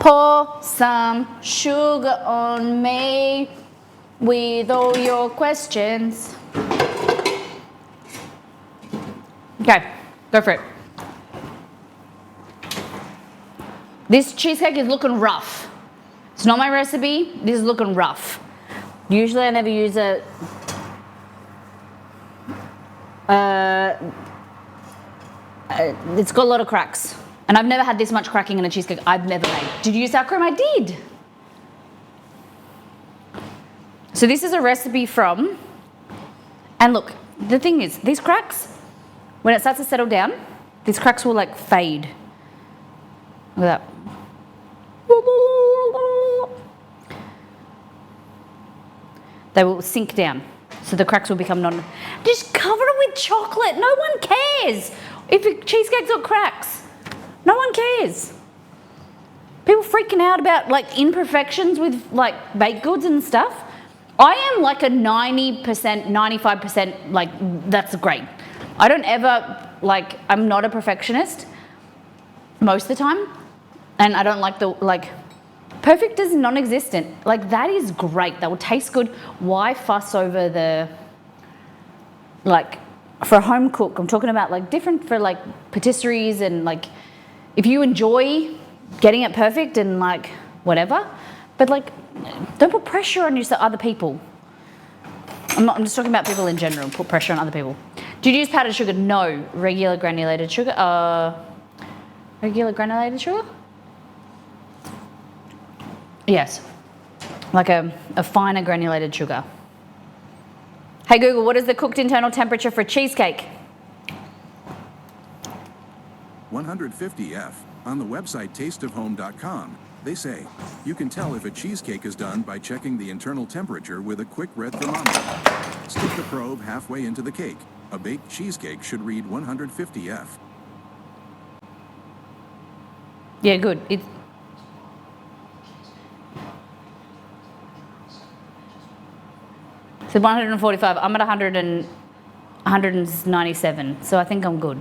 Pour some sugar on me with all your questions. Okay, go for it. This cheesecake is looking rough. It's not my recipe, this is looking rough. Usually I never use it. It's got a lot of cracks. And I've never had this much cracking in a cheesecake I've never made. Did you use sour cream? I did. So this is a recipe from, and look, the thing is, these cracks, when it starts to settle down, these cracks will like fade. Look at that. They will sink down. So the cracks will become just cover it with chocolate. No one cares if a cheesecake's got cracks. No one cares. People freaking out about like imperfections with like baked goods and stuff. I am like a 90%, 95% like, that's great. I don't ever, like, I'm not a perfectionist most of the time. And I don't like perfect is non-existent. Like, that is great. That will taste good. Why fuss over the, like, for a home cook, I'm talking about like different for like patisseries and like, if you enjoy getting it perfect and like whatever, but like, don't put pressure on yourself, other people. I'm just talking about people in general, put pressure on other people. Do you use powdered sugar? No. Regular granulated sugar? Regular granulated sugar? Yes. Like a finer granulated sugar. Hey Google, what is the cooked internal temperature for cheesecake? 150 F. On the website tasteofhome.com, they say, you can tell if a cheesecake is done by checking the internal temperature with a quick red thermometer. Stick the probe halfway into the cake. A baked cheesecake should read 150 F. Yeah, good. So 145, I'm at 197, so I think I'm good.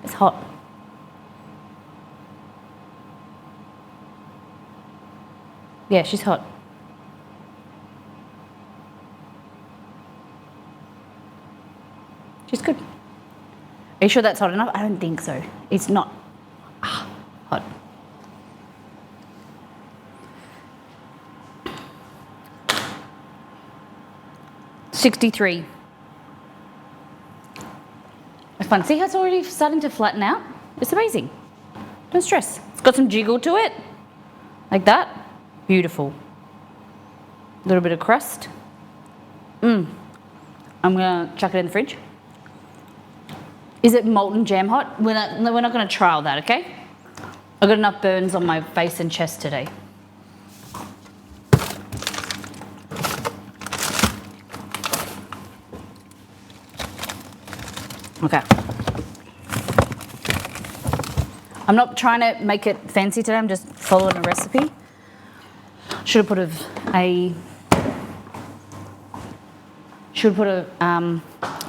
It's hot. Yeah, she's hot. She's good. Are you sure that's hot enough? I don't think so. It's not hot. 63. It's fun. See how it's already starting to flatten out? It's amazing. Don't stress. It's got some jiggle to it. Like that. Beautiful. A little bit of crust. I'm gonna chuck it in the fridge. Is it molten jam hot? We're not gonna trial that, okay? I've got enough burns on my face and chest today. Okay. I'm not trying to make it fancy today, I'm just following a recipe. Should have put a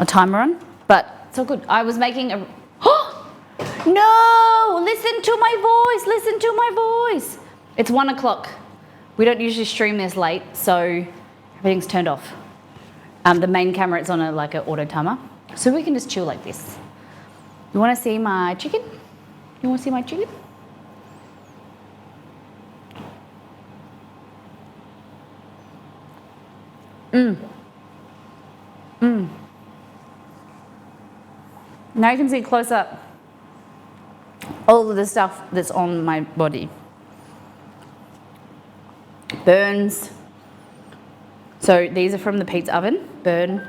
timer on, but it's all good. I was making a, no, listen to my voice. It's 1 o'clock. We don't usually stream this late, so everything's turned off. The main camera is on an auto timer, so we can just chill like this. You want to see my chicken? You want to see my chicken? Now you can see close up all of the stuff that's on my body. Burns. So these are from the pizza oven. Burn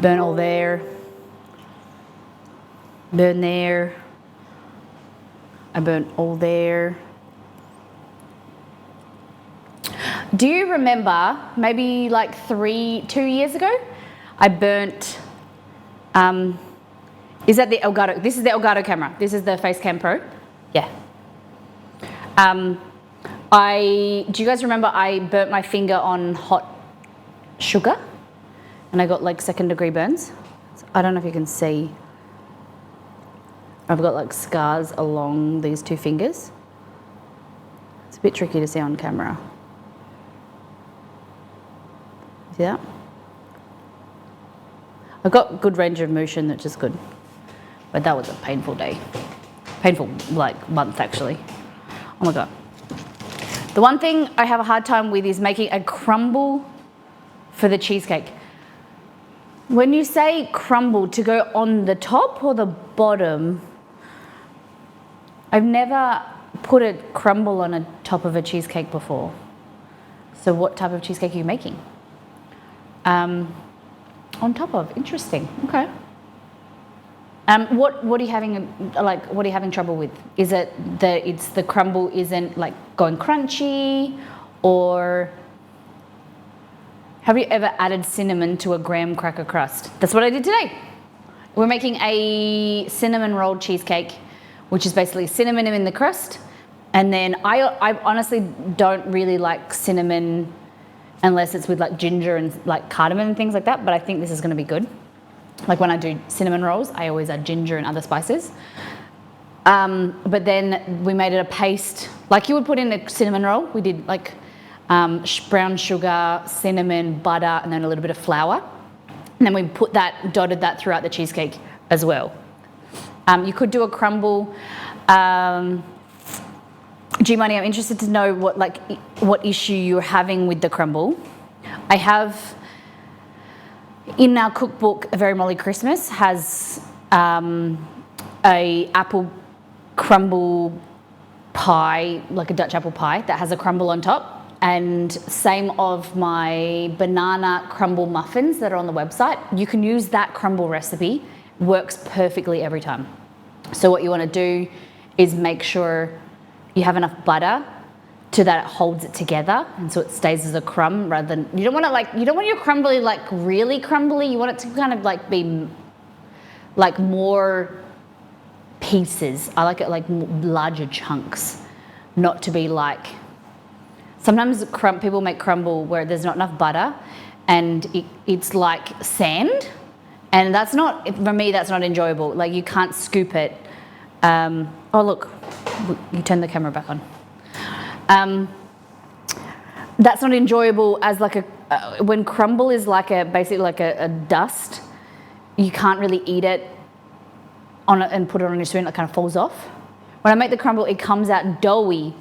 all there. Burn there. I burnt all there. Do you remember maybe like 2 years ago, I burnt, is that the Elgato? This is the Elgato camera. This is the Facecam Pro. Yeah. Do you guys remember I burnt my finger on hot sugar and I got like 2nd-degree burns? So I don't know if you can see. I've got like scars along these 2 fingers. It's a bit tricky to see on camera. See that? I've got good range of motion, which is good. But that was a painful day. Painful, month actually. Oh my God. The one thing I have a hard time with is making a crumble for the cheesecake. When you say crumble, to go on the top or the bottom? I've never put a crumble on the top of a cheesecake before. So what type of cheesecake are you making? On top of, interesting, okay. What are you having trouble with? Is it the crumble isn't like going crunchy, or have you ever added cinnamon to a graham cracker crust? That's what I did today. We're making a cinnamon rolled cheesecake, which is basically cinnamon in the crust. And then I honestly don't really like cinnamon unless it's with like ginger and like cardamom and things like that, but I think this is gonna be good. Like when I do cinnamon rolls, I always add ginger and other spices. But then we made it a paste, like you would put in a cinnamon roll. We did like brown sugar, cinnamon, butter, and then a little bit of flour. And then we dotted that throughout the cheesecake as well. You could do a crumble. G-Money, I'm interested to know what issue you're having with the crumble. I have, in our cookbook, A Very Molly Christmas has a apple crumble pie, like a Dutch apple pie, that has a crumble on top. And same of my banana crumble muffins that are on the website. You can use that crumble recipe. Works perfectly every time. So what you want to do is make sure you have enough butter so that it holds it together, and so it stays as a crumb rather than, you don't want your crumbly like really crumbly. You want it to kind of like be like more pieces. I like it like larger chunks, not to be like, sometimes people make crumble where there's not enough butter and it's like sand, and that's not, for me, that's not enjoyable. Like you can't scoop it. Oh look, you turn the camera back on. That's not enjoyable as like when crumble is like basically like a dust, you can't really eat it and put it on your spoon, it kind of falls off. When I make the crumble, it comes out doughy.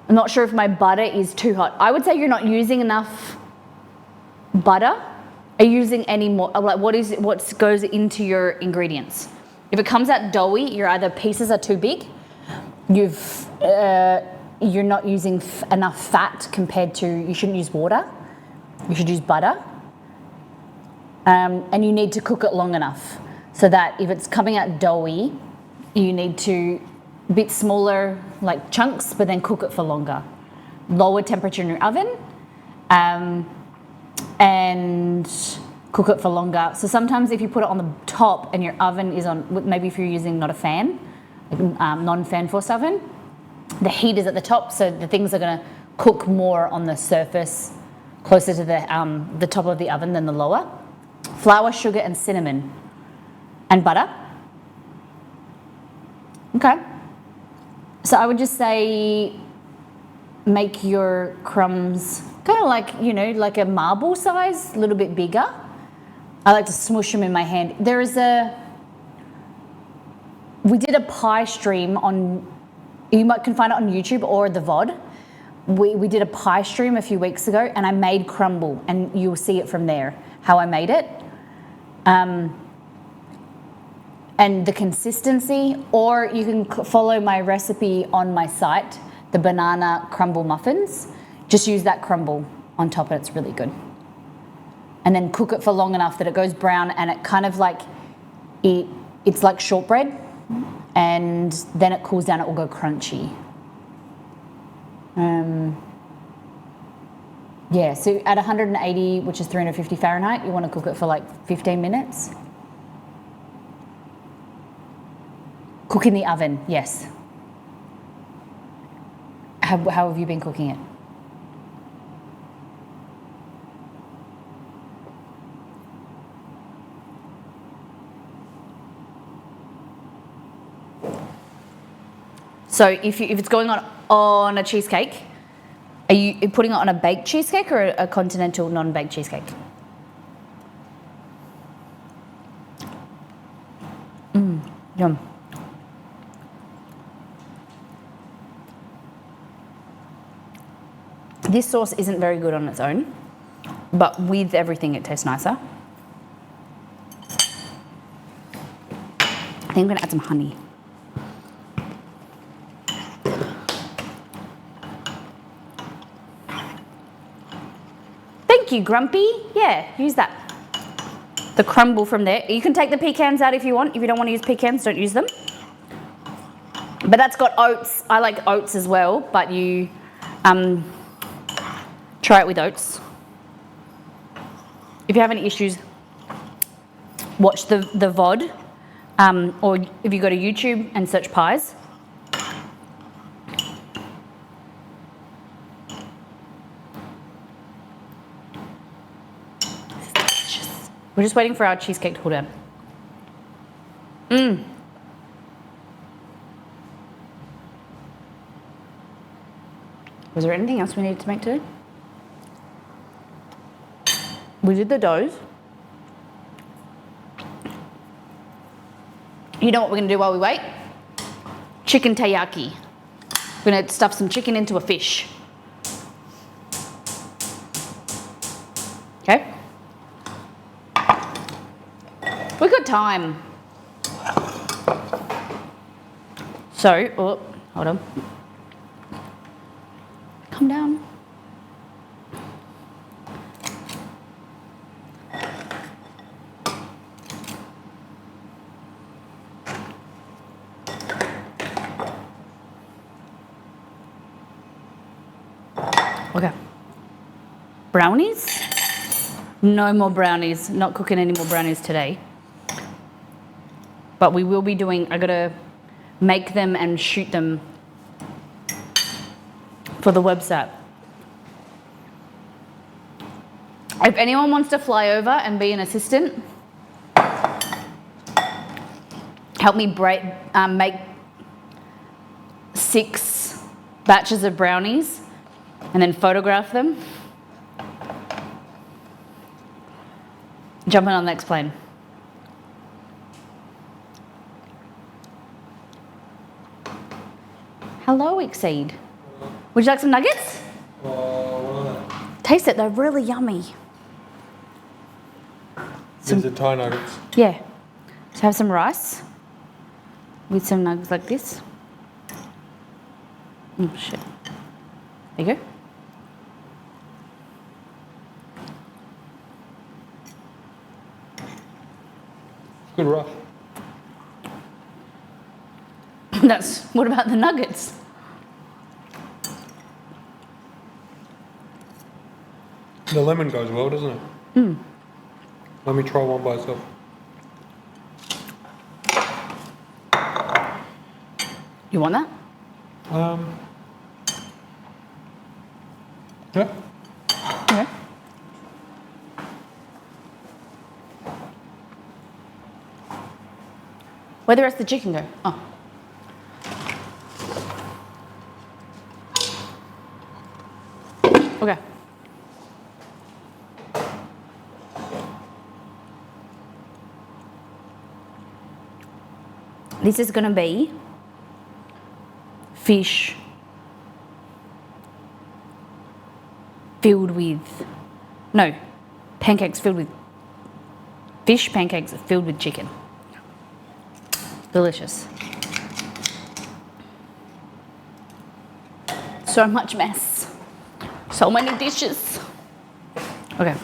I'm not sure if my butter is too hot. I would say you're not using enough butter. Are you using any more, like what goes into your ingredients? If it comes out doughy, your either pieces are too big, you're not using enough fat compared to, you shouldn't use water, you should use butter. and you need to cook it long enough so that if it's coming out doughy, you need to a bit smaller like chunks, but then cook it for longer. Lower temperature in your oven, and cook it for longer. So sometimes if you put it on the top and your oven is on, maybe if you're using not a fan, like, non-fan forced oven, the heat is at the top, so the things are going to cook more on the surface, closer to the top of the oven than the lower. Flour, sugar, and cinnamon, and butter. Okay. So I would just say make your crumbs kind of like, you know, like a marble size, a little bit bigger. I like to smoosh them in my hand. We did a pie stream on, can find it on YouTube or the VOD. We did a pie stream a few weeks ago and I made crumble, and you'll see it from there, how I made it. And the consistency, or you can follow my recipe on my site, the banana crumble muffins. Just use that crumble on top and it's really good. And then cook it for long enough that it goes brown and it kind of like, it's like shortbread, and then it cools down, it will go crunchy. Yeah, so at 180, which is 350 Fahrenheit, you want to cook it for like 15 minutes. Cook in the oven, yes. How have you been cooking it? So if it's going on a cheesecake, are you putting it on a baked cheesecake or a continental non-baked cheesecake? Yum. This sauce isn't very good on its own, but with everything it tastes nicer. I think I'm gonna add some honey. Thank you, Grumpy. Yeah, use that. The crumble from there. You can take the pecans out if you want. If you don't want to use pecans, don't use them. But that's got oats. I like oats as well, but you try it with oats. If you have any issues, watch the VOD, or if you go to YouTube and search pies. We're just waiting for our cheesecake to cool down. Was there anything else we needed to make today? We did the doughs. You know what we're gonna do while we wait? Chicken teriyaki. We're gonna stuff some chicken into a fish. Okay? We've got time. So, oh, hold on. Come down. Okay. Brownies? No more brownies. Not cooking any more brownies today. But we will be doing, I gotta make them and shoot them for the website. If anyone wants to fly over and be an assistant, help me make 6 batches of brownies and then photograph them. Jumping on the next plane. Hello, Exceed. Would you like some nuggets? What are they? Taste it, they're really yummy. These are Thai nuggets. Yeah. So have some rice with some nuggets like this. Oh, shit. There you go. What about the nuggets? The lemon goes well, doesn't it? Mm. Let me try one by itself. You want that? Yeah. Okay. Where'd the rest of the chicken go? Oh. Okay. This is gonna be fish filled with, no, pancakes filled with, fish pancakes filled with chicken. Delicious. So much mess. So many dishes. Okay.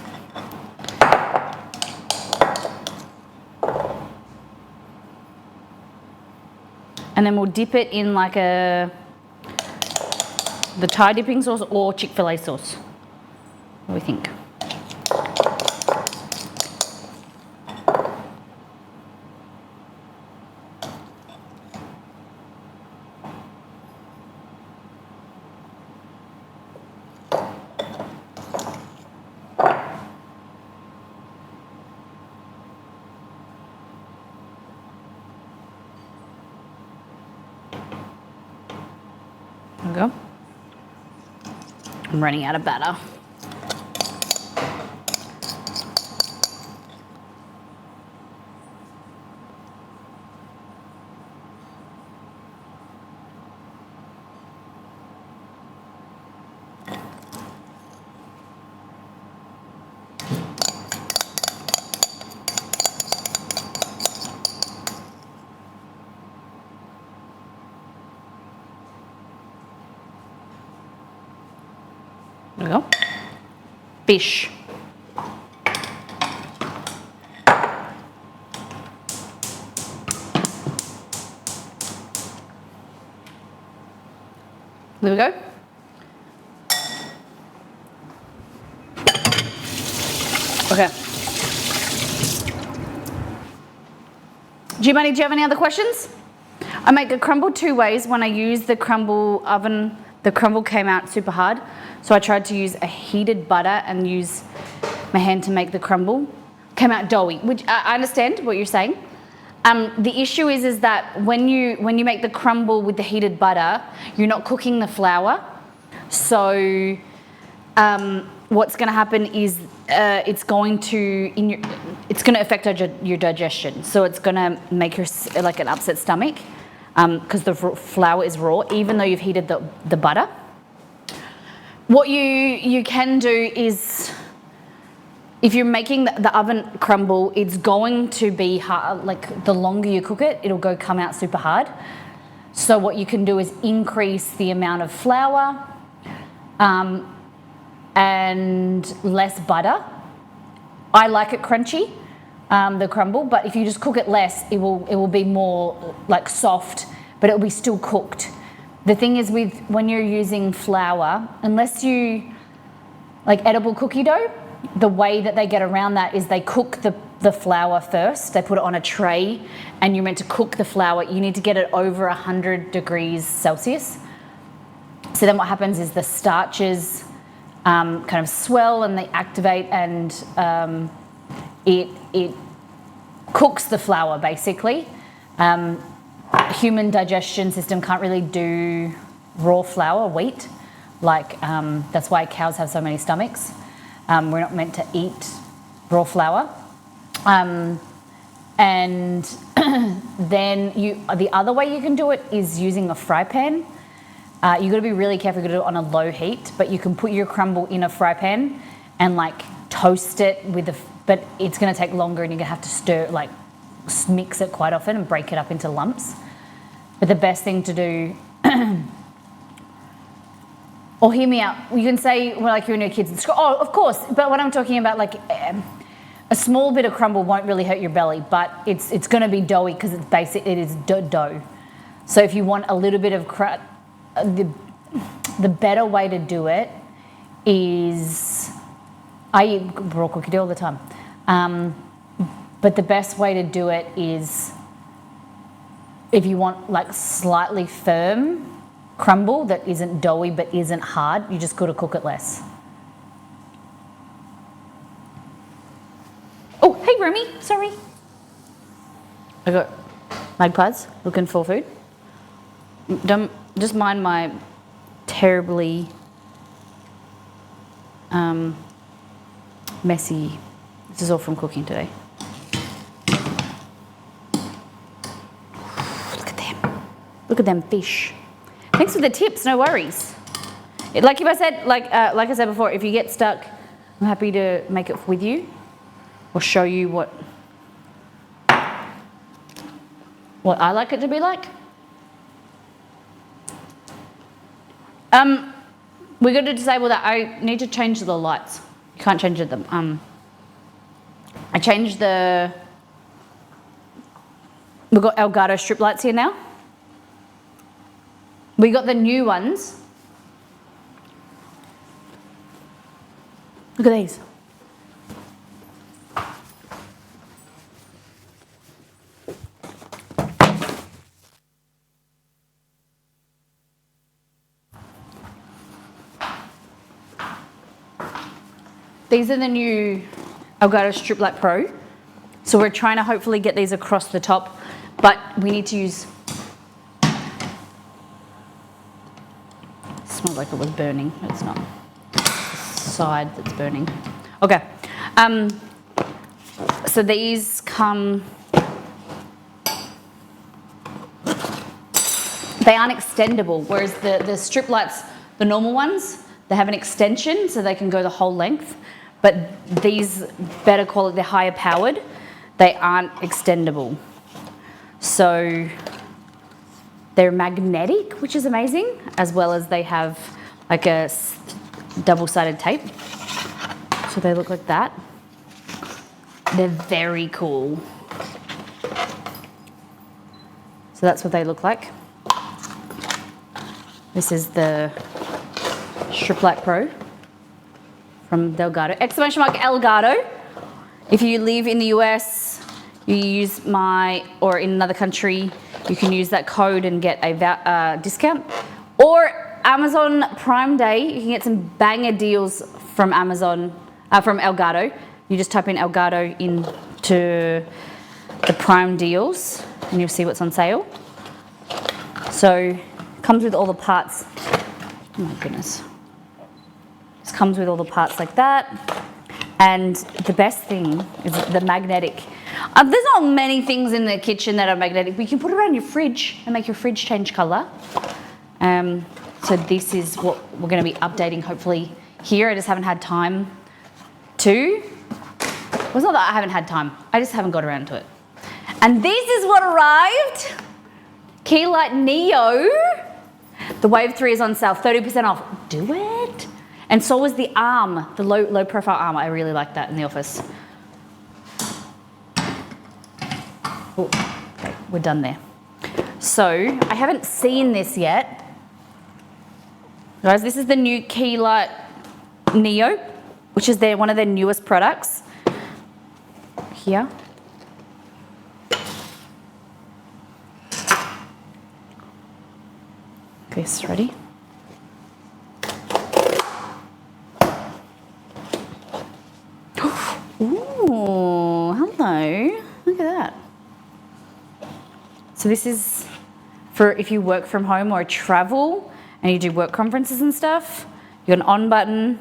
And then we'll dip it in like the Thai dipping sauce or Chick-fil-A sauce. What do we think? There we go. I'm running out of batter. There we go. Fish. There we go. Okay. Giovanni, do you have any other questions? I make a crumble two ways. When I use the crumble oven, the crumble came out super hard. So I tried to use a heated butter and use my hand to make the crumble. Came out doughy, which I understand what you're saying. The issue is that when you make the crumble with the heated butter, you're not cooking the flour. So what's going to happen is it's going to affect your digestion. So it's going to make your like an upset stomach because the flour is raw, even though you've heated the butter. What you can do is, if you're making the oven crumble, it's going to be hard. Like the longer you cook it, it'll come out super hard. So what you can do is increase the amount of flour and less butter. I like it crunchy, the crumble, but if you just cook it less, it will be more like soft, but it'll be still cooked. The thing is when you're using flour, unless you like edible cookie dough, the way that they get around that is they cook the flour first. They put it on a tray and you're meant to cook the flour. You need to get it over 100 degrees Celsius. So then what happens is the starches kind of swell and they activate and it cooks the flour basically. Human digestion system can't really do raw flour, wheat. Like that's why cows have so many stomachs. We're not meant to eat raw flour. And then the other way you can do it is using a fry pan. You got to be really careful. You got to do it on a low heat, but you can put your crumble in a fry pan and like toast it but it's going to take longer and you're going to have to stir, like mix it quite often and break it up into lumps. But the best thing to do, or hear me out, you can say, well, like you're in your kids in school, oh, of course, but what I'm talking about, like a small bit of crumble won't really hurt your belly, but it's going to be doughy because it is dough. So if you want a little bit of the better way to do it is, I eat raw cookie dough all the time, but the best way to do it is if you want like slightly firm crumble that isn't doughy but isn't hard, you just got to cook it less. Oh, hey Remy, sorry. I got magpies looking for food. Don't just mind my terribly messy. This is all from cooking today. Look at them. Look at them fish. Thanks for the tips. No worries. Like I said before, if you get stuck, I'm happy to make it with you or show you what I like it to be like. We got to disable that. I need to change the lights. You can't change them. I changed we've got Elgato strip lights here now. We got the new ones. Look at these. These are the new Elgato Strip Light Pro. So we're trying to hopefully get these across the top, but we need to use, it smelled like it was burning, it's not. It's the side that's burning. Okay, so these come, they aren't extendable, whereas the strip lights, the normal ones, they have an extension so they can go the whole length. But these better quality, they're higher powered, they aren't extendable. So they're magnetic, which is amazing, as well as they have like a double-sided tape. So they look like that. They're very cool. So that's what they look like. This is the Strip Light Pro from Delgado. Exclamation mark Elgato. If you live in the US, you use or in another country, you can use that code and get a discount. Or Amazon Prime Day, you can get some banger deals from from Elgato. You just type in Elgato into the Prime deals and you'll see what's on sale. So it comes with all the parts. Oh my goodness. Just comes with all the parts like that. And the best thing is the magnetic. There's not many things in the kitchen that are magnetic, but you can put it around your fridge and make your fridge change colour. So this is what we're going to be updating hopefully here. I just haven't had time to. Well, it's not that I haven't had time. I just haven't got around to it. And this is what arrived. Key Light Neo. The Wave 3 is on sale, 30% off. Do it. And so was the arm, the low profile arm. I really like that in the office. Oh, okay, we're done there. So I haven't seen this yet. Guys, this is the new Key Light Neo, which is one of their newest products. Here. This ready? Ooh, hello. Look at that. So this is for if you work from home or travel and you do work conferences and stuff. You got an on button,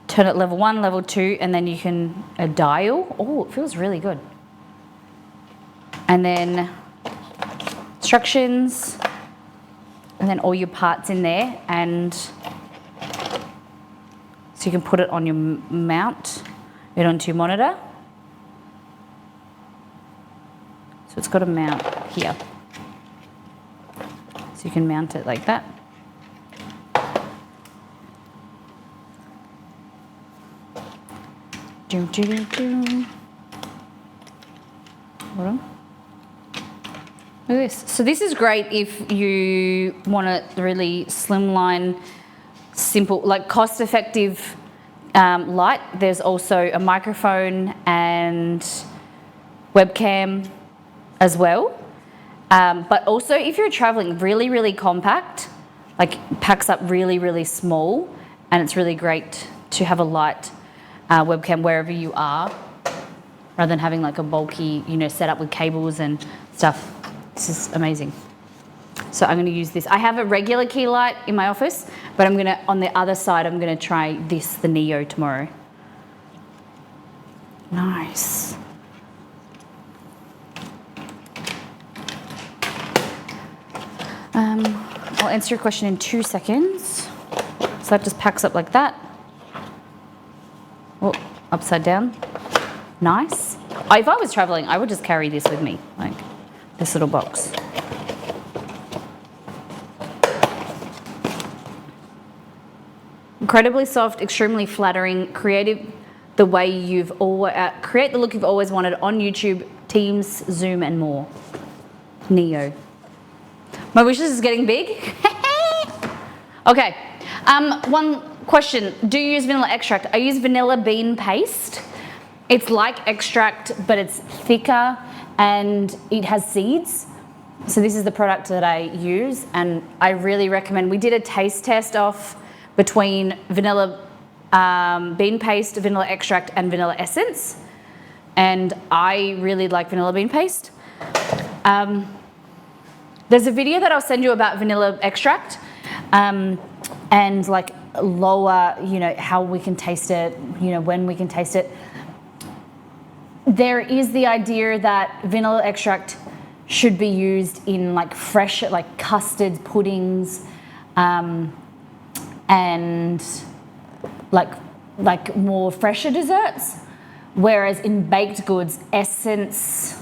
turn it level 1, level 2, and then you can dial. Oh, it feels really good. And then instructions, and then all your parts in there, and so you can put it on your mount, it onto your monitor. So it's got a mount here. So you can mount it like that. Hold on. Look at this. So this is great if you want a really slimline, simple, like cost-effective light. There's also a microphone and webcam as well. But also if you're traveling, really, really compact, like packs up really, really small, and it's really great to have a light webcam wherever you are, rather than having like a bulky, setup with cables and stuff. This is amazing. So I'm going to use this. I have a regular key light in my office, but on the other side, I'm going to try this, the Neo, tomorrow. Nice. I'll answer your question in 2 seconds. So that just packs up like that. Oh, upside down. Nice. If I was traveling, I would just carry this with me, like this little box. Incredibly soft, extremely flattering, creative, the way create the look you've always wanted on YouTube, Teams, Zoom, and more. Neo. My wish list is getting big. Okay. One question: do you use vanilla extract? I use vanilla bean paste. It's like extract, but it's thicker and it has seeds. So this is the product that I use, and I really recommend. We did a taste test off between vanilla bean paste, vanilla extract, and vanilla essence, and I really like vanilla bean paste. There's a video that I'll send you about vanilla extract, and like lower, how we can taste it, when we can taste it. There is the idea that vanilla extract should be used in like fresh, like custards, puddings, and like more fresher desserts, whereas in baked goods, essence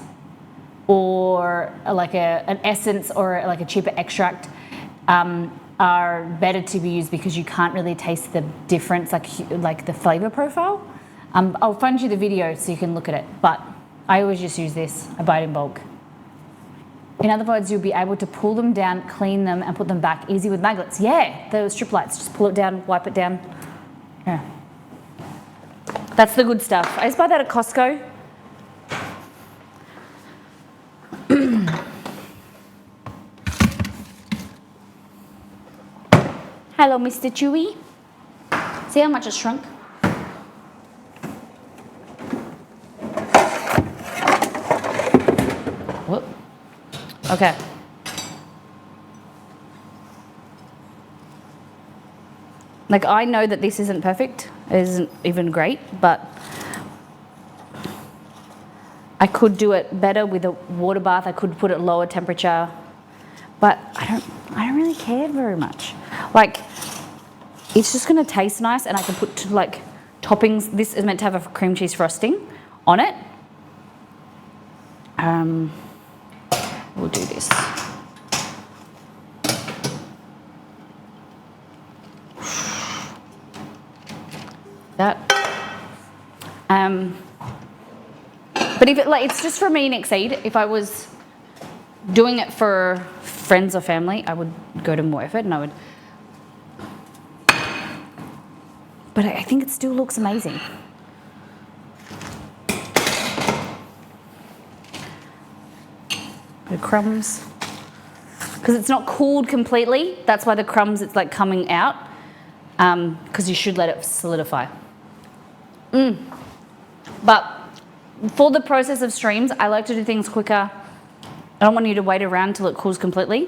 or like an essence or like a cheaper extract are better to be used because you can't really taste the difference, like the flavor profile. I'll find you the video so you can look at it, but I always just use this. I buy it in bulk. In other words, you'll be able to pull them down, clean them, and put them back easy with maglets. Yeah, the strip lights. Just pull it down, wipe it down. Yeah. That's the good stuff. I just buy that at Costco. Hello, Mr. Chewy. See how much it shrunk? Whoop. Okay. Like, I know that this isn't perfect. It isn't even great, but I could do it better with a water bath. I could put it lower temperature, but I don't really care very much. Like, it's just gonna taste nice, and I can put like toppings. This is meant to have a cream cheese frosting on it. We'll do this. That. But if it's just for me and Exceed. If I was doing it for friends or family, I would go to more effort, and I would. But I think it still looks amazing. The crumbs, because it's not cooled completely. That's why the crumbs, it's like coming out, because you should let it solidify. But for the process of streams, I like to do things quicker. I don't want you to wait around till it cools completely.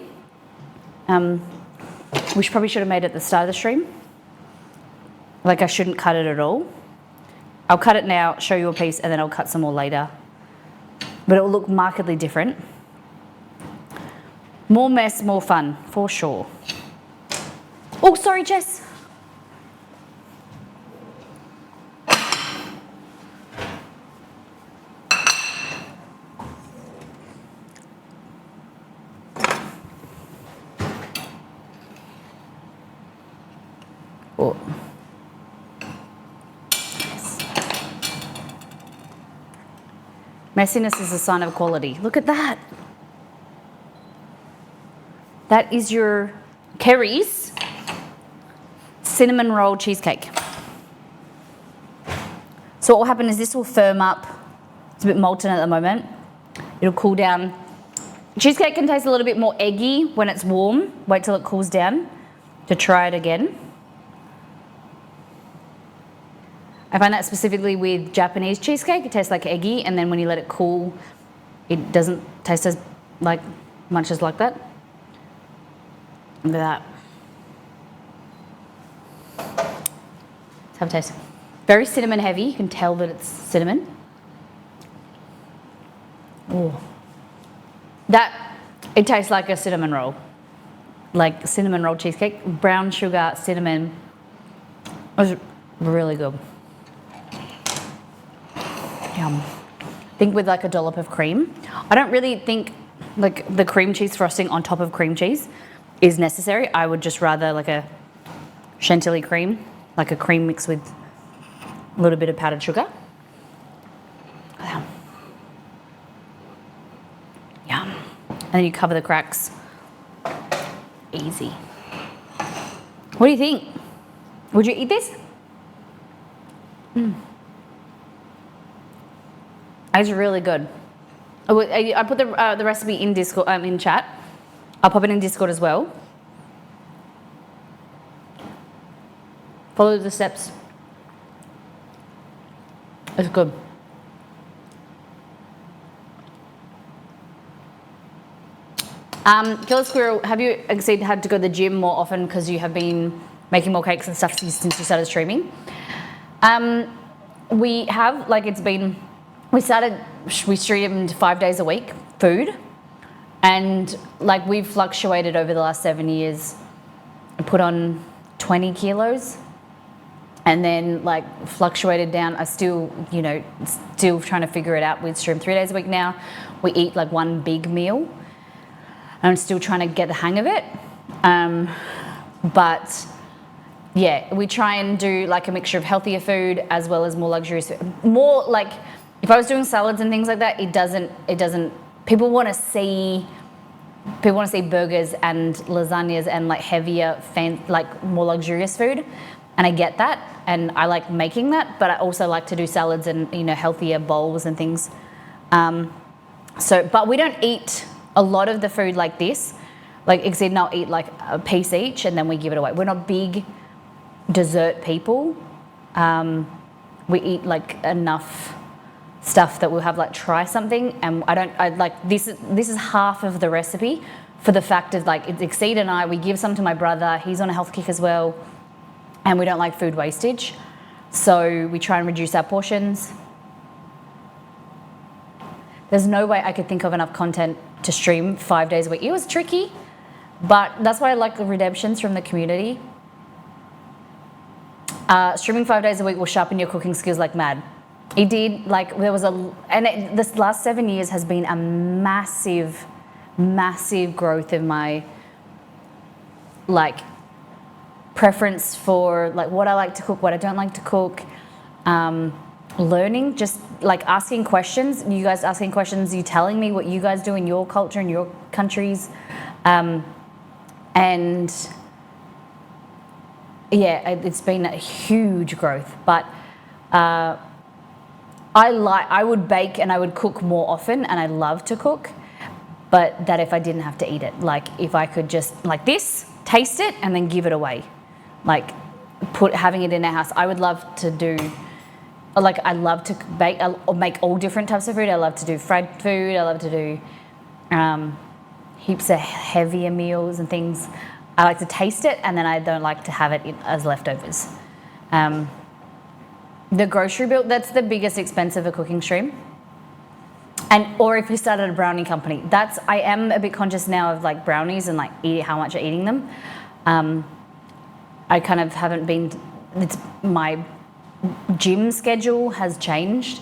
Which probably should have made it at the start of the stream. Like, I shouldn't cut it at all. I'll cut it now, show you a piece, and then I'll cut some more later. But it will look markedly different. More mess, more fun, for sure. Oh, sorry, Jess. Oh. Messiness is a sign of quality. Look at that. That is your Kerry's cinnamon roll cheesecake. So what will happen is this will firm up. It's a bit molten at the moment. It'll cool down. Cheesecake can taste a little bit more eggy when it's warm. Wait till it cools down to try it again. I find that specifically with Japanese cheesecake, it tastes like eggy, and then when you let it cool, it doesn't taste as much as like that. Look at that. Let's have a taste. Very cinnamon heavy. You can tell that it's cinnamon. Oh, it tastes like a cinnamon roll, like cinnamon roll cheesecake. Brown sugar, cinnamon. It was really good. Yum. I think with like a dollop of cream. I don't really think like the cream cheese frosting on top of cream cheese is necessary. I would just rather like a chantilly cream, like a cream mixed with a little bit of powdered sugar. Yum. And then you cover the cracks. Easy. What do you think? Would you eat this? It's really good. I put the recipe in Discord, in chat. I'll pop it in Discord as well. Follow the steps. It's good. Killer Squirrel, have you had to go to the gym more often because you have been making more cakes and stuff since you started streaming? We have, we streamed 5 days a week, food, and like we've fluctuated over the last 7 years. I put on 20 kilos and then like fluctuated down. I still trying to figure it out. We stream 3 days a week now. We eat like one big meal. I'm still trying to get the hang of it. But yeah, we try and do like a mixture of healthier food as well as more luxurious food. More like, if I was doing salads and things like that, it doesn't, people want to see burgers and lasagnas and like heavier, like more luxurious food. And I get that. And I like making that, but I also like to do salads and, healthier bowls and things. But we don't eat a lot of the food like this. Like Exceed and I'll eat like a piece each and then we give it away. We're not big dessert people. We eat like enough stuff that we'll have like try something, and this is half of the recipe for the fact of like it's Exceed and I, we give some to my brother, he's on a health kick as well, and we don't like food wastage, so we try and reduce our portions. There's no way I could think of enough content to stream 5 days a week. It was tricky, but that's why I like the redemptions from the community. Streaming 5 days a week will sharpen your cooking skills like mad. It did, this last 7 years has been a massive, massive growth in my, like, preference for, like, what I like to cook, what I don't like to cook, learning, just, like, asking questions, you guys asking questions, you telling me what you guys do in your culture, in your countries, and, yeah, it's been a huge growth, but, I would bake and I would cook more often, and I love to cook, but that if I didn't have to eat it, like if I could just like this, taste it and then give it away, like having it in our house. I would love to do, like I love to bake or make all different types of food. I love to do fried food. I love to do heaps of heavier meals and things. I like to taste it, and then I don't like to have it as leftovers. The grocery bill, that's the biggest expense of a cooking stream. Or if you started a brownie company, I am a bit conscious now of like brownies and like how much I'm eating them. I kind of haven't been, my gym schedule has changed.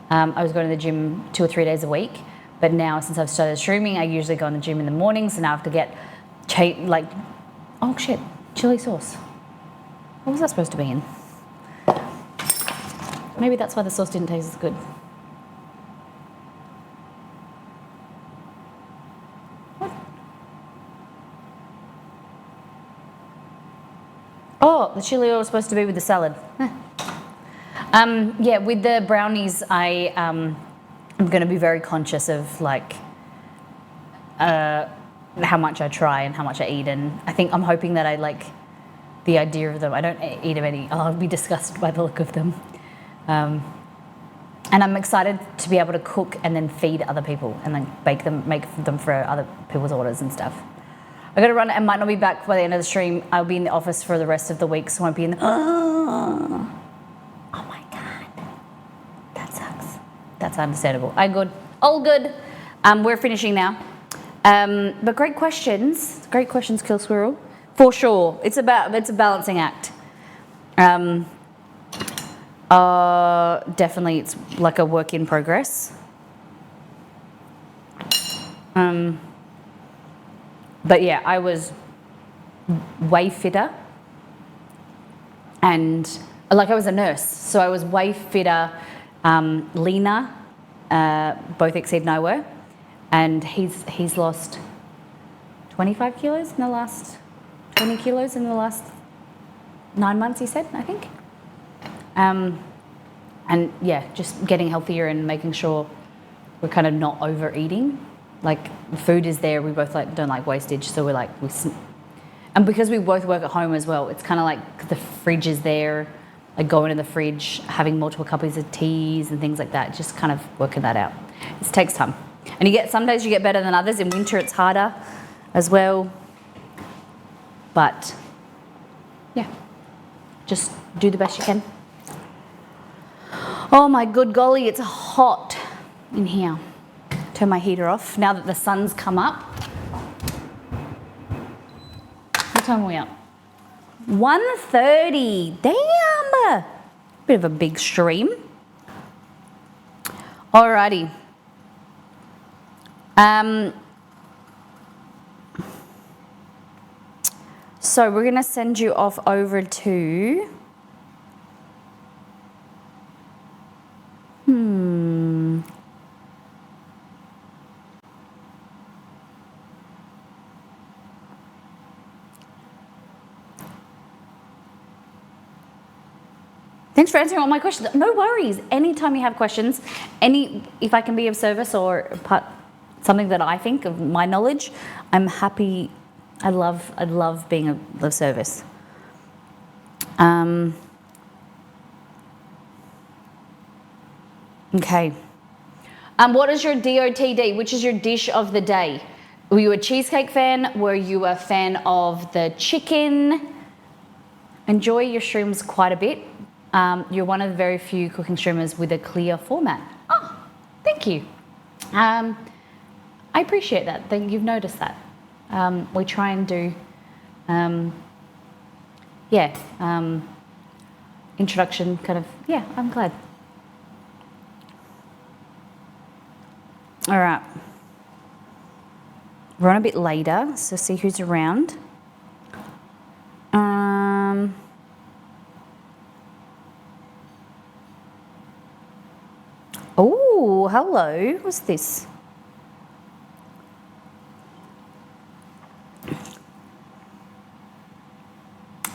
I was going to the gym 2 or 3 days a week, but now since I've started streaming, I usually go in the gym in the mornings, and now I have to get, oh shit, chili sauce. What was that supposed to be in? Maybe that's why the sauce didn't taste as good. What? Oh, the chili oil is supposed to be with the salad. Yeah, with the brownies, I'm going to be very conscious of like how much I try and how much I eat, and I'm hoping that I like the idea of them. I don't eat them any. I'll be disgusted by the look of them. And I'm excited to be able to cook and then feed other people and then make them for other people's orders and stuff. I got to run. I might not be back by the end of the stream. I'll be in the office for the rest of the week, so I won't be in the... Oh my God. That sucks. That's understandable. All good. We're finishing now. But great questions. Great questions, Kill Squirrel. For sure. It's a balancing act. Definitely it's like a work in progress. But yeah, I was way fitter, and like I was a nurse, so I was way fitter, leaner. Both Exceed and I were, and he's lost 25 kilos in the last 20 kilos in the last 9 months. He said, I think. And yeah, just getting healthier and making sure we're kind of not overeating. Like food is there, we both don't like wastage, so we're and because we both work at home as well, it's kind of like the fridge is there, like going in the fridge, having multiple cups of teas and things like that, just kind of working that out. It takes time, and some days you get better than others. In winter it's harder as well, but yeah, just do the best you can. Oh my good golly, it's hot in here. Turn my heater off now that the sun's come up. What time are we up? 1:30. Damn! Bit of a big stream. Alrighty. So we're gonna send you off over to Thanks for answering all my questions. No worries. Anytime you have questions, if I can be of service or something that I think of my knowledge, I'm happy. I love being of service. Okay. What is your DOTD? Which is your dish of the day? Were you a cheesecake fan? Were you a fan of the chicken? Enjoy your streams quite a bit. You're one of the very few cooking streamers with a clear format. Oh, thank you. I appreciate that. You've noticed that. We try and do, introduction kind of, I'm glad. All right. We're on a bit later, so see who's around. Oh, hello. What's this?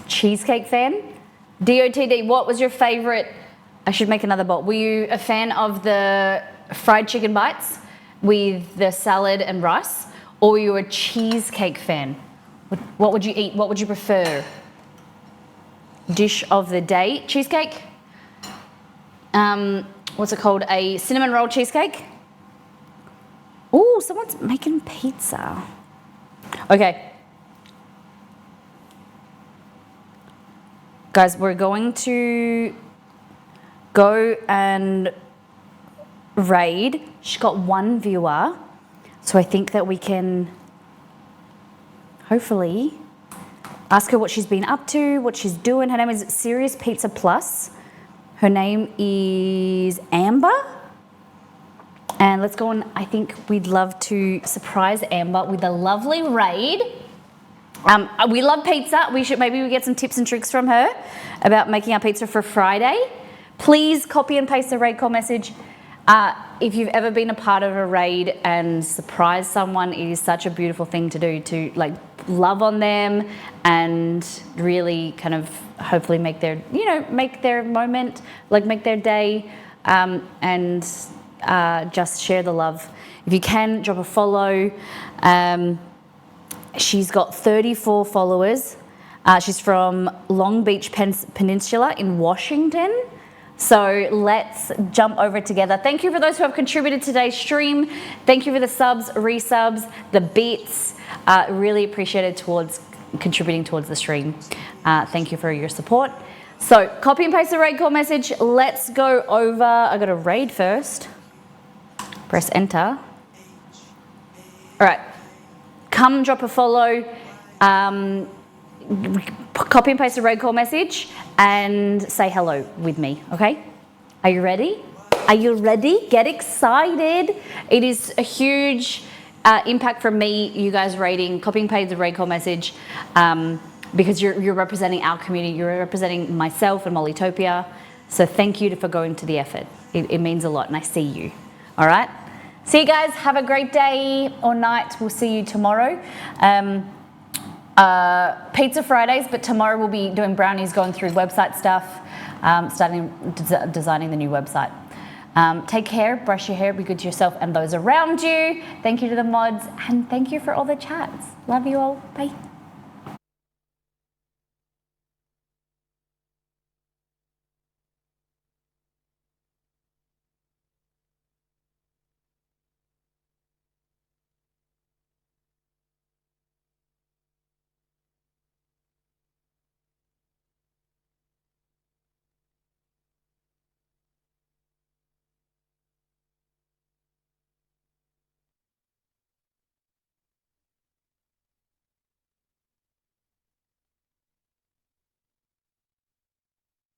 Cheesecake fan? DOTD, what was your favorite? I should make another bowl. Were you a fan of the fried chicken bites with the salad and rice? Or were you a cheesecake fan? What would you eat? What would you prefer? Dish of the day? Cheesecake? What's it called? A cinnamon roll cheesecake? Oh, someone's making pizza. Okay. Guys, we're going to go and raid. She's got one viewer, so I think that we can hopefully ask her what she's been up to, what she's doing. Her name is Serious Pizza Plus. Her name is Amber. And let's go on. I think we'd love to surprise Amber with a lovely raid. We love pizza. Maybe we get some tips and tricks from her about making our pizza for Friday. Please copy and paste the raid call message. If you've ever been a part of a raid and surprise someone, it is such a beautiful thing to do, to like love on them and really kind of hopefully make their, make their moment, like make their day, and just share the love. If you can, drop a follow. She's got 34 followers. She's from Long Beach Peninsula in Washington. So let's jump over together. Thank you for those who have contributed to today's stream. Thank you for the subs, resubs, the bits. Really appreciated towards contributing towards the stream. Thank you for your support. So copy and paste the raid call message. Let's go over. I got to raid first. Press enter. All right. Come drop a follow. Copy and paste a raid call message and say hello with me, okay? Are you ready? Are you ready? Get excited. It is a huge impact from me, you guys rating, copy and paste the raid call message, because you're representing our community, you're representing myself and Mollytopia. So thank you for going to the effort. It means a lot and I see you, all right? See you guys, have a great day or night. We'll see you tomorrow. Pizza Fridays, but tomorrow we'll be doing brownies, going through website stuff, designing the new website. Take care, brush your hair, be good to yourself and those around you. Thank you to the mods, and thank you for all the chats. Love you all. Bye.